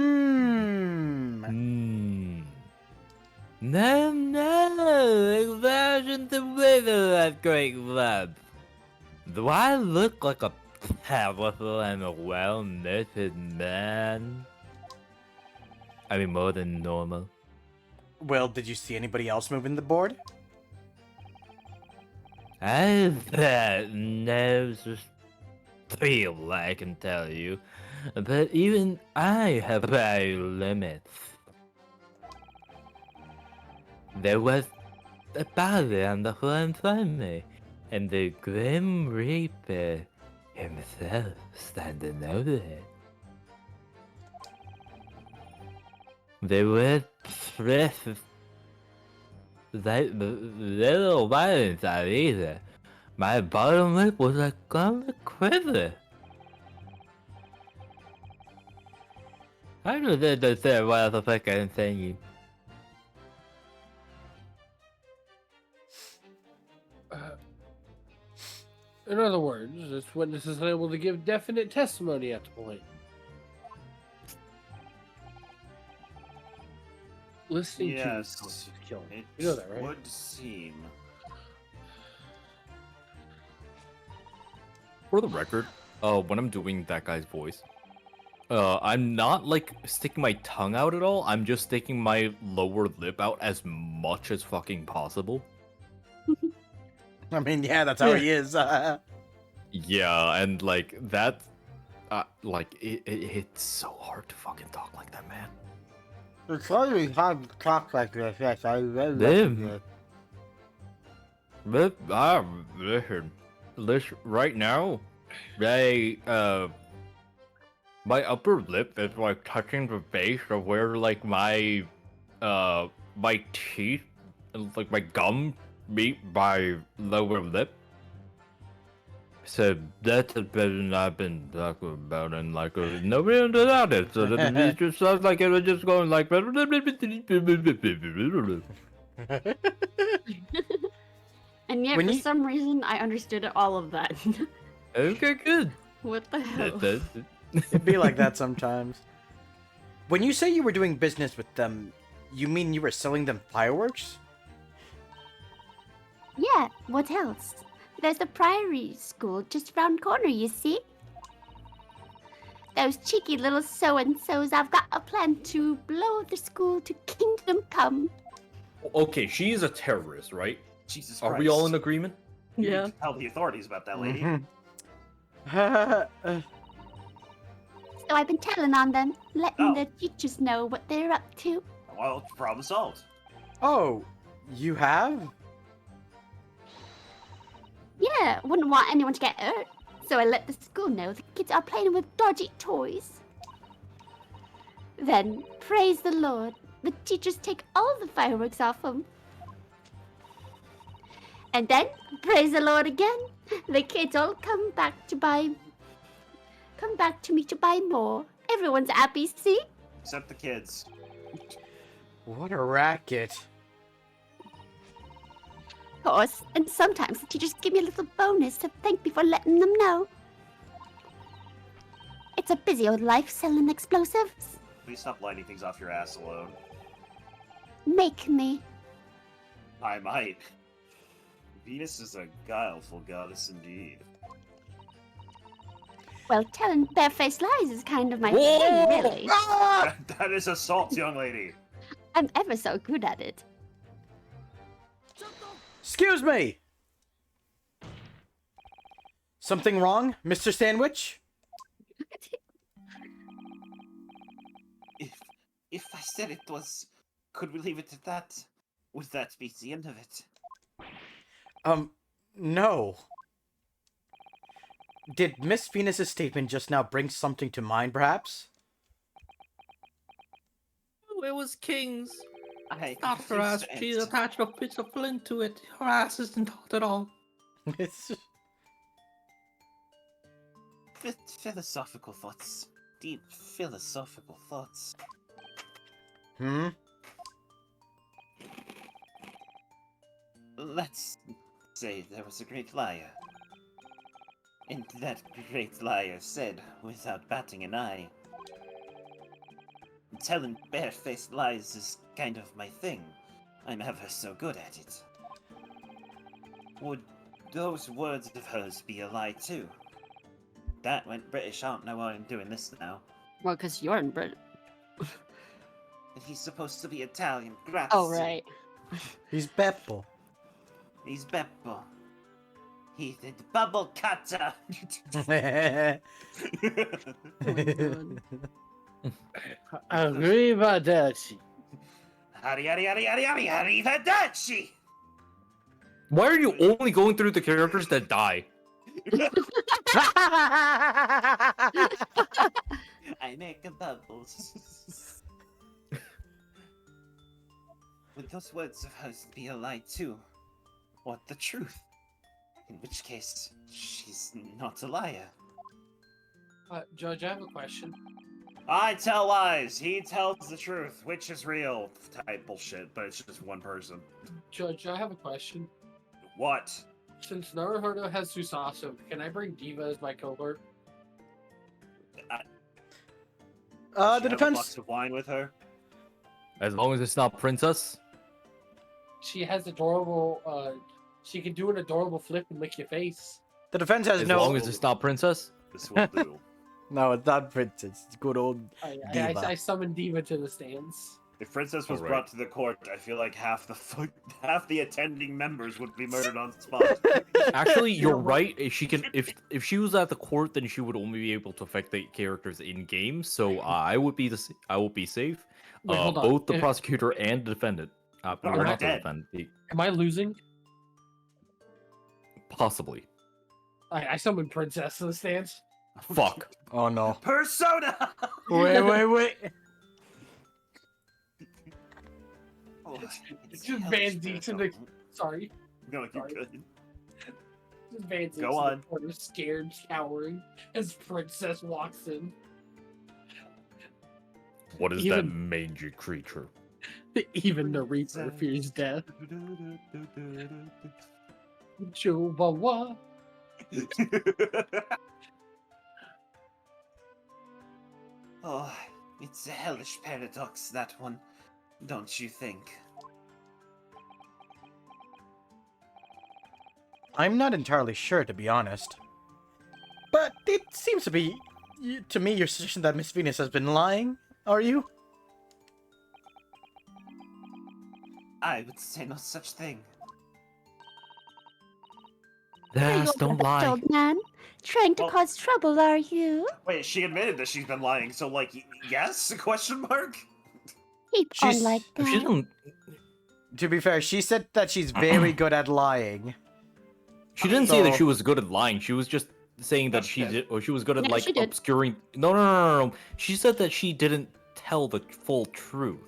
Speaker 7: imagine the river that great lab. Do I look like a powerful and well-knitted man? I mean, more than normal.
Speaker 3: Well, did you see anybody else moving the board?
Speaker 7: I've had no feel, I can tell you. But even I have my limits. There was a body on the floor in front of me, and the Grim Reaper himself standing over it. There were traces like little violence out either. My bottom lip was like on the quiver. I don't understand what the fuck I'm saying.
Speaker 1: In other words, this witness is unable to give definite testimony at the point. Listening
Speaker 2: Yes,
Speaker 1: to constitutes killing.
Speaker 2: It
Speaker 1: You know that, right?
Speaker 2: would seem.
Speaker 5: For the record, when I'm doing that guy's voice, I'm not like sticking my tongue out at all. I'm just sticking my lower lip out as much as fucking possible.
Speaker 3: I mean, yeah, that's how he is.
Speaker 5: Yeah, and like that, like it's so hard to fucking talk like that, man.
Speaker 3: It's always hard to talk like this, yes, I really
Speaker 7: Damn. But listen, right now, they My upper lip is like touching the base of where like my teeth, like my gum meet my lower lip. So that's better than I've been talking about, and like nobody understood it. So it just sounds like it was just going like.
Speaker 4: And yet,
Speaker 3: When
Speaker 4: for
Speaker 3: you-
Speaker 4: some reason, I understood all of that.
Speaker 7: Okay, good.
Speaker 4: What the hell?
Speaker 3: It'd be like that sometimes. When you say you were doing business with them, you mean you were selling them fireworks?
Speaker 6: Yeah, what else? There's the Priory School just round corner, you see? Those cheeky little so-and-sos, I've got a plan to blow the school to kingdom come.
Speaker 5: Okay, she's a terrorist, right?
Speaker 2: Jesus
Speaker 5: Are
Speaker 2: Christ.
Speaker 5: we all in agreement?
Speaker 2: You
Speaker 4: Yeah.
Speaker 2: need to tell the authorities about that lady.
Speaker 3: Mhm.
Speaker 6: So I've been telling on them, letting
Speaker 2: Oh.
Speaker 6: the teachers know what they're up to.
Speaker 2: Well, problem solved.
Speaker 3: Oh, you have?
Speaker 6: Yeah, wouldn't want anyone to get hurt. So I let the school know the kids are playing with dodgy toys. Then, praise the Lord, the teachers take all the fireworks off them. And then, praise the Lord again, the kids all come back to me to buy more. Everyone's happy, see?
Speaker 2: Except the kids.
Speaker 3: What a racket.
Speaker 6: Of course, and sometimes the teachers give me a little bonus to thank me for letting them know. It's a busy old life selling explosives.
Speaker 2: Please stop lighting things off your ass alone.
Speaker 6: Make me.
Speaker 2: I might. Venus is a guileful goddess indeed.
Speaker 6: Well, telling barefaced lies is kind of my
Speaker 5: Whoa!
Speaker 6: thing, really.
Speaker 3: Ah!
Speaker 2: That is assault, young lady.
Speaker 6: I'm ever so good at it.
Speaker 3: Excuse me! Something wrong, Mr. Sandwich?
Speaker 9: If I said it was, could we leave it at that? Would that be the end of it?
Speaker 3: No. Did Miss Venus's statement just now bring something to mind, perhaps?
Speaker 7: It was King's.
Speaker 9: I
Speaker 7: Not her ass. She
Speaker 9: understand.
Speaker 7: attached a bit of flint to it. Her ass isn't hot at all.
Speaker 3: It's...
Speaker 9: Philosophical thoughts. Deep philosophical thoughts.
Speaker 3: Hmm?
Speaker 9: Let's say there was a great liar. And that great liar said, without batting an eye, telling barefaced lies is kind of my thing. I'm ever so good at it. Would those words of hers be a lie too? That went British. I don't know why I'm doing this now.
Speaker 4: Well, because you're in Brit.
Speaker 9: And he's supposed to be Italian. Grazie.
Speaker 4: Oh, right.
Speaker 3: He's Beppo.
Speaker 9: He's Beppo. He's the bubble cutter.
Speaker 1: Arrivederci.
Speaker 9: Arrivederci!
Speaker 5: Why are you only going through the characters that die?
Speaker 9: I make a bubbles. Would those words of hers be a lie too? Or the truth? In which case, she's not a liar.
Speaker 1: Judge, I have a question.
Speaker 2: I tell lies. He tells the truth. Which is real? Type bullshit, but it's just one person.
Speaker 1: Judge, I have a question.
Speaker 2: What?
Speaker 1: Since Naruhodo has Susasu, can I bring Diva as my cohort?
Speaker 2: Does
Speaker 3: The
Speaker 2: she have a
Speaker 3: defense...
Speaker 2: box of wine with her?
Speaker 5: As long as it's not Princess.
Speaker 1: She has adorable, she can do an adorable flip and lick your face.
Speaker 3: The defense has
Speaker 5: As
Speaker 3: no...
Speaker 5: long as it's not Princess.
Speaker 2: This will do.
Speaker 3: No, it's not Princess. It's good old Diva.
Speaker 1: I summoned Diva to the stands.
Speaker 2: If Princess was
Speaker 5: Alright.
Speaker 2: brought to the court, I feel like half the attending members would be murdered on spot.
Speaker 5: Actually, you're right. If she can, if she was at the court, then she would only be able to affect the characters in game. So I would be I will be safe.
Speaker 1: Wait, hold on.
Speaker 5: Both the prosecutor and the defendant. Well,
Speaker 2: We're
Speaker 5: not the
Speaker 2: dead.
Speaker 5: defendant.
Speaker 1: Am I losing?
Speaker 5: Possibly.
Speaker 1: I summoned Princess to the stands.
Speaker 5: Fuck.
Speaker 3: Oh no.
Speaker 2: Persona!
Speaker 3: Wait.
Speaker 2: Oh,
Speaker 1: It's just
Speaker 2: hellish
Speaker 1: Van Deeks in the.
Speaker 2: paradox.
Speaker 1: Sorry.
Speaker 2: No, you
Speaker 1: Sorry.
Speaker 2: could.
Speaker 1: Just Van Deeks
Speaker 2: Go
Speaker 1: in
Speaker 2: on.
Speaker 1: the corner, scared, cowering, as Princess walks in.
Speaker 5: What is that
Speaker 1: Even-
Speaker 5: mangy creature?
Speaker 1: Even the Reaper fears death. Chihuahua.
Speaker 9: Oh, it's a hellish paradox, that one. Don't you think?
Speaker 3: I'm not entirely sure, to be honest. But it seems to be, to me, your suggestion that Miss Venus has been lying. Are you?
Speaker 9: I would say no such thing.
Speaker 6: Are you
Speaker 5: Don't
Speaker 6: a
Speaker 5: lie.
Speaker 6: old man? Trying to
Speaker 2: Well-
Speaker 6: cause trouble, are you?
Speaker 2: Wait, she admitted that she's been lying, so like, yes? Question mark?
Speaker 6: Keep
Speaker 3: She's-
Speaker 6: on like
Speaker 5: She
Speaker 6: that.
Speaker 5: didn't.
Speaker 3: To be fair, she said that she's very good at lying.
Speaker 5: She didn't say that
Speaker 3: So-
Speaker 5: she was good at lying. She was just saying that
Speaker 2: No,
Speaker 5: she
Speaker 2: she
Speaker 5: did, or she was good at
Speaker 6: No,
Speaker 5: like
Speaker 6: she did.
Speaker 5: obscuring. No. She said that she didn't tell the full truth.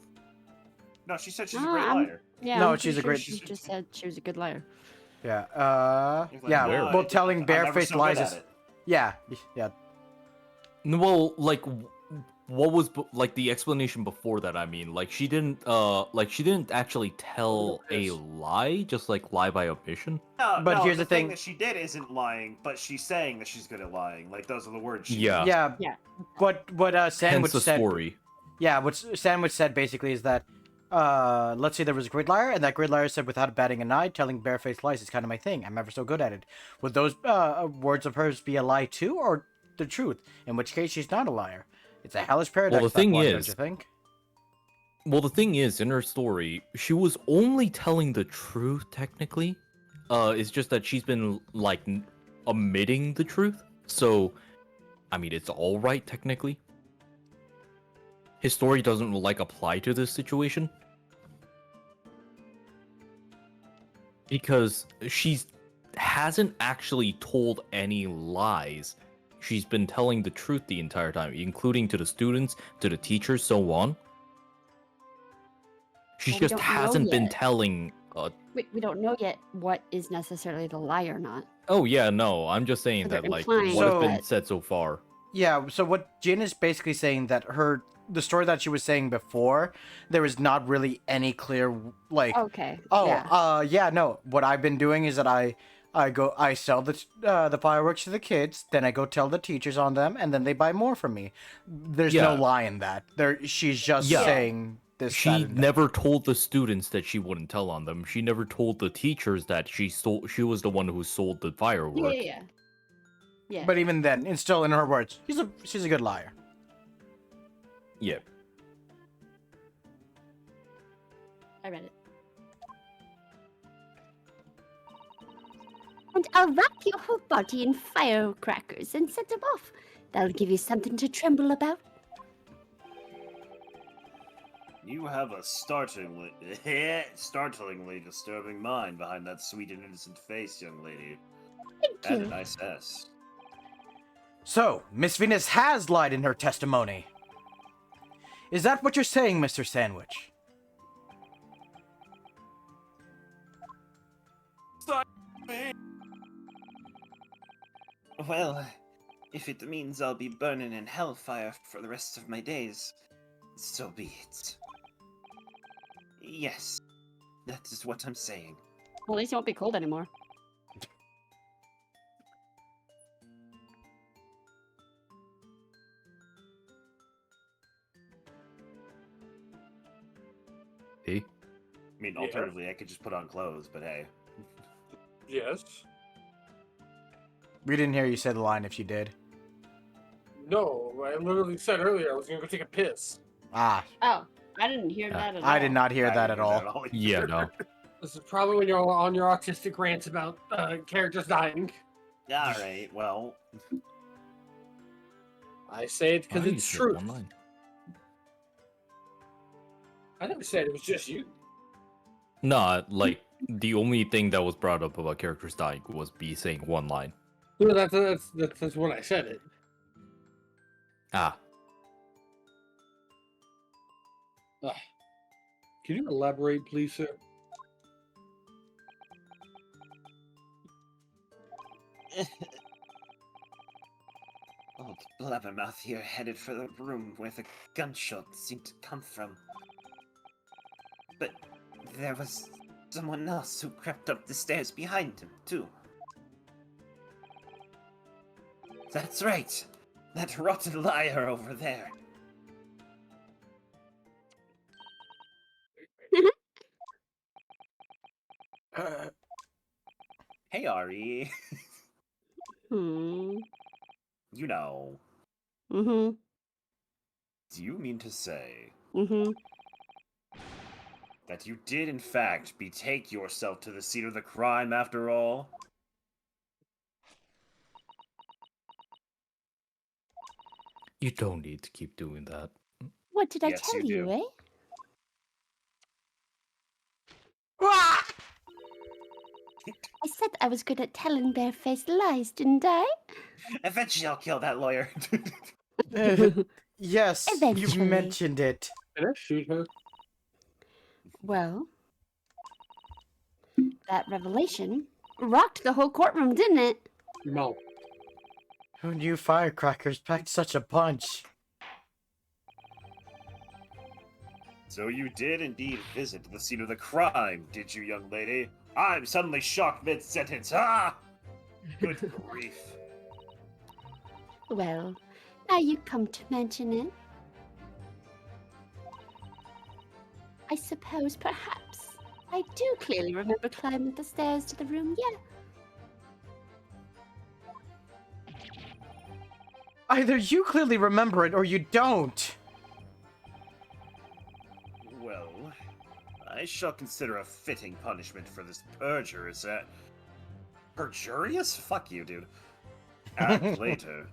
Speaker 2: No, she said she's a
Speaker 6: No,
Speaker 2: great
Speaker 6: I'm-
Speaker 2: liar.
Speaker 6: Yeah,
Speaker 3: No,
Speaker 6: I'm
Speaker 3: she's
Speaker 6: pretty
Speaker 3: a great-
Speaker 6: Sure she just said she was a good liar.
Speaker 3: Yeah,
Speaker 2: He's like,
Speaker 3: yeah,
Speaker 5: Where?
Speaker 3: well, telling
Speaker 2: I'm never
Speaker 3: barefaced
Speaker 2: so good
Speaker 3: lies
Speaker 2: at
Speaker 3: is...
Speaker 2: it.
Speaker 3: Yeah.
Speaker 5: Well, like, what was like the explanation before that? I mean, like she didn't actually tell a
Speaker 1: Yes.
Speaker 5: lie, just like lie by omission.
Speaker 2: No,
Speaker 3: But
Speaker 2: no,
Speaker 3: here's
Speaker 2: the
Speaker 3: the thing.
Speaker 2: that she did isn't lying, but she's saying that she's good at lying. Like, those are the words she
Speaker 5: Yeah.
Speaker 3: Yeah.
Speaker 4: Yeah.
Speaker 3: What Sandwich
Speaker 5: Hence the
Speaker 3: said...
Speaker 5: story.
Speaker 3: Yeah, what Sandwich said basically is that, let's say there was a grid liar, and that grid liar said without batting an eye, telling barefaced lies is kind of my thing. I'm ever so good at it. Would those words of hers be a lie too, or the truth? In which case, she's not a liar. It's a hellish paradox.
Speaker 5: the
Speaker 3: that
Speaker 5: thing
Speaker 3: one, don't
Speaker 5: is-
Speaker 3: you think?
Speaker 5: Well, the thing is, in her story, she was only telling the truth technically. It's just that she's been like omitting the truth. So, I mean, it's all right technically. His story doesn't like apply to this situation because she hasn't actually told any lies. She's been telling the truth the entire time, including to the students, to the teachers, so on. She
Speaker 6: Well, we
Speaker 5: just
Speaker 6: don't know
Speaker 5: hasn't been
Speaker 6: yet.
Speaker 5: telling.
Speaker 6: We don't know yet what is necessarily the lie or not.
Speaker 5: Oh yeah, no, I'm just saying
Speaker 6: So they're
Speaker 5: that like
Speaker 6: implying
Speaker 5: what has been
Speaker 6: that-
Speaker 5: said so far.
Speaker 3: Yeah, so what Jin is basically saying that the story that she was saying before, there is not really any clear, like...
Speaker 6: Okay.
Speaker 3: Oh,
Speaker 6: yeah.
Speaker 3: no. What I've been doing is that I sell the fireworks to the kids, then I go tell the teachers on them, and then they buy more from me. There's no
Speaker 5: Yeah.
Speaker 3: lie in that. She's just
Speaker 5: Yeah.
Speaker 3: saying this.
Speaker 5: She
Speaker 3: that, and that.
Speaker 5: never told the students that she wouldn't tell on them. She never told the teachers that she was the one who sold the fireworks.
Speaker 6: Yeah.
Speaker 3: But even then, it's still in her words. She's a good liar.
Speaker 5: Yeah.
Speaker 6: I read it. And I'll wrap your whole body in firecrackers and set them off. That'll give you something to tremble about.
Speaker 2: You have a startlingly disturbing mind behind that sweet and innocent face, young lady.
Speaker 6: Thank
Speaker 2: And a
Speaker 6: you.
Speaker 2: nice S.
Speaker 3: So, Miss Venus has lied in her testimony. Is that what you're saying, Mr. Sandwich?
Speaker 9: Well, if it means I'll be burning in hellfire for the rest of my days, so be it. Yes, that is what I'm saying.
Speaker 6: Well, at least you won't be cold anymore.
Speaker 5: Hey.
Speaker 2: I mean,
Speaker 1: Yeah.
Speaker 2: alternatively, I could just put on clothes, but hey.
Speaker 1: Yes.
Speaker 3: We didn't hear you say the line if you did.
Speaker 1: No, I literally said earlier I was gonna go take a piss.
Speaker 3: Ah,
Speaker 6: Oh, I didn't hear that at all.
Speaker 3: I did not hear
Speaker 2: I
Speaker 3: that
Speaker 2: didn't
Speaker 3: at
Speaker 2: hear
Speaker 3: all.
Speaker 2: either.
Speaker 5: Yeah, no.
Speaker 1: This is probably when you're on your autistic rants about characters dying.
Speaker 2: Alright, well.
Speaker 1: I say it because
Speaker 5: Why
Speaker 1: it's
Speaker 5: is it
Speaker 1: true.
Speaker 5: one line?
Speaker 1: I never said it was just you.
Speaker 5: Nah, like the only thing that was brought up about characters dying was B saying one line.
Speaker 1: No, that's what I said. It.
Speaker 5: Ah,
Speaker 1: Can you elaborate, please, sir?
Speaker 9: Old blabbermouth here headed for the room where the gunshot seemed to come from. But there was someone else who crept up the stairs behind him, too. That's right! That rotten liar over there.
Speaker 3: Uh,
Speaker 2: Hey, Ari.
Speaker 6: Hmm.
Speaker 2: You know,
Speaker 6: Mm-hmm.
Speaker 2: do you mean to say
Speaker 6: Mm-hmm.
Speaker 2: that you did, in fact, betake yourself to the scene of the crime after all?
Speaker 5: you don't need to keep doing that.
Speaker 6: What did I
Speaker 2: Yes,
Speaker 6: tell
Speaker 2: you
Speaker 6: you,
Speaker 2: do.
Speaker 6: eh? I said I was good at telling barefaced lies, didn't I?
Speaker 2: Eventually, I'll kill that lawyer.
Speaker 3: yes, you
Speaker 6: Eventually.
Speaker 3: mentioned it.
Speaker 1: Can I shoot her?
Speaker 6: Well, that revelation rocked the whole courtroom, didn't it?
Speaker 1: No.
Speaker 3: Who knew firecrackers packed such a punch?
Speaker 2: So you did indeed visit the scene of the crime, did you, young lady? I'm suddenly shocked mid-sentence. Ah! Good grief.
Speaker 6: Well, now you come to mention it. I suppose perhaps I do clearly remember climbing the stairs to the room, yeah.
Speaker 3: Either you clearly remember it or you don't.
Speaker 2: Well, I shall consider a fitting punishment for this perjurous perjurious? Fuck you, dude. Act later.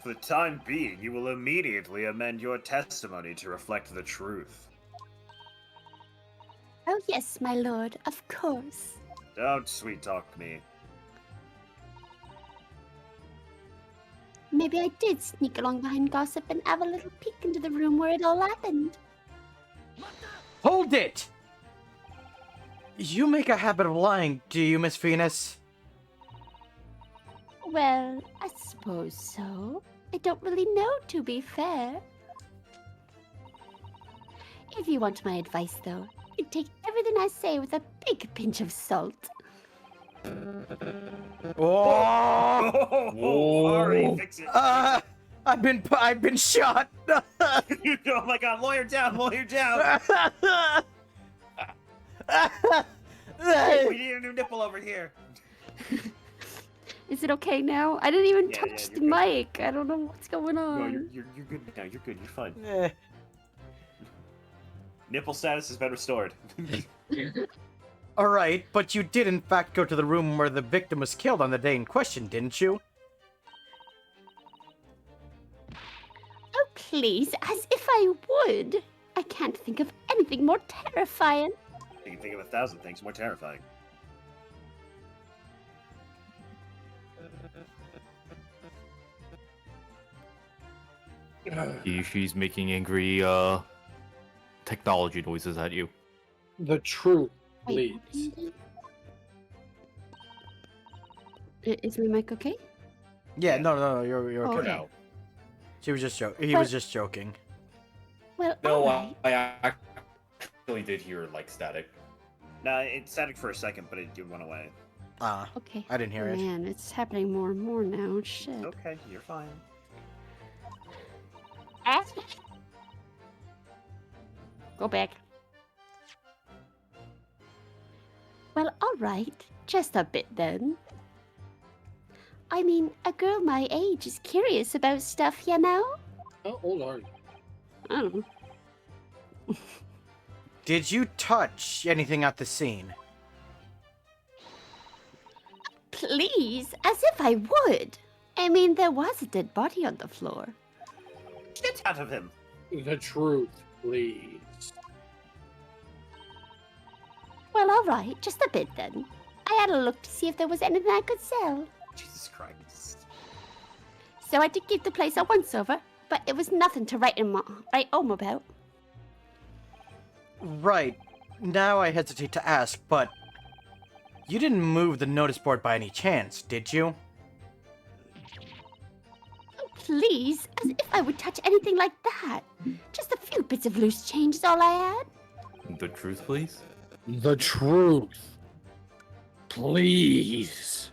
Speaker 2: For the time being, you will immediately amend your testimony to reflect the truth.
Speaker 6: Oh yes, my lord, of course.
Speaker 2: Don't sweet-talk me.
Speaker 6: Maybe I did sneak along behind gossip and have a little peek into the room where it all happened.
Speaker 3: Hold it! You make a habit of lying, do you, Miss Venus?
Speaker 6: Well, I suppose so. I don't really know, to be fair. If you want my advice, though, you take everything I say with a big pinch of salt.
Speaker 3: Oh!
Speaker 2: Oh, Ari, fix it.
Speaker 3: I've been shot.
Speaker 2: Oh my god, lawyer down, lawyer down. We need a new nipple over here.
Speaker 6: Is it okay now? I didn't even
Speaker 2: Yeah,
Speaker 6: touch
Speaker 2: yeah,
Speaker 6: the
Speaker 2: you're good.
Speaker 6: mic. I don't know what's going on.
Speaker 2: No, you're good now. You're good. You're fine.
Speaker 3: Eh,
Speaker 2: Nipple status has been restored.
Speaker 3: All right, but you did in fact go to the room where the victim was killed on the day in question, didn't you?
Speaker 6: Oh, please, as if I would. I can't think of anything more terrifying.
Speaker 2: You can think of 1,000 things more terrifying.
Speaker 5: She's making angry technology noises at you.
Speaker 1: The truth
Speaker 6: Wait,
Speaker 1: leads.
Speaker 6: is my mic okay?
Speaker 3: Yeah, no, you're okay.
Speaker 6: Okay.
Speaker 3: She was just He
Speaker 6: But-
Speaker 3: was just joking.
Speaker 6: Well,
Speaker 5: No,
Speaker 6: alright.
Speaker 5: I actually did hear like static.
Speaker 2: Nah, it static for a second, but it went away.
Speaker 3: Ah,
Speaker 6: Okay.
Speaker 3: I didn't hear
Speaker 6: Oh,
Speaker 3: it.
Speaker 6: man, it's happening more and more now. Shit.
Speaker 2: Okay, you're fine.
Speaker 6: Ah. Go back. Well, alright. Just a bit then. I mean, a girl my age is curious about stuff, you know?
Speaker 1: How old are you?
Speaker 6: I don't know.
Speaker 3: Did you touch anything at the scene?
Speaker 6: Please, as if I would. I mean, there was a dead body on the floor.
Speaker 2: Get out of him!
Speaker 1: The truth leads.
Speaker 6: Well, alright, just a bit then. I had a look to see if there was anything I could sell.
Speaker 2: Jesus Christ.
Speaker 6: So I did give the place a once-over, but it was nothing to write home about.
Speaker 3: Right. Now I hesitate to ask, but you didn't move the notice board by any chance, did you?
Speaker 6: Oh, please, as if I would touch anything like that. Just a few bits of loose change is all I had.
Speaker 5: The truth, please.
Speaker 1: The truth. Please.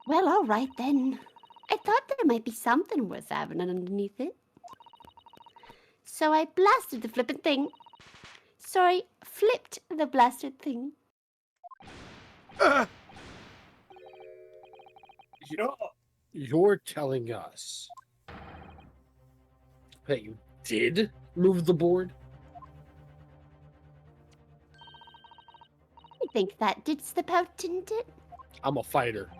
Speaker 6: Well, all right then. I thought there might be something worth having underneath it. So I blasted the flippin' thing. Sorry, flipped the blasted thing.
Speaker 1: You're telling us that you did move the board?
Speaker 6: I think that did slip out, didn't it?
Speaker 1: I'm a fighter.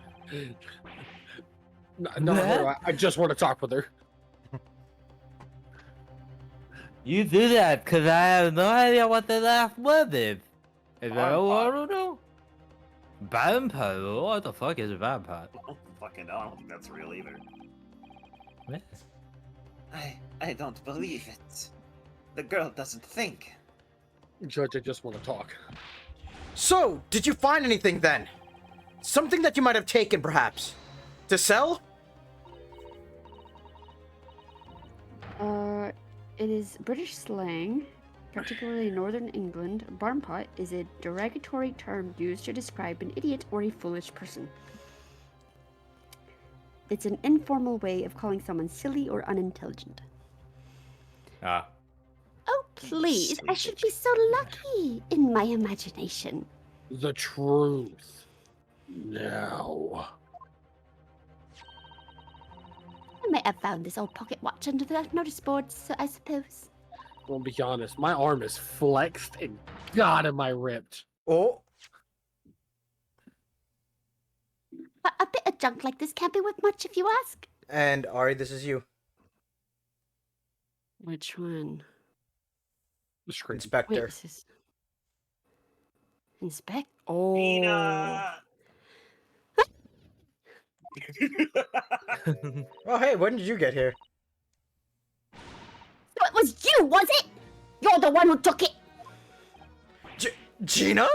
Speaker 1: No, her. I just want to talk with her.
Speaker 7: You do that because I have no idea what the last word is. Is that a
Speaker 2: Vampire.
Speaker 7: word or no? Vampire? What the fuck is a vampire?
Speaker 2: Fucking, I don't think that's real either.
Speaker 7: What?
Speaker 9: I don't believe it. The girl doesn't think.
Speaker 1: Judge, I just want to talk.
Speaker 3: So, did you find anything then? Something that you might have taken, perhaps? To sell?
Speaker 4: It is British slang, particularly in Northern England. Barnpot is a derogatory term used to describe an idiot or a foolish person. It's an informal way of calling someone silly or unintelligent.
Speaker 5: Ah.
Speaker 6: Oh, please, I should be so lucky in my imagination.
Speaker 1: The truth. Now.
Speaker 6: I might have found this old pocket watch under the notice board, so I suppose.
Speaker 1: I'll be honest, my arm is flexed and God am I ripped.
Speaker 3: Oh,
Speaker 6: But a bit of junk like this can't be worth much if you ask.
Speaker 3: and Ari, this is you.
Speaker 4: Which one?
Speaker 1: The screen.
Speaker 3: Inspector.
Speaker 4: Wait, this is... Inspect? Oh.
Speaker 2: Nina!
Speaker 3: Oh, hey, when did you get here?
Speaker 6: So it was you, was it? You're the one who took it.
Speaker 3: Gina?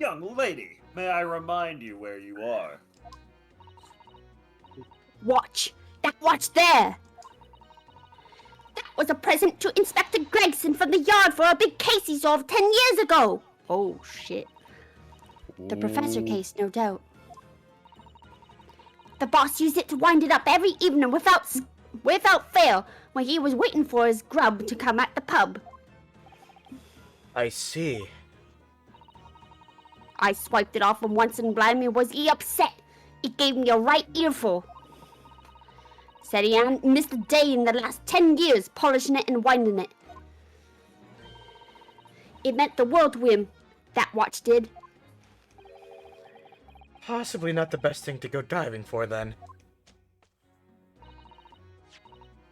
Speaker 2: Young lady, may I remind you where you are?
Speaker 6: Watch. That watch there. That was a present to Inspector Gregson from the yard for a big case he solved 10 years ago.
Speaker 4: Oh, shit.
Speaker 6: The professor case, no doubt. The boss used it to wind it up every evening without fail when he was waiting for his grub to come at the pub.
Speaker 3: I see.
Speaker 6: I swiped it off him once and blimey was he upset. He gave me a right earful. Said he hadn't missed a day in the last 10 years polishing it and winding it. It meant the world to him, that watch did.
Speaker 3: Possibly not the best thing to go diving for, then.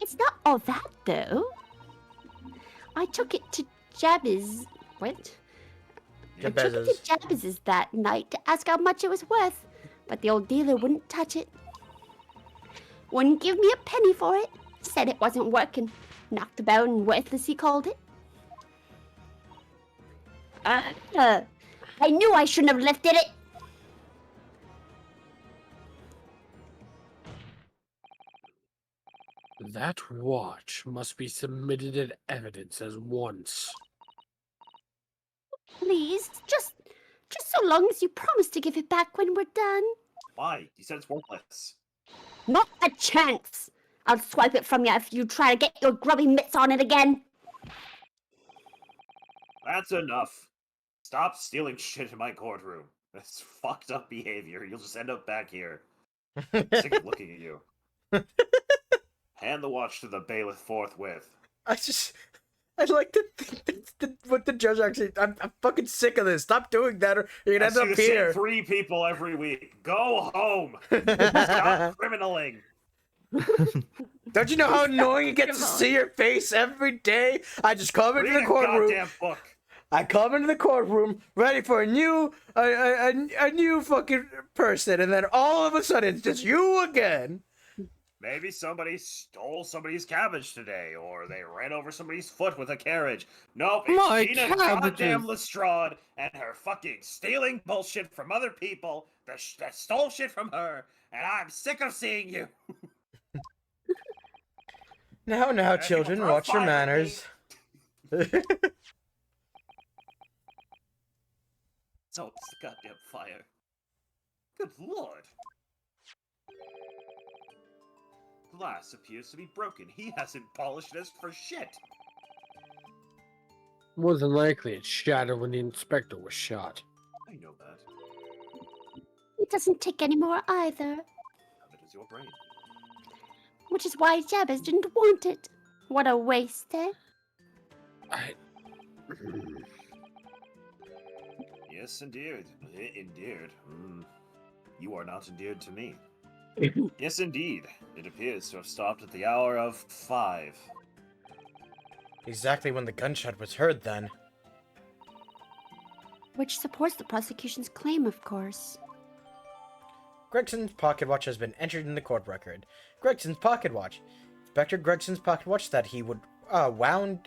Speaker 6: It's not all that, though. I took it to Jabez. What? I took it
Speaker 3: Jabez's.
Speaker 6: to Jabez's that night to ask how much it was worth, but the old dealer wouldn't touch it. Wouldn't give me a penny for it. Said it wasn't working. Knocked about and worthless, he called it. I knew I shouldn't have lifted it.
Speaker 1: That watch must be submitted as evidence as once.
Speaker 6: Please, just so long as you promise to give it back when we're done.
Speaker 2: Why? You said it's worthless.
Speaker 6: Not a chance. I'll swipe it from you if you try to get your grubby mitts on it again.
Speaker 2: That's enough. Stop stealing shit in my courtroom. That's fucked up behavior. You'll just end up back here. Sick of looking at you. Hand the watch to the bailiff forthwith.
Speaker 3: I like to think that's what the judge actually. I'm fucking sick of this. Stop doing that, or you're gonna
Speaker 2: I
Speaker 3: end
Speaker 2: see
Speaker 3: up
Speaker 2: the same
Speaker 3: here.
Speaker 2: 3 people every week. Go home. Stop criminaling.
Speaker 3: Don't you know how annoying it gets to see your face every day? I just come into
Speaker 2: Read
Speaker 3: the
Speaker 2: a
Speaker 3: courtroom.
Speaker 2: goddamn book.
Speaker 3: I come into the courtroom ready for a new fucking person, and then all of a sudden it's just you again.
Speaker 2: Maybe somebody stole somebody's cabbage today, or they ran over somebody's foot with a carriage. Nope, it's
Speaker 1: My
Speaker 2: Gina
Speaker 1: cabbages.
Speaker 2: goddamn Lestrade and her fucking stealing bullshit from other people that stole shit from her, and I'm sick of seeing you.
Speaker 3: Now,
Speaker 2: People
Speaker 3: children,
Speaker 2: throw
Speaker 3: watch your
Speaker 2: fire at me.
Speaker 3: manners.
Speaker 2: So it's the goddamn fire. Good lord. Glass appears to be broken. He hasn't polished this for shit.
Speaker 1: More than likely, it shattered when the inspector was shot.
Speaker 2: I know that.
Speaker 6: It doesn't tick anymore either,
Speaker 2: How that is your brain.
Speaker 6: which is why Jabez didn't want it. What a waste, eh?
Speaker 2: Yes, indeed. Endeared. You are not endeared to me. Yes, indeed. It appears to have stopped at the hour of 5.
Speaker 3: Exactly when the gunshot was heard, then.
Speaker 6: Which supports the prosecution's claim, of course.
Speaker 3: Gregson's pocket watch has been entered in the court record. Gregson's pocket watch. Inspector Gregson's pocket watch that he would wound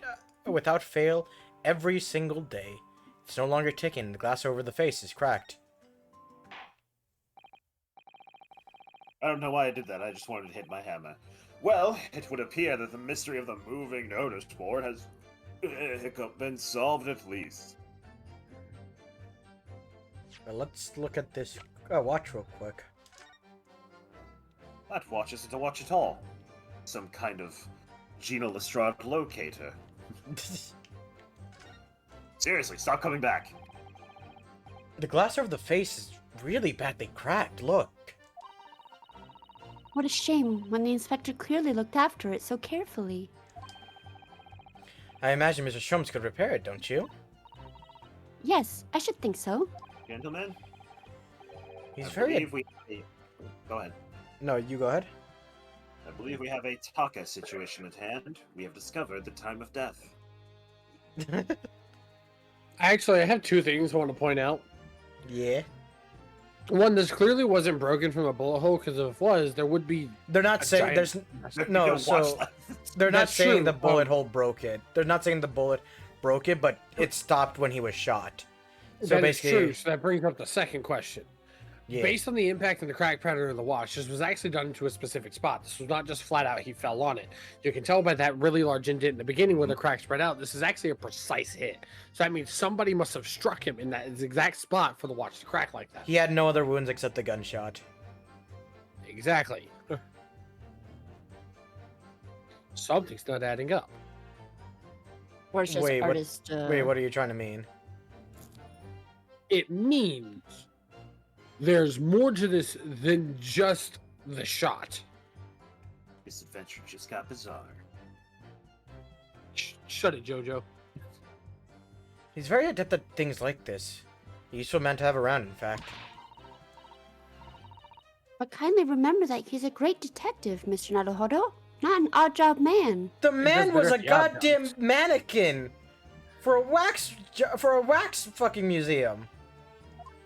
Speaker 3: without fail every single day. It's no longer ticking. The glass over the face is cracked.
Speaker 2: I don't know why I did that. I just wanted to hit my hammer. Well, it would appear that the mystery of the moving notice board has been solved at least.
Speaker 3: Well, let's look at this watch real quick.
Speaker 2: That watch isn't a watch at all. Some kind of Gina Lestrade locator. Seriously, stop coming back.
Speaker 3: The glass over the face is really badly cracked. Look.
Speaker 6: What a shame when the inspector clearly looked after it so carefully.
Speaker 3: I imagine Mr. Shrums could repair it, don't you?
Speaker 6: Yes, I should think so.
Speaker 2: Gentlemen,
Speaker 3: He's
Speaker 2: I
Speaker 3: very...
Speaker 2: believe we... Go ahead.
Speaker 3: No, you go ahead.
Speaker 2: I believe we have a Taka situation at hand. We have discovered the time of death.
Speaker 1: Actually, I have two things I want to point out.
Speaker 3: Yeah.
Speaker 1: One, this clearly wasn't broken from a bullet hole, because if it was, there would be...
Speaker 3: They're not
Speaker 1: A
Speaker 3: saying
Speaker 1: giant-
Speaker 3: there's no, so they're not
Speaker 1: That's
Speaker 3: saying
Speaker 1: true.
Speaker 3: the bullet hole broke it. They're not saying the bullet broke it, but it stopped when he was shot. So
Speaker 1: That is
Speaker 3: basically,
Speaker 1: true. So that brings up the second question.
Speaker 3: yeah.
Speaker 1: Based on the impact and the crack pattern of the watch, this was actually done into a specific spot. This was not just flat out he fell on it. You can tell by that really large indent in the beginning where the crack spread out. This is actually a precise hit. So that means somebody must have struck him in that exact spot for the watch to crack like that.
Speaker 3: He had no other wounds except the gunshot.
Speaker 1: Exactly. Something's not adding up.
Speaker 6: Or it's just
Speaker 3: Wait, what-
Speaker 6: artist.
Speaker 3: Wait, what are you trying to mean?
Speaker 1: It means there's more to this than just the shot.
Speaker 2: This adventure just got bizarre.
Speaker 1: Shut it, Jojo.
Speaker 3: He's very adept at things like this. A useful man to have around, in fact.
Speaker 6: But kindly remember that he's a great detective, Mr. Naruhodo. Not an odd job man.
Speaker 3: The man
Speaker 1: does
Speaker 3: was
Speaker 1: better
Speaker 3: a
Speaker 1: at the odd
Speaker 3: goddamn
Speaker 1: jobs.
Speaker 3: mannequin for a wax fucking museum.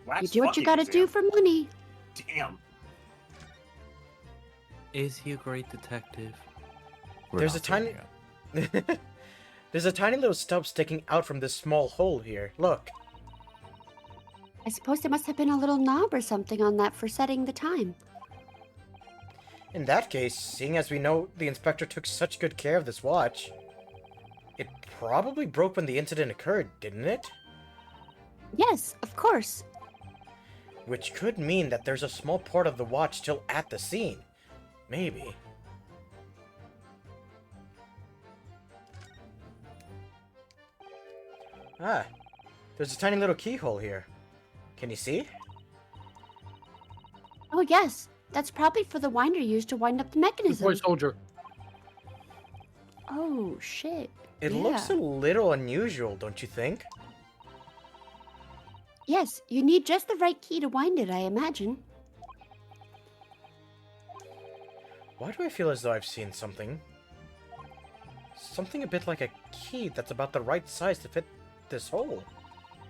Speaker 2: Wax
Speaker 6: You do what you
Speaker 2: fucking
Speaker 6: gotta do
Speaker 2: museum.
Speaker 6: for money.
Speaker 2: Damn.
Speaker 5: Is he a great detective? We're
Speaker 3: There's
Speaker 5: not
Speaker 3: a tiny-
Speaker 5: finding out.
Speaker 3: There's a tiny little stub sticking out from this small hole here. Look.
Speaker 6: I suppose there must have been a little knob or something on that for setting the time.
Speaker 3: In that case, seeing as we know the inspector took such good care of this watch, it probably broke when the incident occurred, didn't it?
Speaker 6: Yes, of course.
Speaker 3: Which could mean that there's a small part of the watch still at the scene. Maybe. Ah, there's a tiny little keyhole here. Can you see?
Speaker 6: Oh, yes. That's probably for the winder used to wind up the
Speaker 1: Good
Speaker 6: mechanism.
Speaker 1: boy, soldier.
Speaker 6: Oh, shit.
Speaker 3: It
Speaker 6: Yeah.
Speaker 3: looks a little unusual, don't you think?
Speaker 6: Yes, you need just the right key to wind it, I imagine.
Speaker 3: Why do I feel as though I've seen something? Something a bit like a key that's about the right size to fit this hole?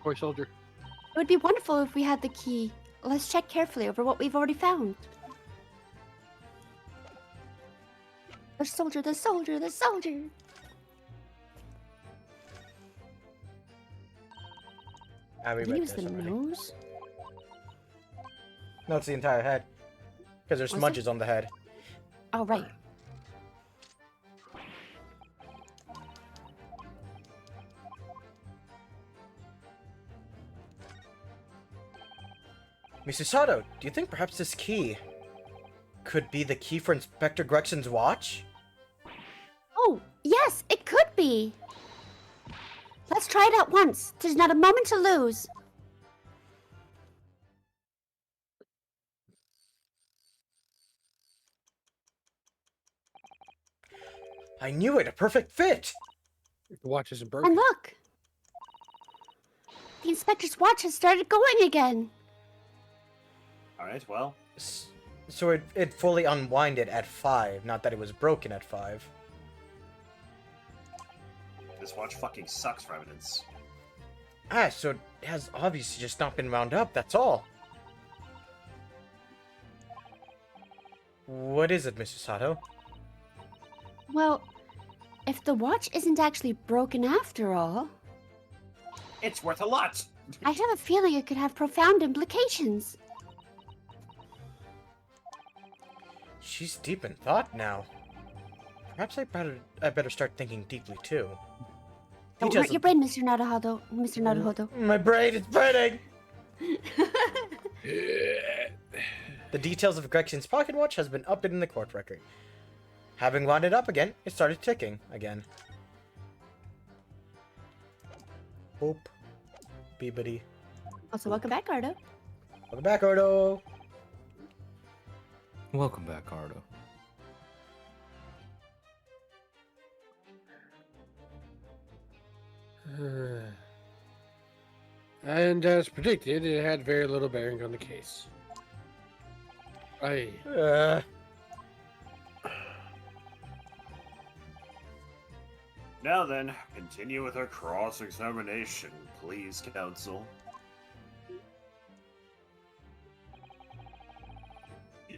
Speaker 1: Toy soldier.
Speaker 6: It would be wonderful if we had the key. Let's check carefully over what we've already found. The soldier, the soldier, the soldier.
Speaker 3: Ah, we
Speaker 6: I think it
Speaker 3: read
Speaker 6: was
Speaker 3: this
Speaker 6: the
Speaker 3: already.
Speaker 6: nose.
Speaker 3: No, it's the entire head. Because there's
Speaker 6: Was it?
Speaker 3: smudges on the head.
Speaker 6: Oh, right.
Speaker 3: Mrs. Sato, do you think perhaps this key could be the key for Inspector Gregson's watch?
Speaker 6: Oh, yes, it could be. Let's try it at once. There's not a moment to lose.
Speaker 3: I knew it! A perfect fit!
Speaker 1: The watch isn't
Speaker 6: And
Speaker 1: broken.
Speaker 6: look. The inspector's watch has started going again.
Speaker 2: Alright, well,
Speaker 3: So it fully unwinded at 5, not that it was broken at 5.
Speaker 2: this watch fucking sucks for evidence.
Speaker 3: Ah, so it has obviously just not been wound up, that's all. What is it, Mr. Sato?
Speaker 6: Well, if the watch isn't actually broken after all,
Speaker 2: It's worth a lot!
Speaker 6: I have a feeling it could have profound implications.
Speaker 3: She's deep in thought now. Perhaps I better start thinking deeply too.
Speaker 6: Don't hurt your brain, Mr. Naruhodo. Mr. Naruhodo.
Speaker 3: My brain is burning! The details of Gregson's pocket watch has been updated in the court record. Having wound it up again, it started ticking again. Boop. Beebity.
Speaker 6: Also, welcome back, Ardo.
Speaker 3: Welcome back, Ordo!
Speaker 5: Welcome back, Ardo.
Speaker 1: And as predicted, it had very little bearing on the case. I
Speaker 2: Now then, continue with our cross-examination, please, counsel.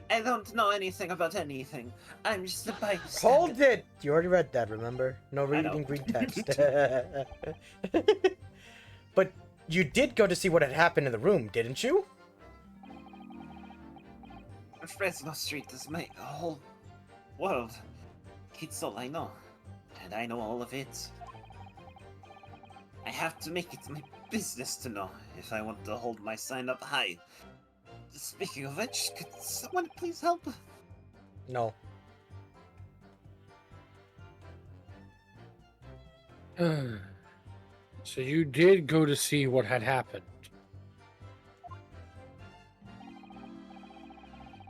Speaker 9: I don't know anything about anything. I'm just a bystander.
Speaker 3: Hold it! You already read that, remember? No
Speaker 2: I know.
Speaker 3: reading green text. But you did go to see what had happened in the room, didn't you?
Speaker 9: Fresno Street is my whole world. It's all I know. And I know all of it. I have to make it my business to know if I want to hold my sign up high. Speaking of which, could someone please help?
Speaker 3: No.
Speaker 1: So you did go to see what had happened.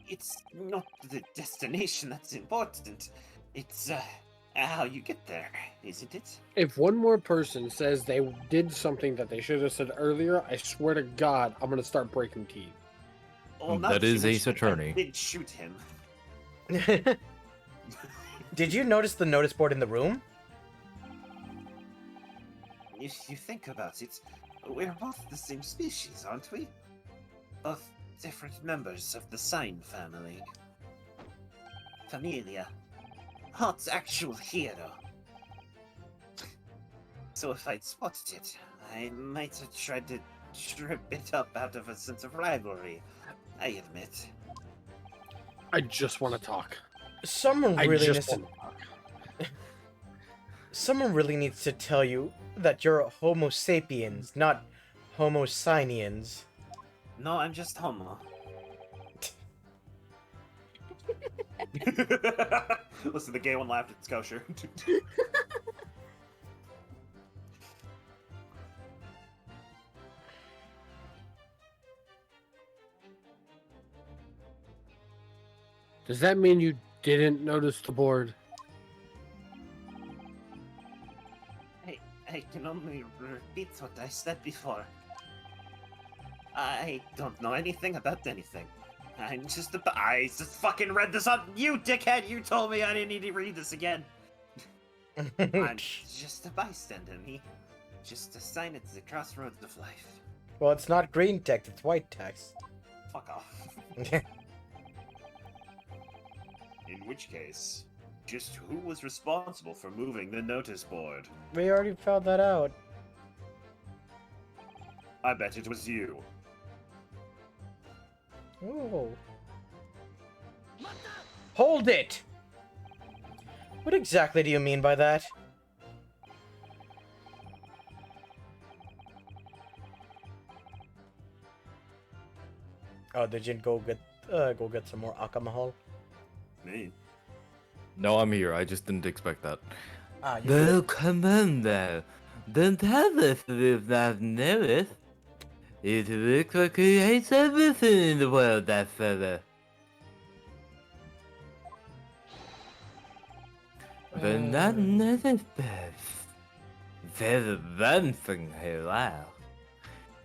Speaker 9: It's not the destination that's important. It's how you get there, isn't it?
Speaker 1: If one more person says they did something that they should have said earlier, I swear to God, I'm gonna start breaking teeth.
Speaker 2: Well, now
Speaker 5: That
Speaker 2: you
Speaker 5: is
Speaker 2: mention
Speaker 5: Ace
Speaker 2: it, I
Speaker 5: Attorney.
Speaker 2: did shoot him.
Speaker 3: Did you notice the notice board in the room?
Speaker 9: If you think about it, we're both the same species, aren't we? Both different members of the sign family. Familia. Hot actual hero. So if I'd spotted it, I might have tried to strip it up out of a sense of rivalry. I admit.
Speaker 1: I just want to talk.
Speaker 3: Someone
Speaker 1: I
Speaker 3: really
Speaker 1: just
Speaker 3: needs
Speaker 1: want to talk.
Speaker 3: someone really needs to tell you that you're Homo sapiens, not Homo sinians.
Speaker 9: No, I'm just homo.
Speaker 2: Listen, the gay one laughed. It's kosher.
Speaker 1: Does that mean you didn't notice the board?
Speaker 9: I can only repeat what I said before. I don't know anything about anything. I'm just a.
Speaker 2: I just fucking read this on you, dickhead. You told me I didn't need to read this again.
Speaker 9: I'm just a bystander, me. Just a sign at the crossroads of life.
Speaker 3: Well, it's not green text, it's white text.
Speaker 2: Fuck off. In which case, just who was responsible for moving the notice board?
Speaker 3: We already found that out.
Speaker 2: I bet it was you.
Speaker 3: Oh. Hold it! What exactly do you mean by that? Oh, did you go get some more alcohol?
Speaker 2: Me?
Speaker 5: No, I'm here. I just didn't expect that.
Speaker 3: Ah, you
Speaker 7: No, come on now. Don't tell us we've not noticed. It looks like he hates everything in the world, that fella. But not noticed this. There's one thing he likes.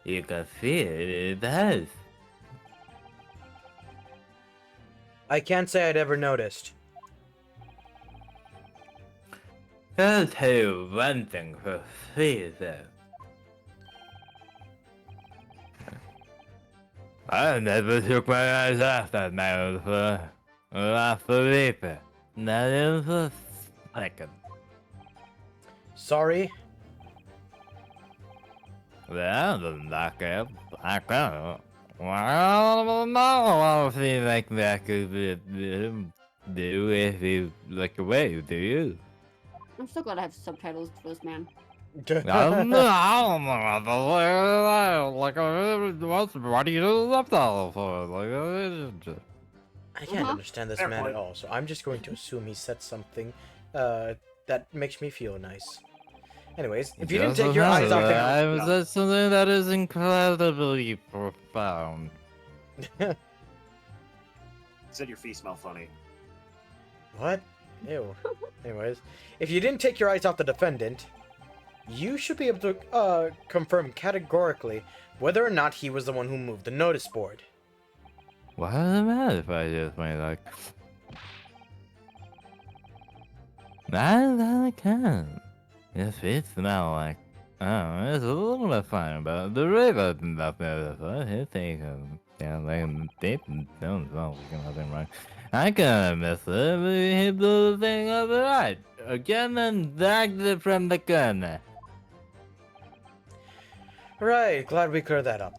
Speaker 7: You can feel it in his eyes.
Speaker 3: I can't say I'd ever noticed.
Speaker 7: I'll tell you one thing for free, though. I never took my eyes off that man before. Not for people. Not even for a second.
Speaker 3: Sorry.
Speaker 7: Well, then knock out, back out. Well, I don't feel like that could do if you look away, do you?
Speaker 4: I'm so glad I have subtitles for this man.
Speaker 7: I don't know. Like, what do you do up for? Like,
Speaker 3: I can't
Speaker 4: Uh-huh.
Speaker 3: understand this
Speaker 2: Fair
Speaker 3: man
Speaker 2: point.
Speaker 3: at all, so I'm just going to assume he said something that makes me feel nice. Anyways, if you didn't take your eyes off the...
Speaker 7: I said something that is incredibly profound.
Speaker 2: Said your feet smell funny.
Speaker 3: What? Ew. Anyways, if you didn't take your eyes off the defendant, you should be able to confirm categorically whether or not he was the one who moved the notice board.
Speaker 7: What does it matter if I just went like... I can. If it smell like... Oh, it's a little bit fine, but the river doesn't know it takes yeah, like they don't smell like nothing right. I can miss it, but he blew the thing up right. Again and dragged it from the corner.
Speaker 3: Right, glad we cleared that up.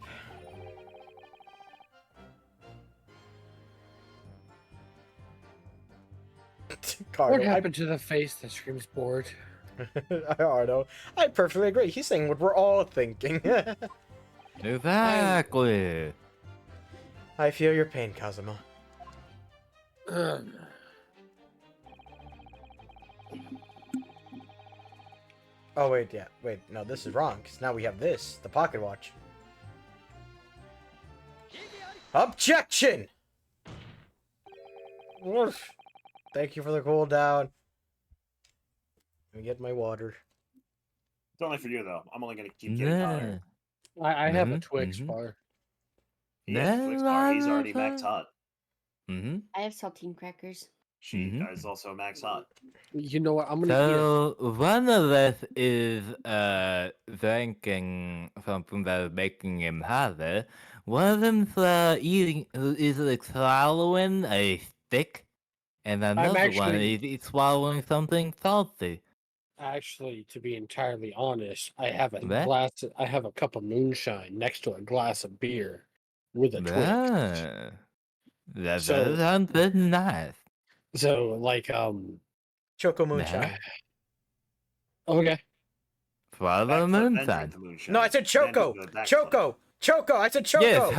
Speaker 1: What
Speaker 3: Cardo,
Speaker 1: happened to the face that screams bored?
Speaker 3: Ardo, I perfectly agree. He's saying what we're all thinking.
Speaker 7: Exactly.
Speaker 3: I feel your pain, Kazuma. Oh, wait, yeah. Wait, no, this is wrong, because now we have this, the pocket watch. Objection! Woof. Thank you for the cooldown. Let me get my water.
Speaker 2: It's only for you though. I'm only gonna keep getting hotter.
Speaker 1: I have a
Speaker 5: Mhm,
Speaker 1: Twix
Speaker 5: mhm.
Speaker 1: bar.
Speaker 2: He has Twix bar. He's already max hot.
Speaker 5: Mm-hmm.
Speaker 4: I have saltine crackers.
Speaker 2: She
Speaker 5: Mhm.
Speaker 2: is also max hot.
Speaker 1: You know what? I'm gonna eat it.
Speaker 7: So one of us is drinking something that is making him harder. One of them's eating is like swallowing a stick, and another one
Speaker 1: actually-
Speaker 7: is swallowing something salty.
Speaker 1: Actually, to be entirely honest, I have a
Speaker 7: What?
Speaker 1: glass. I have a cup of moonshine next to a glass of beer with a Twix.
Speaker 7: Ah, that
Speaker 1: So-
Speaker 7: sounds pretty nice.
Speaker 1: So, like,
Speaker 3: Choco moonshine.
Speaker 1: okay.
Speaker 7: Swallow
Speaker 2: Backflip, then drink
Speaker 7: moonshine.
Speaker 2: the moonshine.
Speaker 3: No, I said
Speaker 2: Then
Speaker 3: Choco!
Speaker 2: do the backflip.
Speaker 3: Choco! Choco! I said Choco!
Speaker 7: Yes,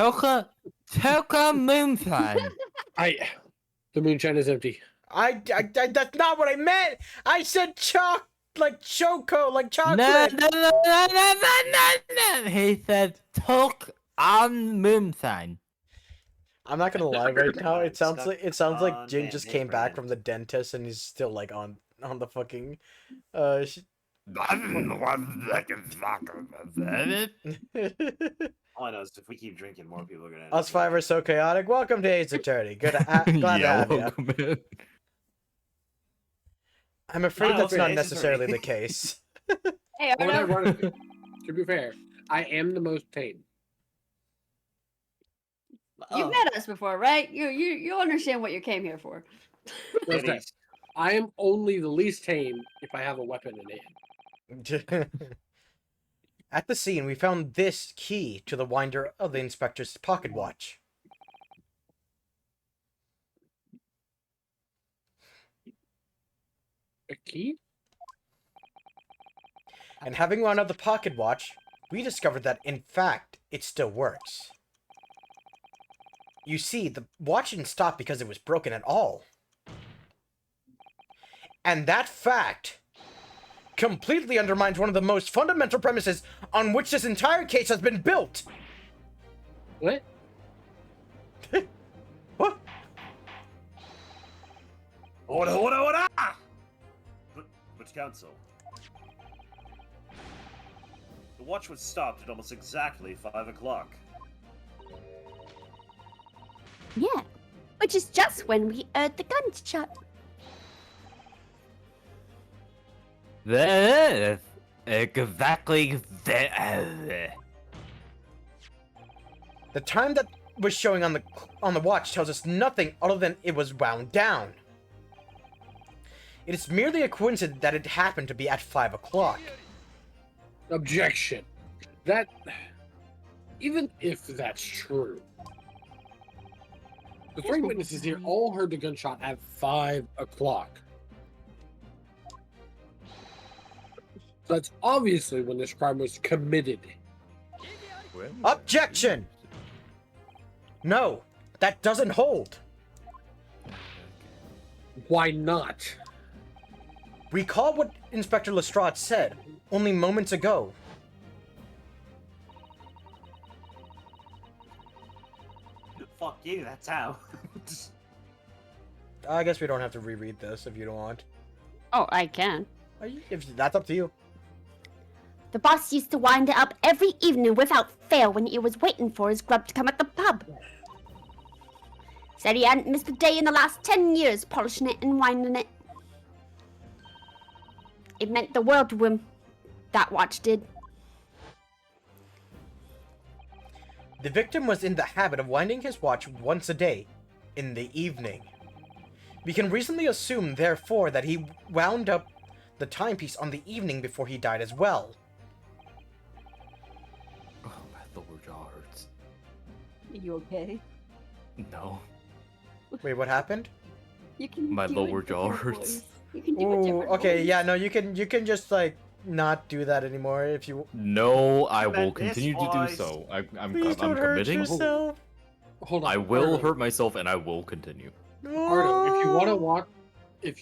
Speaker 7: Choco moonshine.
Speaker 1: The moonshine is empty.
Speaker 3: I that's not what I meant! I said like Choco, like
Speaker 7: No,
Speaker 3: chocolate!
Speaker 7: no. He said talk on moonshine.
Speaker 3: I'm not gonna lie right now, it sounds
Speaker 2: Stuck
Speaker 3: like
Speaker 2: on
Speaker 3: Jin just came back from the dentist and he's still like on the fucking
Speaker 2: All I know is if we keep drinking, more people are gonna. End
Speaker 3: Us
Speaker 2: up
Speaker 3: five are so chaotic. Welcome to Ace Attorney. Glad to have you.
Speaker 5: welcome in.
Speaker 3: I'm afraid
Speaker 2: Oh,
Speaker 3: that's
Speaker 2: okay,
Speaker 3: not
Speaker 2: Ace
Speaker 3: necessarily
Speaker 2: Attorney.
Speaker 3: the case.
Speaker 4: Hey,
Speaker 1: Well,
Speaker 4: Arno.
Speaker 1: ironically, To be fair, I am the most tame.
Speaker 4: You've met us before, right? You understand what you came here for.
Speaker 1: That's fair.
Speaker 2: Kitties.
Speaker 1: I am only the least tame if I have a weapon in hand.
Speaker 3: At the scene, we found this key to the winder of the inspector's pocket watch.
Speaker 1: A key?
Speaker 3: And having wound up the pocket watch, we discovered that, in fact, it still works. You see, the watch didn't stop because it was broken at all. And that fact completely undermines one of the most fundamental premises on which this entire case has been built.
Speaker 1: What?
Speaker 3: What?
Speaker 2: Order! But counsel. The watch was stopped at almost exactly 5 o'clock.
Speaker 6: Yeah, which is just when we heard the gunshot.
Speaker 7: That's exactly that.
Speaker 3: The time that was showing on the watch tells us nothing other than it was wound down. It is merely a coincidence that it happened to be at 5 o'clock.
Speaker 1: Objection. That. Even if that's true, the three witnesses here all heard the gunshot at 5 o'clock. That's obviously when this crime was committed.
Speaker 3: Objection! No, that doesn't hold.
Speaker 1: Why not?
Speaker 3: Recall what Inspector Lestrade said only moments ago.
Speaker 9: Fuck you, that's how.
Speaker 3: I guess we don't have to reread this if you don't want.
Speaker 6: Oh, I can.
Speaker 3: If that's up to you.
Speaker 6: The boss used to wind it up every evening without fail when he was waiting for his grub to come at the pub. Said he hadn't missed a day in the last 10 years polishing it and winding it. It meant the world to him. That watch did.
Speaker 3: The victim was in the habit of winding his watch once a day, in the evening. We can reasonably assume, therefore, that he wound up the timepiece on the evening before he died as well.
Speaker 5: Oh, my lower jaw hurts.
Speaker 4: Are you okay?
Speaker 5: No.
Speaker 3: Wait, what happened?
Speaker 4: You can.
Speaker 5: My
Speaker 4: do
Speaker 5: lower
Speaker 4: it
Speaker 5: jaw
Speaker 4: different
Speaker 5: hurts.
Speaker 4: voice. You can do a
Speaker 3: Ooh,
Speaker 4: different
Speaker 3: okay,
Speaker 4: voice.
Speaker 3: yeah, no, you can just like not do that anymore if you.
Speaker 5: No, I will
Speaker 2: meant this
Speaker 5: continue to do
Speaker 2: voice.
Speaker 5: so. I'm
Speaker 3: Please don't hurt
Speaker 5: committing.
Speaker 3: yourself.
Speaker 1: Hold on.
Speaker 5: I will
Speaker 1: Ardo.
Speaker 5: hurt myself and I will continue.
Speaker 1: Ardo, if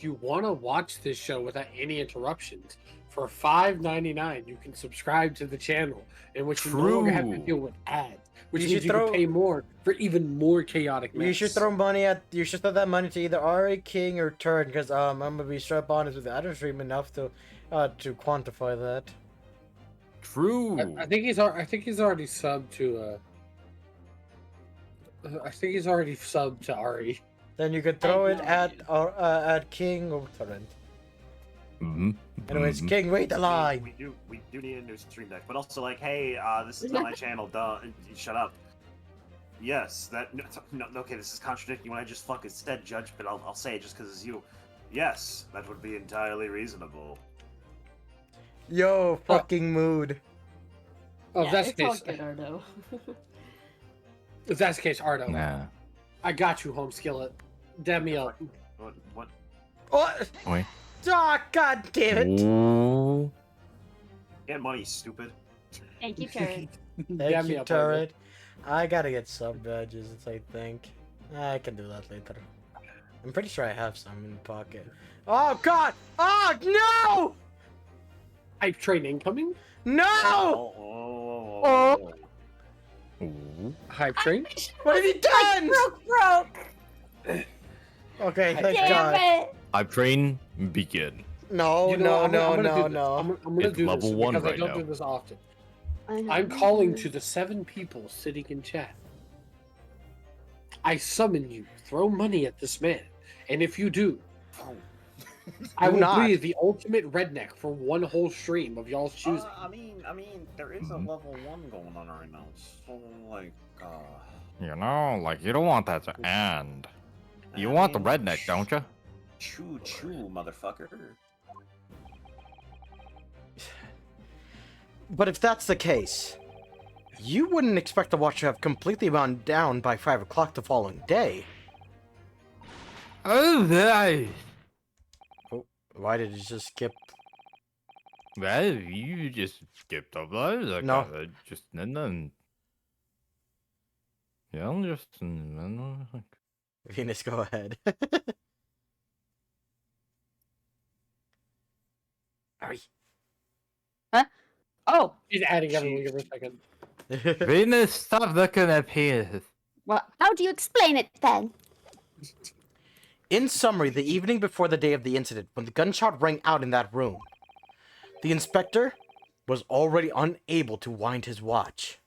Speaker 1: you want to watch this show without any interruptions, for $5.99 you can subscribe to the channel, in which you no longer have to
Speaker 5: True.
Speaker 1: deal with ads, which
Speaker 3: You
Speaker 1: means
Speaker 3: should
Speaker 1: you
Speaker 3: throw-
Speaker 1: can pay more for even more chaotic mess.
Speaker 3: You should throw that money to either Ari, King, or Turn, because I'm gonna be straight honest with you. I don't stream enough to quantify that.
Speaker 5: True.
Speaker 1: I think he's already subbed to I think he's already subbed to Ari.
Speaker 3: Then you could throw it at King or Torrent.
Speaker 5: Mhm.
Speaker 3: Anyways,
Speaker 5: Mhm.
Speaker 3: King, wait the line.
Speaker 2: We do need a new stream deck, but also like, hey, this is not my channel. Duh, shut up. Yes, no, okay, this is contradicting what I just fucking said, Judge. But I'll say it just because it's you. Yes, that would be entirely reasonable.
Speaker 3: Yo, fucking mood.
Speaker 1: Oh,
Speaker 4: Yeah,
Speaker 1: if that's
Speaker 4: it's
Speaker 1: the
Speaker 4: all
Speaker 1: case.
Speaker 4: good, Ardo.
Speaker 1: If that's the case, Ardo,
Speaker 5: Nah.
Speaker 1: I got you, home skillet. Dab me up.
Speaker 2: What?
Speaker 3: What?
Speaker 5: Oi.
Speaker 3: Ah, god damn it.
Speaker 5: Ooh.
Speaker 2: Get money, stupid.
Speaker 4: Thank you, Turret.
Speaker 1: Dab
Speaker 3: Thank
Speaker 1: me
Speaker 3: you,
Speaker 1: up, Ardo.
Speaker 3: Turret. I gotta get some badges, I think. I can do that later. I'm pretty sure I have some in the pocket. Oh god! Oh no!
Speaker 1: Hype train incoming.
Speaker 3: No!
Speaker 2: Oh.
Speaker 5: Ooh.
Speaker 1: Hype train.
Speaker 3: What have you done?
Speaker 4: Broke.
Speaker 3: Okay, thank
Speaker 4: Damn
Speaker 3: god.
Speaker 4: it.
Speaker 5: Hype train, begin.
Speaker 3: No,
Speaker 1: You know,
Speaker 3: no,
Speaker 1: I'm
Speaker 3: no,
Speaker 1: gonna
Speaker 3: no,
Speaker 1: do this.
Speaker 3: no.
Speaker 1: I'm gonna
Speaker 5: It's
Speaker 1: do
Speaker 5: level
Speaker 1: this
Speaker 5: one
Speaker 1: because I
Speaker 5: right
Speaker 1: don't
Speaker 5: now.
Speaker 1: do this often.
Speaker 4: I
Speaker 1: I'm
Speaker 4: know.
Speaker 1: calling to the 7 people sitting in chat. I summon you. Throw money at this man, and if you do, I
Speaker 3: Do
Speaker 1: will
Speaker 3: not.
Speaker 1: be the ultimate redneck for one whole stream of y'all's choosing.
Speaker 2: I mean, there is a
Speaker 5: Mhm.
Speaker 2: level 1 going on right now. So, like,
Speaker 7: You know, like you don't want that to end. You
Speaker 2: I
Speaker 7: want the
Speaker 2: mean,
Speaker 7: redneck, don't you?
Speaker 2: Choo choo, motherfucker.
Speaker 3: But if that's the case, you wouldn't expect the watch to have completely wound down by 5 o'clock the following day.
Speaker 7: Oh, nice.
Speaker 3: Oh, why did you just skip?
Speaker 7: Well, you just skipped over those. Like,
Speaker 3: No.
Speaker 7: just and then. Yeah, I'm just.
Speaker 3: Venus, go ahead. Hurry.
Speaker 4: Oh,
Speaker 1: He's adding everyone. Give her a second.
Speaker 7: Venus, stop looking at penis.
Speaker 4: well,
Speaker 6: How do you explain it then?
Speaker 3: In summary, the evening before the day of the incident, when the gunshot rang out in that room, the inspector was already unable to wind his watch.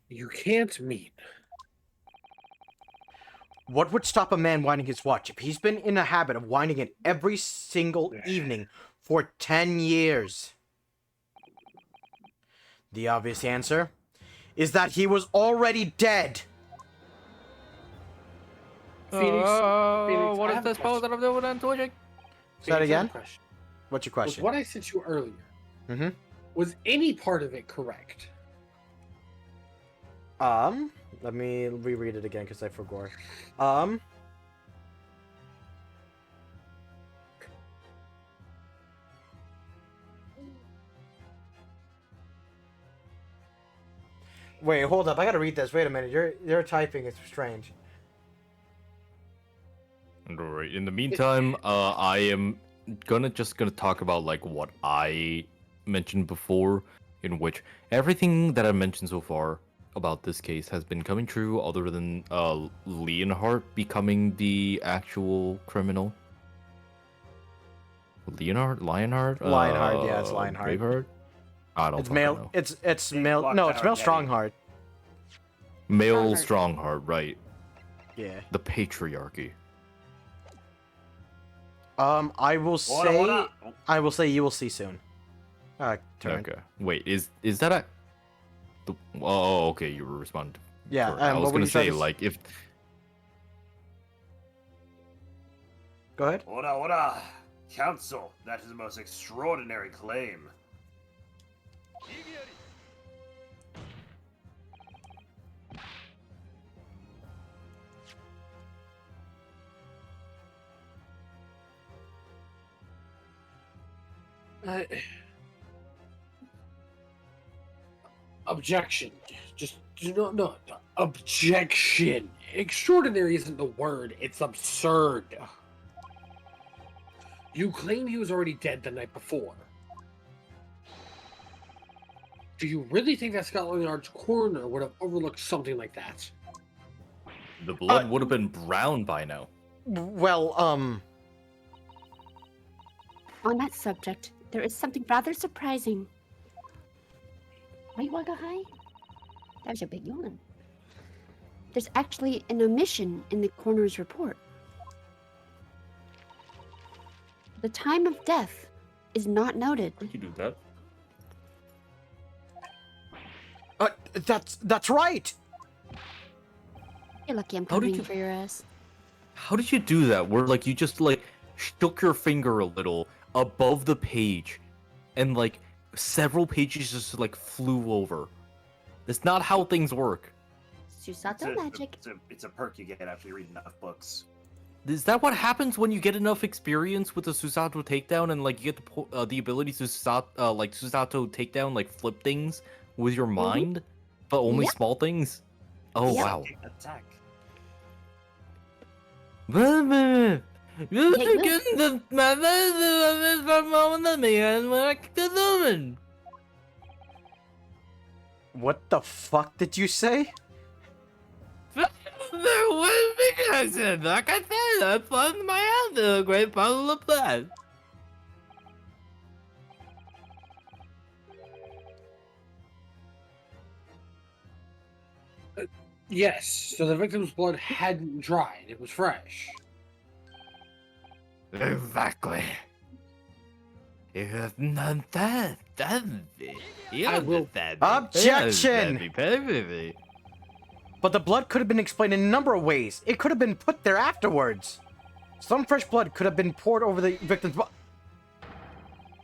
Speaker 1: you can't mean.
Speaker 3: What would stop a man winding his watch if he's been in a habit of winding it every single evening for 10 years? The obvious answer is that he was already dead.
Speaker 1: Phoenix, Phoenix,
Speaker 7: What
Speaker 1: I
Speaker 7: is
Speaker 1: have a
Speaker 7: this pose
Speaker 1: question.
Speaker 7: that I'm doing on Twitch?
Speaker 3: Say that
Speaker 1: Phoenix, I have a
Speaker 3: again?
Speaker 1: question.
Speaker 3: What's your
Speaker 1: Was
Speaker 3: question?
Speaker 1: what I sent you earlier,
Speaker 3: Mm-hmm.
Speaker 1: was any part of it correct?
Speaker 3: Let me reread it again because I forgot. Wait, hold up. I gotta read this. Wait a minute. You're typing. It's strange.
Speaker 5: Alright, in the meantime, I am gonna talk about like what I mentioned before, in which everything that I mentioned so far about this case has been coming true, other than Leonhardt becoming the actual criminal. Lionheart?
Speaker 3: Lionheart, yeah, it's Lionheart.
Speaker 5: Braveheart? I don't
Speaker 3: It's
Speaker 5: fucking
Speaker 3: male.
Speaker 5: know.
Speaker 3: It's
Speaker 2: Big
Speaker 3: male.
Speaker 2: block
Speaker 3: No,
Speaker 2: to
Speaker 3: it's
Speaker 2: her
Speaker 3: male
Speaker 2: daddy.
Speaker 3: Strongheart.
Speaker 5: Male
Speaker 4: Strongheart.
Speaker 5: Strongheart, right.
Speaker 3: Yeah.
Speaker 5: The patriarchy.
Speaker 3: I will say.
Speaker 2: What up?
Speaker 3: I will say you will see soon. Turn.
Speaker 5: Okay. Wait, is that a... Oh, okay, you were responding.
Speaker 3: Yeah.
Speaker 5: Correct. I was
Speaker 3: what were
Speaker 5: gonna
Speaker 3: you trying
Speaker 5: say,
Speaker 3: to
Speaker 5: like, if...
Speaker 3: Go ahead.
Speaker 2: Ora! Counsel, that is the most extraordinary claim.
Speaker 1: Objection. Just no. Objection. Extraordinary isn't the word. It's absurd. You claim he was already dead the night before. Do you really think that Scotland Yard's coroner would have overlooked something like that?
Speaker 5: The blood would have been brown by now.
Speaker 3: Well,
Speaker 6: On that subject, there is something rather surprising. Right, Wagahai? That was a big yawn. There's actually an omission in the coroner's report. The time of death is not noted.
Speaker 5: How did you do that?
Speaker 3: that's right.
Speaker 6: You're lucky I'm
Speaker 5: How did
Speaker 6: covering
Speaker 5: you-
Speaker 6: for your ass.
Speaker 5: How did you do that? Where, like, you just, like, shook your finger a little above the page, and, like, several pages just, like, flew over. That's not how things work.
Speaker 6: Susato magic.
Speaker 2: It's a perk you get after you read enough books.
Speaker 5: Is that what happens when you get enough experience with the Susato takedown, and, like, you get the ability to Susato takedown, like, flip things with your mind, but only
Speaker 6: Yep.
Speaker 5: small things? Oh,
Speaker 6: Yep.
Speaker 5: wow.
Speaker 2: Attack.
Speaker 3: What the fuck did you say?
Speaker 7: Like I said, that's on my hand, a great bottle of blood.
Speaker 1: Yes, so the victim's blood hadn't dried. It was fresh.
Speaker 7: Exactly. You have done that. You
Speaker 1: I will-
Speaker 7: understand.
Speaker 3: Objection!
Speaker 7: Perfectly.
Speaker 3: But the blood could have been explained in a number of ways. It could have been put there afterwards. Some fresh blood could have been poured over the victim's body.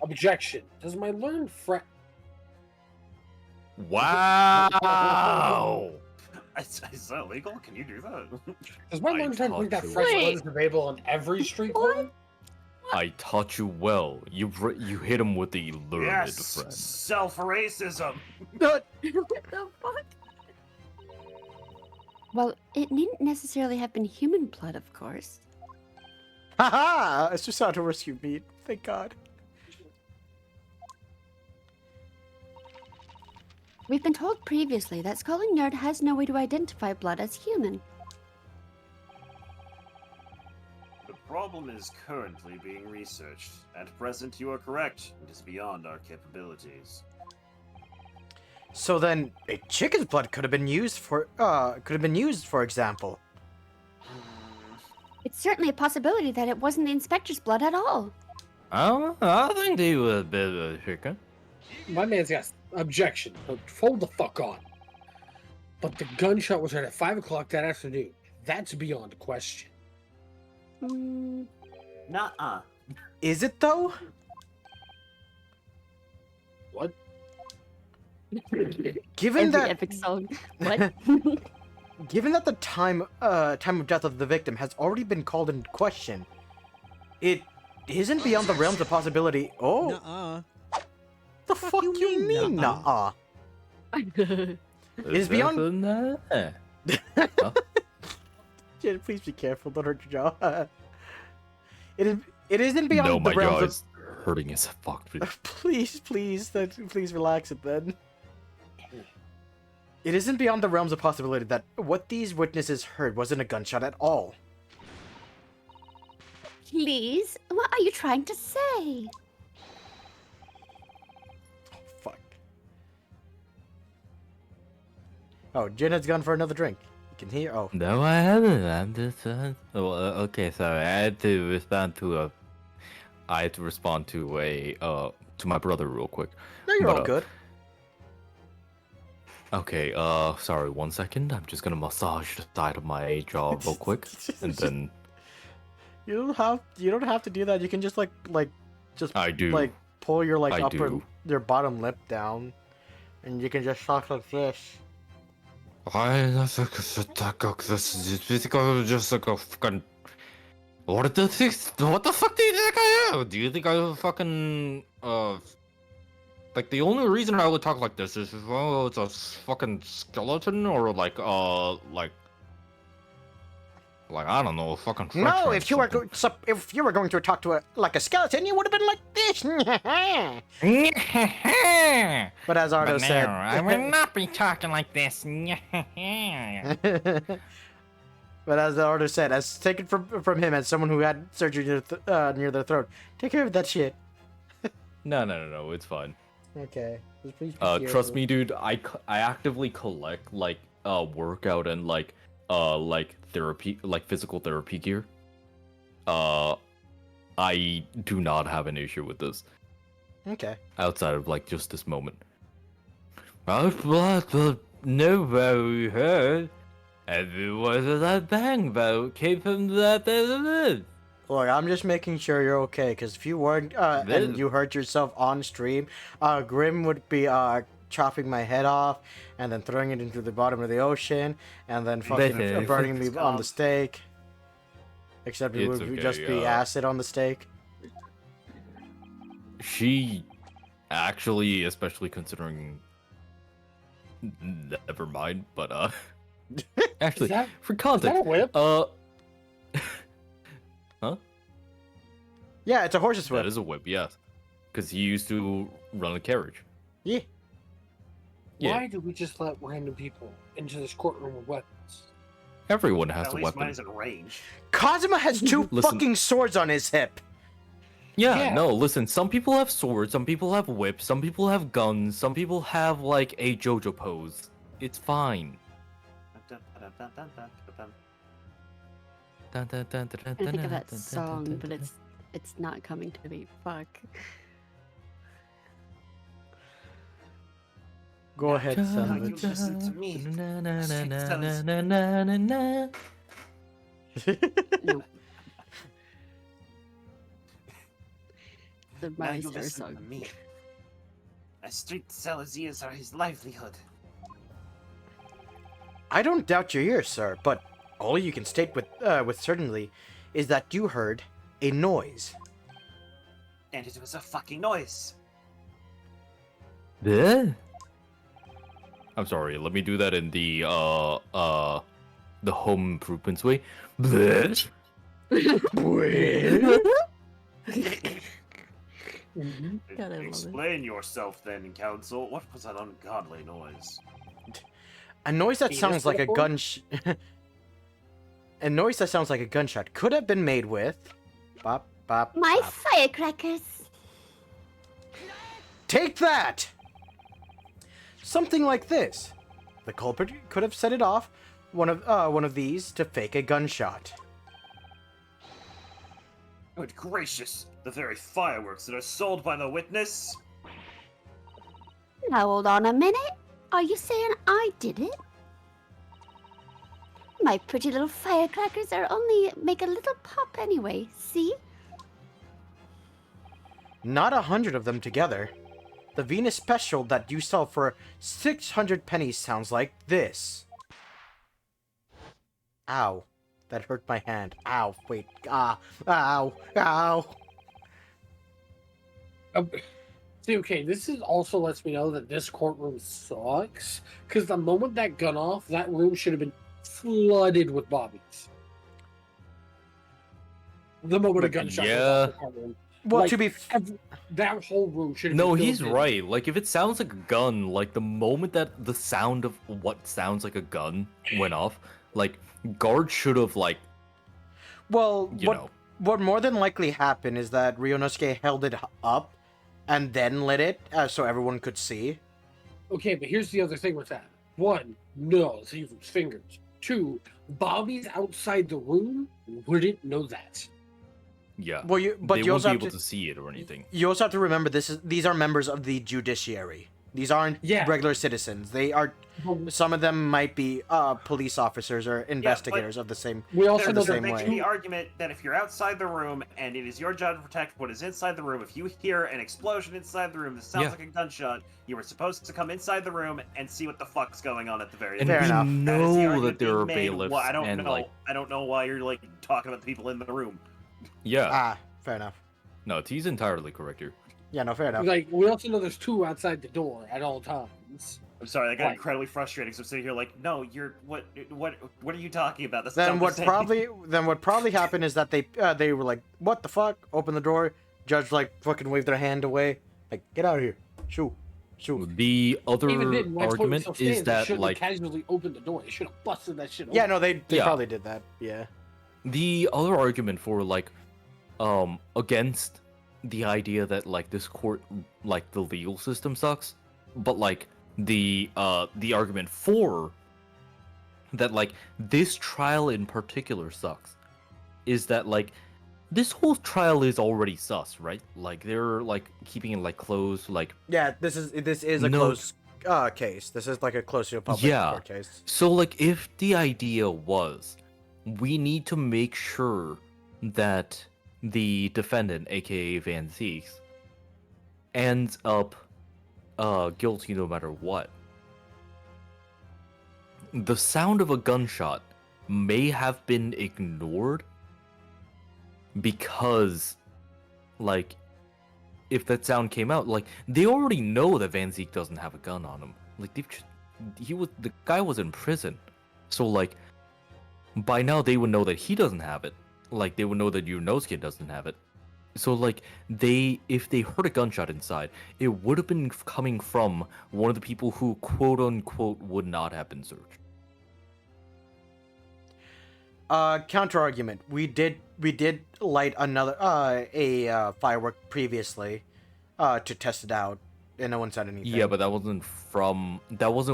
Speaker 1: Objection. Does my learned friend...
Speaker 7: Wow.
Speaker 2: Is that legal? Can you do that?
Speaker 1: Does my
Speaker 5: I
Speaker 1: learned friend think that
Speaker 5: taught you
Speaker 1: fresh
Speaker 4: well.
Speaker 1: blood is available on every street corner?
Speaker 5: I taught you well. You hit him with the learned
Speaker 2: Yes,
Speaker 5: friend.
Speaker 2: self-racism.
Speaker 4: What the fuck?
Speaker 6: Well, it needn't necessarily have been human blood, of course.
Speaker 3: Haha! It's just how to rescue me. Thank God.
Speaker 6: We've been told previously that Scalding Yard has no way to identify blood as human.
Speaker 2: The problem is currently being researched. At present, you are correct. It is beyond our capabilities.
Speaker 3: So then, a chicken's blood could have been used, for example.
Speaker 6: It's certainly a possibility that it wasn't the inspector's blood at all.
Speaker 7: I think he was a bit of a chicken.
Speaker 1: My man's got objection. But hold the fuck on. But the gunshot was heard at 5 o'clock that afternoon. That's beyond question.
Speaker 6: Hmm.
Speaker 9: Nuh-uh.
Speaker 3: Is it though?
Speaker 1: What?
Speaker 3: Given
Speaker 6: Every
Speaker 3: that,
Speaker 6: epic song. What?
Speaker 3: given that the time of death of the victim has already been called into question, it isn't beyond the realms of possibility. Oh,
Speaker 10: Nuh-uh.
Speaker 3: the fuck you mean, nuh-uh? It is beyond. Jen, please be careful. Don't hurt your jaw. It isn't beyond
Speaker 5: No,
Speaker 3: the
Speaker 5: my
Speaker 3: realms
Speaker 5: jaw
Speaker 3: of.
Speaker 5: is hurting as fuck.
Speaker 3: Please, please relax it then. It isn't beyond the realms of possibility that what these witnesses heard wasn't a gunshot at all.
Speaker 6: Please? What are you trying to say?
Speaker 3: Fuck. Oh, Jenna's gone for another drink. You can hear. Oh,
Speaker 7: No, I haven't. I'm just. Okay, sorry. I had to respond to to my brother real quick.
Speaker 3: no, you're
Speaker 7: But,
Speaker 3: all good.
Speaker 5: Okay, sorry, 1 second. I'm just gonna massage the side of my jaw real quick, and then
Speaker 3: You don't have to do that. You can just just
Speaker 5: I do.
Speaker 3: like pull your
Speaker 5: I do.
Speaker 3: your bottom lip down, and you can just talk like this.
Speaker 5: This is just like a fucking. What the fuck do you think I am? Do you think I'm fucking like the only reason I would talk like this is if it's a fucking skeleton or like I don't know, a fucking.
Speaker 3: No,
Speaker 5: Frenchman
Speaker 3: if you were
Speaker 5: or
Speaker 3: if you were going to talk to like a skeleton, you would have been like this.
Speaker 7: Something.
Speaker 3: But as Ardo
Speaker 7: But no,
Speaker 3: said,
Speaker 7: I will not be talking like this.
Speaker 3: but as the Ardo said, as taken from him as someone who had surgery near their throat, take care of that shit.
Speaker 5: No, it's fine.
Speaker 3: Okay. Just please be
Speaker 5: Trust
Speaker 3: careful.
Speaker 5: me, dude. I actively collect like workout and like therapy, like physical therapy gear. I do not have an issue with this
Speaker 3: Okay.
Speaker 5: outside of like just this moment.
Speaker 7: Nobody heard. Everyone that bang about came from that.
Speaker 3: Look, I'm just making sure you're okay, because if you weren't, and
Speaker 7: This-
Speaker 3: you hurt yourself on stream, Grim would be, chopping my head off, and then throwing it into the bottom of the ocean, and then fucking
Speaker 7: Listen,
Speaker 3: burning me
Speaker 2: it's
Speaker 3: on the
Speaker 2: called-
Speaker 3: steak. Except it
Speaker 5: It's
Speaker 3: would
Speaker 5: okay,
Speaker 3: just be acid on the steak.
Speaker 5: She actually, especially considering. Never mind, but actually,
Speaker 1: that-
Speaker 5: for
Speaker 1: Is that
Speaker 5: context,
Speaker 1: a whip?
Speaker 3: Yeah, it's a horse's whip.
Speaker 5: that is a whip, yes, because he used to run a carriage.
Speaker 3: Yeah.
Speaker 5: Yeah.
Speaker 1: Why do we just let random people into this courtroom with weapons?
Speaker 5: Everyone has
Speaker 2: At
Speaker 5: a
Speaker 2: least
Speaker 5: weapon.
Speaker 2: mine is in range.
Speaker 3: Kazuma has two
Speaker 5: Listen.
Speaker 3: fucking swords on his hip.
Speaker 5: Yeah,
Speaker 1: Yeah.
Speaker 5: no, listen, some people have swords, some people have whips, some people have guns, some people have like a JoJo pose. It's fine. Dun, dun, dun, dun, dun,
Speaker 4: I think of
Speaker 5: dun,
Speaker 4: that
Speaker 5: dun, dun,
Speaker 4: song,
Speaker 5: dun,
Speaker 4: but
Speaker 5: dun.
Speaker 4: it's not coming to me. Fuck.
Speaker 3: Go ahead,
Speaker 9: Now
Speaker 3: Sandwich.
Speaker 9: you listen to me.
Speaker 5: Na, na, na,
Speaker 9: Street
Speaker 5: na,
Speaker 9: sellers.
Speaker 5: na, na, na, na.
Speaker 4: No. The
Speaker 9: Now
Speaker 4: Miley
Speaker 9: you
Speaker 4: Cyrus
Speaker 9: listen to
Speaker 4: song.
Speaker 9: me. A street seller's ears are his livelihood.
Speaker 3: I don't doubt your ears, sir, but all you can state with certainty is that you heard a noise.
Speaker 9: And it was a fucking noise.
Speaker 5: Bleh? I'm sorry, let me do that in the home improvements way. Bleh?
Speaker 4: God, I love it.
Speaker 2: Explain yourself then, Council. What was that ungodly noise?
Speaker 3: A noise that
Speaker 1: Penis
Speaker 3: sounds like a
Speaker 1: metaphor?
Speaker 3: a noise that sounds like a gunshot could have been made with bop bop.
Speaker 6: My
Speaker 3: bop.
Speaker 6: firecrackers.
Speaker 3: Take that! Something like this. The culprit could have set it off one of these to fake a gunshot.
Speaker 2: Good gracious! The very fireworks that are sold by the witness?
Speaker 6: Now hold on a minute. Are you saying I did it? My pretty little firecrackers are only make a little pop anyway. See?
Speaker 3: Not 100 of them together. The Venus special that you sell for 600 pennies sounds like this. Ow. That hurt my hand. Ow. Wait. Ah. Ow. Ow.
Speaker 1: See, okay, this is also lets me know that this courtroom sucks. Because the moment that gun off, that room should have been flooded with bobbies. The moment a gunshot goes off the courtroom.
Speaker 3: Well,
Speaker 1: Like,
Speaker 3: to be
Speaker 1: that whole room should have
Speaker 5: No,
Speaker 1: been
Speaker 5: he's
Speaker 1: filled in.
Speaker 5: right. Like, if it sounds like a gun, like, the moment that the sound of what sounds like a gun went off, like, guards should have, like,
Speaker 3: well,
Speaker 5: you
Speaker 3: what
Speaker 5: know.
Speaker 3: what more than likely happened is that Ryonosuke held it up and then lit it so everyone could see.
Speaker 1: Okay, but here's the other thing with that. One, no, it's Evil's fingers. Two, Bobby's outside the room wouldn't know that.
Speaker 5: Yeah.
Speaker 3: Well, you but
Speaker 5: they
Speaker 3: you
Speaker 5: won't
Speaker 3: also
Speaker 5: be
Speaker 3: have
Speaker 5: able
Speaker 3: to
Speaker 5: to see it or anything.
Speaker 3: you also have to remember these are members of the judiciary. These aren't
Speaker 1: Yeah.
Speaker 3: regular citizens. They are some of them might be police officers or investigators of the same.
Speaker 1: We also
Speaker 3: They're
Speaker 1: know
Speaker 3: the
Speaker 1: that
Speaker 3: same
Speaker 2: Making
Speaker 3: way.
Speaker 2: the argument that if you're outside the room and it is your job to protect what is inside the room, if you hear an explosion inside the room that sounds
Speaker 5: Yeah.
Speaker 2: like a gunshot, you were supposed to come inside the room and see what the fuck's going on at the very
Speaker 5: And
Speaker 3: Fair
Speaker 5: we
Speaker 3: enough.
Speaker 2: That is the
Speaker 5: know
Speaker 2: argument
Speaker 5: that there
Speaker 2: being
Speaker 5: are
Speaker 2: made.
Speaker 5: bailiffs
Speaker 2: Well, I don't
Speaker 5: and,
Speaker 2: know.
Speaker 5: like,
Speaker 2: I don't know why you're like talking about the people in the room.
Speaker 5: yeah.
Speaker 3: Ah, fair enough.
Speaker 5: No, T's entirely correct here.
Speaker 3: Yeah, no, fair enough.
Speaker 1: Like, we also know there's two outside the door at all times.
Speaker 2: I'm sorry, that got
Speaker 1: Right.
Speaker 2: incredibly frustrating. So I'm sitting here like, no, you're what are you talking about? That's
Speaker 3: Then
Speaker 2: not
Speaker 3: what
Speaker 2: saying.
Speaker 3: probably happened is that they were like, "What the fuck?" Open the door. Judge like fucking waved their hand away, like, "Get out of here!" Shoo.
Speaker 5: The other
Speaker 1: Even then, why
Speaker 5: argument
Speaker 1: still
Speaker 5: is
Speaker 1: stands? They
Speaker 5: that,
Speaker 1: shouldn't
Speaker 5: like,
Speaker 1: have casually opened the door. They should have busted that shit open.
Speaker 3: Yeah, no, they
Speaker 5: Yeah.
Speaker 3: probably did that. Yeah.
Speaker 5: the other argument for, like, against the idea that, like, this court, like, the legal system sucks, but, like, the argument for that, like, this trial in particular sucks is that, like, this whole trial is already sus, right? Like, they're, like, keeping it, like, closed, like,
Speaker 3: Yeah, this is a
Speaker 5: No.
Speaker 3: close case. This is like a close to a public
Speaker 5: Yeah.
Speaker 3: court case.
Speaker 5: so, like, if the idea was we need to make sure that the defendant, aka Van Zieks, ends up guilty no matter what, the sound of a gunshot may have been ignored because, like, if that sound came out, like, they already know that Van Ziek doesn't have a gun on him. Like, the guy was in prison, so, like, by now they would know that he doesn't have it. Like, they would know that Yunosuke doesn't have it. So, like, if they heard a gunshot inside, it would have been coming from one of the people who, quote unquote, would not have been searched.
Speaker 3: Counter argument. We did light another a firework previously to test it out. And no one said anything.
Speaker 5: Yeah, but that wasn't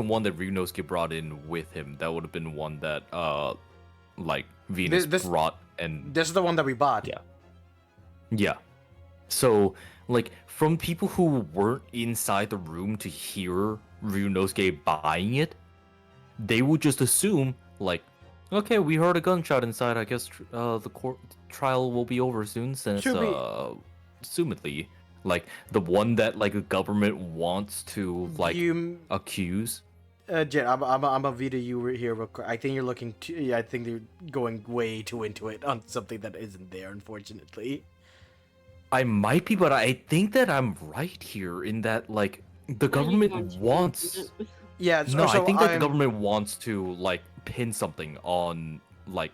Speaker 5: one that Ryunosuke brought in with him. That would have been one that like Venus brought, and
Speaker 3: this is the one that we bought.
Speaker 5: yeah. Yeah. So, like, from people who weren't inside the room to hear Ryunosuke buying it, they would just assume, like, okay, we heard a gunshot inside. I guess the court trial will be over soon, since assumedly, like, the one that like the government wants to like accuse.
Speaker 3: Jet, I'm a video you here real quick. I think you're looking too. Yeah, I think you're going way too into it on something that isn't there, unfortunately.
Speaker 5: I might be, but I think that I'm right here in that, like, the government wants.
Speaker 3: Yeah,
Speaker 5: No, I think that the government wants to like pin something on like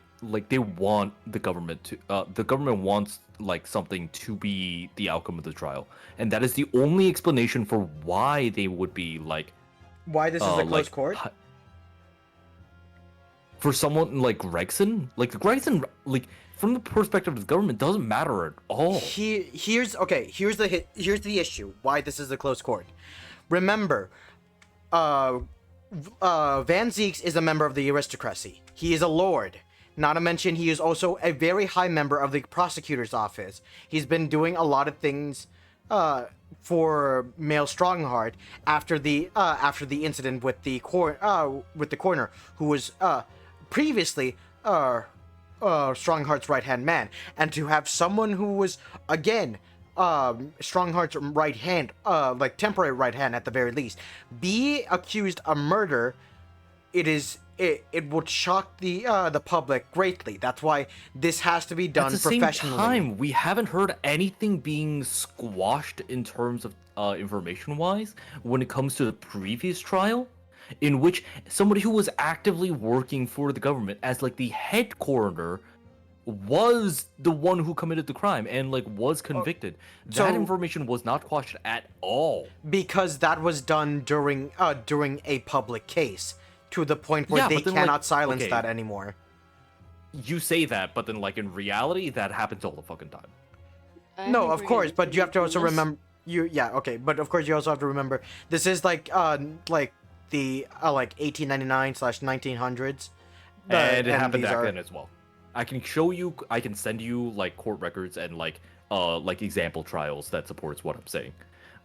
Speaker 5: they want the government to the government wants like something to be the outcome of the trial, and that is the only explanation for why they would be like
Speaker 3: why this is a closed court.
Speaker 5: For someone like Gregson, like from the perspective of the government, doesn't matter at all.
Speaker 3: Here's the issue. Why this is a closed court. Remember, Van Zieks is a member of the aristocracy. He is a lord. Not to mention, he is also a very high member of the prosecutor's office. He's been doing a lot of things for Male Strongheart after the incident with the coroner, who was previously Strongheart's right-hand man, and to have someone who was again Strongheart's right hand, like temporary right hand at the very least, be accused of murder, it would shock the public greatly. That's why this has to be done professionally.
Speaker 5: At the same time, we haven't heard anything being squashed in terms of information-wise when it comes to the previous trial, in which somebody who was actively working for the government as like the head coroner was the one who committed the crime and like was convicted. That information was not quashed at all,
Speaker 3: because that was done during a public case, to the point where they cannot silence that anymore.
Speaker 5: You say that, but then like in reality, that happens all the fucking time.
Speaker 3: No, of course, but you have to also remember but of course you also have to remember this is like the like 1899/1900s,
Speaker 5: and it happened back then as well. I can send you like court records and like example trials that supports what I'm saying.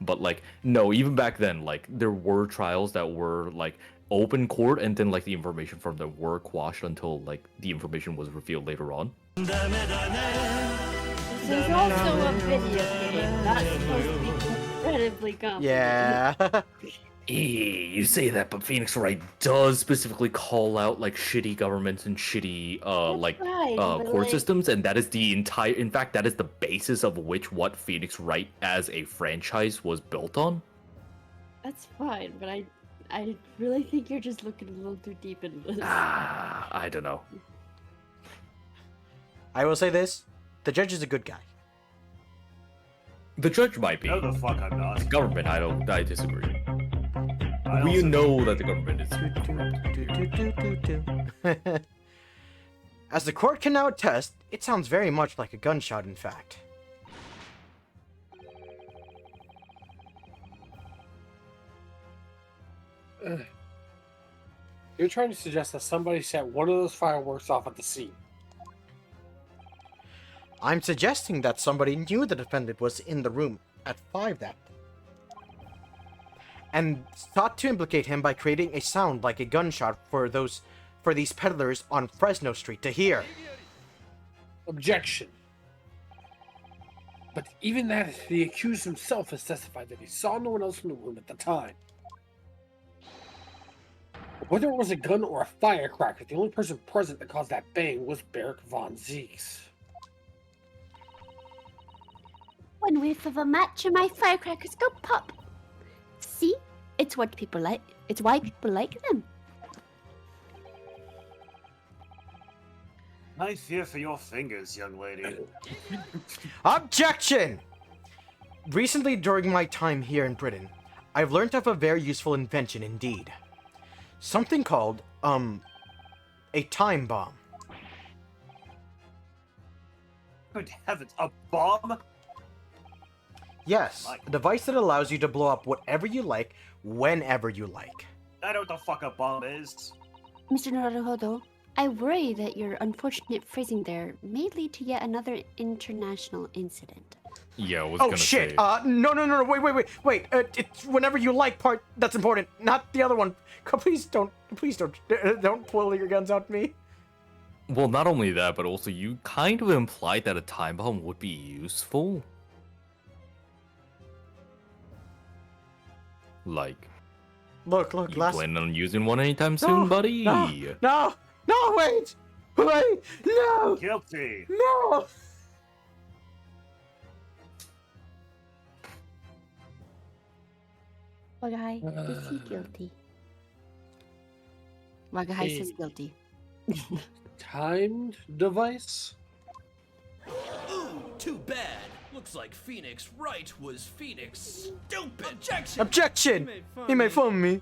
Speaker 5: But like no, even back then, like there were trials that were like open court, and then like the information from them were quashed until like the information was revealed later on.
Speaker 4: This is also a video game, not supposed to be incredibly complicated.
Speaker 3: Yeah.
Speaker 5: You say that, but Phoenix Wright does specifically call out like shitty governments and shitty court systems, and that is in fact that is the basis of what Phoenix Wright as a franchise was built on.
Speaker 4: That's fine, but I really think you're just looking a little too deep into this.
Speaker 5: I don't know.
Speaker 3: I will say this: the judge is a good guy.
Speaker 5: The judge might be.
Speaker 2: No, the fuck I'm not.
Speaker 5: The government, I disagree. We know that the government is corrupt.
Speaker 3: As the court can now attest, it sounds very much like a gunshot, in fact.
Speaker 1: You're trying to suggest that somebody set one of those fireworks off at the scene.
Speaker 3: I'm suggesting that somebody knew the defendant was in the room at 5 that and sought to implicate him by creating a sound like a gunshot for these peddlers on Fresno Street to hear.
Speaker 1: Objection. But even that, the accused himself has testified that he saw no one else in the room at the time. Whether it was a gun or a firecracker, the only person present that caused that bang was Beric von Zieks.
Speaker 6: One whiff of a match and my firecrackers go pop. See? It's what people like. It's why people like them.
Speaker 2: I fear for your fingers, young lady.
Speaker 3: Objection! Recently, during my time here in Britain, I've learned of a very useful invention indeed. Something called, a time bomb.
Speaker 2: Good heavens, a bomb?
Speaker 3: Yes,
Speaker 2: Like.
Speaker 3: a device that allows you to blow up whatever you like, whenever you like.
Speaker 2: I know what the fuck a bomb is.
Speaker 6: Mr. Naruhodo, I worry that your unfortunate phrasing there may lead to yet another international incident.
Speaker 5: Yeah, I was
Speaker 3: Oh
Speaker 5: gonna
Speaker 3: shit!
Speaker 5: say.
Speaker 3: No, wait. It's whenever you like part that's important, not the other one. Please don't pull your guns out at me.
Speaker 5: Well, not only that, but also you kind of implied that a time bomb would be useful. Like,
Speaker 3: Look,
Speaker 5: you
Speaker 3: last.
Speaker 5: planning on using one anytime
Speaker 3: No,
Speaker 5: soon, buddy?
Speaker 3: No, wait, no,
Speaker 2: Guilty.
Speaker 3: no.
Speaker 6: Wagahai, is he guilty? Wagahai says guilty.
Speaker 1: Timed device?
Speaker 10: Ooh, too bad. Looks like Phoenix Wright was Phoenix stupid. Objection!
Speaker 3: Objection! He made fun of me.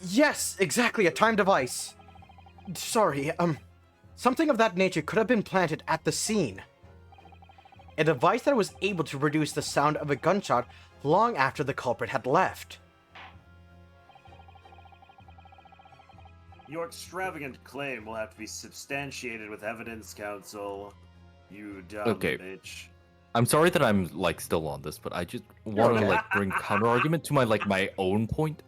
Speaker 3: Yes, exactly, a time device. Sorry, something of that nature could have been planted at the scene. A device that was able to produce the sound of a gunshot long after the culprit had left.
Speaker 2: Your extravagant claim will have to be substantiated with evidence, counsel. You dumb
Speaker 5: Okay.
Speaker 2: bitch.
Speaker 5: I'm sorry that I'm like still on this, but I just want to
Speaker 3: okay.
Speaker 5: like bring counter argument to my own point.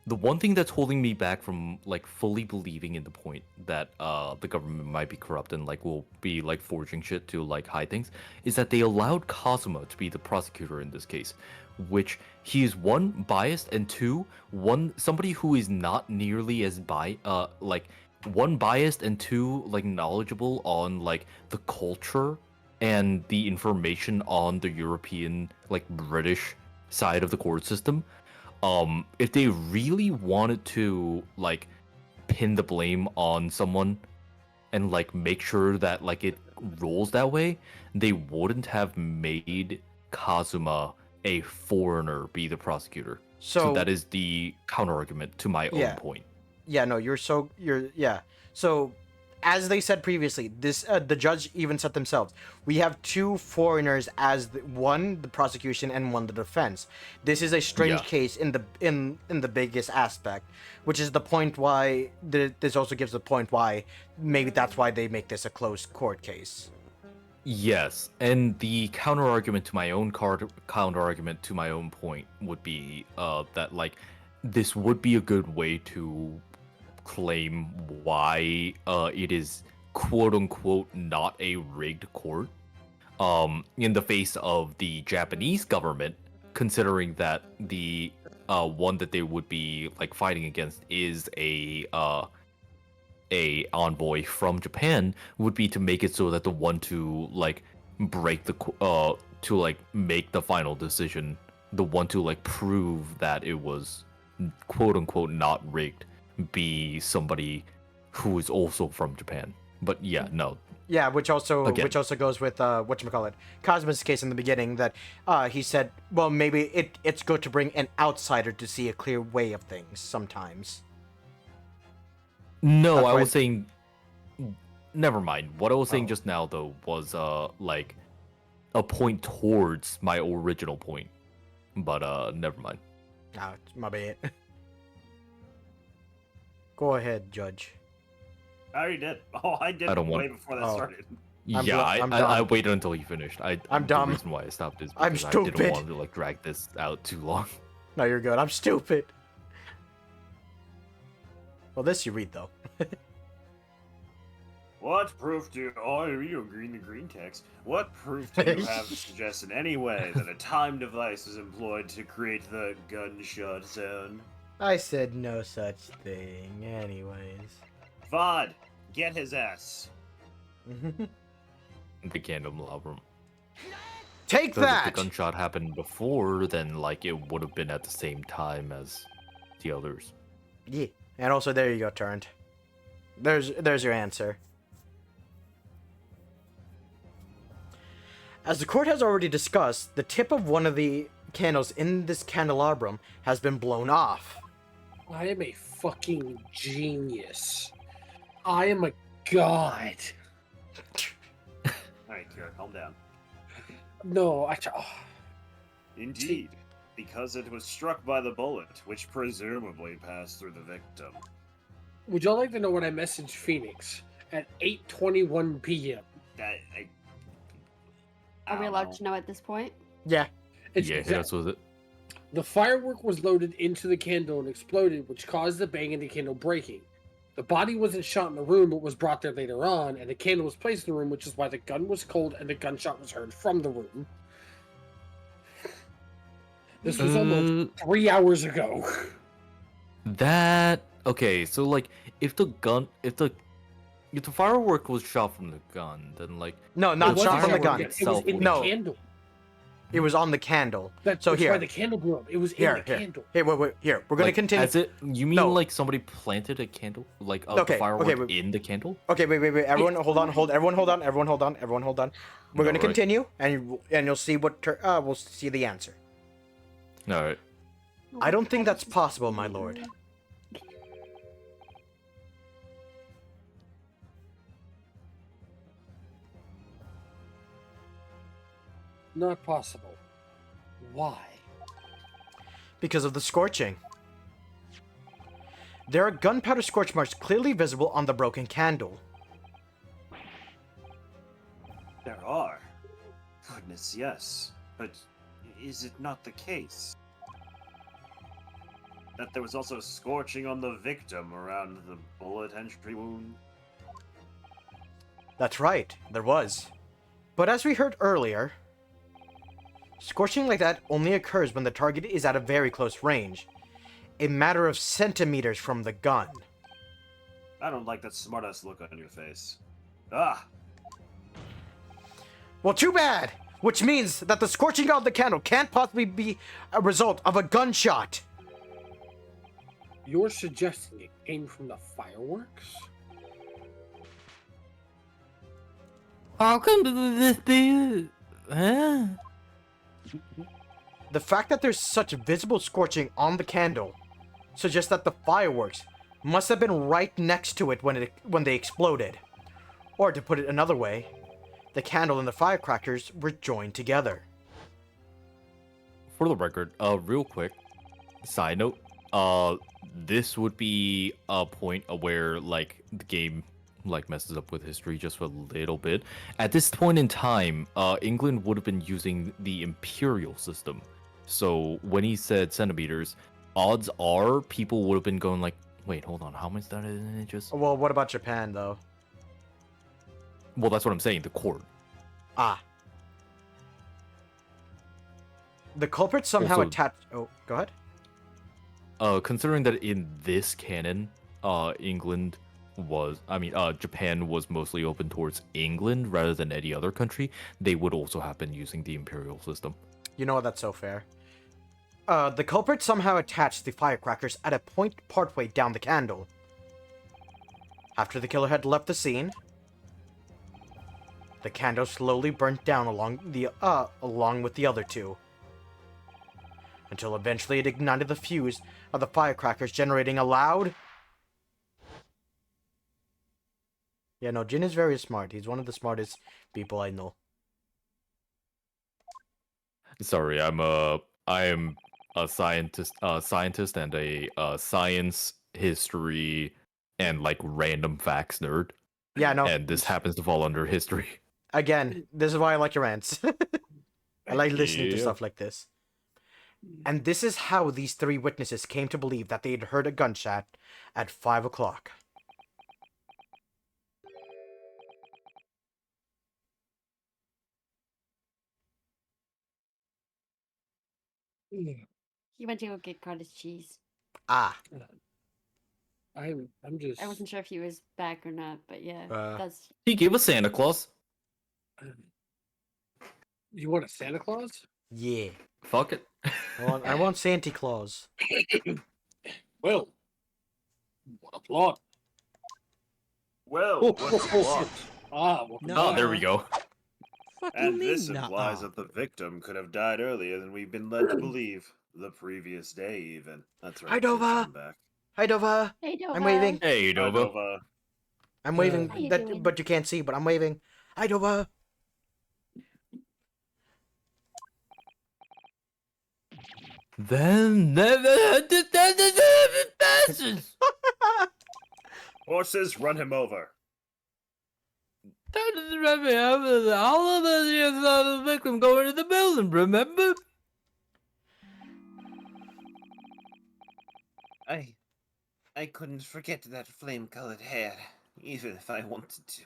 Speaker 5: The one thing that's holding me back from like fully believing in the point that the government might be corrupt and like will be like forging shit to like hide things is that they allowed Kazuma to be the prosecutor in this case, which he is one biased and two somebody who is not nearly as one biased and two like knowledgeable on like the culture and the information on the European like British side of the court system. If they really wanted to like pin the blame on someone and like make sure that like it rolls that way, they wouldn't have made Kazuma a foreigner be the prosecutor. So that is the counter argument to my own point.
Speaker 3: Yeah, no, So, as they said previously, the judge even said themselves, we have two foreigners as one the prosecution and one the defense. This is a strange case in the biggest aspect, which is the point why this also gives the point why maybe that's why they make this a closed court case.
Speaker 5: Yes, and the counter argument to my own counter argument to my own point would be that like this would be a good way to claim why it is quote unquote not a rigged court in the face of the Japanese government, considering that the one that they would be like fighting against is a envoy from Japan, would be to make it so that the one to like break the to like make the final decision, the one to like prove that it was quote unquote not rigged, be somebody who is also from Japan. But yeah, no.
Speaker 3: Yeah, which also goes with whatchamacallit, Cosmo's case in the beginning, that he said, well, maybe it's good to bring an outsider to see a clear way of things sometimes.
Speaker 5: No,
Speaker 3: That's
Speaker 5: I
Speaker 3: why-
Speaker 5: was saying never mind. What I was saying just now though was like a point towards my original point. But never mind.
Speaker 3: Ah, it's my bad. Go ahead, Judge.
Speaker 2: I already did. Oh, I did
Speaker 5: I don't
Speaker 2: way
Speaker 5: want-
Speaker 2: before that
Speaker 3: Oh.
Speaker 2: started.
Speaker 5: Yeah,
Speaker 3: I'm
Speaker 5: I
Speaker 3: dumb.
Speaker 5: waited until he finished.
Speaker 3: I'm dumb.
Speaker 5: The reason why I stopped is
Speaker 3: I'm
Speaker 5: because I didn't
Speaker 3: stupid.
Speaker 5: want to like drag this out too long.
Speaker 3: No, you're good. I'm stupid. Well, this you read, though.
Speaker 2: What proof do you agree in the green text? What proof do you have to suggest in any way that a time device is employed to create the gunshot sound?
Speaker 3: I said no such thing, anyways.
Speaker 2: Vod, get his ass.
Speaker 5: The candelabrum.
Speaker 3: Take
Speaker 5: Because if
Speaker 3: that!
Speaker 5: the gunshot happened before, then like it would have been at the same time as the others.
Speaker 3: Yeah, and also there you go, Turnt. There's your answer. As the court has already discussed, the tip of one of the candles in this candelabrum has been blown off.
Speaker 1: I am a fucking genius. I am a god.
Speaker 2: Alright, Kira, calm down.
Speaker 1: No,
Speaker 2: Indeed, because it was struck by the bullet, which presumably passed through the victim.
Speaker 1: Would y'all like to know what I messaged Phoenix at 8:21 p.m.?
Speaker 2: I
Speaker 4: Are we
Speaker 2: don't
Speaker 4: allowed
Speaker 2: know.
Speaker 4: to know at this point?
Speaker 3: Yeah.
Speaker 1: It's
Speaker 5: Yeah,
Speaker 1: exact-
Speaker 5: that's what it.
Speaker 1: The firework was loaded into the candle and exploded, which caused the bang in the candle breaking. The body wasn't shot in the room, but was brought there later on, and the candle was placed in the room, which is why the gun was cold and the gunshot was heard from the room. This was almost 3 hours ago.
Speaker 5: That okay, so like if the firework was shot from the gun, then like
Speaker 3: No,
Speaker 1: It
Speaker 3: not
Speaker 1: wasn't
Speaker 3: shot from the
Speaker 1: firework,
Speaker 3: gun.
Speaker 1: It was
Speaker 5: itself
Speaker 1: in
Speaker 5: would-
Speaker 1: the
Speaker 3: No.
Speaker 1: candle.
Speaker 3: It was on the candle.
Speaker 1: That's
Speaker 3: So
Speaker 1: why
Speaker 3: here,
Speaker 1: the candle blew up. It was in
Speaker 3: here,
Speaker 1: the
Speaker 3: here,
Speaker 1: candle.
Speaker 3: here. Wait. Here, we're gonna
Speaker 5: like,
Speaker 3: continue.
Speaker 5: As it, you mean
Speaker 3: No.
Speaker 5: like somebody planted a candle, like a
Speaker 3: Okay,
Speaker 5: firework
Speaker 3: wait.
Speaker 5: in the candle?
Speaker 3: Okay, wait. Everyone, hold on. Everyone, hold on. We're gonna
Speaker 5: Alright.
Speaker 3: continue, and you'll see we'll see the answer.
Speaker 5: All right.
Speaker 3: I don't think that's possible, my lord.
Speaker 1: Not possible. Why?
Speaker 3: Because of the scorching. There are gunpowder scorch marks clearly visible on the broken candle.
Speaker 2: There are. Goodness, yes. But is it not the case that there was also scorching on the victim around the bullet entry wound?
Speaker 3: That's right, there was. But as we heard earlier, scorching like that only occurs when the target is at a very close range, a matter of centimeters from the gun.
Speaker 2: I don't like that smartass look on your face. Ah!
Speaker 3: Well, too bad! Which means that the scorching of the candle can't possibly be a result of a gunshot.
Speaker 1: You're suggesting it came from the fireworks?
Speaker 7: How come this be? Huh?
Speaker 3: The fact that there's such visible scorching on the candle suggests that the fireworks must have been right next to it when they exploded. Or to put it another way, the candle and the firecrackers were joined together.
Speaker 5: For the record, real quick, side note, this would be a point where like the game like messes up with history just for a little bit. At this point in time, England would have been using the imperial system. So when he said centimeters, odds are people would have been going like, wait, hold on, how much is that in inches?
Speaker 3: Well, what about Japan, though?
Speaker 5: Well, that's what I'm saying, the court.
Speaker 3: Ah. The culprit somehow
Speaker 5: Also-
Speaker 3: attached... Oh, go ahead.
Speaker 5: Considering that in this canon, Japan was mostly open towards England rather than any other country, they would also have been using the imperial system.
Speaker 3: You know what? That's so fair. The culprit somehow attached the firecrackers at a point partway down the candle. After the killer had left the scene, the candle slowly burnt down along with the other two, until eventually it ignited the fuse of the firecrackers, generating a loud... Yeah, no, Jin is very smart. He's one of the smartest people I know.
Speaker 5: Sorry, I am a scientist and a science, history, and like random facts nerd.
Speaker 3: Yeah, no.
Speaker 5: And this happens to fall under history.
Speaker 3: Again, this is why I like your rants. I like listening to
Speaker 5: Yeah.
Speaker 3: stuff like this. And this is how these three witnesses came to believe that they had heard a gunshot at 5 o'clock.
Speaker 4: He went to go get cottage cheese.
Speaker 3: Ah,
Speaker 1: I'm just.
Speaker 4: I wasn't sure if he was back or not, but yeah, that's
Speaker 5: He gave us Santa Claus.
Speaker 1: You want a Santa Claus?
Speaker 3: yeah.
Speaker 5: Fuck it.
Speaker 3: I want Santa Claus.
Speaker 1: Well, what a plot.
Speaker 2: Well,
Speaker 1: Oh,
Speaker 2: what's the
Speaker 1: oh,
Speaker 2: plot?
Speaker 1: Well,
Speaker 5: Oh, there we go.
Speaker 8: Fuck you
Speaker 2: And
Speaker 8: mean,
Speaker 2: this
Speaker 8: nuh-uh.
Speaker 2: implies that the victim could have died earlier than we've been led to believe. The previous day, even. That's right.
Speaker 3: Hi, Dova.
Speaker 2: I'm back.
Speaker 3: Hi, Dova.
Speaker 4: hey,
Speaker 3: I'm waving.
Speaker 5: Hey,
Speaker 2: Hi,
Speaker 5: Nova.
Speaker 2: Dova.
Speaker 3: I'm waving.
Speaker 4: How you
Speaker 3: That,
Speaker 4: doing?
Speaker 3: but you can't see, but I'm waving. Hi, Dova.
Speaker 7: Then never understand the passes.
Speaker 2: Horses, run him over.
Speaker 7: All of the victim going to the building, remember?
Speaker 9: I couldn't forget that flame-colored hair, even if I wanted to.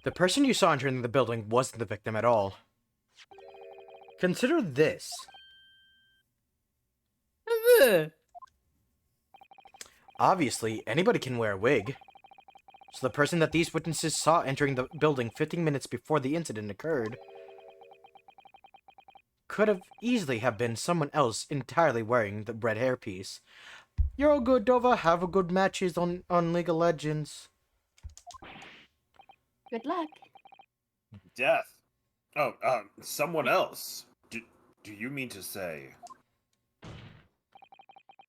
Speaker 3: The person you saw entering the building wasn't the victim at all. Consider this. Obviously, anybody can wear a wig. So the person that these witnesses saw entering the building 15 minutes before the incident occurred could have easily have been someone else entirely wearing the red hairpiece. You're all good, Dova. Have a good matches on League of Legends.
Speaker 6: Good luck.
Speaker 2: Death. Oh, someone else. Do you mean to say?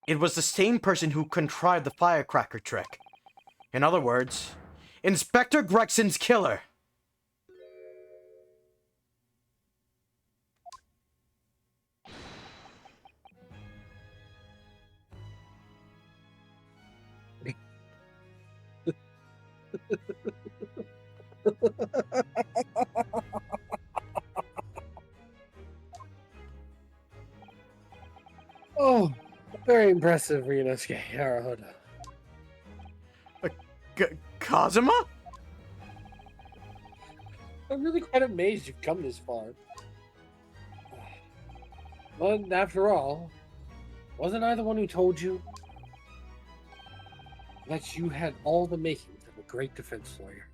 Speaker 3: It was the same person who contrived the firecracker trick. In other words, Inspector Gregson's killer.
Speaker 1: Oh, very impressive, Ryunosuke Haruhoda.
Speaker 3: Kazuma?
Speaker 1: I'm really quite amazed you've come this far. But after all, wasn't I the one who told you that you had all the makings of a great defense lawyer?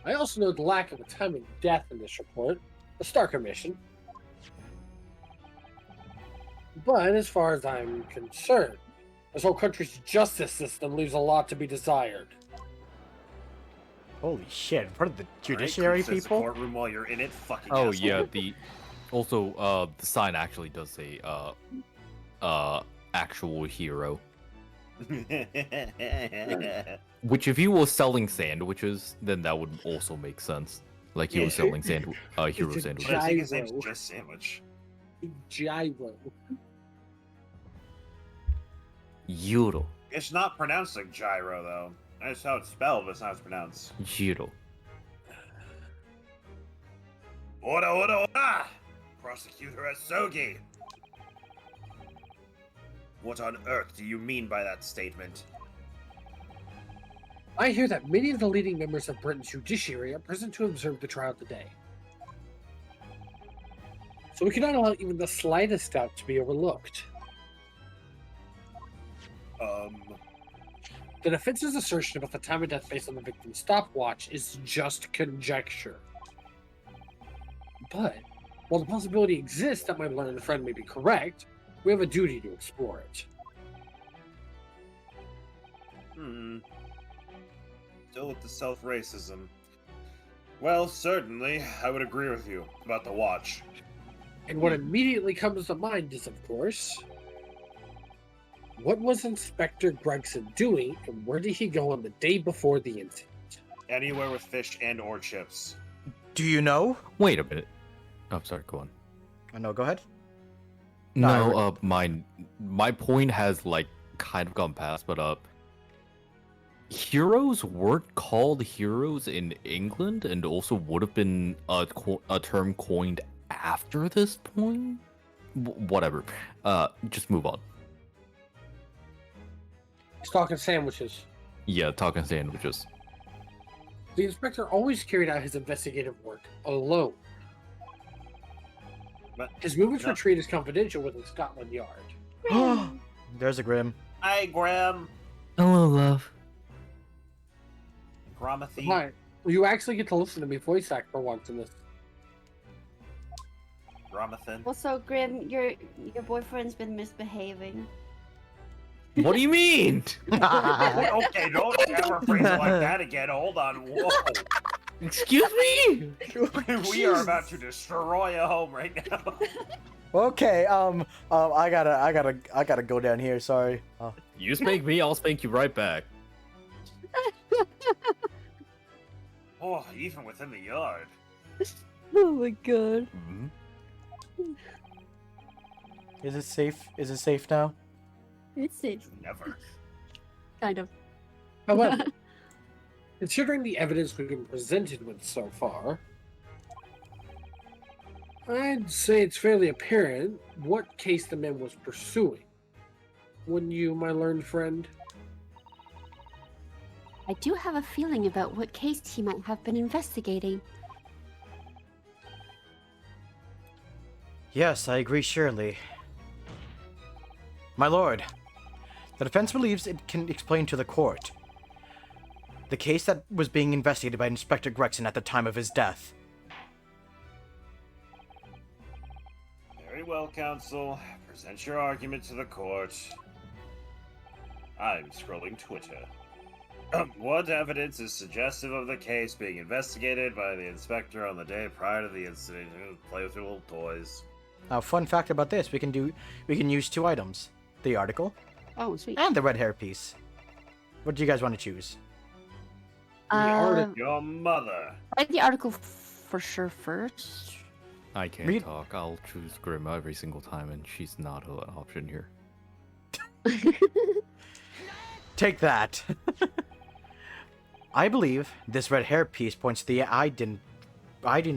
Speaker 1: I also know the lack of a time of death in this report, a Stark omission. But as far as I'm concerned, this whole country's justice system leaves a lot to be desired.
Speaker 3: Holy shit, what are the
Speaker 2: Right,
Speaker 3: judiciary
Speaker 2: says
Speaker 3: people?
Speaker 2: Courtroom while you're in it, fucking
Speaker 5: Oh
Speaker 2: asshole.
Speaker 5: yeah, the sign actually does say actual hero. Which if he was selling sandwiches, then that would also make sense. Like he was selling hero
Speaker 1: It's a
Speaker 5: sandwiches.
Speaker 2: But I think his name's
Speaker 1: Gyro.
Speaker 2: just Sandwich.
Speaker 1: Gyro.
Speaker 5: Euro.
Speaker 2: It's not pronounced like gyro, though. That's how it's spelled, but it's not how it's pronounced.
Speaker 5: Euro.
Speaker 2: Ora, ora, ora! Prosecutor Asogi! What on earth do you mean by that statement?
Speaker 1: I hear that many of the leading members of Britain's judiciary are present to observe the trial today. So we cannot allow even the slightest doubt to be overlooked. The defense's assertion about the time of death based on the victim's stopwatch is just conjecture. But, while the possibility exists that my learned friend may be correct, we have a duty to explore it.
Speaker 2: Still with the self-racism. Well, certainly, I would agree with you about the watch.
Speaker 1: And what immediately comes to mind is, of course, what was Inspector Gregson doing, and where did he go on the day before the incident?
Speaker 2: Anywhere with fish and or chips.
Speaker 3: Do you know?
Speaker 5: Wait a minute. Oh, sorry, go on.
Speaker 3: No, go ahead.
Speaker 5: No, my point has like kind of gone past, but heroes weren't called heroes in England, and also would have been a term coined after this point. Whatever. Just move on.
Speaker 1: He's talking sandwiches.
Speaker 5: Yeah, talking sandwiches.
Speaker 1: The inspector always carried out his investigative work alone.
Speaker 2: But
Speaker 1: His movements
Speaker 2: no.
Speaker 1: were treated as confidential within Scotland Yard.
Speaker 3: There's a Grim.
Speaker 2: Hi, Graham.
Speaker 5: Hello, love.
Speaker 2: Gramathy.
Speaker 1: Hi. You actually get to listen to me voice act for once in this.
Speaker 2: Gramathan.
Speaker 6: Also, Grim, your boyfriend's been misbehaving.
Speaker 5: What do you mean?
Speaker 2: Okay, don't ever phrase it like that again. Hold on. Whoa.
Speaker 5: Excuse me?
Speaker 2: We are about to destroy a home right now.
Speaker 3: Okay, I gotta go down here. Sorry.
Speaker 5: You spank me, I'll spank you right back.
Speaker 2: Oh, even within the yard.
Speaker 4: Oh my god.
Speaker 5: Mhm.
Speaker 3: Is it safe? Is it safe now?
Speaker 4: It's safe.
Speaker 2: Never.
Speaker 4: Kind of.
Speaker 1: However, considering the evidence we've been presented with so far, I'd say it's fairly apparent what case the man was pursuing. Wouldn't you, my learned friend?
Speaker 6: I do have a feeling about what case he might have been investigating.
Speaker 3: Yes, I agree, surely. My lord, the defense believes it can explain to the court the case that was being investigated by Inspector Gregson at the time of his death.
Speaker 2: Very well, counsel. Present your argument to the court. I'm scrolling Twitter. What evidence is suggestive of the case being investigated by the inspector on the day prior to the incident? Play with your little toys.
Speaker 3: Now, fun fact about this: we can use 2 items: the article
Speaker 6: Oh, sweet.
Speaker 3: and the red hairpiece. What do you guys want to choose?
Speaker 2: Your mother.
Speaker 6: Write the article for sure first.
Speaker 5: I can't
Speaker 3: Read-
Speaker 5: talk. I'll choose Grima every single time, and she's not an option here.
Speaker 3: Take that. I believe this red hairpiece points to the I didn't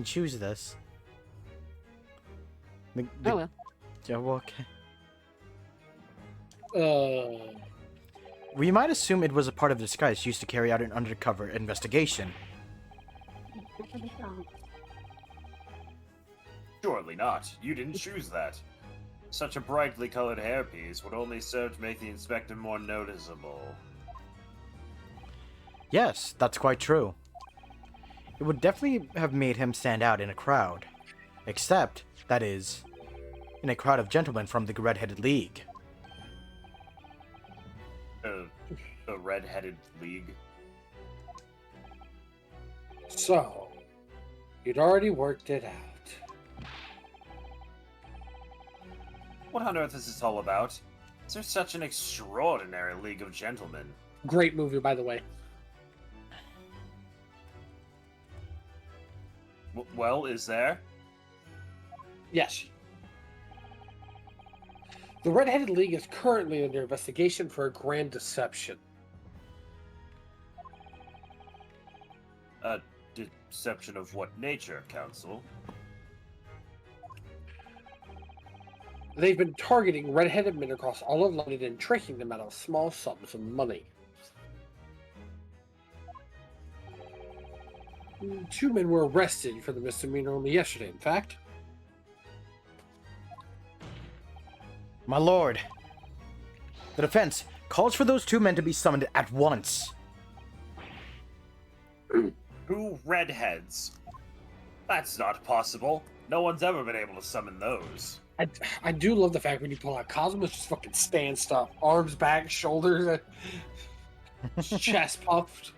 Speaker 3: choose this.
Speaker 6: Oh well.
Speaker 3: Yeah, well, okay. We might assume it was a part of the disguise used to carry out an undercover investigation.
Speaker 2: Surely not. You didn't choose that. Such a brightly colored hairpiece would only serve to make the inspector more noticeable.
Speaker 3: Yes, that's quite true. It would definitely have made him stand out in a crowd. Except, that is, in a crowd of gentlemen from the Red-Headed League.
Speaker 2: The Red-Headed League.
Speaker 1: So, you'd already worked it out.
Speaker 2: What on earth is this all about? Is there such an extraordinary League of Gentlemen?
Speaker 1: Great movie, by the way.
Speaker 2: Well, is there?
Speaker 1: Yes. The Red-Headed League is currently under investigation for a grand deception.
Speaker 2: A deception of what nature, Counsel?
Speaker 1: They've been targeting red-headed men across all of London and tricking them out of small sums of money. 2 men were arrested for the misdemeanor only yesterday, in fact.
Speaker 3: My lord, the defense calls for those 2 men to be summoned at once.
Speaker 2: 2 redheads? That's not possible. No one's ever been able to summon those.
Speaker 1: I do love the fact when you pull out Cosmos just fucking stand stuff. Arms back, shoulders, chest puffed.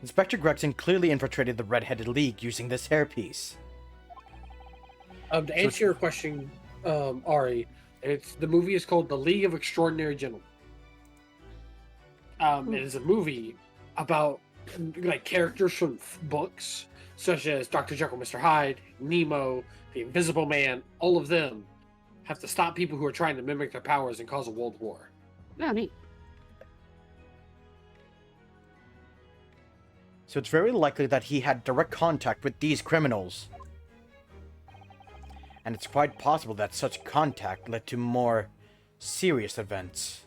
Speaker 3: Inspector Gregson clearly infiltrated the Red-Headed League using this hairpiece.
Speaker 1: To answer your question, Ari, the movie is called The League of Extraordinary Gentlemen. It is a movie about like characters from books, such as Dr. Jekyll, Mr. Hyde, Nemo, the Invisible Man. All of them have to stop people who are trying to mimic their powers and cause a world war.
Speaker 6: Oh, neat.
Speaker 3: So it's very likely that he had direct contact with these criminals. And it's quite possible that such contact led to more serious events.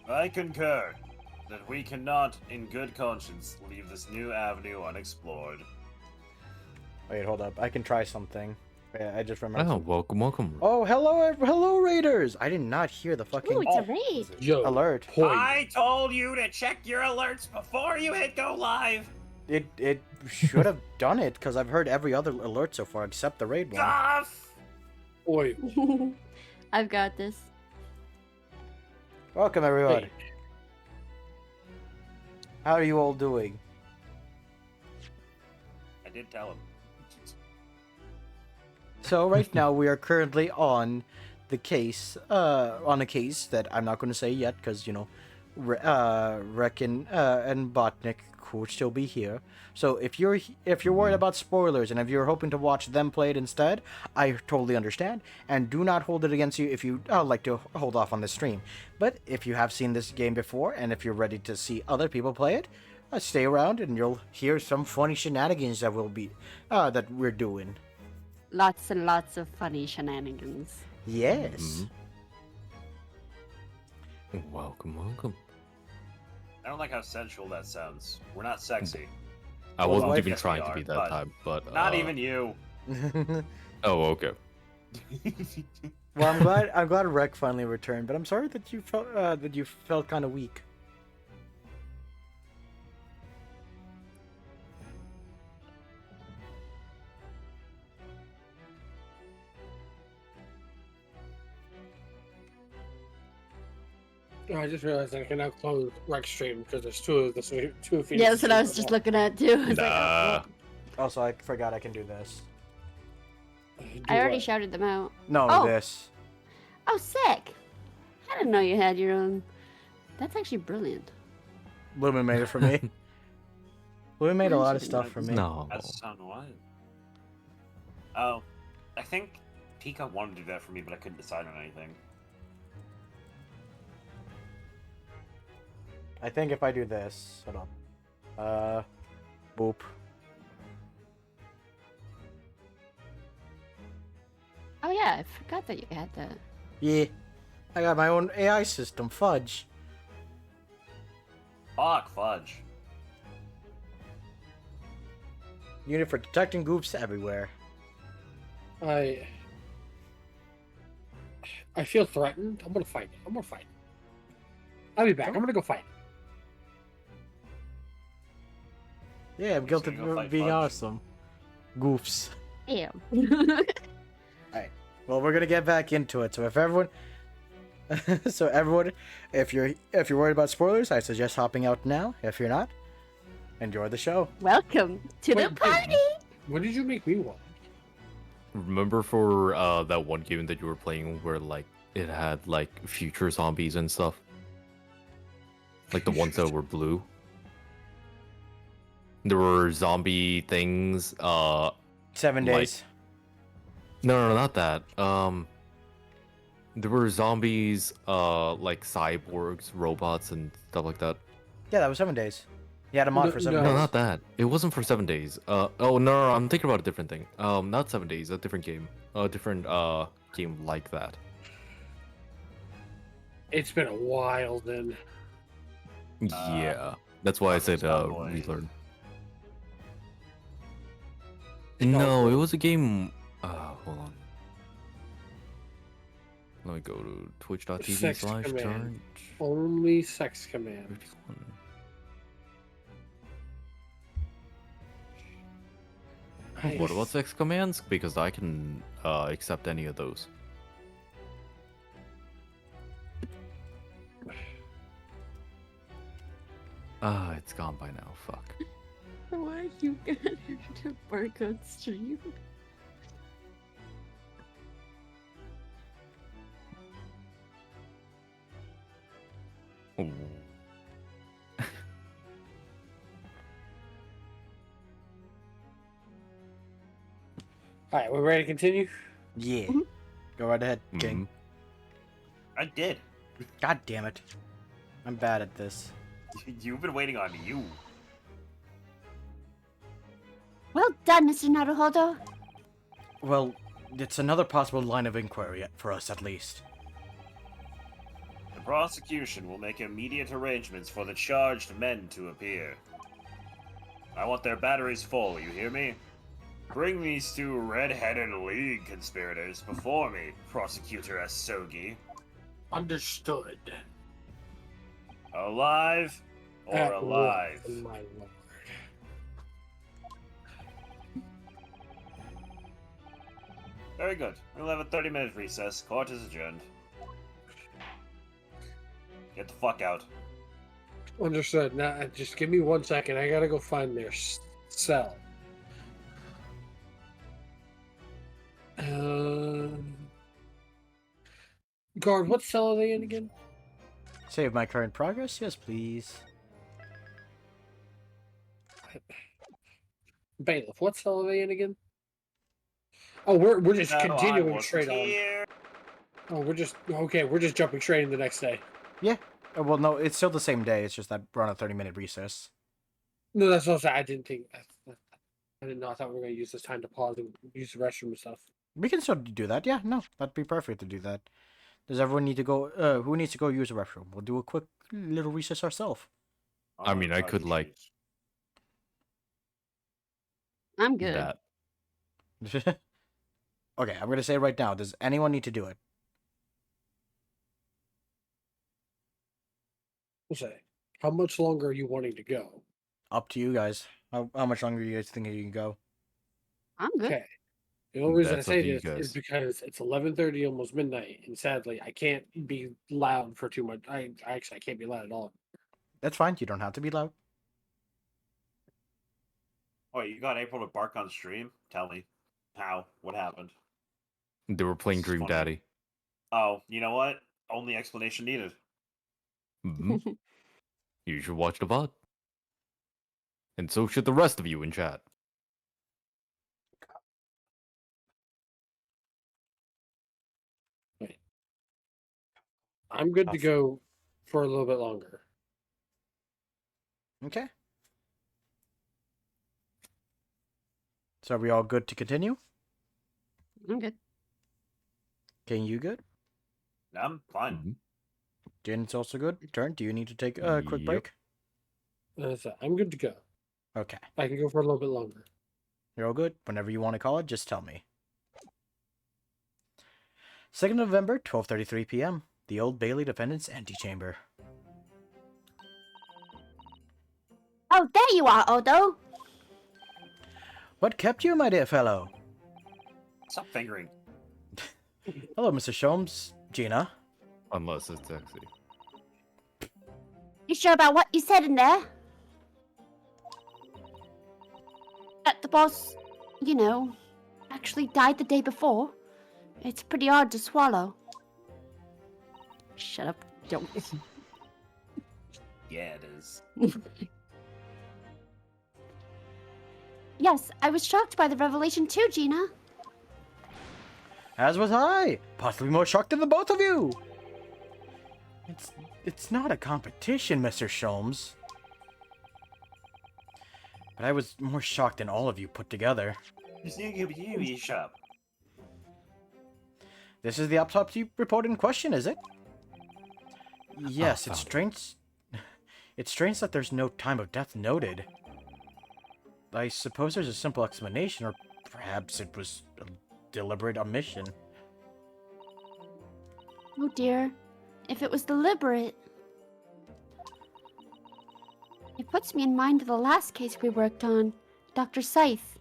Speaker 2: I concur that we cannot, in good conscience, leave this new avenue unexplored.
Speaker 3: Wait, hold up. I can try something. Yeah, I just remembered.
Speaker 5: Oh, welcome.
Speaker 3: Oh, hello, Raiders! I did not hear the fucking
Speaker 6: Ooh, it's a raid.
Speaker 1: Yo,
Speaker 3: alert.
Speaker 1: Boy,
Speaker 2: I told you to check your alerts before you hit go live!
Speaker 3: It should have done it, because I've heard every other alert so far except the raid one.
Speaker 2: Off!
Speaker 1: boy.
Speaker 4: I've got this.
Speaker 3: Welcome, everyone.
Speaker 1: Hey.
Speaker 3: How are you all doing?
Speaker 2: I did tell him.
Speaker 3: So right now we are currently on the case, on a case that I'm not going to say yet because Reckon and Botnik could still be here. So if you're worried about spoilers and if you're hoping to watch them play it instead, I totally understand and do not hold it against you if you like to hold off on the stream. But if you have seen this game before and if you're ready to see other people play it, stay around and you'll hear some funny shenanigans that we're doing.
Speaker 6: Lots and lots of funny shenanigans.
Speaker 3: Yes.
Speaker 5: Welcome, welcome.
Speaker 2: I don't like how sensual that sounds. We're not sexy.
Speaker 5: I
Speaker 3: Well,
Speaker 5: wasn't
Speaker 3: I
Speaker 5: even
Speaker 2: guess we
Speaker 5: trying to
Speaker 2: are,
Speaker 5: be that
Speaker 2: but
Speaker 5: type, but
Speaker 2: Not even you.
Speaker 5: Oh, okay.
Speaker 3: Well, I'm glad Rec finally returned, but I'm sorry that you felt kind of weak.
Speaker 1: Oh, I just realized I can now close Rex stream because there's two of Phoenix.
Speaker 6: Yeah, that's what I was just looking at too. I was like,
Speaker 5: Nah.
Speaker 6: oh,
Speaker 3: Also, I forgot I can do this.
Speaker 6: I already shouted them out.
Speaker 3: No,
Speaker 6: Oh.
Speaker 3: this.
Speaker 6: Oh, sick! I didn't know you had your own. That's actually brilliant.
Speaker 3: Lumen made it for me. Lumen made a lot of stuff for me.
Speaker 5: No.
Speaker 2: That's on what? Oh, I think Pika wanted to do that for me, but I couldn't decide on anything.
Speaker 3: I think if I do this, hold on. Boop.
Speaker 6: Oh yeah, I forgot that you had that.
Speaker 3: Yeah. I got my own AI system, Fudge.
Speaker 2: Fuck, fudge.
Speaker 3: Unit for detecting goofs everywhere.
Speaker 1: I feel threatened. I'm gonna fight. I'll be back. I'm gonna go fight.
Speaker 3: Yeah, I'm guilty
Speaker 2: gonna go
Speaker 3: of
Speaker 2: fight
Speaker 3: being
Speaker 2: Fudge?
Speaker 3: awesome. Goofs.
Speaker 6: Ew.
Speaker 3: Well, we're gonna get back into it. So if everyone, if you're worried about spoilers, I suggest hopping out now. If you're not, enjoy the show.
Speaker 6: Welcome to
Speaker 1: Wait,
Speaker 6: the party.
Speaker 1: When did you make me one?
Speaker 5: Remember for that one game that you were playing where like it had like future zombies and stuff? Like the ones that were blue? There were zombie things,
Speaker 3: 7
Speaker 5: Like-
Speaker 3: days.
Speaker 5: no, not that. There were zombies, like cyborgs, robots, and stuff like that.
Speaker 3: Yeah, that was 7 days. You had a mod for 7
Speaker 1: No.
Speaker 5: No,
Speaker 3: days.
Speaker 5: not that. It wasn't for 7 days. Oh no, I'm thinking about a different thing. Not 7 days, a different game. A different game like that.
Speaker 1: It's been a while then.
Speaker 5: Yeah, that's why I said
Speaker 2: Cowboy.
Speaker 5: relearn. No, it was a game. Hold on. Let me go to twitch.tv
Speaker 1: Sex
Speaker 5: slash
Speaker 1: command.
Speaker 5: charge.
Speaker 1: Only sex command.
Speaker 5: 51. What about sex commands? Because I can accept any of those. It's gone by now. Fuck.
Speaker 6: Why you got to barcode stream?
Speaker 5: Ooh.
Speaker 1: All right, we're ready to continue.
Speaker 3: Yeah. Go right ahead, King.
Speaker 2: I did.
Speaker 3: God damn it. I'm bad at this.
Speaker 2: You've been waiting on you.
Speaker 6: Well done, Mr. Naruhodo.
Speaker 3: Well, it's another possible line of inquiry for us, at least.
Speaker 2: The prosecution will make immediate arrangements for the charged men to appear. I want their batteries full, you hear me? Bring these two red-headed League conspirators before me, Prosecutor Asogi.
Speaker 1: Understood.
Speaker 2: Alive or
Speaker 1: At
Speaker 2: alive?
Speaker 1: once, my lord.
Speaker 2: Very good. We'll have a 30-minute recess. Court is adjourned. Get the fuck out.
Speaker 1: Understood. Now, just give me 1 second. I gotta go find their cell. Guard, what cell are they in again?
Speaker 3: Save my current progress? Yes, please.
Speaker 1: Bailiff, what cell are they in again? Oh, we're just
Speaker 2: No, I
Speaker 1: continuing
Speaker 2: wasn't
Speaker 1: straight
Speaker 2: here.
Speaker 1: on. Oh, we're just okay. We're just jumping straight in the next day.
Speaker 3: Yeah. Well, no, it's still the same day. It's just that we're on a 30-minute recess.
Speaker 1: No, that's also I didn't think. I didn't know. I thought we were gonna use this time to pause and use the restroom and stuff.
Speaker 3: We can still do that. Yeah, no, that'd be perfect to do that. Does everyone need to go? Who needs to go use the restroom? We'll do a quick little recess ourselves.
Speaker 5: I mean, I could like
Speaker 4: I'm good.
Speaker 5: that.
Speaker 3: Okay, I'm gonna say right now. Does anyone need to do it?
Speaker 1: We'll say, how much longer are you wanting to go?
Speaker 3: Up to you guys. How much longer do you guys think you can go?
Speaker 4: I'm good.
Speaker 1: Okay. The only reason I
Speaker 5: That's up
Speaker 1: say
Speaker 5: to you
Speaker 1: this is
Speaker 5: guys.
Speaker 1: because it's 11:30, almost midnight, and sadly, I can't be loud for too much. I can't be loud at all.
Speaker 3: That's fine. You don't have to be loud.
Speaker 2: Oh, you got April to bark on stream? Tell me. How? What happened?
Speaker 5: They were playing
Speaker 2: This is
Speaker 5: Dream
Speaker 2: funny.
Speaker 5: Daddy.
Speaker 2: Oh, you know what? Only explanation needed.
Speaker 5: Mhm. You should watch the VOD. And so should the rest of you in chat.
Speaker 1: Wait. I'm good to go for a little bit longer.
Speaker 3: Okay. So are we all good to continue?
Speaker 4: I'm good.
Speaker 3: Can you good?
Speaker 2: I'm fine.
Speaker 5: Mhm.
Speaker 3: Janet's also good. Turn. Do you need to take a quick
Speaker 5: Yep.
Speaker 3: break?
Speaker 1: So I'm good to go.
Speaker 3: Okay.
Speaker 1: I can go for a little bit longer.
Speaker 3: You're all good. Whenever you want to call it, just tell me. 2nd November, 12:33 p.m. The Old Bailey Defendant's Antechamber.
Speaker 6: Oh, there you are, Odo.
Speaker 3: What kept you, my dear fellow?
Speaker 2: Stop fingering.
Speaker 3: Hello, Mr. Sholmes. Gina.
Speaker 5: Unless it's sexy.
Speaker 6: You sure about what you said in there? That the boss, you know, actually died the day before. It's pretty hard to swallow.
Speaker 4: Shut up. Don't.
Speaker 2: Yeah, it is.
Speaker 6: Yes, I was shocked by the revelation too, Gina.
Speaker 3: As was I. Possibly more shocked than the both of you. It's not a competition, Mr. Sholmes. But I was more shocked than all of you put together.
Speaker 2: Shop.
Speaker 3: This is the autopsy report in question, is it? Yes, it's
Speaker 5: found it.
Speaker 3: strange. It's strange that there's no time of death noted. I suppose there's a simple explanation, or perhaps it was a deliberate omission.
Speaker 6: Oh dear. If it was deliberate. It puts me in mind of the last case we worked on, Dr. Scythe.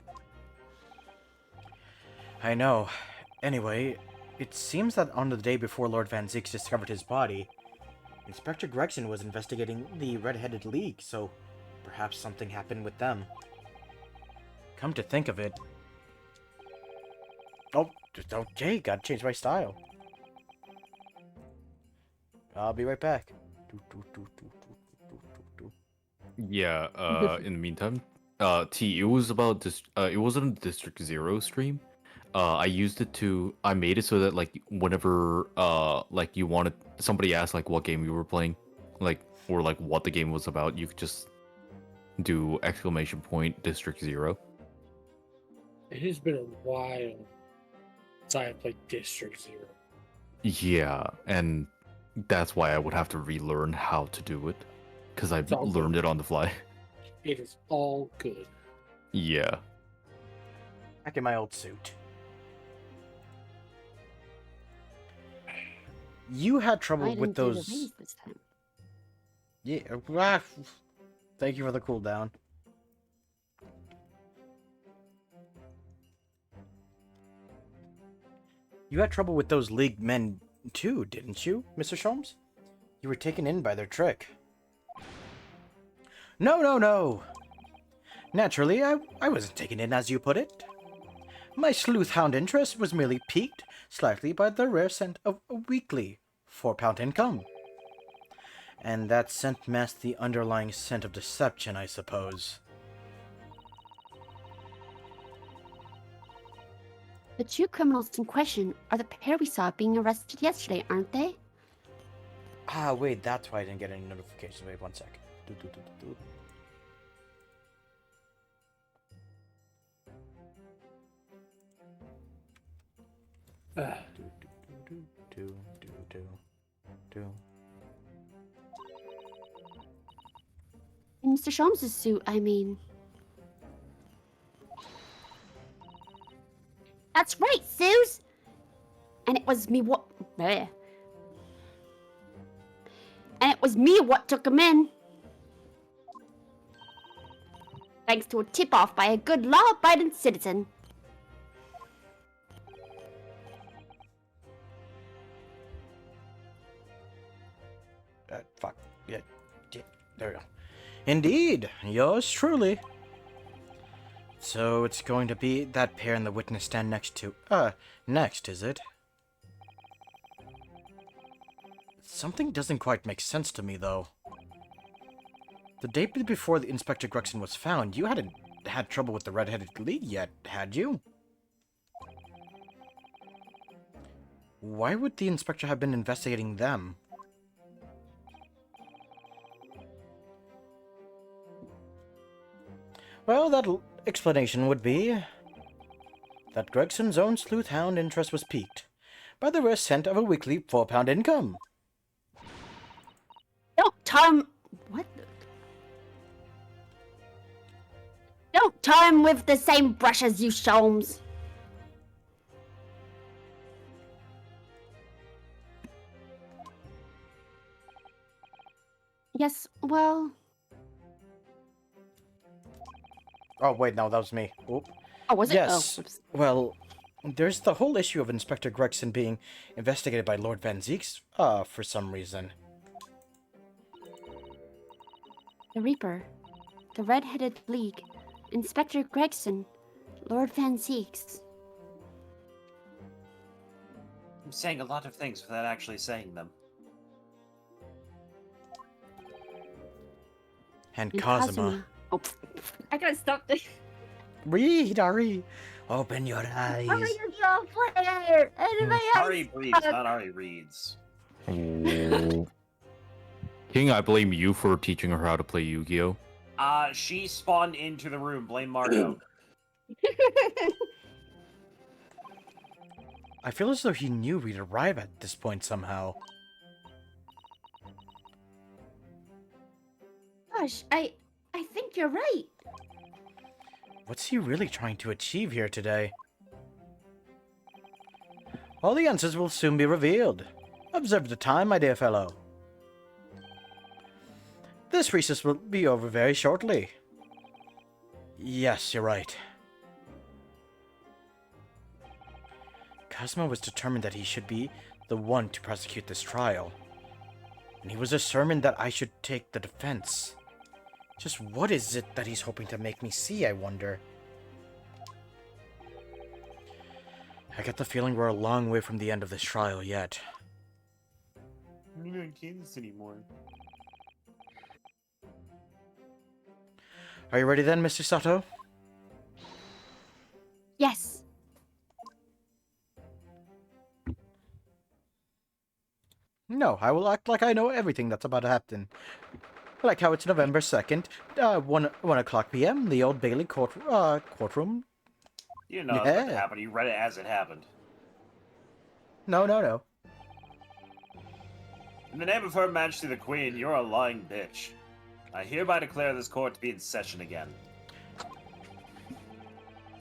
Speaker 3: I know. Anyway, it seems that on the day before Lord Van Zeeks discovered his body, Inspector Gregson was investigating the Red-Headed League, so perhaps something happened with them. Come to think of it... Oh, okay, gotta change my style. I'll be right back.
Speaker 5: Yeah, in the meantime, T, it was about this, it wasn't a District Zero stream. I used it to, I made it so that, like, whenever, like, you wanted, somebody asked, like, what game you were playing, like, or, like, what the game was about, you could just do ! District Zero.
Speaker 1: It has been a while since I have played District Zero.
Speaker 5: Yeah, and that's why I would have to relearn how to do it, because I've
Speaker 1: It's all
Speaker 5: learned
Speaker 1: good.
Speaker 5: it on the fly.
Speaker 1: It is all good.
Speaker 5: Yeah.
Speaker 3: Back in my old suit. You had trouble
Speaker 4: I
Speaker 3: with
Speaker 4: didn't do the
Speaker 3: those...
Speaker 4: raise this time.
Speaker 3: Yeah, thank you for the cooldown. You had trouble with those League men too, didn't you, Mr. Sholmes? You were taken in by their trick. No. Naturally, I wasn't taken in as you put it. My sleuth-hound interest was merely piqued slightly by the rare scent of a weekly £4 income. And that scent masked the underlying scent of deception, I suppose.
Speaker 6: The two criminals in question are the pair we saw being arrested yesterday, aren't they?
Speaker 3: Ah, wait, that's why I didn't get any notifications. Wait 1 sec.
Speaker 6: In Mr. Sholmes' suit, I mean. That's right, Suze! And it was me what... Bleh. And it was me what took him in. Thanks to a tip-off by a good law-abiding citizen.
Speaker 3: Fuck. Yeah, there we go. Indeed, yours truly. So it's going to be that pair in the witness stand next, is it? Something doesn't quite make sense to me, though. The day before the Inspector Gregson was found, you hadn't had trouble with the red-headed league yet, had you? Why would the Inspector have been investigating them? Well, that explanation would be that Gregson's own sleuth-hound interest was piqued by the rare scent of a weekly £4 income.
Speaker 6: Don't tar him... What the... Don't tar him with the same brush as you, Sholmes. Yes, well...
Speaker 3: Oh, wait, no, that was me. Oop.
Speaker 6: Oh, was it?
Speaker 3: Yes.
Speaker 6: Oh, oops.
Speaker 3: Well, there's the whole issue of Inspector Gregson being investigated by Lord Van Zeeks, for some reason.
Speaker 6: The Reaper, the Red-Headed League, Inspector Gregson, Lord Van Zeeks.
Speaker 2: I'm saying a lot of things without actually saying them.
Speaker 3: And
Speaker 6: And
Speaker 3: Cosima.
Speaker 6: Oh, I gotta stop this.
Speaker 3: Read, Ari. Open your eyes.
Speaker 6: Oh, you're so player. And my
Speaker 2: Ari
Speaker 6: eyes.
Speaker 2: breathes, not Ari reads.
Speaker 5: King, I blame you for teaching her how to play Yu-Gi-Oh!
Speaker 2: She spawned into the room. Blame Margot.
Speaker 3: I feel as though he knew we'd arrive at this point somehow.
Speaker 6: Gosh, I think you're right.
Speaker 3: What's he really trying to achieve here today? All the answers will soon be revealed. Observe the time, my dear fellow. This recess will be over very shortly. Yes, you're right. Cosmo was determined that he should be the one to prosecute this trial. And he was determined that I should take the defense. Just what is it that he's hoping to make me see, I wonder? I get the feeling we're a long way from the end of this trial yet.
Speaker 2: I'm not in Kansas anymore.
Speaker 3: Are you ready then, Mr. Sato?
Speaker 6: Yes.
Speaker 3: No, I will act like I know everything that's about to happen. Like how it's November 2nd, 1 o'clock p.m., the Old Bailey courtroom.
Speaker 2: You know what happened. You read it as it happened.
Speaker 3: No.
Speaker 2: In the name of Her Majesty the Queen, you're a lying bitch. I hereby declare this court to be in session again.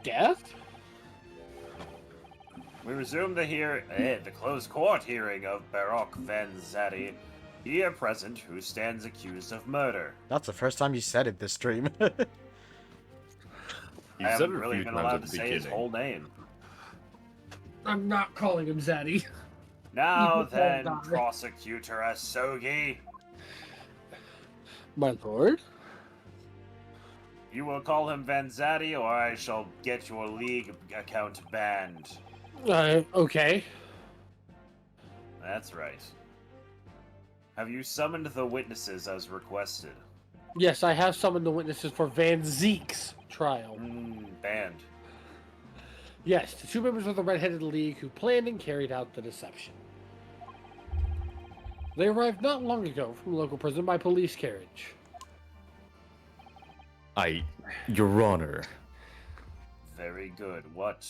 Speaker 1: Death?
Speaker 2: We resume the closed court hearing of Baroque Van Zaddy, here present, who stands accused of murder.
Speaker 3: That's the first time you said it this stream.
Speaker 2: I haven't really been allowed to say his whole name.
Speaker 1: I'm not calling him Zaddy.
Speaker 2: Now
Speaker 1: You
Speaker 2: then,
Speaker 1: won't die.
Speaker 2: Prosecutor Asogi.
Speaker 1: My lord?
Speaker 2: You will call him Vanzatti, or I shall get your league account banned.
Speaker 1: Okay.
Speaker 2: That's right. Have you summoned the witnesses as requested?
Speaker 1: Yes, I have summoned the witnesses for Van Zeek's trial.
Speaker 2: Banned.
Speaker 1: Yes, the two members of the Red-Headed League who planned and carried out the deception. They arrived not long ago from a local prison by police carriage.
Speaker 5: Your Honor,
Speaker 2: Very good. What?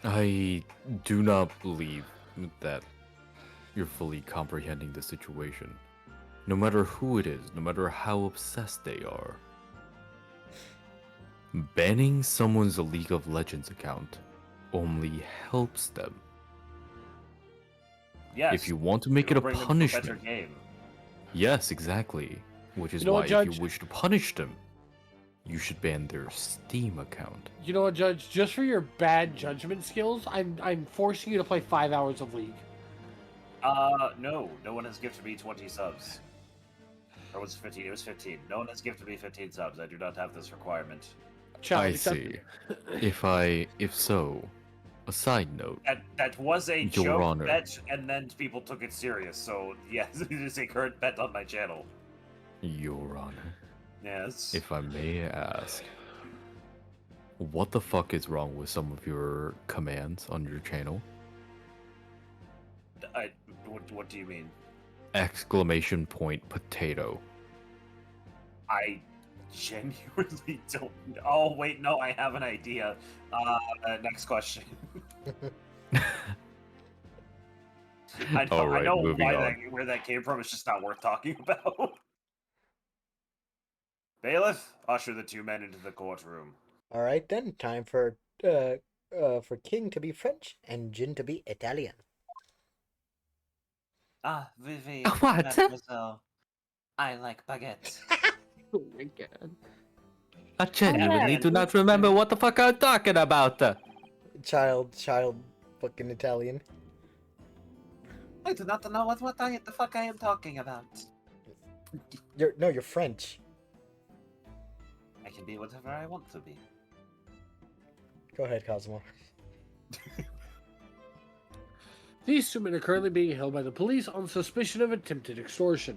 Speaker 5: I do not believe that you're fully comprehending the situation. No matter who it is, no matter how obsessed they are, banning someone's League of Legends account only helps them.
Speaker 2: Yes.
Speaker 5: If you want to make it
Speaker 2: it'll
Speaker 5: a
Speaker 2: bring them to
Speaker 5: punishment,
Speaker 2: better game.
Speaker 5: yes, exactly. Which is
Speaker 1: You know
Speaker 5: why
Speaker 1: what,
Speaker 5: if
Speaker 1: Judge?
Speaker 5: you wish to punish them, you should ban their Steam account.
Speaker 1: You know what, Judge? Just for your bad judgment skills, I'm forcing you to play 5 hours of League.
Speaker 2: No. No one has gifted me 20 subs. Or was it 15? It was 15. No one has gifted me 15 subs. I do not have this requirement.
Speaker 1: Child
Speaker 5: I
Speaker 1: accepted.
Speaker 5: see. If so, a side note.
Speaker 2: That was a
Speaker 5: Your
Speaker 2: joke
Speaker 5: Honor.
Speaker 2: bet, and then people took it serious. So yes, it is a current bet on my channel.
Speaker 5: Your Honor,
Speaker 2: Yes.
Speaker 5: if I may ask, what the fuck is wrong with some of your commands on your channel?
Speaker 2: What do you mean?
Speaker 5: Exclamation point potato.
Speaker 2: I genuinely don't. Oh wait, no, I have an idea. Next question. I know,
Speaker 5: Alright,
Speaker 2: I know
Speaker 5: moving
Speaker 2: why
Speaker 5: on.
Speaker 2: where that came from. It's just not worth talking about. Bailiff, usher the two men into the courtroom.
Speaker 3: All right then, time for King to be French and Jin to be Italian.
Speaker 9: Ah, Vivi,
Speaker 7: What?
Speaker 9: mademoiselle. I like baguette.
Speaker 4: Oh my god.
Speaker 7: I genuinely do not remember what the fuck I'm talking about.
Speaker 3: Child, fucking Italian.
Speaker 9: I do not know the fuck I am talking about.
Speaker 3: You're French.
Speaker 9: I can be whatever I want to be.
Speaker 3: Go ahead, Cosmo.
Speaker 1: These two men are currently being held by the police on suspicion of attempted extortion.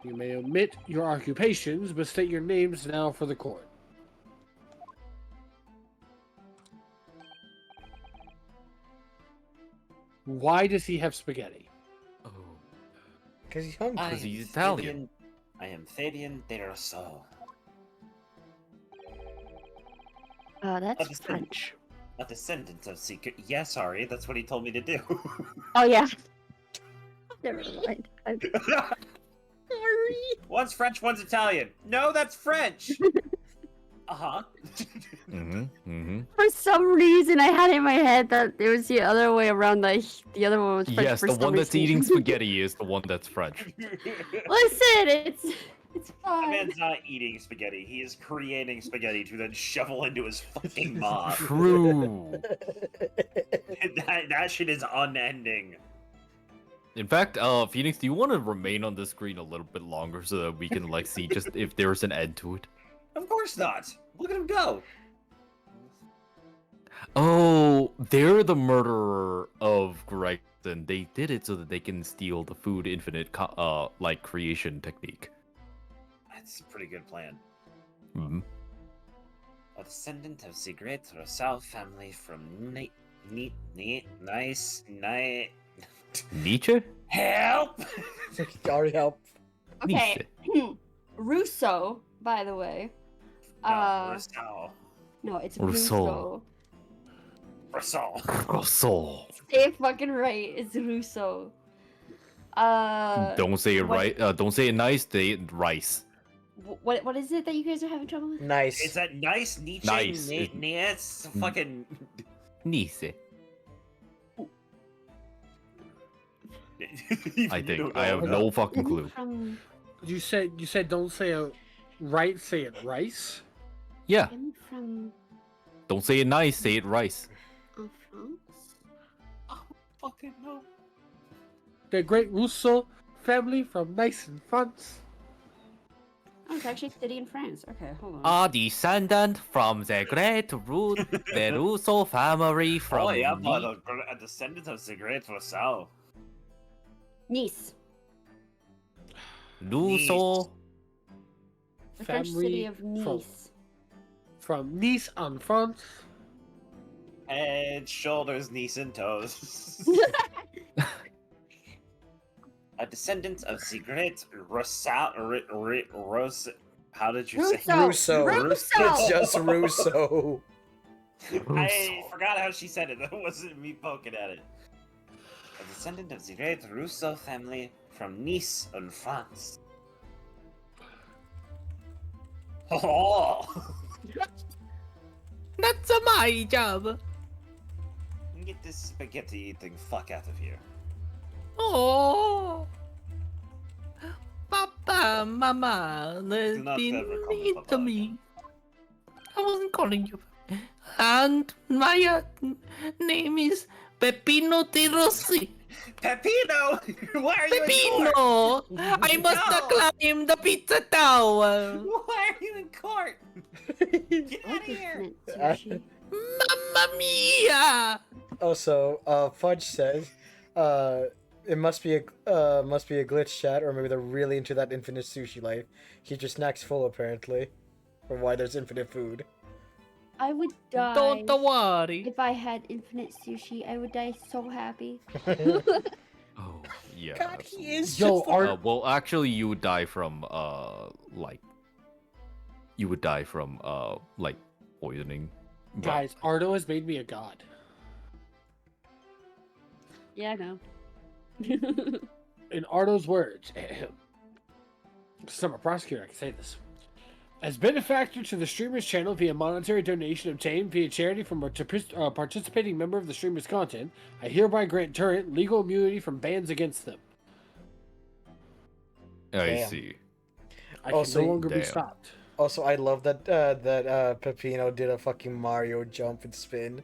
Speaker 1: You may omit your occupations, but state your names now for the court. Why does he have spaghetti?
Speaker 5: Oh.
Speaker 3: Because he's hungry.
Speaker 5: Because he's Italian.
Speaker 9: I am Fabian de Rousseau.
Speaker 6: Oh, that's
Speaker 9: Understand.
Speaker 6: French.
Speaker 9: A descendant of secret. Yeah, sorry, that's what he told me to do.
Speaker 6: Oh yeah. Never mind. I'm sorry.
Speaker 2: One's French, one's Italian. No, that's French. Uh-huh.
Speaker 6: For some reason, I had in my head that it was the other way around. That the other one was French.
Speaker 5: Yes,
Speaker 6: for
Speaker 5: the
Speaker 6: some
Speaker 5: one that's
Speaker 6: reason.
Speaker 5: eating spaghetti is the one that's French.
Speaker 6: Listen, it's
Speaker 2: That
Speaker 6: fine.
Speaker 2: man's not eating spaghetti. He is creating spaghetti to then shovel into his fucking maw.
Speaker 5: True.
Speaker 2: that shit is unending.
Speaker 5: In fact, Phoenix, do you want to remain on the screen a little bit longer so that we can like see just if there's an end to it?
Speaker 2: Of course not. Look at him go.
Speaker 5: Oh, they're the murderer of Greg, and they did it so that they can steal the food infinite like creation technique.
Speaker 2: That's a pretty good plan.
Speaker 5: Hmm.
Speaker 9: A descendant of the great Rousseau family from nice.
Speaker 5: Nietzsche?
Speaker 2: Help!
Speaker 3: Already help.
Speaker 4: Okay. Russo, by the way.
Speaker 2: Rousseau.
Speaker 4: No, it's
Speaker 5: Rousseau.
Speaker 4: Russo.
Speaker 2: Rousseau.
Speaker 5: Rousseau.
Speaker 4: Say it fucking right. It's Russo.
Speaker 5: Don't say it
Speaker 4: what-
Speaker 5: right. Don't say it nice. Say it rice.
Speaker 4: What is it that you guys are having trouble with?
Speaker 3: Nice.
Speaker 2: Is that nice Nietzsche?
Speaker 5: Nice.
Speaker 2: It's fucking.
Speaker 5: Nice.
Speaker 2: Even
Speaker 5: I
Speaker 2: you
Speaker 5: think
Speaker 2: don't
Speaker 5: I have
Speaker 2: know.
Speaker 5: no fucking clue.
Speaker 6: From
Speaker 1: You said don't say a right, say it rice.
Speaker 5: Yeah.
Speaker 6: him from
Speaker 5: Don't say it nice. Say it rice.
Speaker 6: France.
Speaker 2: Fucking no.
Speaker 1: The great Rousseau family from Nice in France.
Speaker 4: Oh, it's actually a city in France. Okay, hold on.
Speaker 7: A descendant from the great root, the Russo family from
Speaker 2: Oh, yeah,
Speaker 7: Ni-
Speaker 2: a descendant of the Great Vassal.
Speaker 4: Nice,
Speaker 7: Russo.
Speaker 4: the French city of
Speaker 1: From,
Speaker 4: Nice.
Speaker 1: from Nice en France.
Speaker 2: Head, shoulders, knees, and toes. A descendant of the Great Vassal. How did you say?
Speaker 4: Russo.
Speaker 3: Russo. It's just Russo.
Speaker 2: I forgot how she said it. That wasn't me poking at it. A descendant of the great Russo family from Nice in France. Oh!
Speaker 7: That's my job.
Speaker 2: Get this spaghetti eating fuck out of here.
Speaker 7: Oh. Papa, Mama,
Speaker 2: Do
Speaker 7: they've
Speaker 2: not
Speaker 7: been
Speaker 2: ever call me
Speaker 7: mean
Speaker 2: Papa
Speaker 7: to me. I wasn't calling you. And my name is Peppino Di Rossi.
Speaker 2: Peppino! Why are you in court?
Speaker 7: Peppino! I must
Speaker 2: No!
Speaker 7: climb the pizza tower.
Speaker 2: Why are you in court? Get out of here!
Speaker 4: Sushi.
Speaker 7: Mamma mia!
Speaker 3: Also, Fudge says, it must be a glitch chat, or maybe they're really into that infinite sushi life. Keep your snacks full, apparently, or why there's infinite food.
Speaker 4: I would die.
Speaker 7: Don't worry.
Speaker 4: If I had infinite sushi, I would die so happy.
Speaker 5: Oh yeah.
Speaker 3: God, he is
Speaker 1: Yo,
Speaker 3: just.
Speaker 1: Art,
Speaker 5: Well, actually, you would die from like poisoning. But-
Speaker 1: guys, Ardo has made me a god.
Speaker 4: Yeah, I know.
Speaker 1: In Ardo's words, since I'm a prosecutor, I can say this. As benefactor to the streamer's channel via monetary donation obtained via charity from a participating member of the streamer's content, I hereby grant Turret legal immunity from bans against them.
Speaker 5: I
Speaker 3: Damn.
Speaker 5: see.
Speaker 1: I
Speaker 3: Also,
Speaker 1: can no longer be
Speaker 5: damn.
Speaker 1: stopped.
Speaker 3: Also, I love that Peppino did a fucking Mario jump and spin.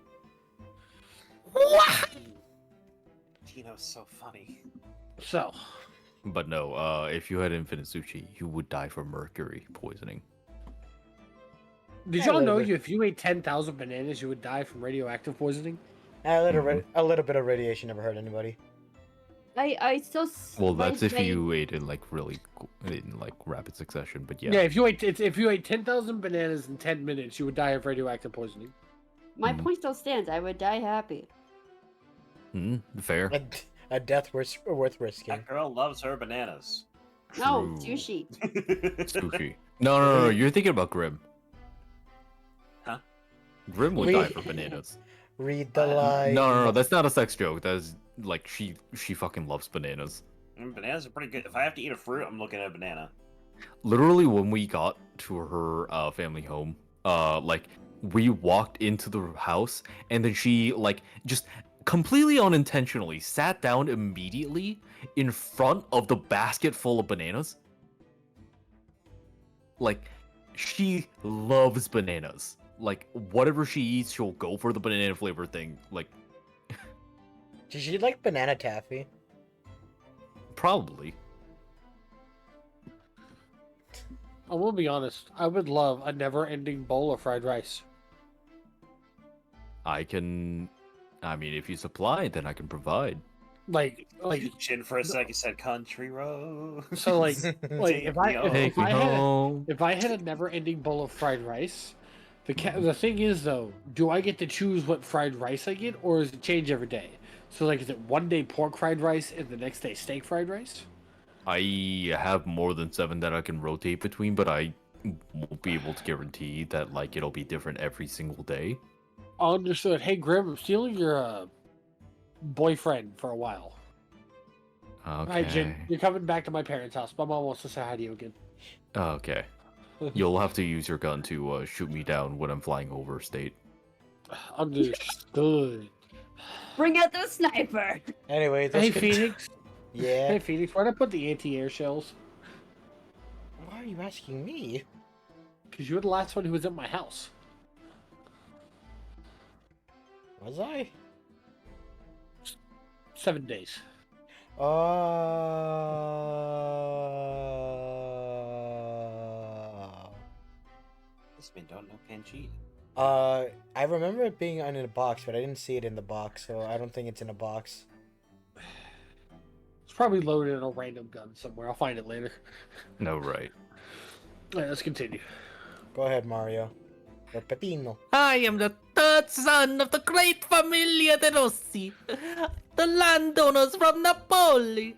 Speaker 2: Gino's so funny.
Speaker 1: So,
Speaker 5: But no, if you had infinite sushi, you would die from mercury poisoning.
Speaker 1: did
Speaker 3: I
Speaker 1: y'all know
Speaker 3: live it.
Speaker 1: if you ate 10,000 bananas, you would die from radioactive poisoning?
Speaker 3: A little bit of radiation never hurt anybody.
Speaker 4: I still.
Speaker 5: Well, that's if
Speaker 4: my-
Speaker 5: you ate in like really in like rapid succession. But yeah.
Speaker 1: Yeah, if you ate 10,000 bananas in 10 minutes, you would die of radioactive poisoning.
Speaker 4: My
Speaker 5: Mhm.
Speaker 4: point still stands. I would die happy.
Speaker 5: Fair.
Speaker 3: A death worth risking.
Speaker 2: That girl loves her bananas.
Speaker 4: No,
Speaker 5: True.
Speaker 4: sushi.
Speaker 5: Sushi. No. You're thinking about Grim.
Speaker 2: Huh?
Speaker 5: Grim would
Speaker 3: We-
Speaker 5: die for bananas.
Speaker 3: Read the line.
Speaker 5: No. That's not a sex joke. That's like she fucking loves bananas.
Speaker 2: Bananas are pretty good. If I have to eat a fruit, I'm looking at a banana.
Speaker 5: Literally, when we got to her family home, like we walked into the house, and then she like just completely unintentionally sat down immediately in front of the basket full of bananas. Like, she loves bananas. Like, whatever she eats, she'll go for the banana flavor thing. Like,
Speaker 3: Did she like banana taffy?
Speaker 5: probably.
Speaker 1: I will be honest, I would love a never-ending bowl of fried rice.
Speaker 5: I mean, if you supply, then I can provide.
Speaker 1: Like,
Speaker 2: Chin for a second said country road.
Speaker 1: so like if I
Speaker 2: Take me
Speaker 5: Take me home.
Speaker 1: if I had a never-ending bowl of fried rice, the thing is though, do I get to choose what fried rice I get, or does it change every day? So like, is it one day pork fried rice and the next day steak fried rice?
Speaker 5: I have more than 7 that I can rotate between, but I won't be able to guarantee that like it'll be different every single day.
Speaker 1: Understood. Hey Grim, I'm stealing your boyfriend for a while.
Speaker 5: Okay.
Speaker 1: Alright, Jin, you're coming back to my parents' house. My mom wants to say hi to you again.
Speaker 5: Okay. You'll have to use your gun to shoot me down when I'm flying over state.
Speaker 1: Understood.
Speaker 4: Bring out the sniper.
Speaker 3: Anyway,
Speaker 1: Hey
Speaker 3: let's
Speaker 1: Phoenix.
Speaker 3: Yeah.
Speaker 1: Hey Phoenix, where'd I put the anti-air shells?
Speaker 3: Why are you asking me?
Speaker 1: Because you were the last one who was at my house.
Speaker 3: Was I?
Speaker 1: 7 days.
Speaker 2: me don't know can't cheat.
Speaker 3: I remember it being in a box, but I didn't see it in the box, so I don't think it's in a box.
Speaker 1: It's probably loaded in a random gun somewhere. I'll find it later.
Speaker 5: No, right.
Speaker 1: Alright, let's continue.
Speaker 3: Go ahead, Mario. Or Pepino.
Speaker 7: I am the third son of the great Familia de Rossi, the landowners from Napoli.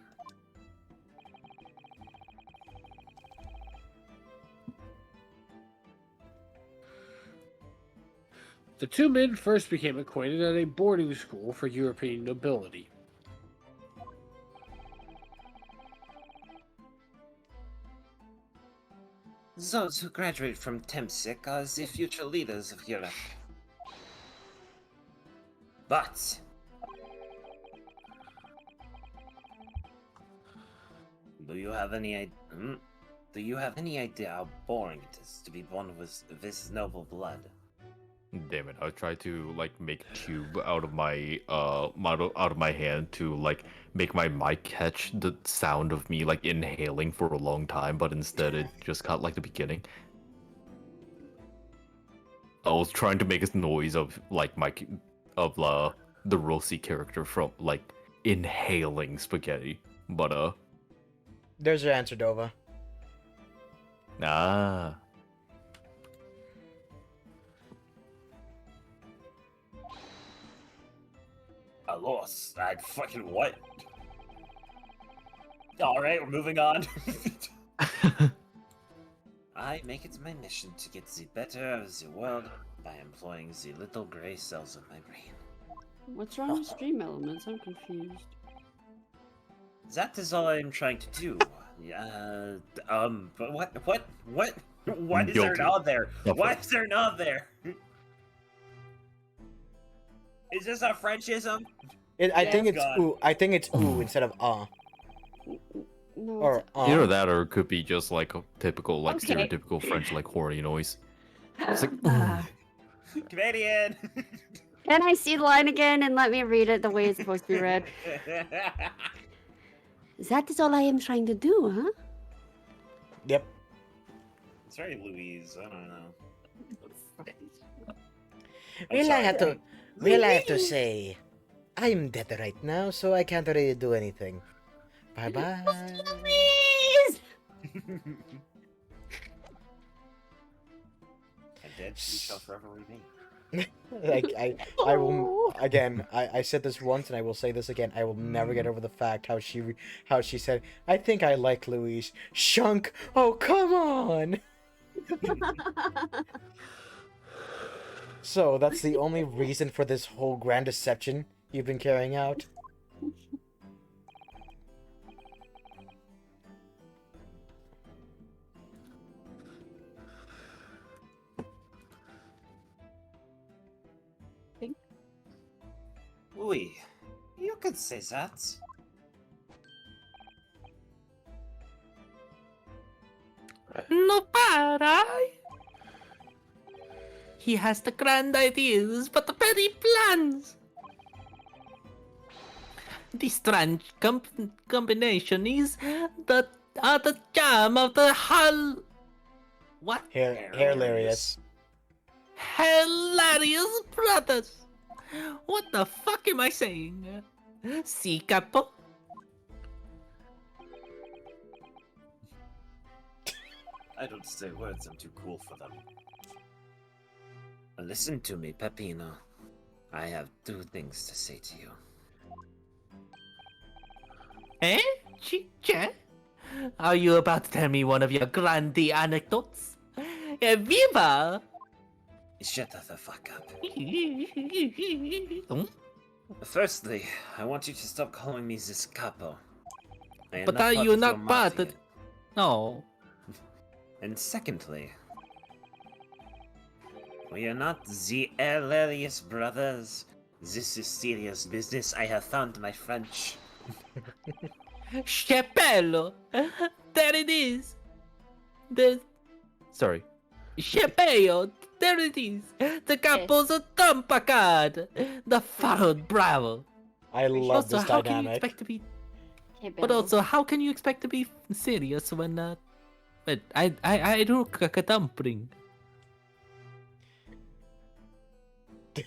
Speaker 1: The two men first became acquainted at a boarding school for European nobility.
Speaker 9: Those who graduate from Temsic are the future leaders of Europe. But do you have any idea how boring it is to be born with this noble blood?
Speaker 5: Damn it! I tried to like make a tube out of my model out of my hand to like make my mic catch the sound of me like inhaling for a long time, but instead it just got like the beginning. I was trying to make a noise of like the Rossi character from like inhaling spaghetti, but
Speaker 3: There's your answer, Dova.
Speaker 5: ah.
Speaker 2: I lost. I fucking what? Alright, we're moving on.
Speaker 9: I make it my mission to get the better of the world by employing the little gray cells of my brain.
Speaker 4: What's wrong with stream elements? I'm confused.
Speaker 2: That is all I'm trying to do. But what? Why is there
Speaker 5: Guilty.
Speaker 2: not there?
Speaker 5: No,
Speaker 2: Why
Speaker 5: fuck.
Speaker 2: is there not there? Is this a Frenchism?
Speaker 3: I think
Speaker 2: it's
Speaker 3: it's
Speaker 2: gone.
Speaker 3: ooh. I think it's ooh instead of
Speaker 4: No,
Speaker 3: or
Speaker 5: Either that or it could be just like a typical like
Speaker 4: Okay.
Speaker 5: stereotypical French like horny noise. It's like
Speaker 2: Canadian!
Speaker 4: Can I see the line again and let me read it the way it's supposed to be read? That is all I am trying to do, huh?
Speaker 3: Yep.
Speaker 2: It's very Louise, I don't know.
Speaker 3: Well, I have to. Well, I have to say, I'm dead right now, so I can't really do anything. Bye bye.
Speaker 4: Please!
Speaker 2: And dead we shall forever remain.
Speaker 3: I will again. I said this once, and I will say this again. I will never get over the fact how she said, "I think I like Louise." Shunk. Oh, come on. So that's the only reason for this whole grand deception you've been carrying out.
Speaker 9: Oui, you could say that.
Speaker 7: No para. He has the grand ideas, but the petty plans. The strange combination is the charm of the what?
Speaker 3: Hilarious.
Speaker 7: Hilarious brothers. What the fuck am I saying? Si capo?
Speaker 9: I don't say words, I'm too cool for them. Listen to me, Peppino. I have two things to say to you.
Speaker 7: Eh? Chiche? Are you about to tell me one of your grandi anecdotes? Viva!
Speaker 9: Shut the fuck up.
Speaker 7: Hmm?
Speaker 9: Firstly, I want you to stop calling me this capo. I am
Speaker 7: But
Speaker 9: not
Speaker 7: are
Speaker 9: part
Speaker 7: you
Speaker 9: of
Speaker 7: not
Speaker 9: your
Speaker 7: part of...
Speaker 9: mafia.
Speaker 7: No.
Speaker 9: And secondly, we are not the hilarious brothers. This is serious business. I have found my French.
Speaker 7: Chapello! There it is! Sorry. Chapello! There it is! The capo's a trumpa card! The furrowed brow!
Speaker 3: I love
Speaker 7: Also,
Speaker 3: this
Speaker 7: how can you
Speaker 3: dynamic.
Speaker 7: expect to be...
Speaker 4: Okay,
Speaker 7: But also, how can you expect to be serious when, But I do cook a dumpling.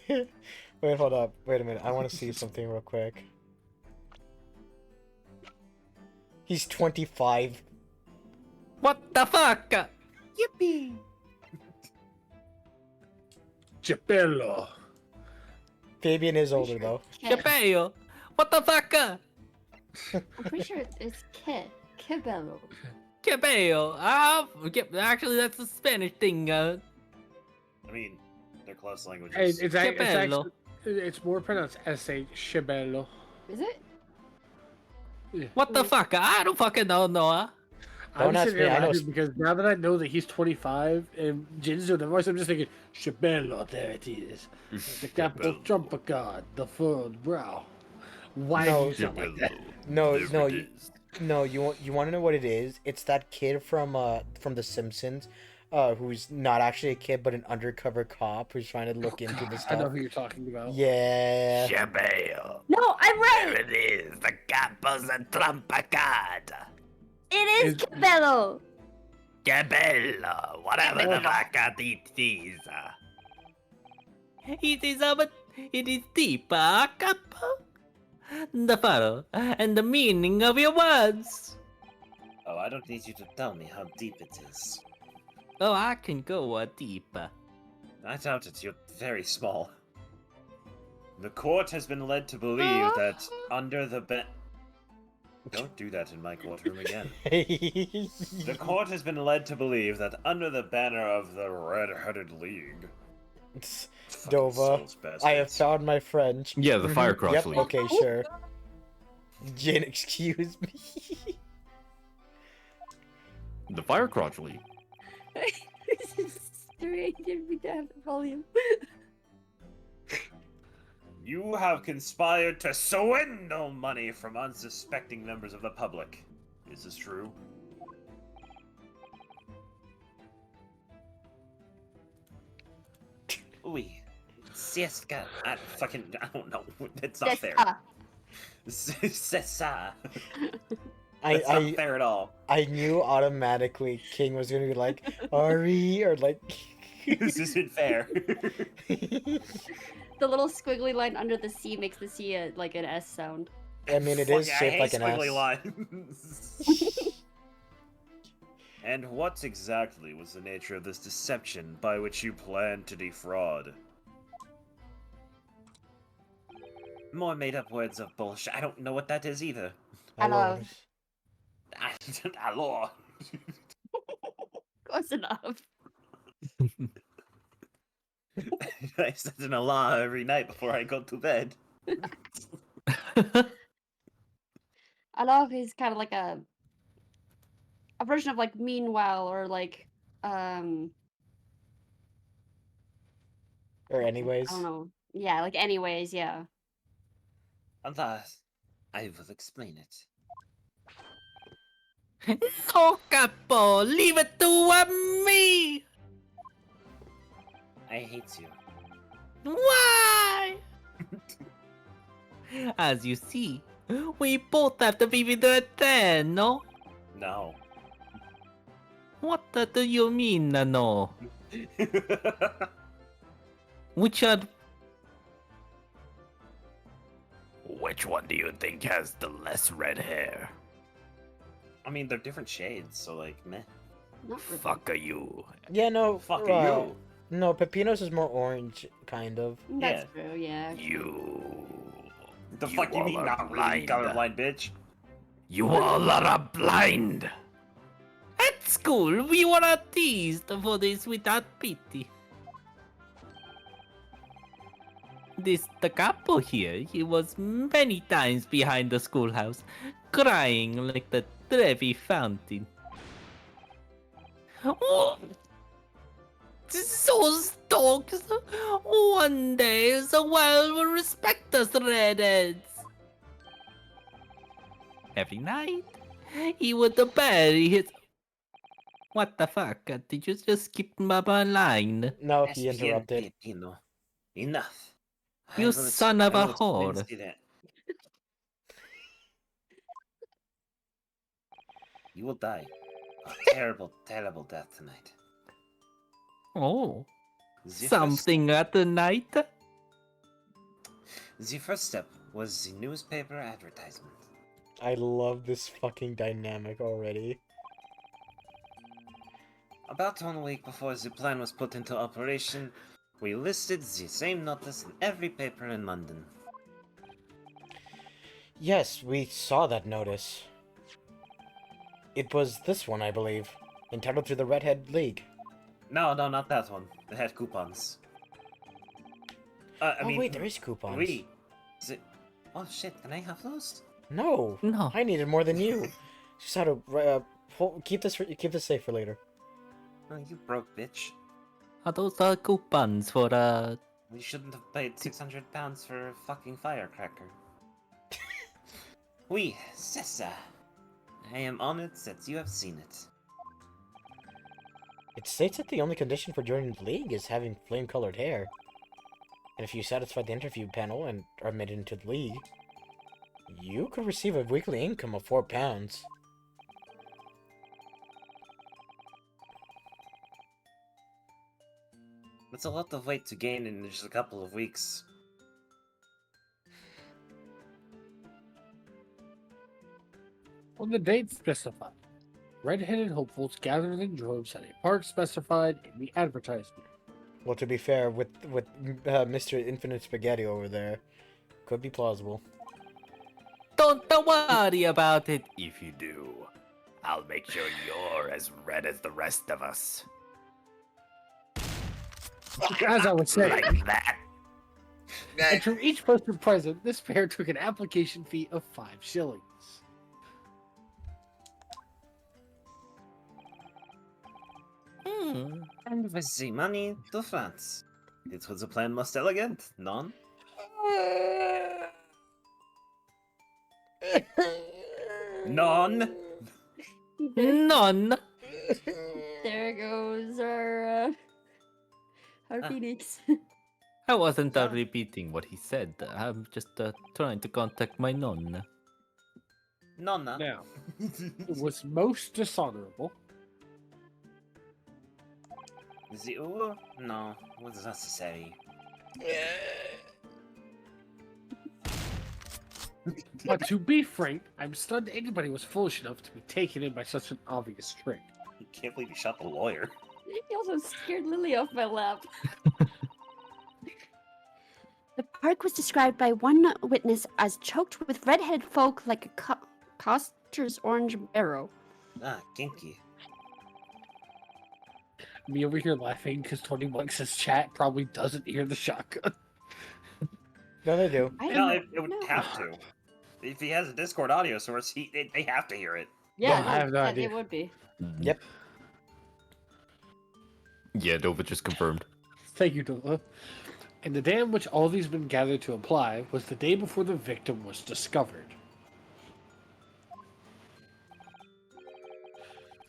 Speaker 3: Wait, hold up. Wait a minute. I want to see something real quick. He's 25.
Speaker 7: What the fuck?
Speaker 9: Yippee!
Speaker 1: Chipello.
Speaker 3: Fabian is older though.
Speaker 4: Kit.
Speaker 7: Chapeo. What the fuck?
Speaker 4: I'm pretty sure it's Kit. Kibello.
Speaker 7: Chapeo. Actually, that's a Spanish thing.
Speaker 2: I mean, they're close
Speaker 1: Hey,
Speaker 2: languages.
Speaker 1: it's
Speaker 7: Chipello.
Speaker 1: actually, it's more pronounced S-H, Chibello.
Speaker 4: Is it?
Speaker 7: What the fuck? I don't fucking know, Noah.
Speaker 1: I'm
Speaker 3: Don't ask
Speaker 1: sitting
Speaker 3: me,
Speaker 1: here
Speaker 3: I know
Speaker 1: laughing because now that I know that he's 25 and Jin's doing the voice, I'm just thinking, Chibello, there it is. The capital trumper card, the furrowed brow. Why do you sound like that?
Speaker 3: No, no. You want to know what it is? It's that kid from The Simpsons, who's not actually a kid but an undercover cop who's trying to look into the
Speaker 1: I know
Speaker 3: stuff.
Speaker 1: who you're talking about.
Speaker 3: Yeah.
Speaker 7: Chapeo.
Speaker 4: No, I'm right.
Speaker 7: There it is. The capital's a trumpa card.
Speaker 4: It is
Speaker 1: Is-
Speaker 4: Kibello.
Speaker 7: Cabello, whatever the fuck it is. It is it is deep, capo. The furrow and the meaning of your words.
Speaker 9: Oh, I don't need you to tell me how deep it is.
Speaker 7: Oh, I can go deeper.
Speaker 9: I doubt it, you're very small.
Speaker 2: The court has been led to believe that under the Don't do that in my courtroom again. The court has been led to believe that under the banner of the Red-Headed League... Fucking
Speaker 3: Dova,
Speaker 2: souls
Speaker 3: I have
Speaker 2: bastards.
Speaker 3: found my French.
Speaker 5: Yeah, the Fire
Speaker 3: Mhm.
Speaker 5: Crotch
Speaker 3: Yep,
Speaker 5: League.
Speaker 3: okay, sure. Jin, excuse me.
Speaker 5: The Fire Crotch League.
Speaker 4: This is strange. We don't have the volume.
Speaker 2: You have conspired to swindle money from unsuspecting members of the public. Is this true?
Speaker 9: Oui. Siesta.
Speaker 2: I don't know. It's not fair. C'est ça. That's not
Speaker 3: I
Speaker 2: fair at all.
Speaker 3: I knew automatically King was gonna be like Ari or like.
Speaker 2: This isn't fair.
Speaker 4: The little squiggly line under the C makes the C like an S sound.
Speaker 3: I mean, it
Speaker 2: Fuck,
Speaker 3: is
Speaker 2: I
Speaker 3: shaped
Speaker 2: hate
Speaker 3: like an
Speaker 2: squiggly
Speaker 3: S.
Speaker 2: lines. And what exactly was the nature of this deception by which you planned to defraud?
Speaker 9: More made up words of bullshit. I don't know what that is either.
Speaker 4: Hello.
Speaker 2: Hello.
Speaker 4: Close enough.
Speaker 2: I said an Allah every night before I go to bed.
Speaker 4: Alors is kind of like a version of like meanwhile or like
Speaker 3: Or anyways.
Speaker 4: I don't know. Yeah, like anyways, yeah.
Speaker 9: Allah, I will explain it.
Speaker 7: No, capo, leave it to me.
Speaker 9: I hate you.
Speaker 7: Why? As you see, we both have to be with the 10, no?
Speaker 2: No.
Speaker 7: What do you mean, no? Which one do you think has the less red hair?
Speaker 2: I mean, they're different shades, so like, meh.
Speaker 4: Not really.
Speaker 7: Fuck are you?
Speaker 3: Yeah, no.
Speaker 2: Fuck you.
Speaker 3: No, Pepino's is more orange, kind of.
Speaker 4: That's true, yeah.
Speaker 7: You.
Speaker 2: The fuck you
Speaker 7: all
Speaker 2: mean
Speaker 7: are
Speaker 2: not really
Speaker 7: blind.
Speaker 2: colorblind, bitch?
Speaker 7: You all are blind. At school, we were teased for this without pity. This the capo here, he was many times behind the schoolhouse, crying like the Trevi fountain. Oh, those dogs! One day the world will respect us redheads. Every night, he would bury his... What the fuck? Did you just skip my line?
Speaker 3: No,
Speaker 9: Yes,
Speaker 3: he
Speaker 9: bien,
Speaker 3: interrupted.
Speaker 9: Pepino. Enough.
Speaker 7: You
Speaker 9: I will
Speaker 7: son
Speaker 9: I
Speaker 7: of a
Speaker 9: will explain
Speaker 7: whore.
Speaker 9: to that. You will die. A terrible, terrible death tonight.
Speaker 7: Oh,
Speaker 9: The first-
Speaker 7: something at the night?
Speaker 9: The first step was the newspaper advertisement.
Speaker 3: I love this fucking dynamic already.
Speaker 9: About 1 week before the plan was put into operation, we listed the same notice in every paper in London.
Speaker 3: Yes, we saw that notice. It was this one, I believe, entitled to the Redhead League.
Speaker 9: No, not that one. It had coupons. I mean,
Speaker 3: wait, there is coupons.
Speaker 9: Oh shit, can I have those?
Speaker 3: No,
Speaker 5: No.
Speaker 3: I needed more than you. Just how to keep this safe for later.
Speaker 9: Oh, you broke bitch.
Speaker 7: Are those coupons for
Speaker 9: We shouldn't have paid £600 for a fucking firecracker. Oui, c'est ça. I am honored that you have seen it.
Speaker 3: It states that the only condition for joining the league is having flame-colored hair. And if you satisfy the interview panel and are admitted into the league, you could receive a weekly income of £4.
Speaker 9: That's a lot of weight to gain in just a couple of weeks.
Speaker 1: On the date specified, red-headed hopefuls gathered in droves at a park specified in the advertisement.
Speaker 3: Well, to be fair, with Mr. Infinite Spaghetti over there, could be plausible.
Speaker 7: Don't worry about it. If you do, I'll make sure you're as red as the rest of us.
Speaker 1: As I was saying,
Speaker 7: Like that.
Speaker 1: and from each person present, this pair took an application fee of 5 shillings.
Speaker 9: And with the money, to France. It was a plan most elegant, non? Non?
Speaker 7: None.
Speaker 4: There goes our Phoenix.
Speaker 7: I wasn't repeating what he said. I'm just trying to contact my non.
Speaker 9: Nonna.
Speaker 1: Now, it was most dishonorable.
Speaker 9: The oor? No, was necessary.
Speaker 1: But to be frank, I'm stunned anybody was foolish enough to be taken in by such an obvious trick.
Speaker 2: I can't believe you shot the lawyer.
Speaker 4: He also scared Lily off my lap.
Speaker 6: The park was described by one witness as choked with red-headed folk like a coster's orange barrow.
Speaker 9: Ah, kinky.
Speaker 1: Me over here laughing because Tony Monks' chat probably doesn't hear the shotgun.
Speaker 3: No, they do.
Speaker 6: I
Speaker 2: No,
Speaker 6: don't
Speaker 2: it would
Speaker 6: know.
Speaker 2: have to. If he has a Discord audio source, they have to hear it.
Speaker 1: Yeah, I have no idea.
Speaker 4: It would be.
Speaker 3: Yep.
Speaker 5: Yeah, Nova just confirmed.
Speaker 1: Thank you, Dola. And the day on which all these men gathered to apply was the day before the victim was discovered.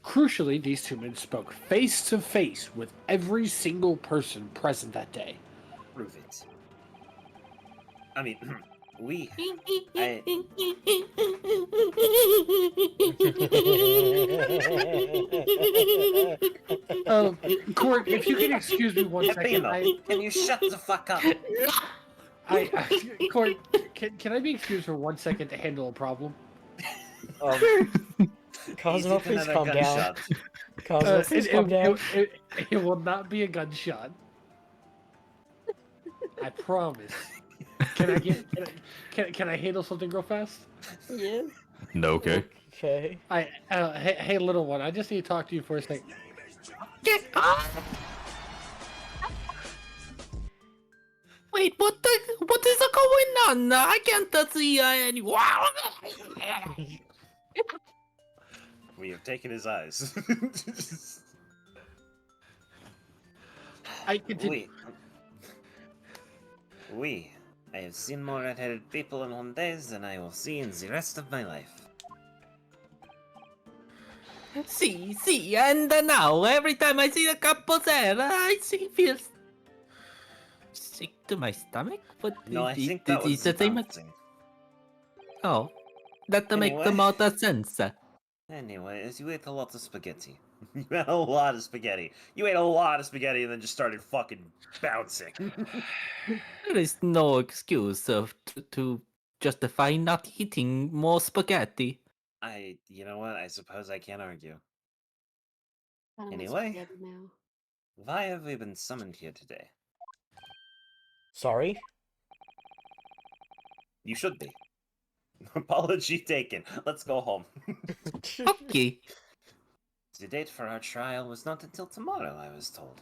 Speaker 1: Crucially, these two men spoke face to face with every single person present that day.
Speaker 9: Prove it. I mean, we.
Speaker 1: Court, if you can excuse me one second,
Speaker 9: Can you shut the fuck up?
Speaker 1: Court, can I be excused for 1 second to handle a problem?
Speaker 3: Cosmo,
Speaker 9: Easy,
Speaker 3: please
Speaker 9: another
Speaker 3: calm down.
Speaker 9: gunshot.
Speaker 3: Cosmo, please calm down.
Speaker 1: It will not be a gunshot. I promise. Can I handle something real fast?
Speaker 4: Yeah.
Speaker 5: No, okay.
Speaker 3: Okay.
Speaker 1: Hey, little one, I just need to talk to you for a second.
Speaker 7: Wait, what is going on? I can't see any.
Speaker 2: We have taken his eyes.
Speaker 1: I continue.
Speaker 9: I have seen more red-headed people in one day than I will see in the rest of my life.
Speaker 7: See, and now every time I see a couple there, feel sick to my stomach. But
Speaker 9: No, I think that was the
Speaker 7: same.
Speaker 9: bouncing.
Speaker 7: Oh, that makes
Speaker 9: Anyway.
Speaker 7: the most sense.
Speaker 9: Anyways, you ate a lot of spaghetti.
Speaker 2: You had a lot of spaghetti. You ate a lot of spaghetti and then just started fucking bouncing.
Speaker 7: There is no excuse to justify not eating more spaghetti.
Speaker 2: You know what? I suppose I can't argue.
Speaker 6: I don't want
Speaker 2: Anyway,
Speaker 6: spaghetti now.
Speaker 2: why have we been summoned here today?
Speaker 3: Sorry.
Speaker 2: You should be. Apology taken. Let's go home.
Speaker 7: Okay.
Speaker 2: The date for our trial was not until tomorrow, I was told.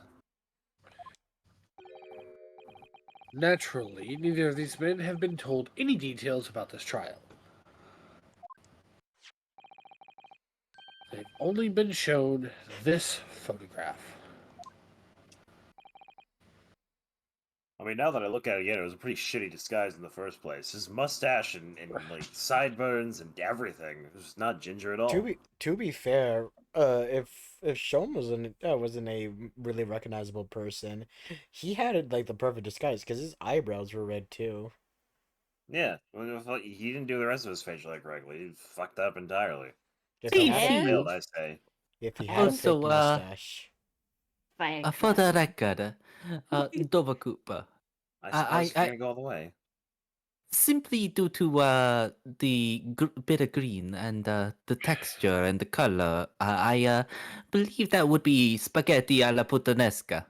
Speaker 1: Naturally, neither of these men have been told any details about this trial. They've only been shown this photograph.
Speaker 2: I mean, now that I look at it again, it was a pretty shitty disguise in the first place. His mustache and like sideburns and everything. It was not Ginger at all.
Speaker 3: To be fair, if Shom wasn't a really recognizable person, he had it like the perfect disguise because his eyebrows were red too.
Speaker 2: Yeah, well, he didn't do the rest of his facial hair correctly. He fucked up entirely.
Speaker 3: If he had a
Speaker 6: Hair?
Speaker 2: Failed,
Speaker 3: fake,
Speaker 2: I say.
Speaker 3: if he had a fake
Speaker 7: Also,
Speaker 3: mustache,
Speaker 7: for the record, Dova Cooper,
Speaker 2: I suppose if you're gonna go all the way.
Speaker 7: simply due to the bit of green and the texture and the color, I believe that would be spaghetti alla puttanesca.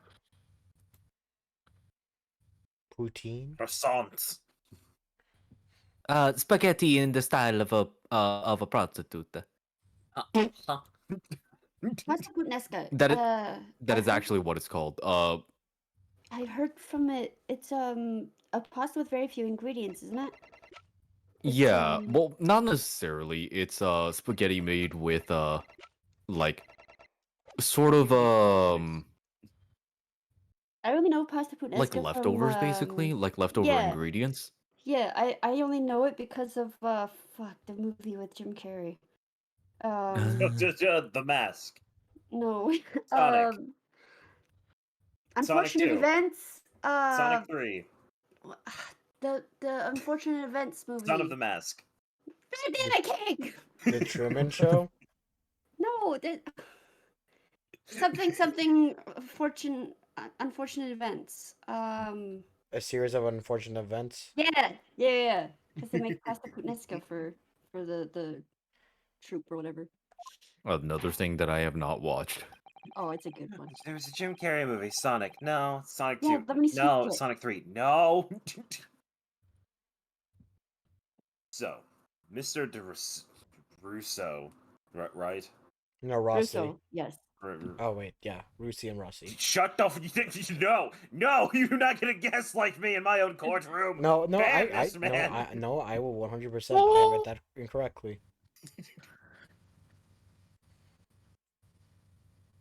Speaker 3: poutine.
Speaker 2: Croissants.
Speaker 7: Spaghetti in the style of a prostitute.
Speaker 6: Pasta puttanesca.
Speaker 7: That is actually what it's called.
Speaker 6: I've heard from it. It's a pasta with very few ingredients, isn't it? It's,
Speaker 5: Yeah, well, not necessarily. It's spaghetti made with like sort of
Speaker 6: I only know pasta puttanesca
Speaker 5: like leftovers
Speaker 6: from,
Speaker 5: basically, like leftover
Speaker 6: yeah.
Speaker 5: ingredients.
Speaker 6: Yeah, I only know it because of fuck the movie with Jim Carrey.
Speaker 2: The Mask.
Speaker 6: No.
Speaker 2: Sonic.
Speaker 6: Unfortunate
Speaker 2: 2.
Speaker 6: events.
Speaker 2: Sonic 3.
Speaker 6: The unfortunate events movie.
Speaker 2: Son of the Mask.
Speaker 6: Banana cake.
Speaker 3: The Truman Show.
Speaker 6: No, something unfortunate events.
Speaker 3: A series of unfortunate events.
Speaker 6: Yeah. Because they make pasta puttanesca for the troop or whatever.
Speaker 5: Another thing that I have not watched.
Speaker 6: Oh, it's a good one.
Speaker 2: There was a Jim Carrey movie, Sonic. No, Sonic 2.
Speaker 6: Yeah, let me
Speaker 2: No,
Speaker 6: speak it.
Speaker 2: Sonic 3. No. So, Mr. Russo, right?
Speaker 3: No, Rossi.
Speaker 6: Russo, yes.
Speaker 3: Oh wait, yeah, Rusi and Rossi.
Speaker 2: Shut the no! You're not gonna guess like me in my own courtroom.
Speaker 3: No,
Speaker 2: Ban
Speaker 3: I
Speaker 2: this man.
Speaker 3: I will 100%. I read that incorrectly.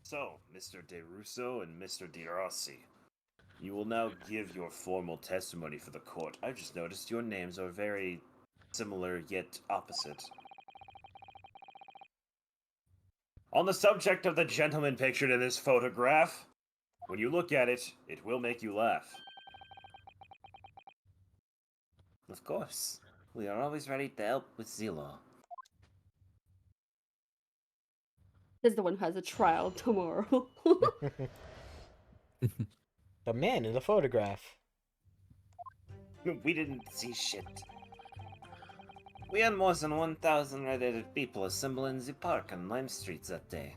Speaker 2: So, Mr. De Russo and Mr. De Rossi, you will now give your formal testimony for the court. I've just noticed your names are very similar yet opposite. On the subject of the gentleman pictured in this photograph, when you look at it, it will make you laugh. Of course, we are always ready to help with the law.
Speaker 4: Is the one who has a trial tomorrow.
Speaker 3: The man in the photograph.
Speaker 2: We didn't see shit. We had more than 1,000 red-headed people assemble in the park on Lime Street that day.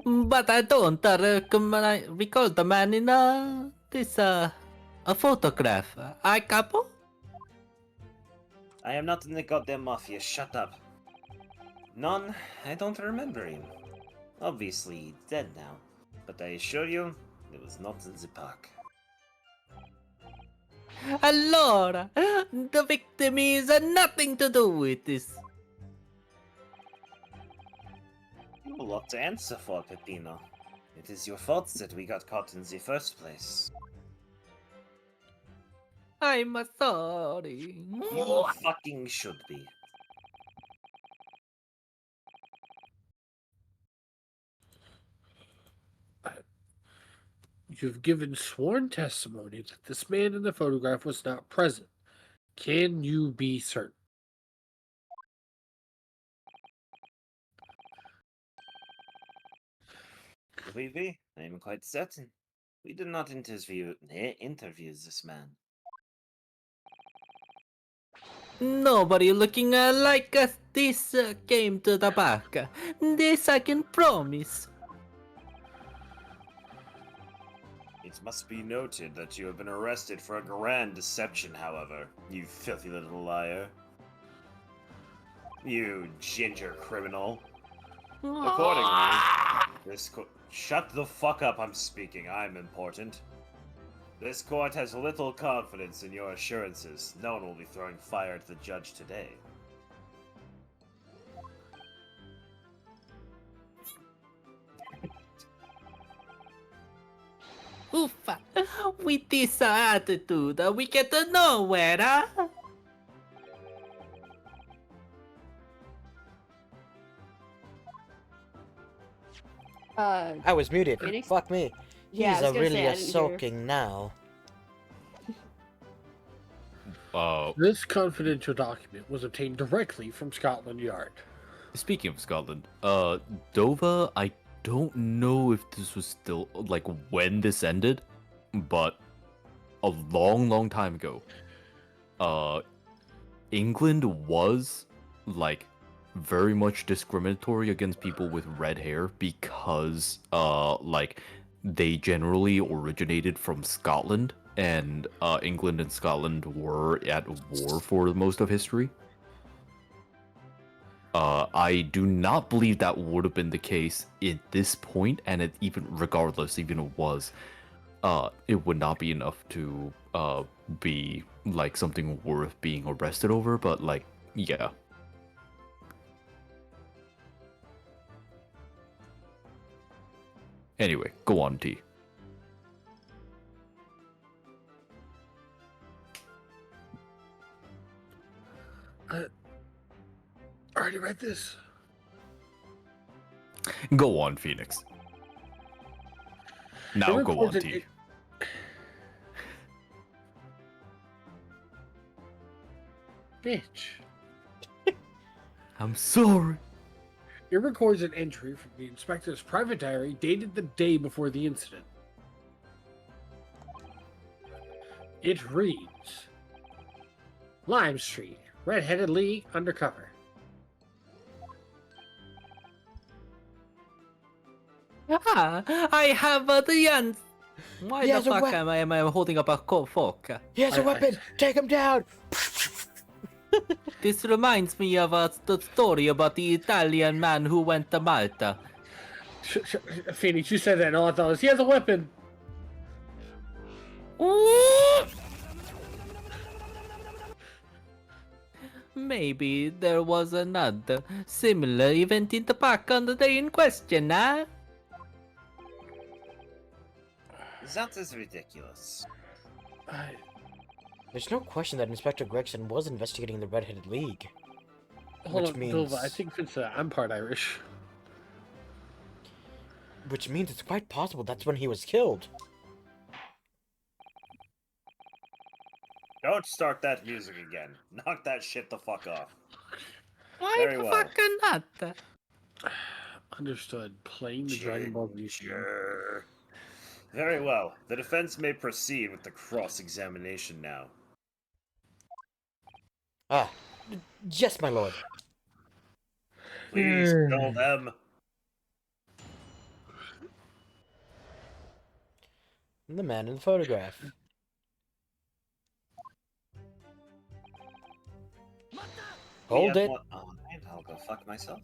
Speaker 7: But I don't recall the man in this a photograph. I capo?
Speaker 2: I am not in the goddamn mafia, shut up. None, I don't remember him. Obviously, he's dead now. But I assure you, it was not in the park.
Speaker 7: Allora, the victim is nothing to do with this.
Speaker 2: You have a lot to answer for, Peppino. It is your fault that we got caught in the first place.
Speaker 7: I'm sorry.
Speaker 2: You fucking should be.
Speaker 1: You've given sworn testimony that this man in the photograph was not present. Can you be certain?
Speaker 9: Could we be? I am quite certain. We did not interview this man.
Speaker 7: Nobody looking like us this came to the back. This I can promise.
Speaker 2: It must be noted that you have been arrested for a grand deception, however, you filthy little liar. You ginger criminal. Accordingly, shut the fuck up, I'm speaking, I'm important. This court has little confidence in your assurances. No one will be throwing fire at the judge today.
Speaker 7: Oofa. With this attitude, we get nowhere, huh?
Speaker 3: I was muted.
Speaker 4: Phoenix?
Speaker 3: Fuck me.
Speaker 4: Yeah, I
Speaker 3: He's
Speaker 4: was
Speaker 3: a
Speaker 4: gonna
Speaker 3: really
Speaker 4: say, I
Speaker 3: a
Speaker 4: didn't hear.
Speaker 3: soaking now.
Speaker 1: This confidential document was obtained directly from Scotland Yard.
Speaker 5: Speaking of Scotland, Dova, I don't know if this was still like when this ended, but a long time ago, England was like very much discriminatory against people with red hair because like they generally originated from Scotland, and England and Scotland were at war for most of history. I do not believe that would have been the case at this point, and it even regardless, even if it was, it would not be enough to be like something worth being arrested over. But like, yeah. Anyway, go on, T.
Speaker 1: I already read this.
Speaker 5: Go on, Phoenix. Now go on, T.
Speaker 1: Bitch.
Speaker 5: I'm sorry.
Speaker 1: It records an entry from the inspector's private diary dated the day before the incident. It reads, Lime Street, Red-Headed Lee, undercover.
Speaker 7: Ah, I have the answer. Why
Speaker 3: He
Speaker 7: the
Speaker 3: has a
Speaker 7: fuck
Speaker 3: wep-
Speaker 7: am I holding up a fork?
Speaker 3: He has a weapon! Take him down!
Speaker 7: This reminds me of the story about the Italian man who went to Malta.
Speaker 1: Phoenix, you said that, and all I thought was, he has a weapon!
Speaker 7: Ooh! Maybe there was another similar event in the park on the day in question, huh?
Speaker 9: That is ridiculous.
Speaker 3: There's no question that Inspector Gregson was investigating the Red-Headed League.
Speaker 1: Hold
Speaker 3: Which
Speaker 1: on,
Speaker 3: means-
Speaker 1: Dova, I think Vince, I'm part Irish.
Speaker 3: Which means it's quite possible that's when he was killed.
Speaker 2: Don't start that music again. Knock that shit the fuck off.
Speaker 7: Why
Speaker 2: Very
Speaker 7: the
Speaker 2: well.
Speaker 7: fuck not?
Speaker 1: Understood. Playing the Dragon Ball Z theme.
Speaker 2: Sure. Very well. The defense may proceed with the cross-examination now.
Speaker 3: Ah, yes, my lord.
Speaker 2: Please tell them.
Speaker 3: The man in the photograph. Hold it.
Speaker 9: Alright, I'll go fuck myself.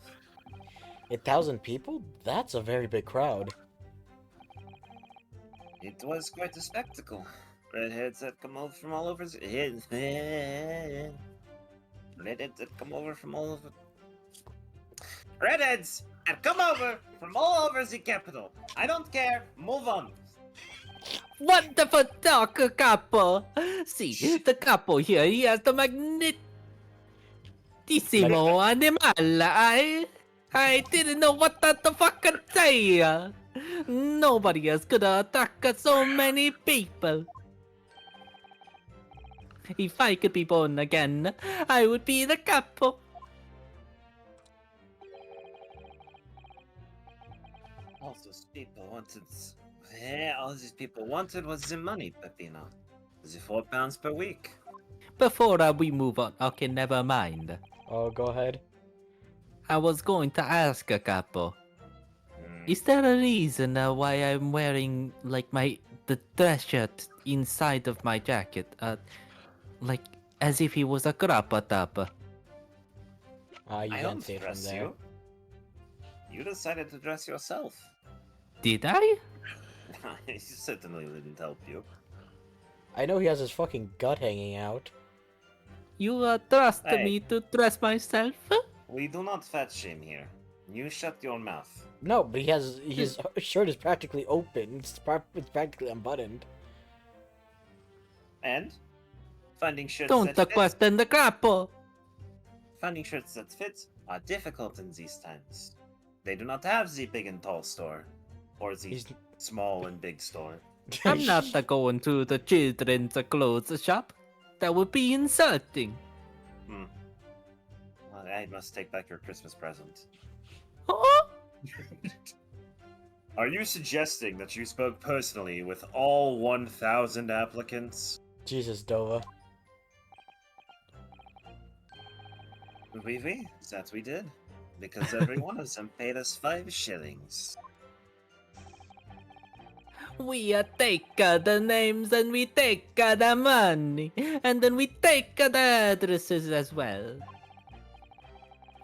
Speaker 3: 1,000 people? That's a very big crowd.
Speaker 9: It was quite a spectacle. Redheads that come over from all over. Redheads that come over from all over. Redheads that come over from all over the capital. I don't care. Move on.
Speaker 7: Wonderful talk, Capo. See, the Capo here, he has the magnetissimo animal. I didn't know what the fuck to say. Nobody else could attack so many people. If I could be born again, I would be the Capo.
Speaker 9: All those people wanted. Yeah, all these people wanted was the money, Peppino. The £4 per week.
Speaker 7: Before we move on, okay, never mind.
Speaker 3: Oh, go ahead.
Speaker 7: I was going to ask a capo.
Speaker 2: Hmm.
Speaker 7: Is there a reason why I'm wearing like the dress shirt inside of my jacket? Like as if he was a grappa tappa.
Speaker 3: You
Speaker 2: I
Speaker 3: can't
Speaker 2: don't
Speaker 3: see it from
Speaker 2: dress
Speaker 3: there.
Speaker 2: you. You decided to dress yourself.
Speaker 7: Did I?
Speaker 2: He certainly didn't help you.
Speaker 3: I know he has his fucking gut hanging out.
Speaker 7: You trust
Speaker 2: Hey.
Speaker 7: me to dress myself?
Speaker 2: We do not fat shame here. You shut your mouth.
Speaker 3: No, but his shirt is practically open. It's practically unbuttoned.
Speaker 2: And finding shirts
Speaker 7: Don't
Speaker 2: that fit.
Speaker 7: question the capo.
Speaker 2: Finding shirts that fit are difficult in these times. They do not have the big and tall store, or the
Speaker 3: He's
Speaker 2: small and big store.
Speaker 7: I'm not going to the children's clothes shop. That would be insulting.
Speaker 2: Well, I must take back your Christmas present.
Speaker 7: Oh?
Speaker 2: Are you suggesting that you spoke personally with all 1,000 applicants?
Speaker 3: Jesus, Dova.
Speaker 2: Oui, that we did. Because every one of them paid us 5 shillings.
Speaker 7: We take the names and we take the money. And then we take the addresses as well.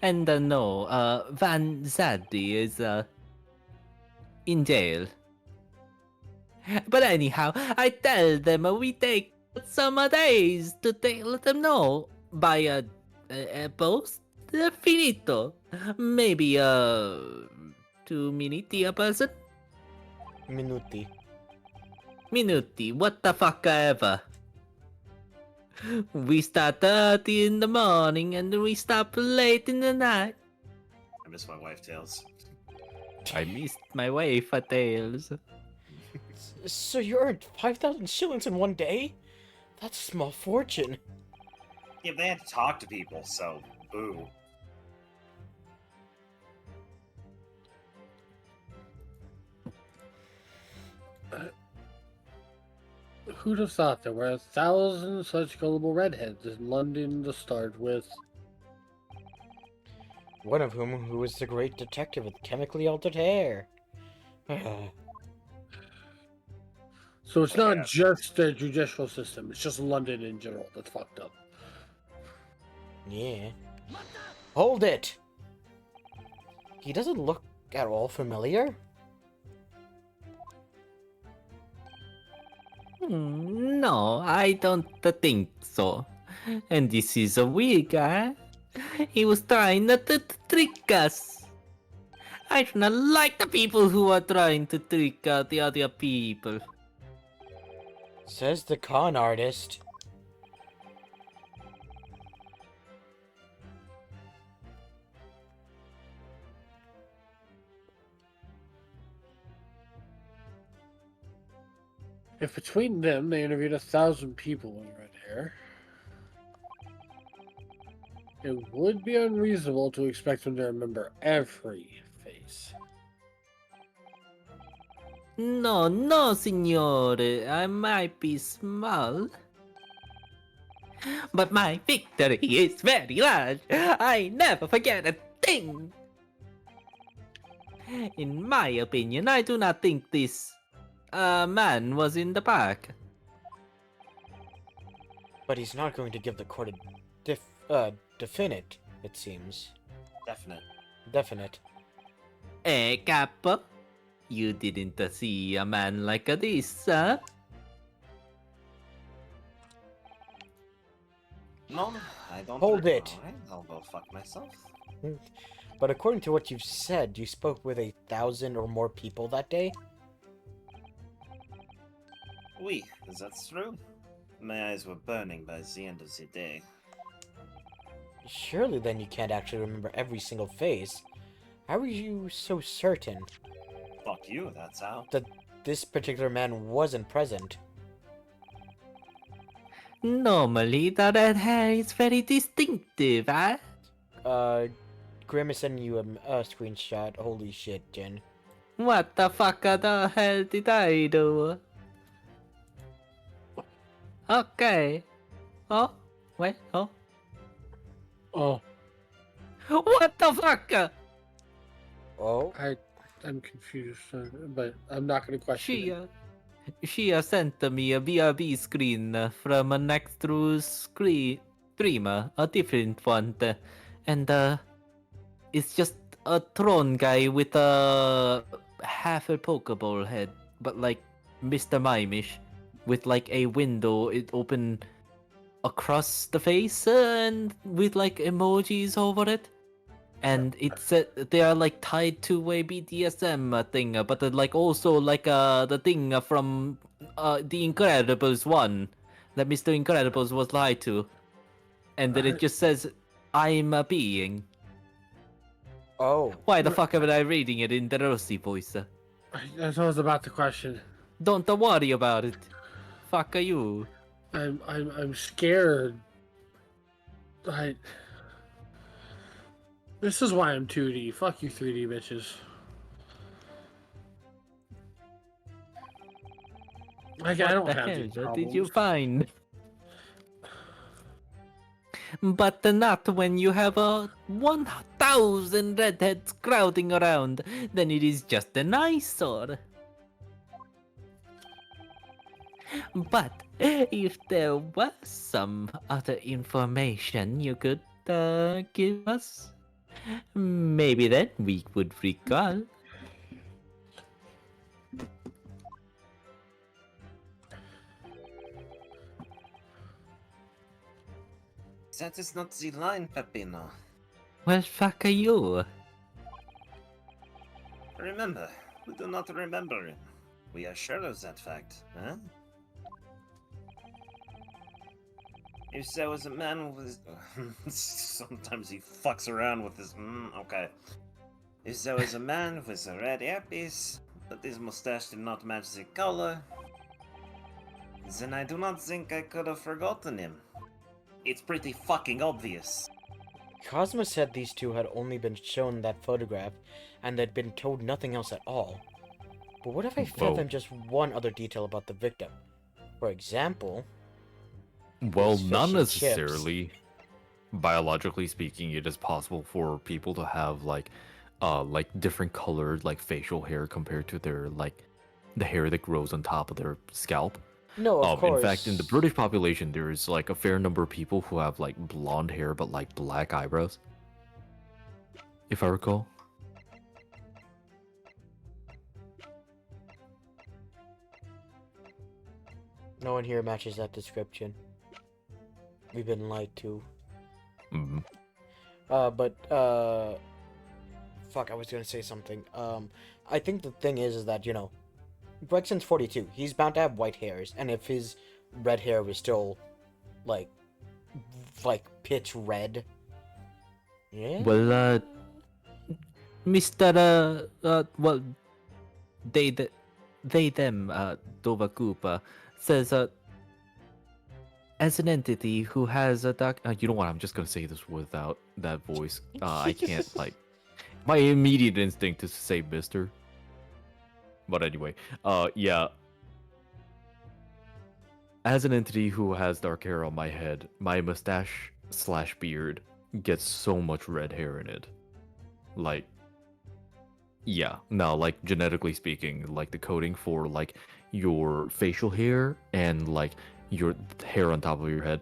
Speaker 7: And no, Van Zaddy is in jail. But anyhow, I tell them we take some days to let them know by a post finito. Maybe 2 minutes a person.
Speaker 3: Minuti.
Speaker 7: Minuti, what the fuck ever. We start early in the morning and we stop late in the night.
Speaker 2: I miss my wife, Tails.
Speaker 7: I missed my wife at Tails.
Speaker 3: So you earned 5,000 shillings in one day? That's a small fortune.
Speaker 2: Yeah, they had to talk to people, so boo.
Speaker 1: Who'd have thought there were 1,000 such gullible redheads in London to start with?
Speaker 3: One of who was the great detective with chemically altered hair.
Speaker 1: So it's not
Speaker 2: Yeah.
Speaker 1: just the judicial system, it's just London in general that's fucked up.
Speaker 3: Yeah. Hold it! He doesn't look at all familiar.
Speaker 7: No, I don't think so. And this is a weird guy. He was trying to trick us. I do not like the people who are trying to trick the other people.
Speaker 3: Says the con artist.
Speaker 1: If between them they interviewed 1,000 people with red hair, it would be unreasonable to expect them to remember every face.
Speaker 7: No, no, signore. I might be small. But my victory is very large. I never forget a thing. In my opinion, I do not think this man was in the park.
Speaker 3: But he's not going to give the court a definite, it seems.
Speaker 2: Definite.
Speaker 3: Definite.
Speaker 7: Capo? You didn't see a man like this, huh?
Speaker 2: No, I don't.
Speaker 3: Hold it.
Speaker 2: Alright, I'll go fuck myself.
Speaker 3: But according to what you've said, you spoke with 1,000 or more people that day?
Speaker 2: Oui, that's true. My eyes were burning by the end of the day.
Speaker 3: Surely then you can't actually remember every single face. How are you so certain
Speaker 2: Fuck you, that's how.
Speaker 3: that this particular man wasn't present?
Speaker 7: Normally, the red hair is very distinctive, huh?
Speaker 3: Grim is sending you a screenshot. Holy shit, Jen.
Speaker 7: What the fuck the hell did I do? Okay. Oh, wait, oh.
Speaker 1: Oh,
Speaker 7: What the fuck?
Speaker 3: Oh.
Speaker 1: I'm confused, but I'm not going to question
Speaker 7: She,
Speaker 1: it.
Speaker 7: she sent me a VRB screen from a next to streamer, a different one, and it's just a throne guy with a half a Pokeball head, but like Mr. Mimish, with like a window it open across the face and with like emojis over it. And it's they are like tied to a BDSM thing, but like also like the thing from the Incredibles one that Mr. Incredibles was lied to, and then it just says, "I'm a being."
Speaker 3: Oh.
Speaker 7: Why the fuck am I reading it in the Rossi voice?
Speaker 1: That's what I was about to question.
Speaker 7: Don't worry about it. Fuck you.
Speaker 1: I'm scared. I. This is why I'm 2D. Fuck you, 3D bitches. Like, I
Speaker 7: What
Speaker 1: don't
Speaker 7: the
Speaker 1: have
Speaker 7: hell
Speaker 1: these
Speaker 7: did you
Speaker 1: problems.
Speaker 7: find? But not when you have 1,000 redheads crowding around. Then it is just an eyesore. But if there was some other information you could give us, maybe then we would recall.
Speaker 9: That is not the line, Peppino.
Speaker 7: Well, fuck you.
Speaker 9: Remember, we do not remember him. We are sure of that fact, huh? If there was a man with... Sometimes he fucks around with his... okay. If there was a man with a red hairpiece, but his mustache did not match the color, then I do not think I could have forgotten him. It's pretty fucking obvious.
Speaker 3: Cosmo said these two had only been shown that photograph and they'd been told nothing else at all. But what if I fed
Speaker 5: Whoa.
Speaker 3: them just one other detail about the victim? For example...
Speaker 5: Well,
Speaker 3: Those
Speaker 5: not
Speaker 3: fish and chips.
Speaker 5: necessarily. Biologically speaking, it is possible for people to have like different colored like facial hair compared to their like the hair that grows on top of their scalp.
Speaker 3: No, of course.
Speaker 5: In fact, in the British population, there is like a fair number of people who have like blonde hair but like black eyebrows. If I recall.
Speaker 3: No one here matches that description. We've been lied to.
Speaker 5: Mm.
Speaker 3: Fuck, I was gonna say something. I think the thing is that, you know, Brexton's 42. He's bound to have white hairs, and if his red hair was still, like pitch red. Yeah?
Speaker 7: Well, Mr. Well, them, Dova Koopa, says, as an entity who has a dark... you know what, I'm just gonna say this without that voice. I can't, like... My immediate instinct is to say Mister. But anyway, yeah. As an entity who has dark hair on my head, my mustache / beard gets so much red hair in it. Like... Yeah, no, like, genetically speaking, like, the coding for, like, your facial hair and, like, your hair on top of your head,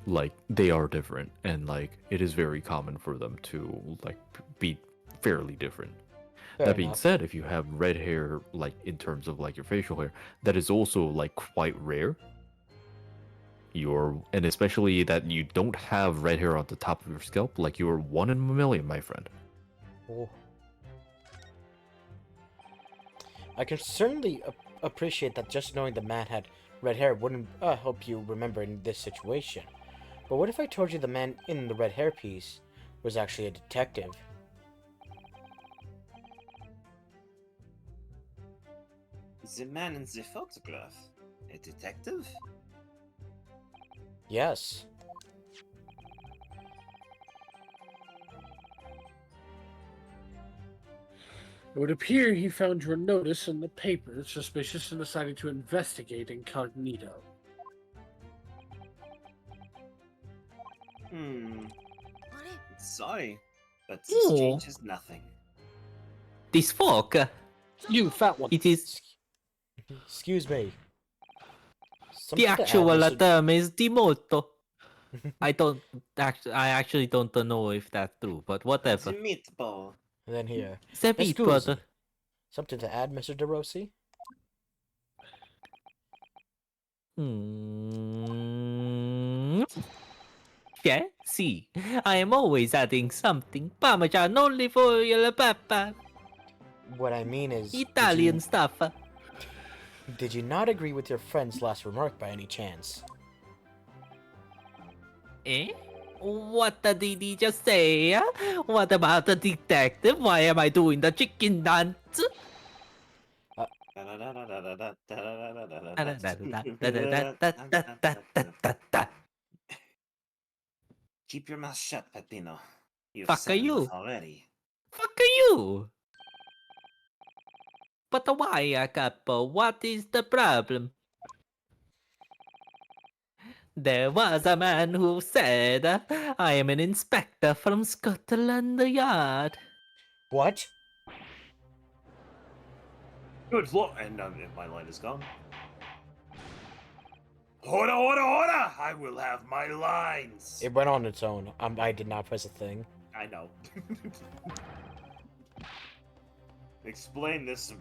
Speaker 7: like, they are different, and, like, it is very common for them to, like, be fairly different.
Speaker 3: Fair
Speaker 5: That being
Speaker 3: enough.
Speaker 5: said, if you have red hair, like, in terms of, like, your facial hair, that is also, like, quite rare. And especially that you don't have red hair on the top of your scalp, like, you're 1 in a million, my friend.
Speaker 3: Oh. I can certainly appreciate that just knowing the man had red hair wouldn't help you remember in this situation. But what if I told you the man in the red hairpiece was actually a detective?
Speaker 9: The man in the photograph? A detective?
Speaker 3: Yes.
Speaker 1: It would appear he found your notice in the paper suspicious and decided to investigate incognito.
Speaker 2: Sorry, but this
Speaker 7: Oh.
Speaker 2: changes nothing.
Speaker 7: This fork,
Speaker 1: You fat one.
Speaker 7: it is
Speaker 3: Excuse me.
Speaker 7: the
Speaker 3: Something to add,
Speaker 7: actual
Speaker 3: Mr.
Speaker 7: term is the motto. I actually don't know if that's true, but
Speaker 9: The
Speaker 7: whatever.
Speaker 9: meatball.
Speaker 3: And then here.
Speaker 7: The meat
Speaker 3: Excuse
Speaker 7: butter.
Speaker 3: Something to add, Mr. DeRossi?
Speaker 7: Yeah, see, I am always adding something. Parmesan only for your pepper.
Speaker 3: What I mean is,
Speaker 7: Italian stuff.
Speaker 3: did you not agree with your friend's last remark by any chance?
Speaker 7: Eh? What did he just say? What about the detective? Why am I doing the chicken dance?
Speaker 9: Keep your mouth shut, Peppino. You've
Speaker 7: Fuck
Speaker 9: said
Speaker 7: you.
Speaker 9: enough already.
Speaker 7: Fuck you! But why, Capo? What is the problem? There was a man who said, I am an inspector from Scotland Yard.
Speaker 3: What?
Speaker 2: Good lord! And my line is gone. Order, order, order! I will have my lines!
Speaker 3: It went on its own. I did not press a thing.
Speaker 2: I know. Explain this.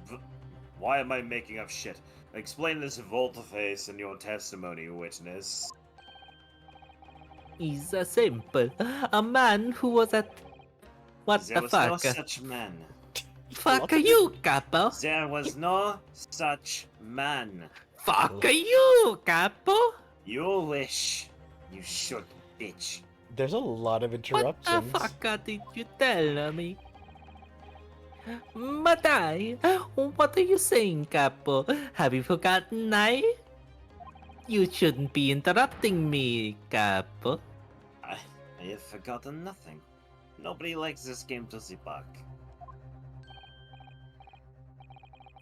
Speaker 2: Why am I making up shit? Explain this volte-face in your testimony, witness.
Speaker 7: Is simple. A man who was at... What
Speaker 9: There
Speaker 7: the
Speaker 9: was no
Speaker 7: fuck?
Speaker 9: such man.
Speaker 7: Fuck you, Capo!
Speaker 9: There was no such man.
Speaker 7: Fuck you, Capo!
Speaker 9: You wish. You should, bitch.
Speaker 3: There's a lot of
Speaker 7: What the
Speaker 3: interruptions.
Speaker 7: fuck did you tell me? But what are you saying, Capo? Have you forgotten I? You shouldn't be interrupting me, Capo.
Speaker 9: I have forgotten nothing. Nobody likes this game to the back.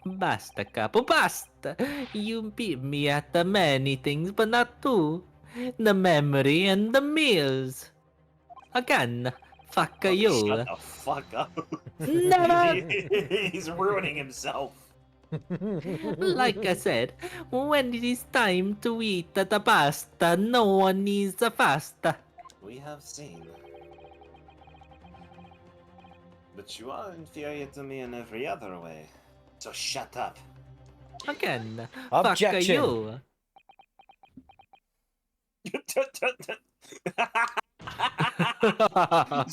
Speaker 7: Basta, Capo, basta. You beat me at the many things, but not two. The memory and the meals. Again, fuck
Speaker 2: Oh,
Speaker 7: you.
Speaker 2: Shut the fuck up.
Speaker 7: Never!
Speaker 2: He's ruining himself.
Speaker 7: Like I said, when it is time to eat the pasta, no one needs the pasta.
Speaker 9: We have seen. But you are inferior to me in every other way. So shut up.
Speaker 7: Again,
Speaker 3: Objection.
Speaker 7: fuck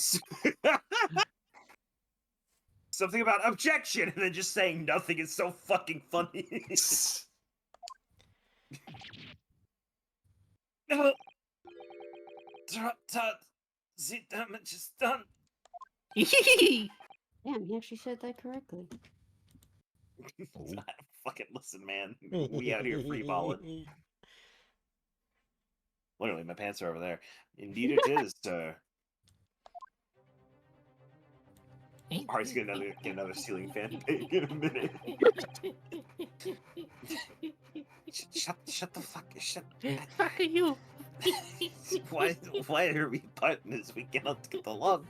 Speaker 2: Something about objection and then just saying nothing is so fucking funny. No. The damage is done.
Speaker 7: you.
Speaker 4: Damn, he actually said that correctly.
Speaker 2: Fucking listen, man. We out here free balling. Literally, my pants are over there. Indeed it is, sir. Ari's gonna get another ceiling fan pig in a minute.
Speaker 9: Shut the fuck. Shut.
Speaker 7: Fuck you.
Speaker 9: Why are we partners? We cannot get along.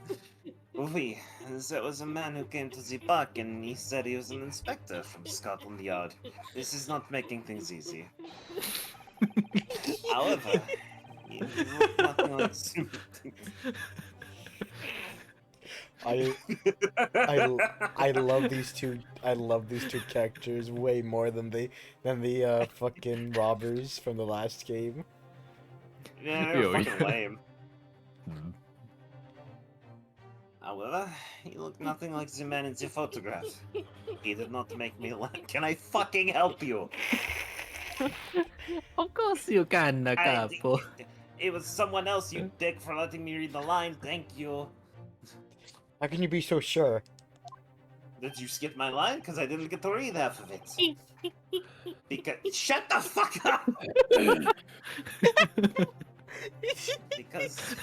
Speaker 9: There was a man who came to the park and he said he was an inspector from Scotland Yard. This is not making things easy. However, he looked nothing like
Speaker 3: I love these two. I love these two characters way more than the fucking robbers from the last game.
Speaker 2: Yeah, they're fucking lame.
Speaker 9: However, he looked nothing like the man in the photograph. He did not make me laugh. Can I fucking help you?
Speaker 7: Of course you can, Capo.
Speaker 9: It was someone else, you dick, for letting me read the line. Thank you.
Speaker 3: How can you be so sure?
Speaker 9: Did you skip my line? Because I didn't get to read half of it. Because shut the fuck up. Because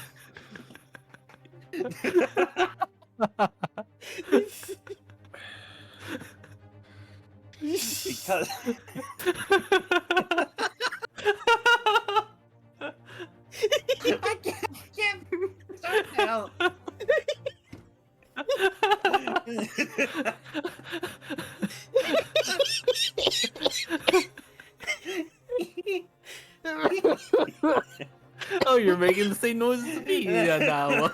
Speaker 5: Oh, you're making the same noises as me now.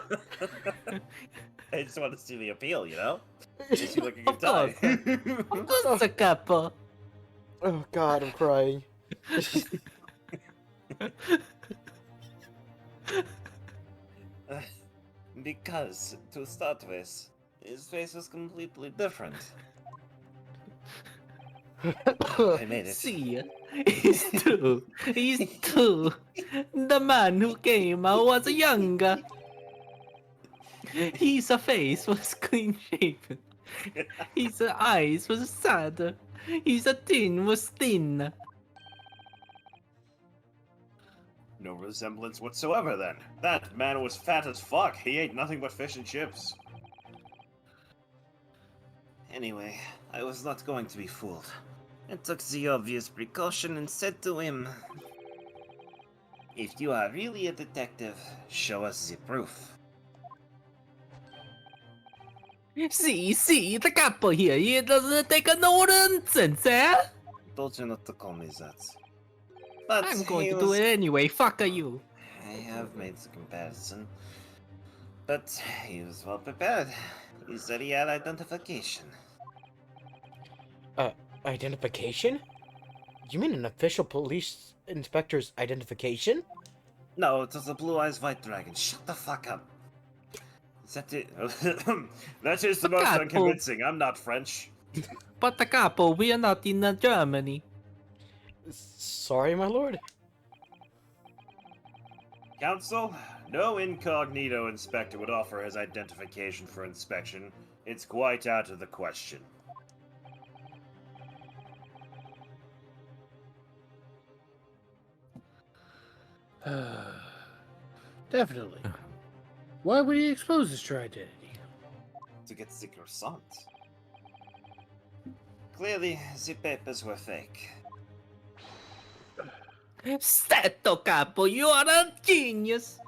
Speaker 2: I just want to see the appeal, you know? Makes you look a good
Speaker 5: Of course.
Speaker 2: time.
Speaker 5: Of course, a capo.
Speaker 3: Oh God, I'm crying.
Speaker 2: Because, to start with, his face was completely different. I made it.
Speaker 5: See, it's true. It's true. The man who came was younger. His face was clean shaven. His eyes was sad. His chin was thin.
Speaker 2: No resemblance whatsoever, then. That man was fat as fuck. He ate nothing but fish and chips. Anyway, I was not going to be fooled. I took the obvious precaution and said to him, "If you are really a detective, show us the proof."
Speaker 5: See, the capo here, he doesn't take no nonsense, eh?
Speaker 2: Told you not to call me that. But
Speaker 5: I'm going
Speaker 2: he
Speaker 5: to do
Speaker 2: was...
Speaker 5: it anyway, fuck you.
Speaker 2: I have made the comparison. But he was well prepared. He said he had identification.
Speaker 3: Identification? You mean an official police inspector's identification?
Speaker 2: No, it was a blue-eyes white dragon. Shut the fuck up. Is that it? That is the most
Speaker 5: God,
Speaker 2: unconvincing. I'm not French.
Speaker 5: But the capo, we are not in Germany.
Speaker 3: Sorry, my lord.
Speaker 2: Counsel, no incognito inspector would offer his identification for inspection. It's quite out of the question.
Speaker 1: Definitely. Why would he expose his true identity?
Speaker 2: To get the croissant. Clearly, the papers were fake.
Speaker 5: Stato capo, you are a genius.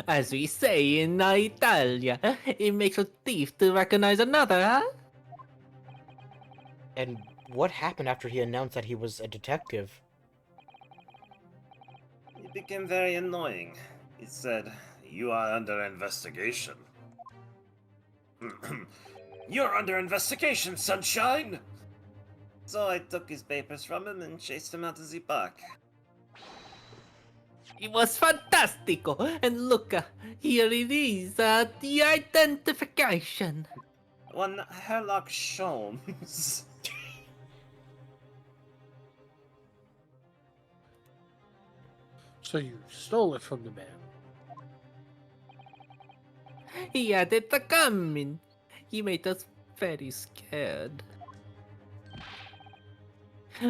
Speaker 5: As we say in Italia, it makes a thief to recognize another, huh?
Speaker 3: And what happened after he announced that he was a detective?
Speaker 2: It became very annoying. He said, "You are under investigation." "You're under investigation, sunshine!" So I took his papers from him and chased him out of the park.
Speaker 5: It was fantastico. And look, here it is, the identification.
Speaker 2: One Herlock Sholmes.
Speaker 1: So you stole it from the man.
Speaker 5: He had it coming. He made us very scared.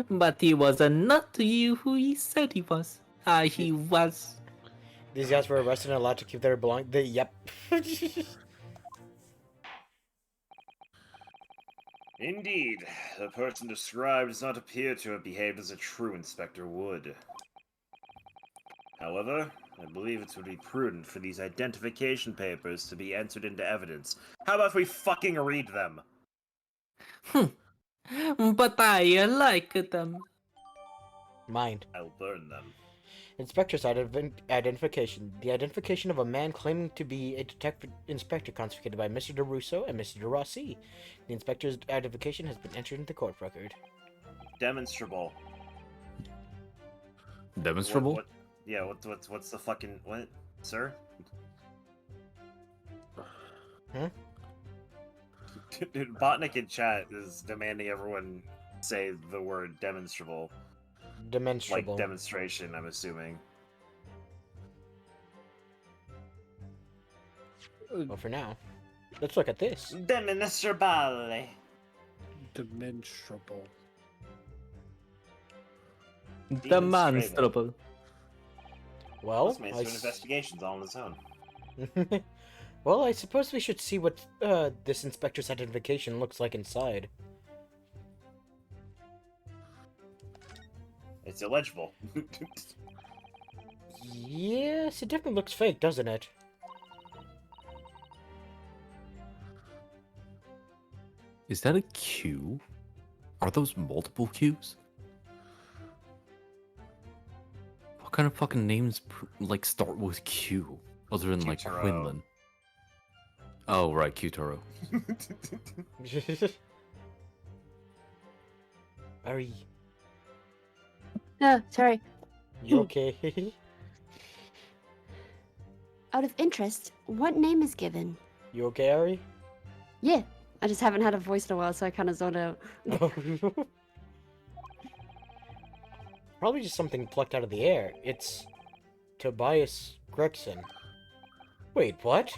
Speaker 5: But he was not you who he said he was. He was.
Speaker 3: These guys were arrested and allowed to keep their Yep.
Speaker 2: Indeed, the person described does not appear to have behaved as a true inspector would. However, I believe it would be prudent for these identification papers to be entered into evidence. How about we fucking read them?
Speaker 5: But I like them.
Speaker 3: Mind.
Speaker 2: I'll burn them.
Speaker 3: Inspector's identification. The identification of a man claiming to be a detective inspector confiscated by Mr. DeRusso and Mr. DeRossi. The inspector's identification has been entered into the court record.
Speaker 2: Demonstrable.
Speaker 5: Demonstrable?
Speaker 2: What's the fucking... What? Sir?
Speaker 3: Huh?
Speaker 2: Dude, Botnik in chat is demanding everyone say the word demonstrable.
Speaker 3: Demonstrable.
Speaker 2: Like demonstration, I'm assuming.
Speaker 3: Well, for now, let's look at this.
Speaker 2: Demonstrable.
Speaker 1: Demonstrable.
Speaker 5: Demonstrable.
Speaker 3: Well,
Speaker 2: This man's doing investigations all on his own.
Speaker 3: well, I suppose we should see what this inspector's identification looks like inside.
Speaker 2: It's illegible.
Speaker 3: Yes, it definitely looks fake, doesn't it?
Speaker 5: Is that a Q? Are those multiple Qs? kind of fucking names like start with Q, other than like
Speaker 2: Q-Taro.
Speaker 5: Quinlan? Oh right, Q-Taro.
Speaker 3: Ari,
Speaker 6: Oh, sorry.
Speaker 3: you okay?
Speaker 6: Out of interest, what name is given?
Speaker 3: You okay, Ari?
Speaker 6: Yeah, I just haven't had a voice in a while, so I kind of zoned out.
Speaker 3: Probably just something plucked out of the air. It's Tobias Gregson. Wait, what?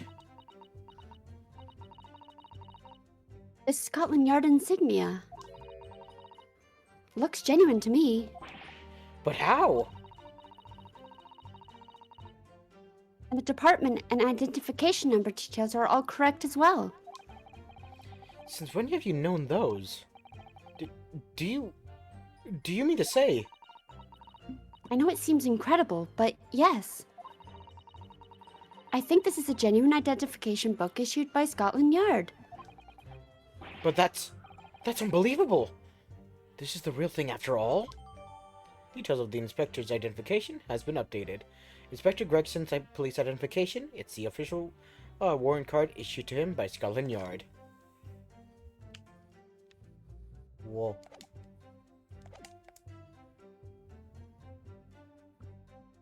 Speaker 6: The Scotland Yard insignia. Looks genuine to me.
Speaker 3: But how?
Speaker 6: And the department and identification number details are all correct as well.
Speaker 3: Since when have you known those? Do you mean to say?
Speaker 6: I know it seems incredible, but yes. I think this is a genuine identification book issued by Scotland Yard.
Speaker 3: But that's unbelievable. This is the real thing after all? Details of the inspector's identification has been updated. Inspector Gregson's police identification, it's the official warrant card issued to him by Scotland Yard. Whoa.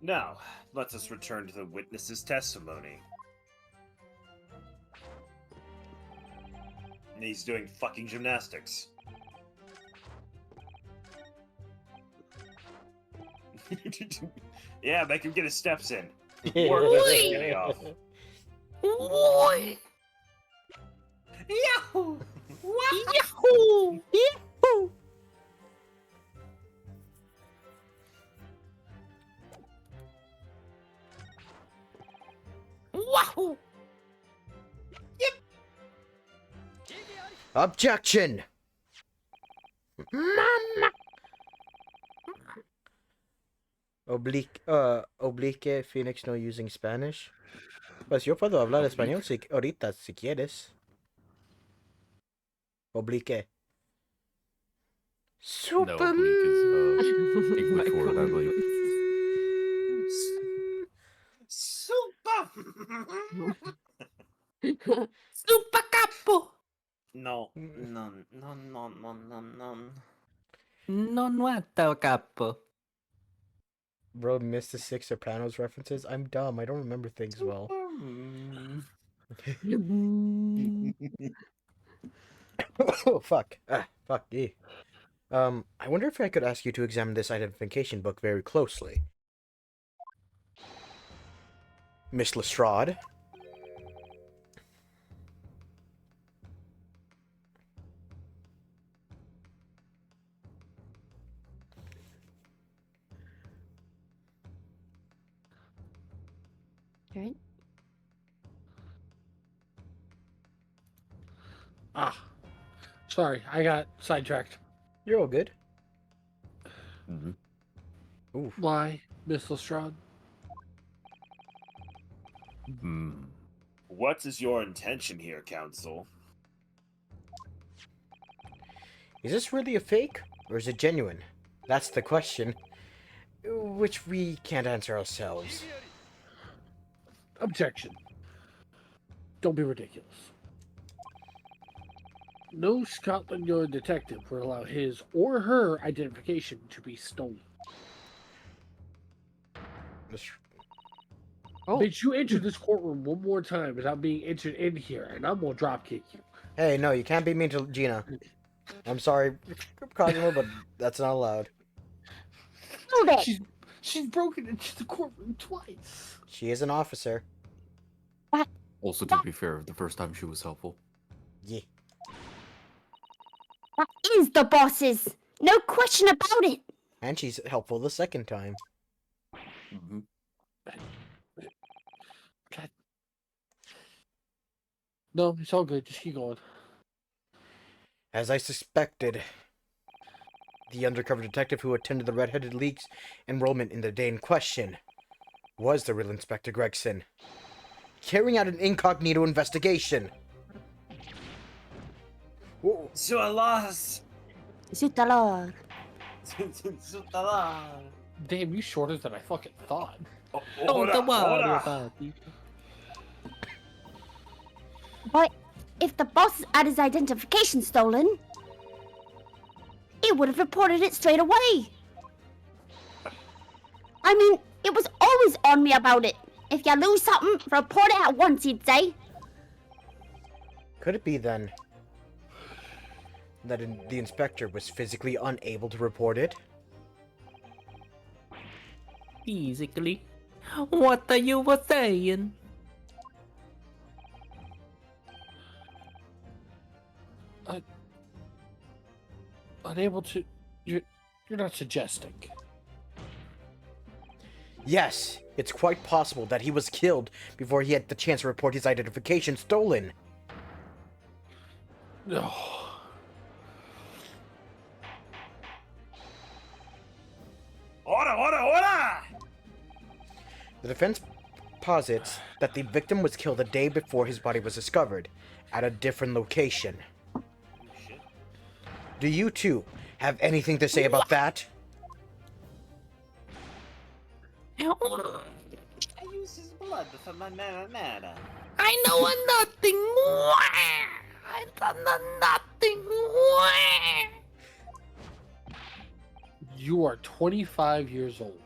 Speaker 2: Now, let us return to the witness's testimony. He's doing fucking gymnastics. Yeah, make him get his steps in. Work this skinny off.
Speaker 9: Yahoo!
Speaker 6: Yahoo! Yahoo!
Speaker 9: Wahoo!
Speaker 3: Objection!
Speaker 9: Mama!
Speaker 3: Oblique, Phoenix no using Spanish. Pues yo puedo hablar español ahorita si quieres. Oblique.
Speaker 5: No, oblique is English word, I believe.
Speaker 9: Super!
Speaker 8: Super capo!
Speaker 9: No, no.
Speaker 7: Non nuoto capo.
Speaker 3: Bro missed the Six Sopranos references. I'm dumb. I don't remember things well. Oh, fuck. Fuck me. I wonder if I could ask you to examine this identification book very closely. Miss Lestrade?
Speaker 6: Right?
Speaker 1: Sorry, I got sidetracked.
Speaker 3: You're all good.
Speaker 5: Mm-hmm.
Speaker 3: Ooh.
Speaker 1: Why, Miss Lestrade?
Speaker 2: What is your intention here, Counsel?
Speaker 3: Is this really a fake, or is it genuine? That's the question, which we can't answer ourselves.
Speaker 1: Objection. Don't be ridiculous. No Scotland Yard detective would allow his or her identification to be stolen.
Speaker 3: Oh.
Speaker 1: Bitch, you enter this courtroom one more time without being entered in here, and I'm gonna drop kick you.
Speaker 3: Hey, no, you can't be mean to Gina. I'm sorry, Cosmo, but that's not allowed.
Speaker 1: She's broken into the courtroom twice.
Speaker 3: She is an officer.
Speaker 5: Also, to be fair, the first time she was helpful.
Speaker 3: Yeah.
Speaker 6: That is the boss's! No question about it!
Speaker 3: And she's helpful the second time.
Speaker 5: Mm-hmm.
Speaker 1: God. No, it's all good. Just keep going.
Speaker 3: As I suspected, the undercover detective who attended the Red-Headed League's enrollment in the day in question was the real Inspector Gregson, carrying out an incognito investigation. Whoa.
Speaker 9: Sualas!
Speaker 6: Zut alors!
Speaker 9: Zutalar!
Speaker 1: Damn, you shorter than I fucking thought.
Speaker 7: Don't
Speaker 2: Order,
Speaker 7: worry
Speaker 2: order.
Speaker 7: about it.
Speaker 6: But if the boss had his identification stolen, he would have reported it straight away. I mean, it was always on me about it. If you lose something, report it at once, he'd say.
Speaker 3: Could it be then that the inspector was physically unable to report it?
Speaker 7: Physically? What are you saying?
Speaker 1: Unable to. You're not suggesting.
Speaker 3: Yes, it's quite possible that he was killed before he had the chance to report his identification stolen.
Speaker 1: No.
Speaker 2: Order, order, order!
Speaker 3: The defense posits that the victim was killed a day before his body was discovered, at a different location.
Speaker 2: Shit.
Speaker 3: Do you two have anything to say about that?
Speaker 9: I use his blood for my mana.
Speaker 8: I know nothing. I done nothing.
Speaker 1: You are 25 years old.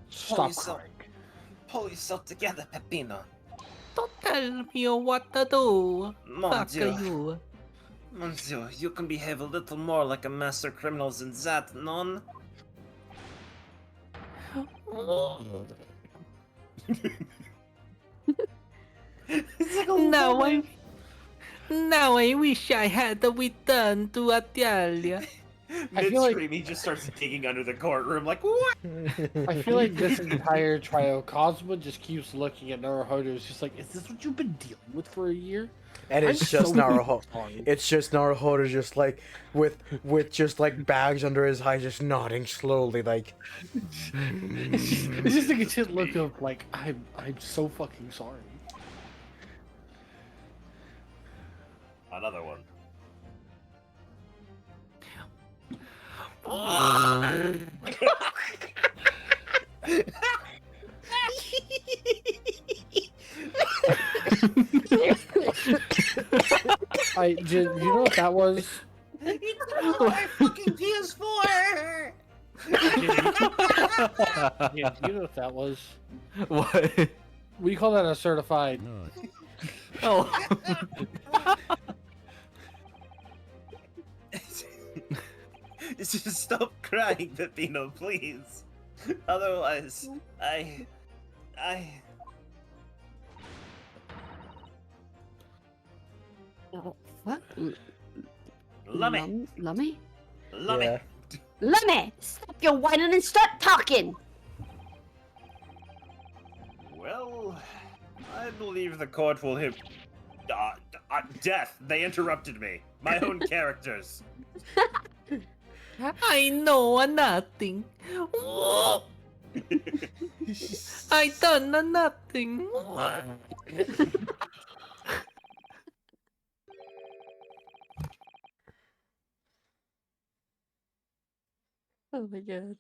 Speaker 1: Stop
Speaker 9: yourself.
Speaker 1: crying.
Speaker 9: Pull yourself together, Peppino.
Speaker 7: Don't tell me what to do.
Speaker 9: Mon
Speaker 7: Fuck
Speaker 9: Dieu.
Speaker 7: you.
Speaker 9: Monsieur, you can behave a little more like a master criminal than that, non?
Speaker 7: Now I wish I had returned to Italia.
Speaker 1: I feel like-
Speaker 2: Midstream, he just starts digging under the courtroom, like, what?
Speaker 1: I feel like this entire trial, Cosmo just keeps looking at Naruhodo. It's just like, is this what you've been dealing with for a year?
Speaker 3: And it's
Speaker 1: I'm
Speaker 3: just
Speaker 1: so
Speaker 3: Naruhodo.
Speaker 1: sorry.
Speaker 3: It's just Naruhodo, just like with just like bags under his eyes, just nodding slowly, like.
Speaker 1: It's just like a shit look of like, I'm so fucking sorry.
Speaker 2: Another one.
Speaker 1: You know what that was?
Speaker 9: My fucking PS4!
Speaker 1: Yeah, you know what that was?
Speaker 5: What?
Speaker 1: We call that a certified.
Speaker 5: Oh.
Speaker 2: Just stop crying, Peppino, please. Otherwise, I...
Speaker 4: What?
Speaker 2: Lummy,
Speaker 4: Lummy?
Speaker 2: lummy.
Speaker 3: Yeah.
Speaker 6: Lemmy, stop your whining and start talking.
Speaker 2: Well, I believe the court will hear... death! They interrupted me. My own characters.
Speaker 7: I know nothing. I done nothing.
Speaker 4: Oh my god.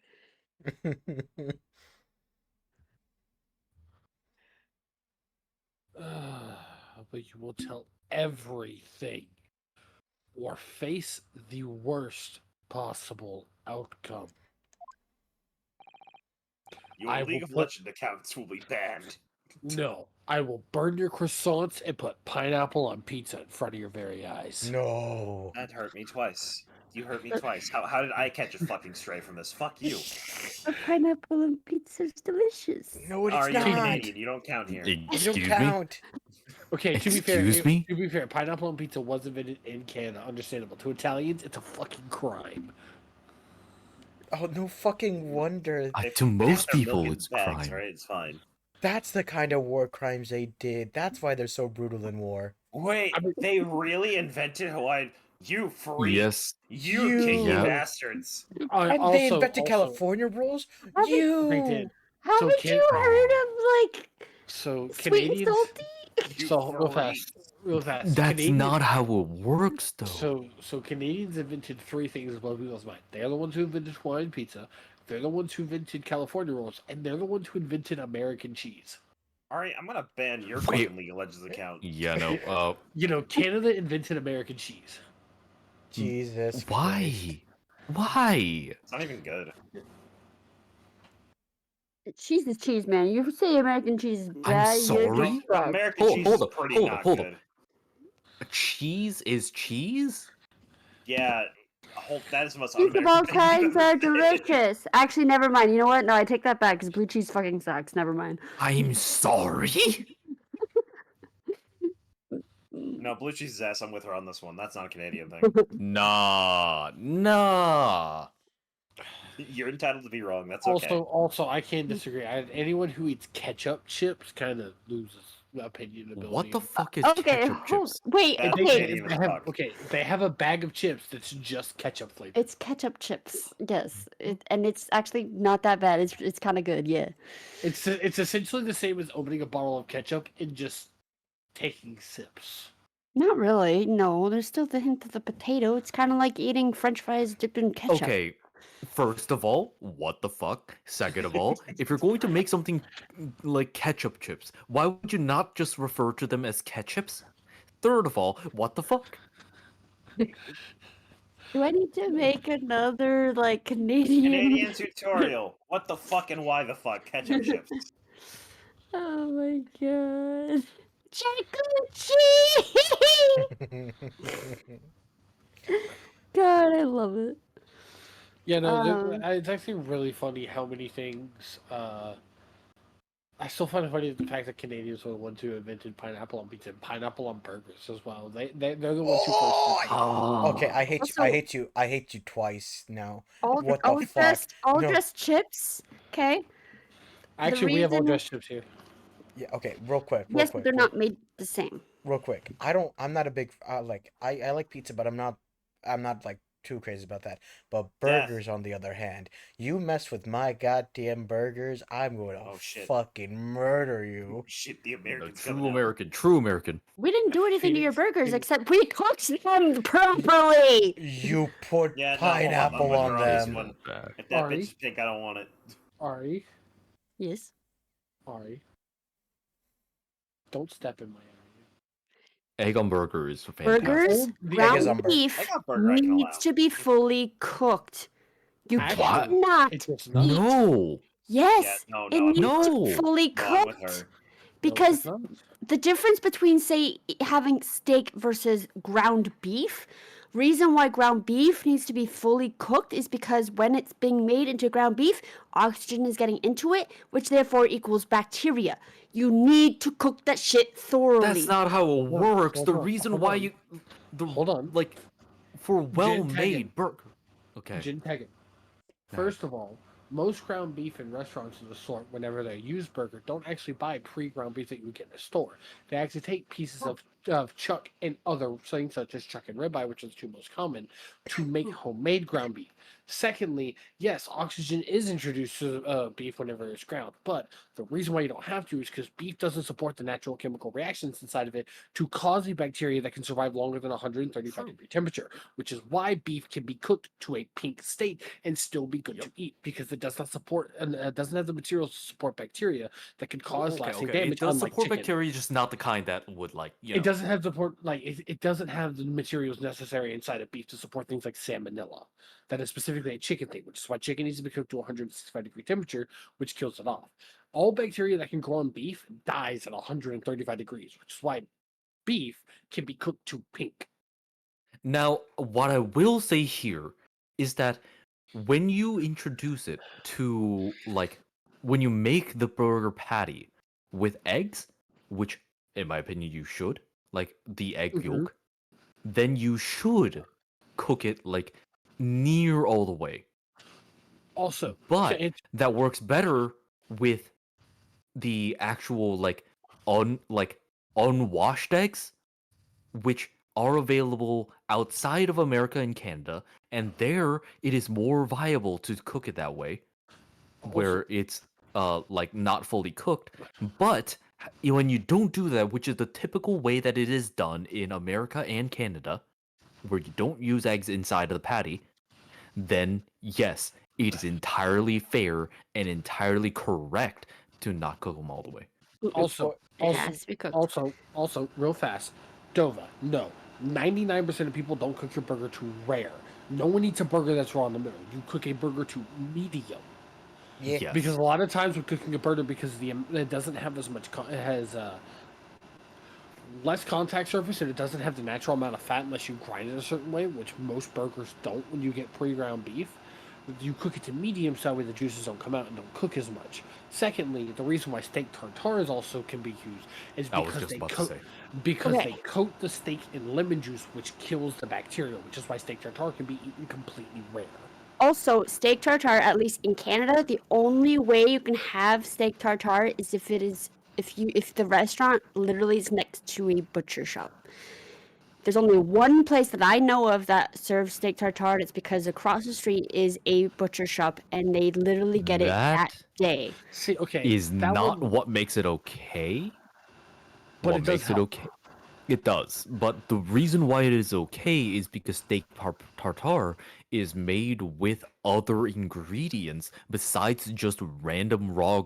Speaker 1: But you will tell everything or face the worst possible outcome.
Speaker 2: Your
Speaker 1: I
Speaker 2: League
Speaker 1: will
Speaker 2: of
Speaker 1: put-
Speaker 2: Legends accounts will be banned.
Speaker 1: No, I will burn your croissants and put pineapple on pizza in front of your very eyes.
Speaker 3: No.
Speaker 2: That hurt me twice. You hurt me twice. How did I catch a fucking stray from this? Fuck you.
Speaker 4: A pineapple on pizza's delicious.
Speaker 3: No, it's
Speaker 2: Are you
Speaker 3: not.
Speaker 2: Canadian? You don't count here.
Speaker 3: You
Speaker 5: Excuse
Speaker 3: don't
Speaker 5: me?
Speaker 3: count.
Speaker 1: Okay, to be fair,
Speaker 5: Excuse me?
Speaker 1: to be fair, pineapple on pizza was invented in Canada. Understandable. To Italians, it's a fucking crime.
Speaker 3: Oh, no fucking wonder.
Speaker 2: If
Speaker 5: To
Speaker 2: you
Speaker 5: most
Speaker 2: pass their
Speaker 5: people,
Speaker 2: milk in
Speaker 5: it's
Speaker 2: bags,
Speaker 5: crime.
Speaker 2: Right? It's fine.
Speaker 3: That's the kind of war crimes they did. That's why they're so brutal in war.
Speaker 2: Wait,
Speaker 1: I mean-
Speaker 2: they really invented Hawaiian? You freak!
Speaker 5: Yes.
Speaker 2: You
Speaker 3: You-
Speaker 2: kinky
Speaker 5: Yeah.
Speaker 2: bastards!
Speaker 3: And they invented California rules?
Speaker 4: Haven't-
Speaker 3: You!
Speaker 1: They did.
Speaker 4: Haven't
Speaker 1: can-
Speaker 4: you heard of like
Speaker 1: So
Speaker 4: sweet and
Speaker 1: Canadians.
Speaker 4: salty?
Speaker 2: You
Speaker 1: So real
Speaker 2: freak.
Speaker 1: fast, real fast.
Speaker 5: That's
Speaker 1: Canadian-
Speaker 5: not how it works, though.
Speaker 1: So Canadians invented three things that blow people's mind. They're the ones who invented Hawaiian pizza. They're the ones who invented California rolls, and they're the ones who invented American cheese.
Speaker 2: Alright, I'm gonna ban your
Speaker 5: Wait.
Speaker 2: fucking League of Legends account.
Speaker 5: Yeah, no.
Speaker 1: You know, Canada invented American cheese.
Speaker 3: Jesus Christ.
Speaker 5: Why? Why?
Speaker 2: It's not even good.
Speaker 4: Cheese is cheese, man. You say American cheese is
Speaker 5: I'm
Speaker 4: bad, you're
Speaker 5: sorry?
Speaker 4: just fucked.
Speaker 2: American
Speaker 5: Hold-
Speaker 2: cheese
Speaker 5: hold
Speaker 2: is
Speaker 5: up,
Speaker 2: pretty
Speaker 5: hold up,
Speaker 2: not
Speaker 5: hold up.
Speaker 2: good.
Speaker 5: Cheese is cheese?
Speaker 2: Yeah, that is the most
Speaker 4: Cheese of
Speaker 2: un-American
Speaker 4: all
Speaker 2: thing you've
Speaker 4: kinds
Speaker 2: ever
Speaker 4: are
Speaker 2: said.
Speaker 4: delicious. Actually, never mind. You know what? No, I take that back because blue cheese fucking sucks. Never mind.
Speaker 5: I'm sorry?
Speaker 2: No, blue cheese's ass. I'm with her on this one. That's not a Canadian thing.
Speaker 5: Nah.
Speaker 2: You're entitled to be wrong. That's okay.
Speaker 1: Also, I can't disagree. Anyone who eats ketchup chips kind of loses opinion ability.
Speaker 5: What the fuck is
Speaker 4: Okay,
Speaker 5: ketchup chips?
Speaker 4: wait,
Speaker 2: That's
Speaker 4: okay.
Speaker 2: Canadian as fuck.
Speaker 1: They have a bag of chips that's just ketchup flavored.
Speaker 4: It's ketchup chips. Yes, and it's actually not that bad. It's kind of good. Yeah.
Speaker 1: It's essentially the same as opening a bottle of ketchup and just taking sips.
Speaker 4: Not really. No, there's still the hint of the potato. It's kind of like eating French fries dipped in ketchup.
Speaker 5: Okay, first of all, what the fuck? Second of all, if you're going to make something like ketchup chips, why would you not just refer to them as ketchups? Third of all, what the fuck?
Speaker 4: Do I need to make another like Canadian?
Speaker 2: Canadian tutorial. What the fuck and why the fuck? Ketchup chips.
Speaker 4: Oh my god. Chocolate cheese! God, I love it.
Speaker 1: Yeah, no, it's actually really funny how many things. I still find it funny the fact that Canadians were the ones who invented pineapple on pizza and pineapple on burgers as well. They're the ones who first.
Speaker 3: Okay, I hate
Speaker 4: Also-
Speaker 3: you. I hate you twice now.
Speaker 4: All,
Speaker 3: What the
Speaker 4: all
Speaker 3: fuck?
Speaker 4: dressed, all
Speaker 3: No.
Speaker 4: dressed chips. Okay.
Speaker 1: Actually, we have all
Speaker 4: reason-
Speaker 1: dressed chips here.
Speaker 3: Yeah. Okay. Real quick.
Speaker 4: Yes, but they're not made the same.
Speaker 3: Real quick. I'm not a big like I like pizza, but I'm not like too crazy about that. But burgers, on the other hand, you mess with my goddamn burgers, I'm going to
Speaker 2: Oh, shit.
Speaker 3: fucking murder you.
Speaker 2: Shit, the
Speaker 5: No,
Speaker 2: Americans
Speaker 5: true
Speaker 2: coming out.
Speaker 5: American, true American.
Speaker 4: We didn't do anything to your
Speaker 1: Phoenix-
Speaker 4: burgers
Speaker 1: Phoenix-
Speaker 4: except we cooked them properly.
Speaker 3: You put
Speaker 2: Yeah, no,
Speaker 3: pineapple
Speaker 2: I'm with
Speaker 3: on
Speaker 2: her on this
Speaker 3: them.
Speaker 2: one.
Speaker 5: Bad.
Speaker 2: If that
Speaker 1: Ari?
Speaker 2: bitch is pink, I don't want it.
Speaker 1: Ari,
Speaker 4: Yes.
Speaker 1: don't step in my area.
Speaker 5: Egg on burger is fantastic.
Speaker 4: Burgers,
Speaker 1: The
Speaker 3: egg is
Speaker 4: ground
Speaker 3: on burger.
Speaker 4: beef
Speaker 2: I got burger I can allow.
Speaker 4: needs to be fully cooked. You
Speaker 1: Actually,
Speaker 4: cannot.
Speaker 1: It does not.
Speaker 5: No!
Speaker 4: Yes,
Speaker 2: Yeah, no,
Speaker 4: it
Speaker 2: no,
Speaker 4: needs
Speaker 5: no.
Speaker 4: to be fully
Speaker 2: No, I'm with
Speaker 4: cooked.
Speaker 2: her.
Speaker 4: Because
Speaker 1: No, it does not.
Speaker 4: the difference between, say, having steak versus ground beef, reason why ground beef needs to be fully cooked is because when it's being made into ground beef, oxygen is getting into it, which therefore equals bacteria. You need to cook that shit thoroughly.
Speaker 5: That's not how it works. The
Speaker 1: hold on,
Speaker 5: reason
Speaker 1: hold
Speaker 5: why
Speaker 1: on.
Speaker 5: you.
Speaker 1: Hold on.
Speaker 5: Like, for well
Speaker 1: Tagging.
Speaker 5: made burger. Okay.
Speaker 1: Jin Tegan. First of all, most ground beef in restaurants of the sort, whenever they use burger, don't actually buy pre-ground beef that you would get in a store. They actually take pieces of chuck and other things such as chuck and ribeye, which are the two most common, to make homemade ground beef. Secondly, yes, oxygen is introduced to beef whenever it's ground, but the reason why you don't have to is because beef doesn't support the natural chemical reactions inside of it to cause the bacteria that can survive longer than 135-degree temperature, which is why beef can be cooked to a pink state and still be good to eat because it does not support and doesn't have the materials to support bacteria that can cause lasting damage.
Speaker 5: It does
Speaker 1: unlike
Speaker 5: support
Speaker 1: chicken.
Speaker 5: bacteria, just not the kind that would like
Speaker 1: It doesn't have support like it doesn't have the materials necessary inside of beef to support things like salmonella. That is specifically a chicken thing, which is why chicken needs to be cooked to 165-degree temperature, which kills it off. All bacteria that can grow on beef dies at 135 degrees, which is why beef can be cooked to pink.
Speaker 5: Now, what I will say here is that when you introduce it to, like, when you make the burger patty with eggs, which, in my opinion, you should, like the egg
Speaker 1: Mhm.
Speaker 5: yolk, then you should cook it, like, near all the way.
Speaker 1: Also,
Speaker 5: But
Speaker 1: to answer-
Speaker 5: that works better with the actual, like, unwashed eggs, which are available outside of America and Canada, and there it is more viable to cook it that way, where it's like not fully cooked. But when you don't do that, which is the typical way that it is done in America and Canada, where you don't use eggs inside of the patty, then yes, it is entirely fair and entirely correct to not cook them all the way.
Speaker 1: Also,
Speaker 4: It
Speaker 1: also,
Speaker 4: has to be cooked.
Speaker 1: also, real fast, Dova. No, 99% of people don't cook your burger to rare. No one eats a burger that's raw in the middle. You cook a burger to medium.
Speaker 3: Yeah.
Speaker 5: Yes.
Speaker 1: Because a lot of times we're cooking a burger because it doesn't have as much. It has less contact surface and it doesn't have the natural amount of fat unless you grind it a certain way, which most burgers don't when you get pre-ground beef. You cook it to medium so that way the juices don't come out and don't cook as much. Secondly, the reason why steak tartare also can be used is
Speaker 5: I was
Speaker 1: because
Speaker 5: just
Speaker 1: they
Speaker 5: about to
Speaker 1: coat
Speaker 5: say.
Speaker 1: they
Speaker 4: Okay.
Speaker 1: coat the steak in lemon juice, which kills the bacteria, which is why steak tartare can be eaten completely rare.
Speaker 4: Also, steak tartare, at least in Canada, the only way you can have steak tartare is if the restaurant literally is next to a butcher shop. There's only one place that I know of that serves steak tartare. It's because across the street is a butcher shop, and they literally get it that
Speaker 5: That
Speaker 4: day.
Speaker 1: See, okay,
Speaker 5: is
Speaker 1: that
Speaker 5: not
Speaker 1: one,
Speaker 5: what makes it okay.
Speaker 1: but
Speaker 5: What
Speaker 1: it does
Speaker 5: makes it
Speaker 1: help.
Speaker 5: okay? It does, but the reason why it is okay is because steak tartare is made with other ingredients besides just random raw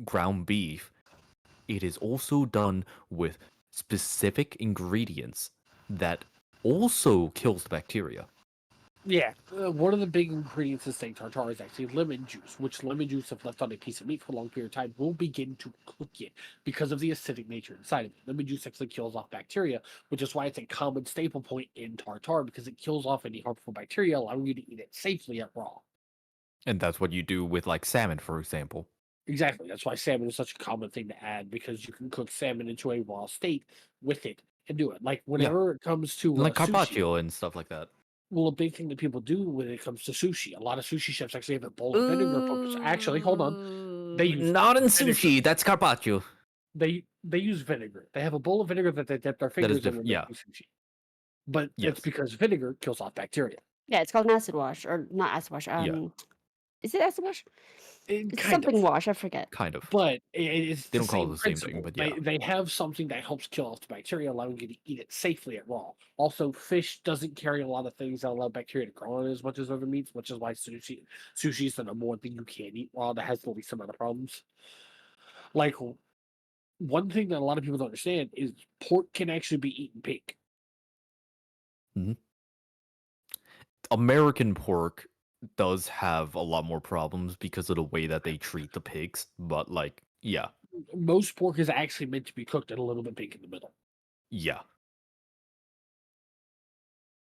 Speaker 5: ground beef. It is also done with specific ingredients that also kills the bacteria.
Speaker 1: Yeah, one of the big ingredients in steak tartare is actually lemon juice, which lemon juice, if left on a piece of meat for a long period of time, will begin to cook it because of the acidic nature inside of it. Lemon juice actually kills off bacteria, which is why it's a common staple point in tartare because it kills off any harmful bacteria, allowing you to eat it safely at raw.
Speaker 5: And that's what you do with like salmon, for example.
Speaker 1: Exactly. That's why salmon is such a common thing to add because you can cook salmon into a raw state with it and do it. Like
Speaker 5: Yeah.
Speaker 1: whenever it comes to
Speaker 5: Like
Speaker 1: sushi,
Speaker 5: carpaccio and stuff like that.
Speaker 1: well, a big thing that people do when it comes to sushi, a lot of sushi chefs actually have a bowl of vinegar focus. Actually, hold on, they use
Speaker 5: Not in
Speaker 1: vinegar.
Speaker 5: sushi, that's carpaccio.
Speaker 1: They use vinegar. They have a bowl of vinegar that they dip their
Speaker 5: That is
Speaker 1: fingers in when
Speaker 5: yeah.
Speaker 1: making sushi. But it's
Speaker 5: Yes.
Speaker 1: because vinegar kills off bacteria.
Speaker 4: Yeah, it's called an acid wash, or not acid wash. Is it acid wash? It's
Speaker 1: Kind
Speaker 4: something
Speaker 1: of.
Speaker 4: wash. I forget.
Speaker 5: Kind of.
Speaker 1: But it's
Speaker 5: They
Speaker 1: the
Speaker 5: don't call it
Speaker 1: same
Speaker 5: the same
Speaker 1: principle.
Speaker 5: thing, but yeah.
Speaker 1: They have something that helps kill off the bacteria, allowing you to eat it safely at raw. Also, fish doesn't carry a lot of things that allow bacteria to grow on it as much as other meats, which is why sushi is the number one thing you can't eat raw that has the least amount of problems. Like one thing that a lot of people don't understand is pork can actually be eaten pink.
Speaker 5: American pork does have a lot more problems because of the way that they treat the pigs, but like, yeah.
Speaker 1: Most pork is actually meant to be cooked at a little bit pink in the middle.
Speaker 5: Yeah.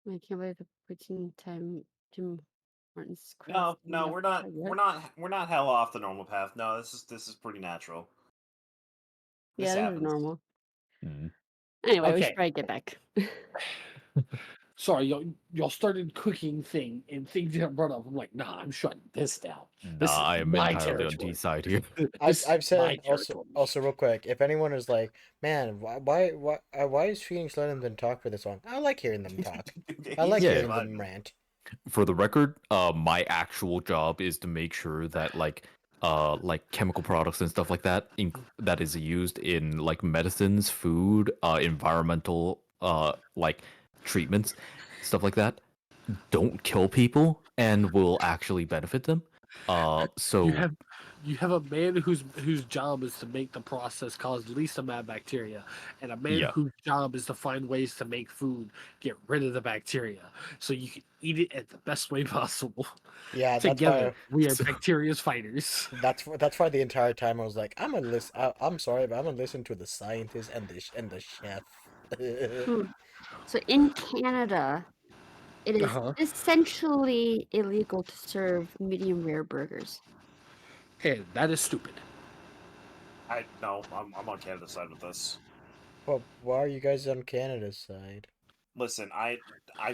Speaker 4: I can't believe the protein time Jim Martin's
Speaker 2: No,
Speaker 4: craft.
Speaker 2: no, we're not hell off the normal path. No, this is pretty natural. This
Speaker 4: Yeah, this is
Speaker 2: happens.
Speaker 4: normal.
Speaker 5: Mhm.
Speaker 4: Anyway, we
Speaker 1: Okay.
Speaker 4: should probably get back.
Speaker 1: Sorry, y'all started cooking thing and things didn't run up. I'm like, nah, I'm shutting this down. This is
Speaker 5: I am
Speaker 1: my
Speaker 5: entirely on
Speaker 1: territory.
Speaker 5: T's side here.
Speaker 1: This
Speaker 3: I've
Speaker 1: is my
Speaker 3: said
Speaker 1: territory.
Speaker 3: also real quick. If anyone is like, man, why is Phoenix letting them talk for this long? I like hearing them talk. I like
Speaker 5: Yeah.
Speaker 3: hearing them rant.
Speaker 5: For the record, my actual job is to make sure that like chemical products and stuff like that that is used in like medicines, food, environmental like treatments, stuff like that, don't kill people and will actually benefit them. So
Speaker 1: You have a man whose job is to make the process cause least amount of bacteria, and a man
Speaker 5: Yeah.
Speaker 1: whose job is to find ways to make food get rid of the bacteria, so you can eat it at the best way possible.
Speaker 3: Yeah, that's
Speaker 1: Together,
Speaker 3: why.
Speaker 1: we are
Speaker 5: So-
Speaker 1: bacteria's fighters.
Speaker 3: That's why the entire time I was like, I'm gonna listen. I'm sorry, but I'm gonna listen to the scientist and the chef.
Speaker 4: So in Canada, it is
Speaker 1: Uh-huh.
Speaker 4: essentially illegal to serve medium rare burgers.
Speaker 1: And that is stupid.
Speaker 2: I'm on Canada's side with this.
Speaker 3: Well, why are you guys on Canada's side?
Speaker 2: Listen, I've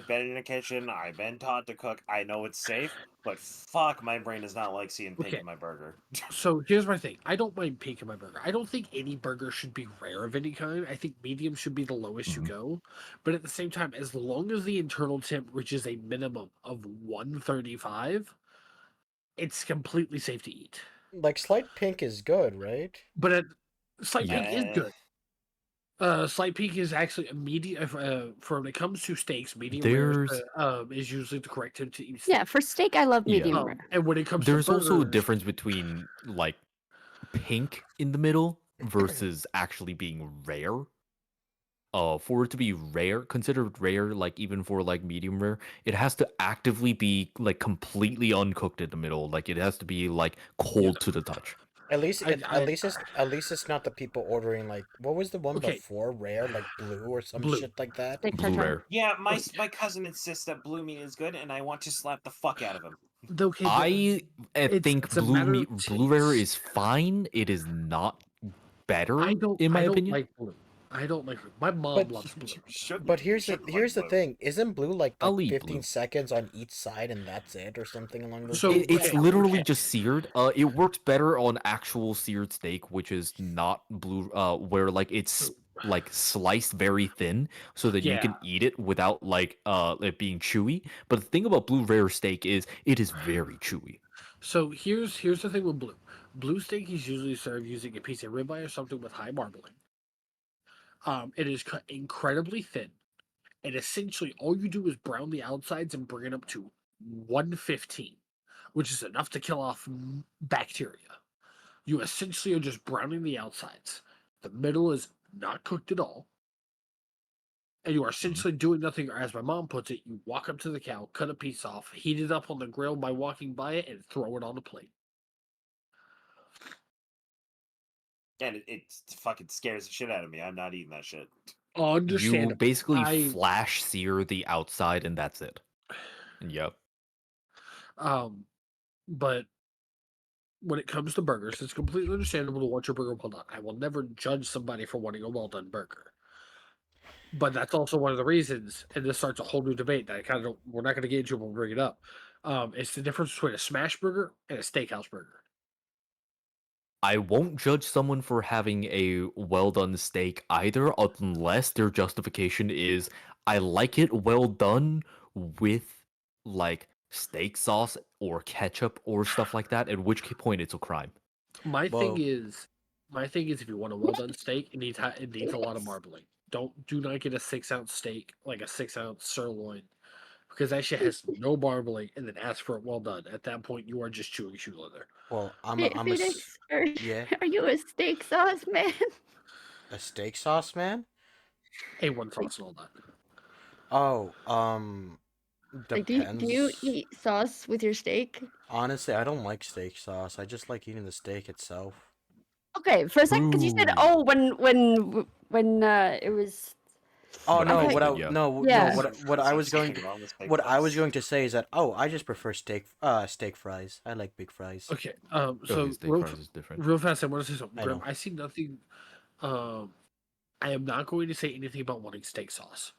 Speaker 2: been in a kitchen. I've been taught to cook. I know it's safe, but fuck, my brain does not like seeing pink
Speaker 1: Okay.
Speaker 2: in my burger.
Speaker 1: So here's my thing. I don't mind pink in my burger. I don't think any burger should be rare of any kind. I think medium should be the lowest you
Speaker 5: Mhm.
Speaker 1: go. But at the same time, as long as the internal temp reaches a minimum of 135, it's completely safe to eat.
Speaker 3: Like slight pink is good, right?
Speaker 1: But slight
Speaker 5: Yeah.
Speaker 1: pink is good. Slight peak is actually a medium. For when it comes to steaks, medium rare
Speaker 5: There's
Speaker 1: is usually the correct tip to eat
Speaker 6: Yeah,
Speaker 1: steak.
Speaker 6: for steak, I love
Speaker 5: Yeah.
Speaker 6: medium rare.
Speaker 1: And when it comes to
Speaker 5: there's also a
Speaker 1: burgers,
Speaker 5: difference between like pink in the middle versus actually being rare. For it to be rare, considered rare, like even for like medium rare, it has to actively be like completely uncooked in the middle. Like it has to be like
Speaker 1: yeah,
Speaker 5: cold to the touch.
Speaker 3: At least,
Speaker 1: I, I
Speaker 3: at least it's not the people ordering like what was the one
Speaker 1: okay,
Speaker 3: before rare, like blue or some
Speaker 1: blue.
Speaker 3: shit like that.
Speaker 6: Steak
Speaker 5: Blue
Speaker 6: tartare.
Speaker 5: rare.
Speaker 2: Yeah, my cousin insists that blue meat is good, and I want to slap the fuck out of him.
Speaker 1: Okay,
Speaker 5: I think
Speaker 1: it's a matter of
Speaker 5: blue rare
Speaker 1: taste.
Speaker 5: is fine. It is not better, in
Speaker 1: I
Speaker 5: my
Speaker 1: don't
Speaker 5: opinion.
Speaker 1: like blue. I don't like blue. My mom
Speaker 3: But
Speaker 1: loves blue.
Speaker 2: You shouldn't.
Speaker 3: But
Speaker 2: You shouldn't like
Speaker 3: here's the
Speaker 2: blue.
Speaker 3: thing. Isn't blue like
Speaker 5: I'll eat
Speaker 3: 15
Speaker 5: blue.
Speaker 3: seconds on each side and that's it or something along those
Speaker 1: So
Speaker 3: lines?
Speaker 5: It's
Speaker 1: okay,
Speaker 5: literally
Speaker 1: okay.
Speaker 5: just seared. It works better on actual seared steak, which is not blue. Where like it's like sliced very thin, so that you
Speaker 1: Yeah.
Speaker 5: can eat it without like it being chewy. But the thing about blue rare steak is it is very chewy.
Speaker 1: So here's the thing with blue. Blue steak is usually served using a piece of ribeye or something with high marbling. It is cut incredibly thin, and essentially all you do is brown the outsides and bring it up to 115, which is enough to kill off bacteria. You essentially are just browning the outsides. The middle is not cooked at all, and you are essentially doing nothing. Or as my mom puts it, you walk up to the cow, cut a piece off, heat it up on the grill by walking by it, and throw it on a plate.
Speaker 2: And it fucking scares the shit out of me. I'm not eating that shit.
Speaker 5: You
Speaker 1: Understandable.
Speaker 5: basically flash sear the outside, and that's it. And yep.
Speaker 1: But when it comes to burgers, it's completely understandable to want your burger well done. I will never judge somebody for wanting a well done burger. But that's also one of the reasons, and this starts a whole new debate that I kind of we're not going to get into, but we'll bring it up. It's the difference between a smash burger and a steakhouse burger.
Speaker 5: I won't judge someone for having a well done steak either, unless their justification is I like it well done with like steak sauce or ketchup or stuff like that, at which point it's a crime.
Speaker 1: My
Speaker 3: Well-
Speaker 1: thing is, if you want a well done steak, it needs a lot of marbling. Do not get a 6-ounce steak like a 6-ounce sirloin, because that shit has no marbling, and then ask for it well done. At that point, you are just chewing shoe leather.
Speaker 3: Well,
Speaker 6: Phoenix,
Speaker 3: yeah.
Speaker 6: are you a steak sauce man?
Speaker 3: A steak sauce man?
Speaker 1: A1 sauce and all that.
Speaker 3: Oh,
Speaker 6: Like,
Speaker 3: depends.
Speaker 6: do you eat sauce with your steak?
Speaker 3: Honestly, I don't like steak sauce. I just like eating the steak itself.
Speaker 6: Okay, for a second, because you said,
Speaker 5: Ooh.
Speaker 6: oh, when it was.
Speaker 3: Oh
Speaker 5: When
Speaker 3: no,
Speaker 6: Okay.
Speaker 3: what I
Speaker 5: yeah.
Speaker 3: no
Speaker 6: Yeah.
Speaker 3: no what I was going
Speaker 2: Nothing wrong with steak
Speaker 3: what I was
Speaker 2: fries.
Speaker 3: going to say is that I just prefer steak fries. I like big fries.
Speaker 1: Okay.
Speaker 5: Oh,
Speaker 1: So
Speaker 5: his steak
Speaker 1: real,
Speaker 5: fries is different.
Speaker 1: real fast, I want to say something.
Speaker 3: I
Speaker 1: Grim,
Speaker 3: know.
Speaker 1: I see nothing. I am not going to say anything about wanting steak sauce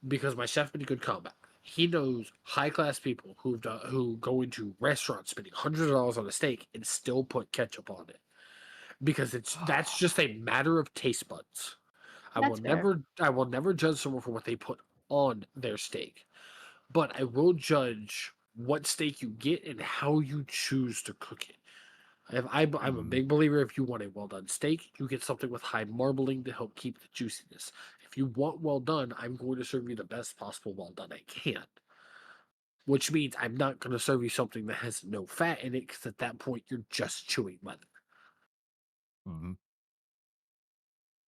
Speaker 1: because my chef been in good combat. He knows high class people who go into restaurants spending hundreds of dollars on a steak and still put ketchup on it because that's just a matter of taste buds.
Speaker 6: That's fair.
Speaker 1: I will never judge someone for what they put on their steak, but I will judge what steak you get and how you choose to cook it. I'm a big believer if you want a well done steak, you get something with high marbling to help keep the juiciness. If you want well done, I'm going to serve you the best possible well done I can. Which means I'm not going to serve you something that has no fat in it because at that point you're just chewing leather.
Speaker 5: Mhm.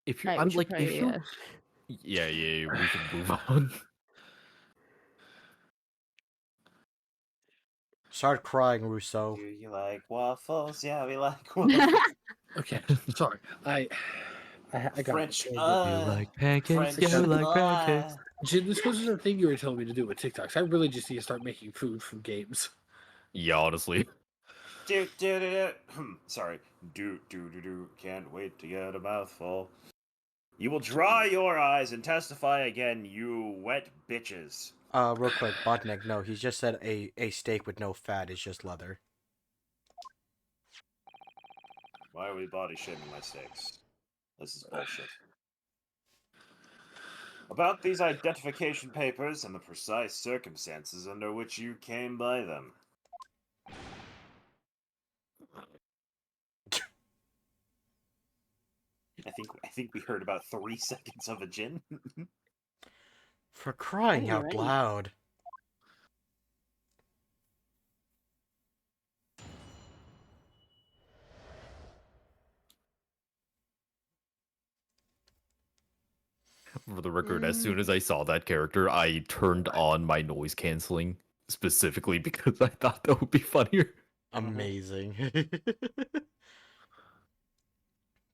Speaker 5: If you,
Speaker 6: Alright,
Speaker 5: I'm
Speaker 6: we should
Speaker 5: like, if
Speaker 6: probably,
Speaker 5: you, yeah, we should move on.
Speaker 3: Start crying, Rousseau.
Speaker 2: You like waffles? Yeah, we like waffles.
Speaker 1: Okay, sorry. I got
Speaker 2: French,
Speaker 5: You like pancakes?
Speaker 2: French,
Speaker 5: Yeah, you like pancakes.
Speaker 1: Jim, this wasn't a thing you were telling me to do with TikToks. I really just need to start making food from games.
Speaker 5: Yeah, honestly.
Speaker 2: Sorry. Can't wait to get a mouthful. You will dry your eyes and testify again, you wet bitches.
Speaker 3: Real quick, Botnik, no, he's just said a steak with no fat is just leather.
Speaker 2: Why are we body shaming my steaks? This is bullshit. About these identification papers and the precise circumstances under which you came by them. I think we heard about 3 seconds of a Jin.
Speaker 3: For crying
Speaker 4: Oh,
Speaker 3: out
Speaker 4: right.
Speaker 3: loud.
Speaker 5: For the record, as soon as I saw that character, I turned on my noise canceling specifically because I thought that would be funnier.
Speaker 3: Amazing.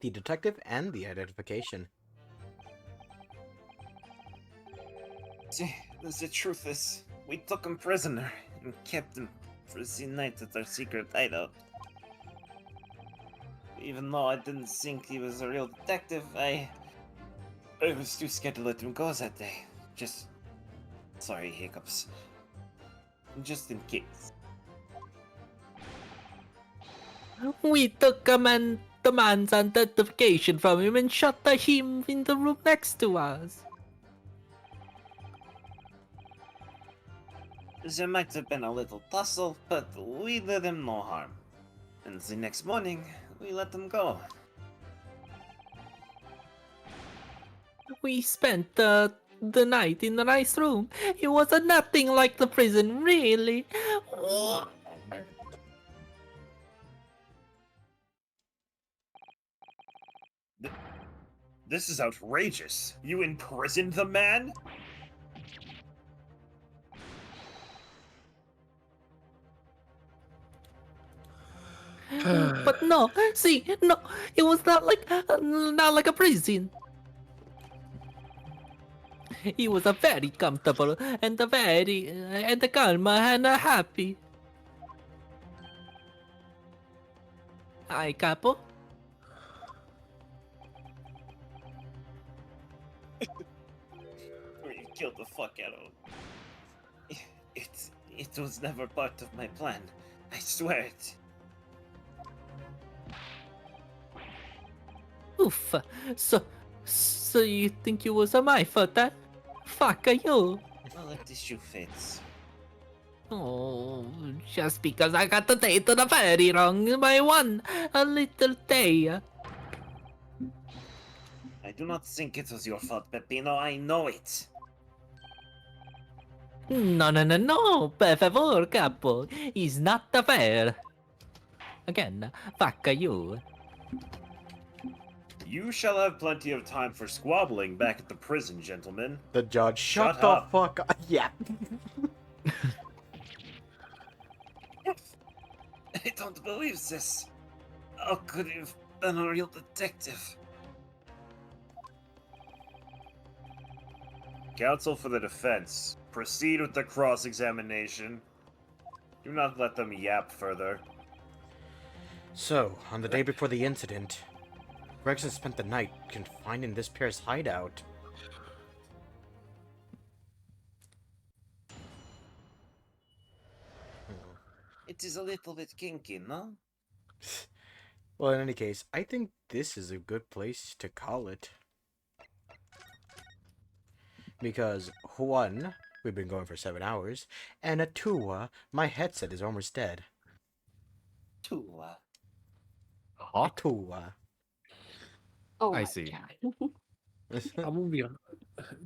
Speaker 3: The detective and the identification.
Speaker 9: The truth is, we took him prisoner and kept him for the night at our secret hideout. Even though I didn't think he was a real detective, I was too scared to let him go that day. Sorry, hiccups. Just in case.
Speaker 7: We took the man's identification from him and shut him in the room next to us.
Speaker 9: There might have been a little tussle, but we did him no harm. And the next morning, we let him go.
Speaker 7: We spent the night in a nice room. It was nothing like the prison, really.
Speaker 2: This is outrageous. You imprisoned the man?
Speaker 7: But no, see, no, it was not like a prison. He was a very comfortable and a very and calm and happy. Hi, capo.
Speaker 9: You killed the fuck out of him. It was never part of my plan. I swear it.
Speaker 7: Oof. So you think it was my fault, huh? Fuck you.
Speaker 9: Well, if the shoe fits.
Speaker 7: Oh, just because I got the date on the very wrong by a little day.
Speaker 9: I do not think it was your fault, Peppino. I know it.
Speaker 7: No, per favor, capo. It's not fair. Again, fuck you.
Speaker 2: You shall have plenty of time for squabbling back at the prison, gentlemen.
Speaker 3: The judge, shut
Speaker 2: Shut
Speaker 3: the
Speaker 2: up.
Speaker 3: fuck up. Yeah.
Speaker 9: I don't believe this. How could he have been a real detective?
Speaker 2: Counsel for the defense, proceed with the cross-examination. Do not let them yap further.
Speaker 3: So, on the day before the incident, Gregson spent the night confined in this pair's hideout.
Speaker 9: It is a little bit kinky, no?
Speaker 3: Well, in any case, I think this is a good place to call it. Because, one, we've been going for 7 hours, and two, my headset is almost dead.
Speaker 9: Two.
Speaker 5: Huh?
Speaker 3: Two.
Speaker 4: Oh
Speaker 5: I
Speaker 4: my
Speaker 5: see.
Speaker 4: God.
Speaker 1: I'm gonna be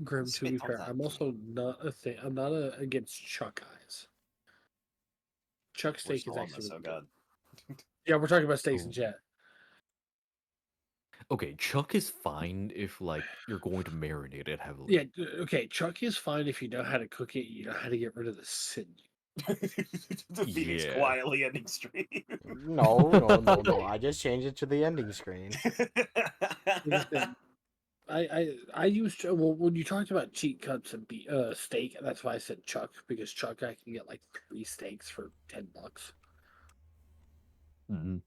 Speaker 1: Grim. To
Speaker 9: Spit
Speaker 1: be
Speaker 9: on
Speaker 1: fair,
Speaker 9: that.
Speaker 1: I'm also not a thing. I'm not against Chuck eyes. Chuck
Speaker 2: We're
Speaker 1: steak is
Speaker 2: still on
Speaker 1: actually
Speaker 2: this, oh
Speaker 1: really
Speaker 2: god.
Speaker 1: good. Yeah, we're talking about steaks and
Speaker 5: Cool.
Speaker 1: jet.
Speaker 5: Okay, Chuck is fine if like you're going to marinate it heavily.
Speaker 1: Yeah, okay. Chuck is fine if you know how to cook it. You know how to get rid of the sinew.
Speaker 2: The Phoenix
Speaker 5: Yeah.
Speaker 2: quietly ending stream.
Speaker 3: No. I just changed it to the ending screen.
Speaker 1: Listen, I used to, well, when you talked about cheat cuts and steak, that's why I said Chuck, because Chuck I can get like 3 steaks for $10.
Speaker 5: Mhm.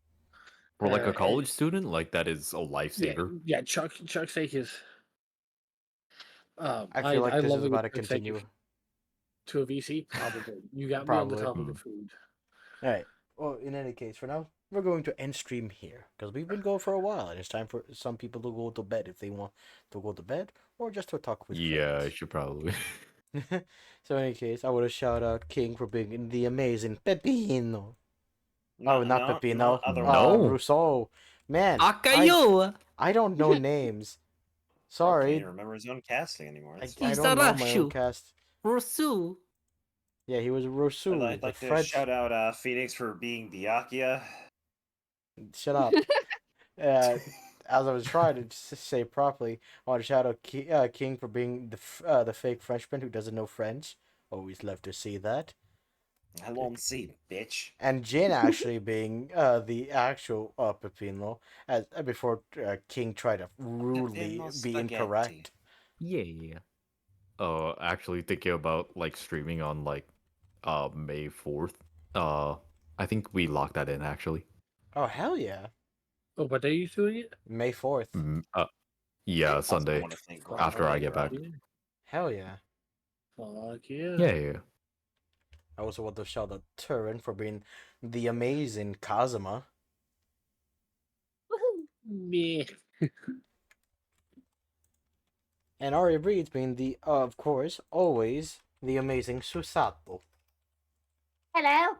Speaker 5: For like a
Speaker 1: And-
Speaker 5: college student, like that is a
Speaker 1: yeah,
Speaker 5: lifesaver.
Speaker 1: yeah. Chuck steak is.
Speaker 3: I feel like
Speaker 1: I
Speaker 3: this
Speaker 1: love
Speaker 3: is
Speaker 1: a
Speaker 3: about
Speaker 1: good
Speaker 3: to
Speaker 1: Chuck steak.
Speaker 3: continue.
Speaker 1: To a VC, probably. You got me on the
Speaker 3: Probably.
Speaker 1: topic
Speaker 5: Hmm.
Speaker 1: of food.
Speaker 3: Alright, well, in any case, for now, we're going to end stream here. Because we've been going for a while, and it's time for some people to go to bed if they want to go to bed, or just to talk with
Speaker 5: Yeah, I
Speaker 3: friends.
Speaker 5: should probably.
Speaker 3: So in any case, I want to shout out King for being the amazing Pepino. Oh, not Pepino.
Speaker 2: other
Speaker 5: No.
Speaker 3: Rousseau. Man,
Speaker 7: Fuck
Speaker 3: I,
Speaker 7: you.
Speaker 3: I don't know names.
Speaker 2: Bro can't
Speaker 3: Sorry,
Speaker 2: even remember his own casting anymore. It's
Speaker 3: I
Speaker 2: fine.
Speaker 3: don't know my own
Speaker 8: Isarashu.
Speaker 3: cast.
Speaker 8: Rosu.
Speaker 3: Yeah, he was Rosu,
Speaker 2: I'd
Speaker 3: the
Speaker 2: like to
Speaker 3: French.
Speaker 2: shout out Phoenix for being Diakia.
Speaker 3: Shut up. As I was trying to say properly, I want to shout out King for being the fake Frenchman who doesn't know French. Always love to see that.
Speaker 2: I won't see, bitch.
Speaker 3: And Jin actually being the actual Pepino, as before King tried to rudely
Speaker 2: Pepino
Speaker 3: be
Speaker 2: spaghetti.
Speaker 3: incorrect.
Speaker 5: Yeah. Actually thinking about like streaming on like May 4th. I think we locked that in actually.
Speaker 3: Oh hell yeah!
Speaker 1: Oh, what day are you doing it?
Speaker 3: May 4th.
Speaker 5: Yeah,
Speaker 2: Also
Speaker 5: Sunday
Speaker 2: want to thank
Speaker 1: Fuck
Speaker 5: after I
Speaker 2: Grandpa
Speaker 5: get back.
Speaker 1: yeah.
Speaker 3: Hell yeah!
Speaker 1: Fuck yeah.
Speaker 5: Yeah.
Speaker 3: I also want to shout out Turin for being the amazing Kazuma.
Speaker 4: Woohoo!
Speaker 1: Meh.
Speaker 3: And Arya Breeds being the, of course, always the amazing Susato.
Speaker 6: Hello.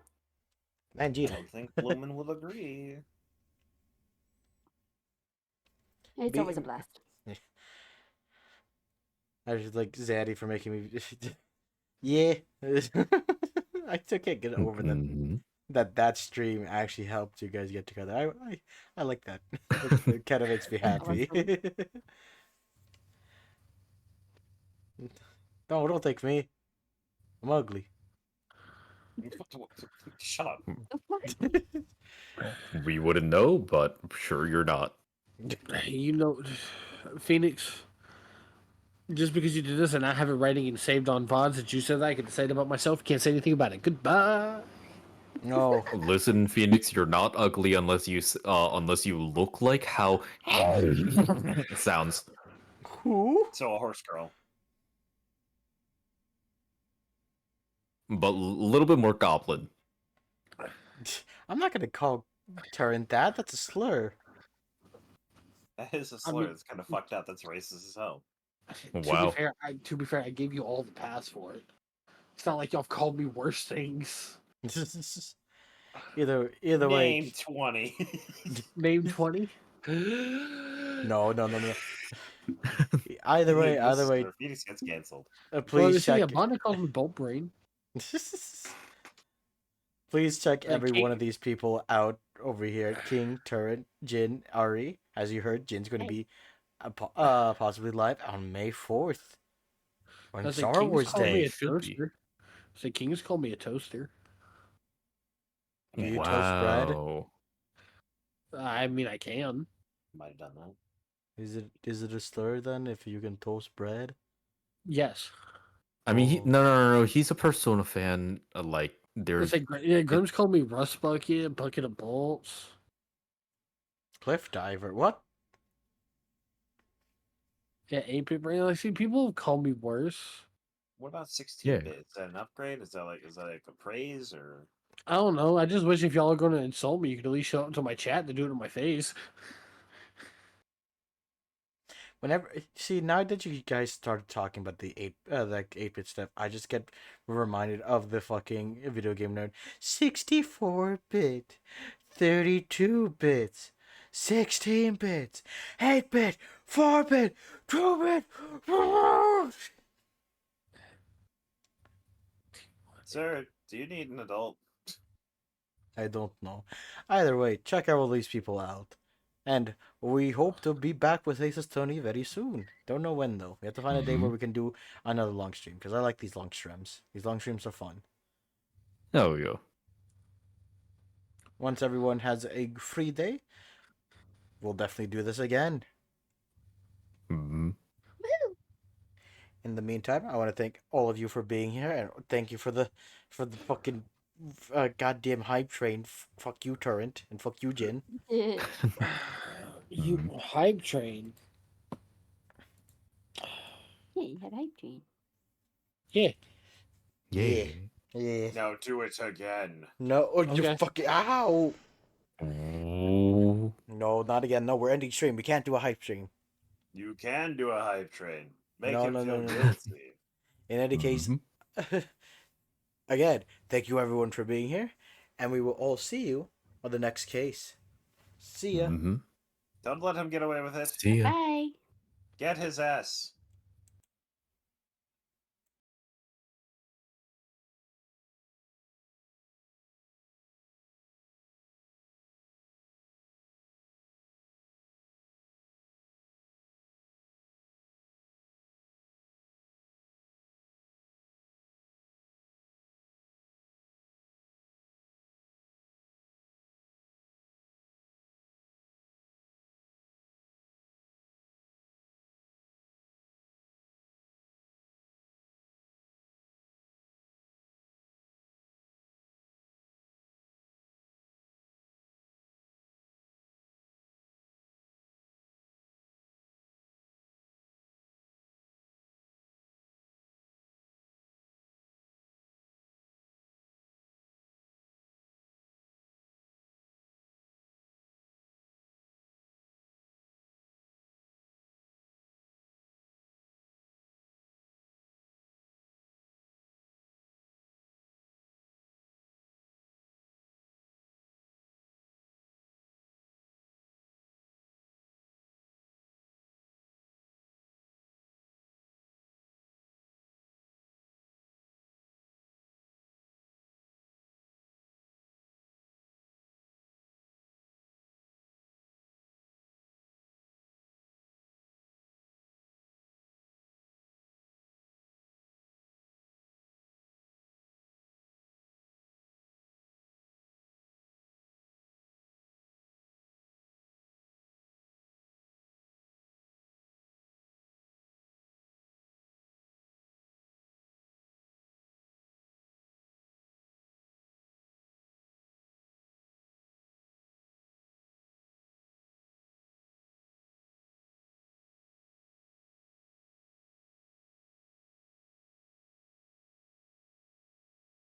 Speaker 3: And
Speaker 2: I
Speaker 3: Gina.
Speaker 2: don't think Bloomin will agree.
Speaker 4: It's
Speaker 3: Be-
Speaker 4: always a blast.
Speaker 3: I just like Zaddy for making me. Yeah. I still can't get over that.
Speaker 5: Mhm.
Speaker 3: That stream actually helped you guys get together. I like that. It kind of makes me happy. No, don't take me. I'm ugly.
Speaker 2: Shut up.
Speaker 5: We wouldn't know, but sure you're not.
Speaker 1: You know, Phoenix, just because you did this and I have it writing and saved on VODs that you said that I could say it about myself, can't say anything about it. Goodbye.
Speaker 3: No.
Speaker 5: Listen, Phoenix, you're not ugly unless you look like how it sounds.
Speaker 3: Who?
Speaker 2: So a horse girl.
Speaker 5: But a little bit more goblin.
Speaker 3: I'm not gonna call Turin that. That's a slur.
Speaker 2: That is a
Speaker 1: I
Speaker 2: slur.
Speaker 1: mean-
Speaker 2: It's kind of fucked up. That's racist as hell.
Speaker 5: Wow.
Speaker 1: To be fair, I gave you all the pass for it. It's not like y'all have called me worse things.
Speaker 3: Either
Speaker 2: Name
Speaker 3: way.
Speaker 2: 20.
Speaker 1: Name 20?
Speaker 3: No. Either way,
Speaker 2: This is where Phoenix gets canceled.
Speaker 1: Well,
Speaker 3: please
Speaker 1: see,
Speaker 3: check.
Speaker 1: Abana calls me Bolt Brain.
Speaker 3: Please check every
Speaker 1: King-
Speaker 3: one of these people out over here. King, Turret, Jin, Ari. As you heard, Jin's going to be possibly live on May 4th. On
Speaker 1: I said,
Speaker 3: Star
Speaker 1: King's
Speaker 3: Wars
Speaker 1: called me
Speaker 3: Day.
Speaker 1: a
Speaker 5: Should be.
Speaker 1: toaster. I said, King's called me a toaster.
Speaker 3: Do you toast bread?
Speaker 5: Wow.
Speaker 1: I mean, I can.
Speaker 2: Might have done that.
Speaker 3: Is it a slur then if you can toast bread?
Speaker 1: Yes.
Speaker 5: I mean,
Speaker 3: Oh.
Speaker 5: no. He's a Persona fan. Like,
Speaker 1: I
Speaker 5: there's
Speaker 1: said, yeah, Grimm's called me Rust Bucket, Bucket of Bolts.
Speaker 3: Cliff Diver. What?
Speaker 1: Yeah, 8-bit brain. I see people have called me worse.
Speaker 2: What about 16
Speaker 5: Yeah.
Speaker 2: bit? Is that an upgrade? Is that like a praise or?
Speaker 1: I don't know. I just wish if y'all are going to insult me, you could at least show up to my chat to do it in my face.
Speaker 3: Whenever now that you guys started talking about the 8-bit stuff, I just get reminded of the fucking video game nerd. 64 bit, 32 bits, 16 bits, 8 bit, 4 bit, 2 bit.
Speaker 2: Sir, do you need an adult?
Speaker 3: I don't know. Either way, check all these people out. And we hope to be back with Aces Tony very soon. Don't know when though. We have to find a day where we can do another long stream because I like these long streams. These long streams are fun.
Speaker 5: Oh yeah.
Speaker 3: Once everyone has a free day, we'll definitely do this again.
Speaker 5: Mm-hmm.
Speaker 3: In the meantime, I want to thank all of you for being here and thank you for the fucking goddamn hype train. Fuck you, Torrent, and fuck you, Jin.
Speaker 1: You hype train.
Speaker 4: Yeah, you had hype train.
Speaker 1: Yeah.
Speaker 5: Yeah.
Speaker 3: Yeah.
Speaker 2: Now do it again.
Speaker 3: No, oh, you
Speaker 1: Okay.
Speaker 3: fucking ow.
Speaker 5: Ooh.
Speaker 3: No, not again. No, we're ending stream. We can't do a hype stream.
Speaker 2: You can do a hype train. Make
Speaker 3: No,
Speaker 2: him
Speaker 3: no,
Speaker 2: feel
Speaker 3: no, no.
Speaker 2: guilty.
Speaker 3: In any case, again, thank you everyone for being here, and we will all see you on the next case. See ya.
Speaker 5: Mm-hmm.
Speaker 2: Don't let him get away with it.
Speaker 7: See ya.
Speaker 6: Bye.
Speaker 2: Get his ass.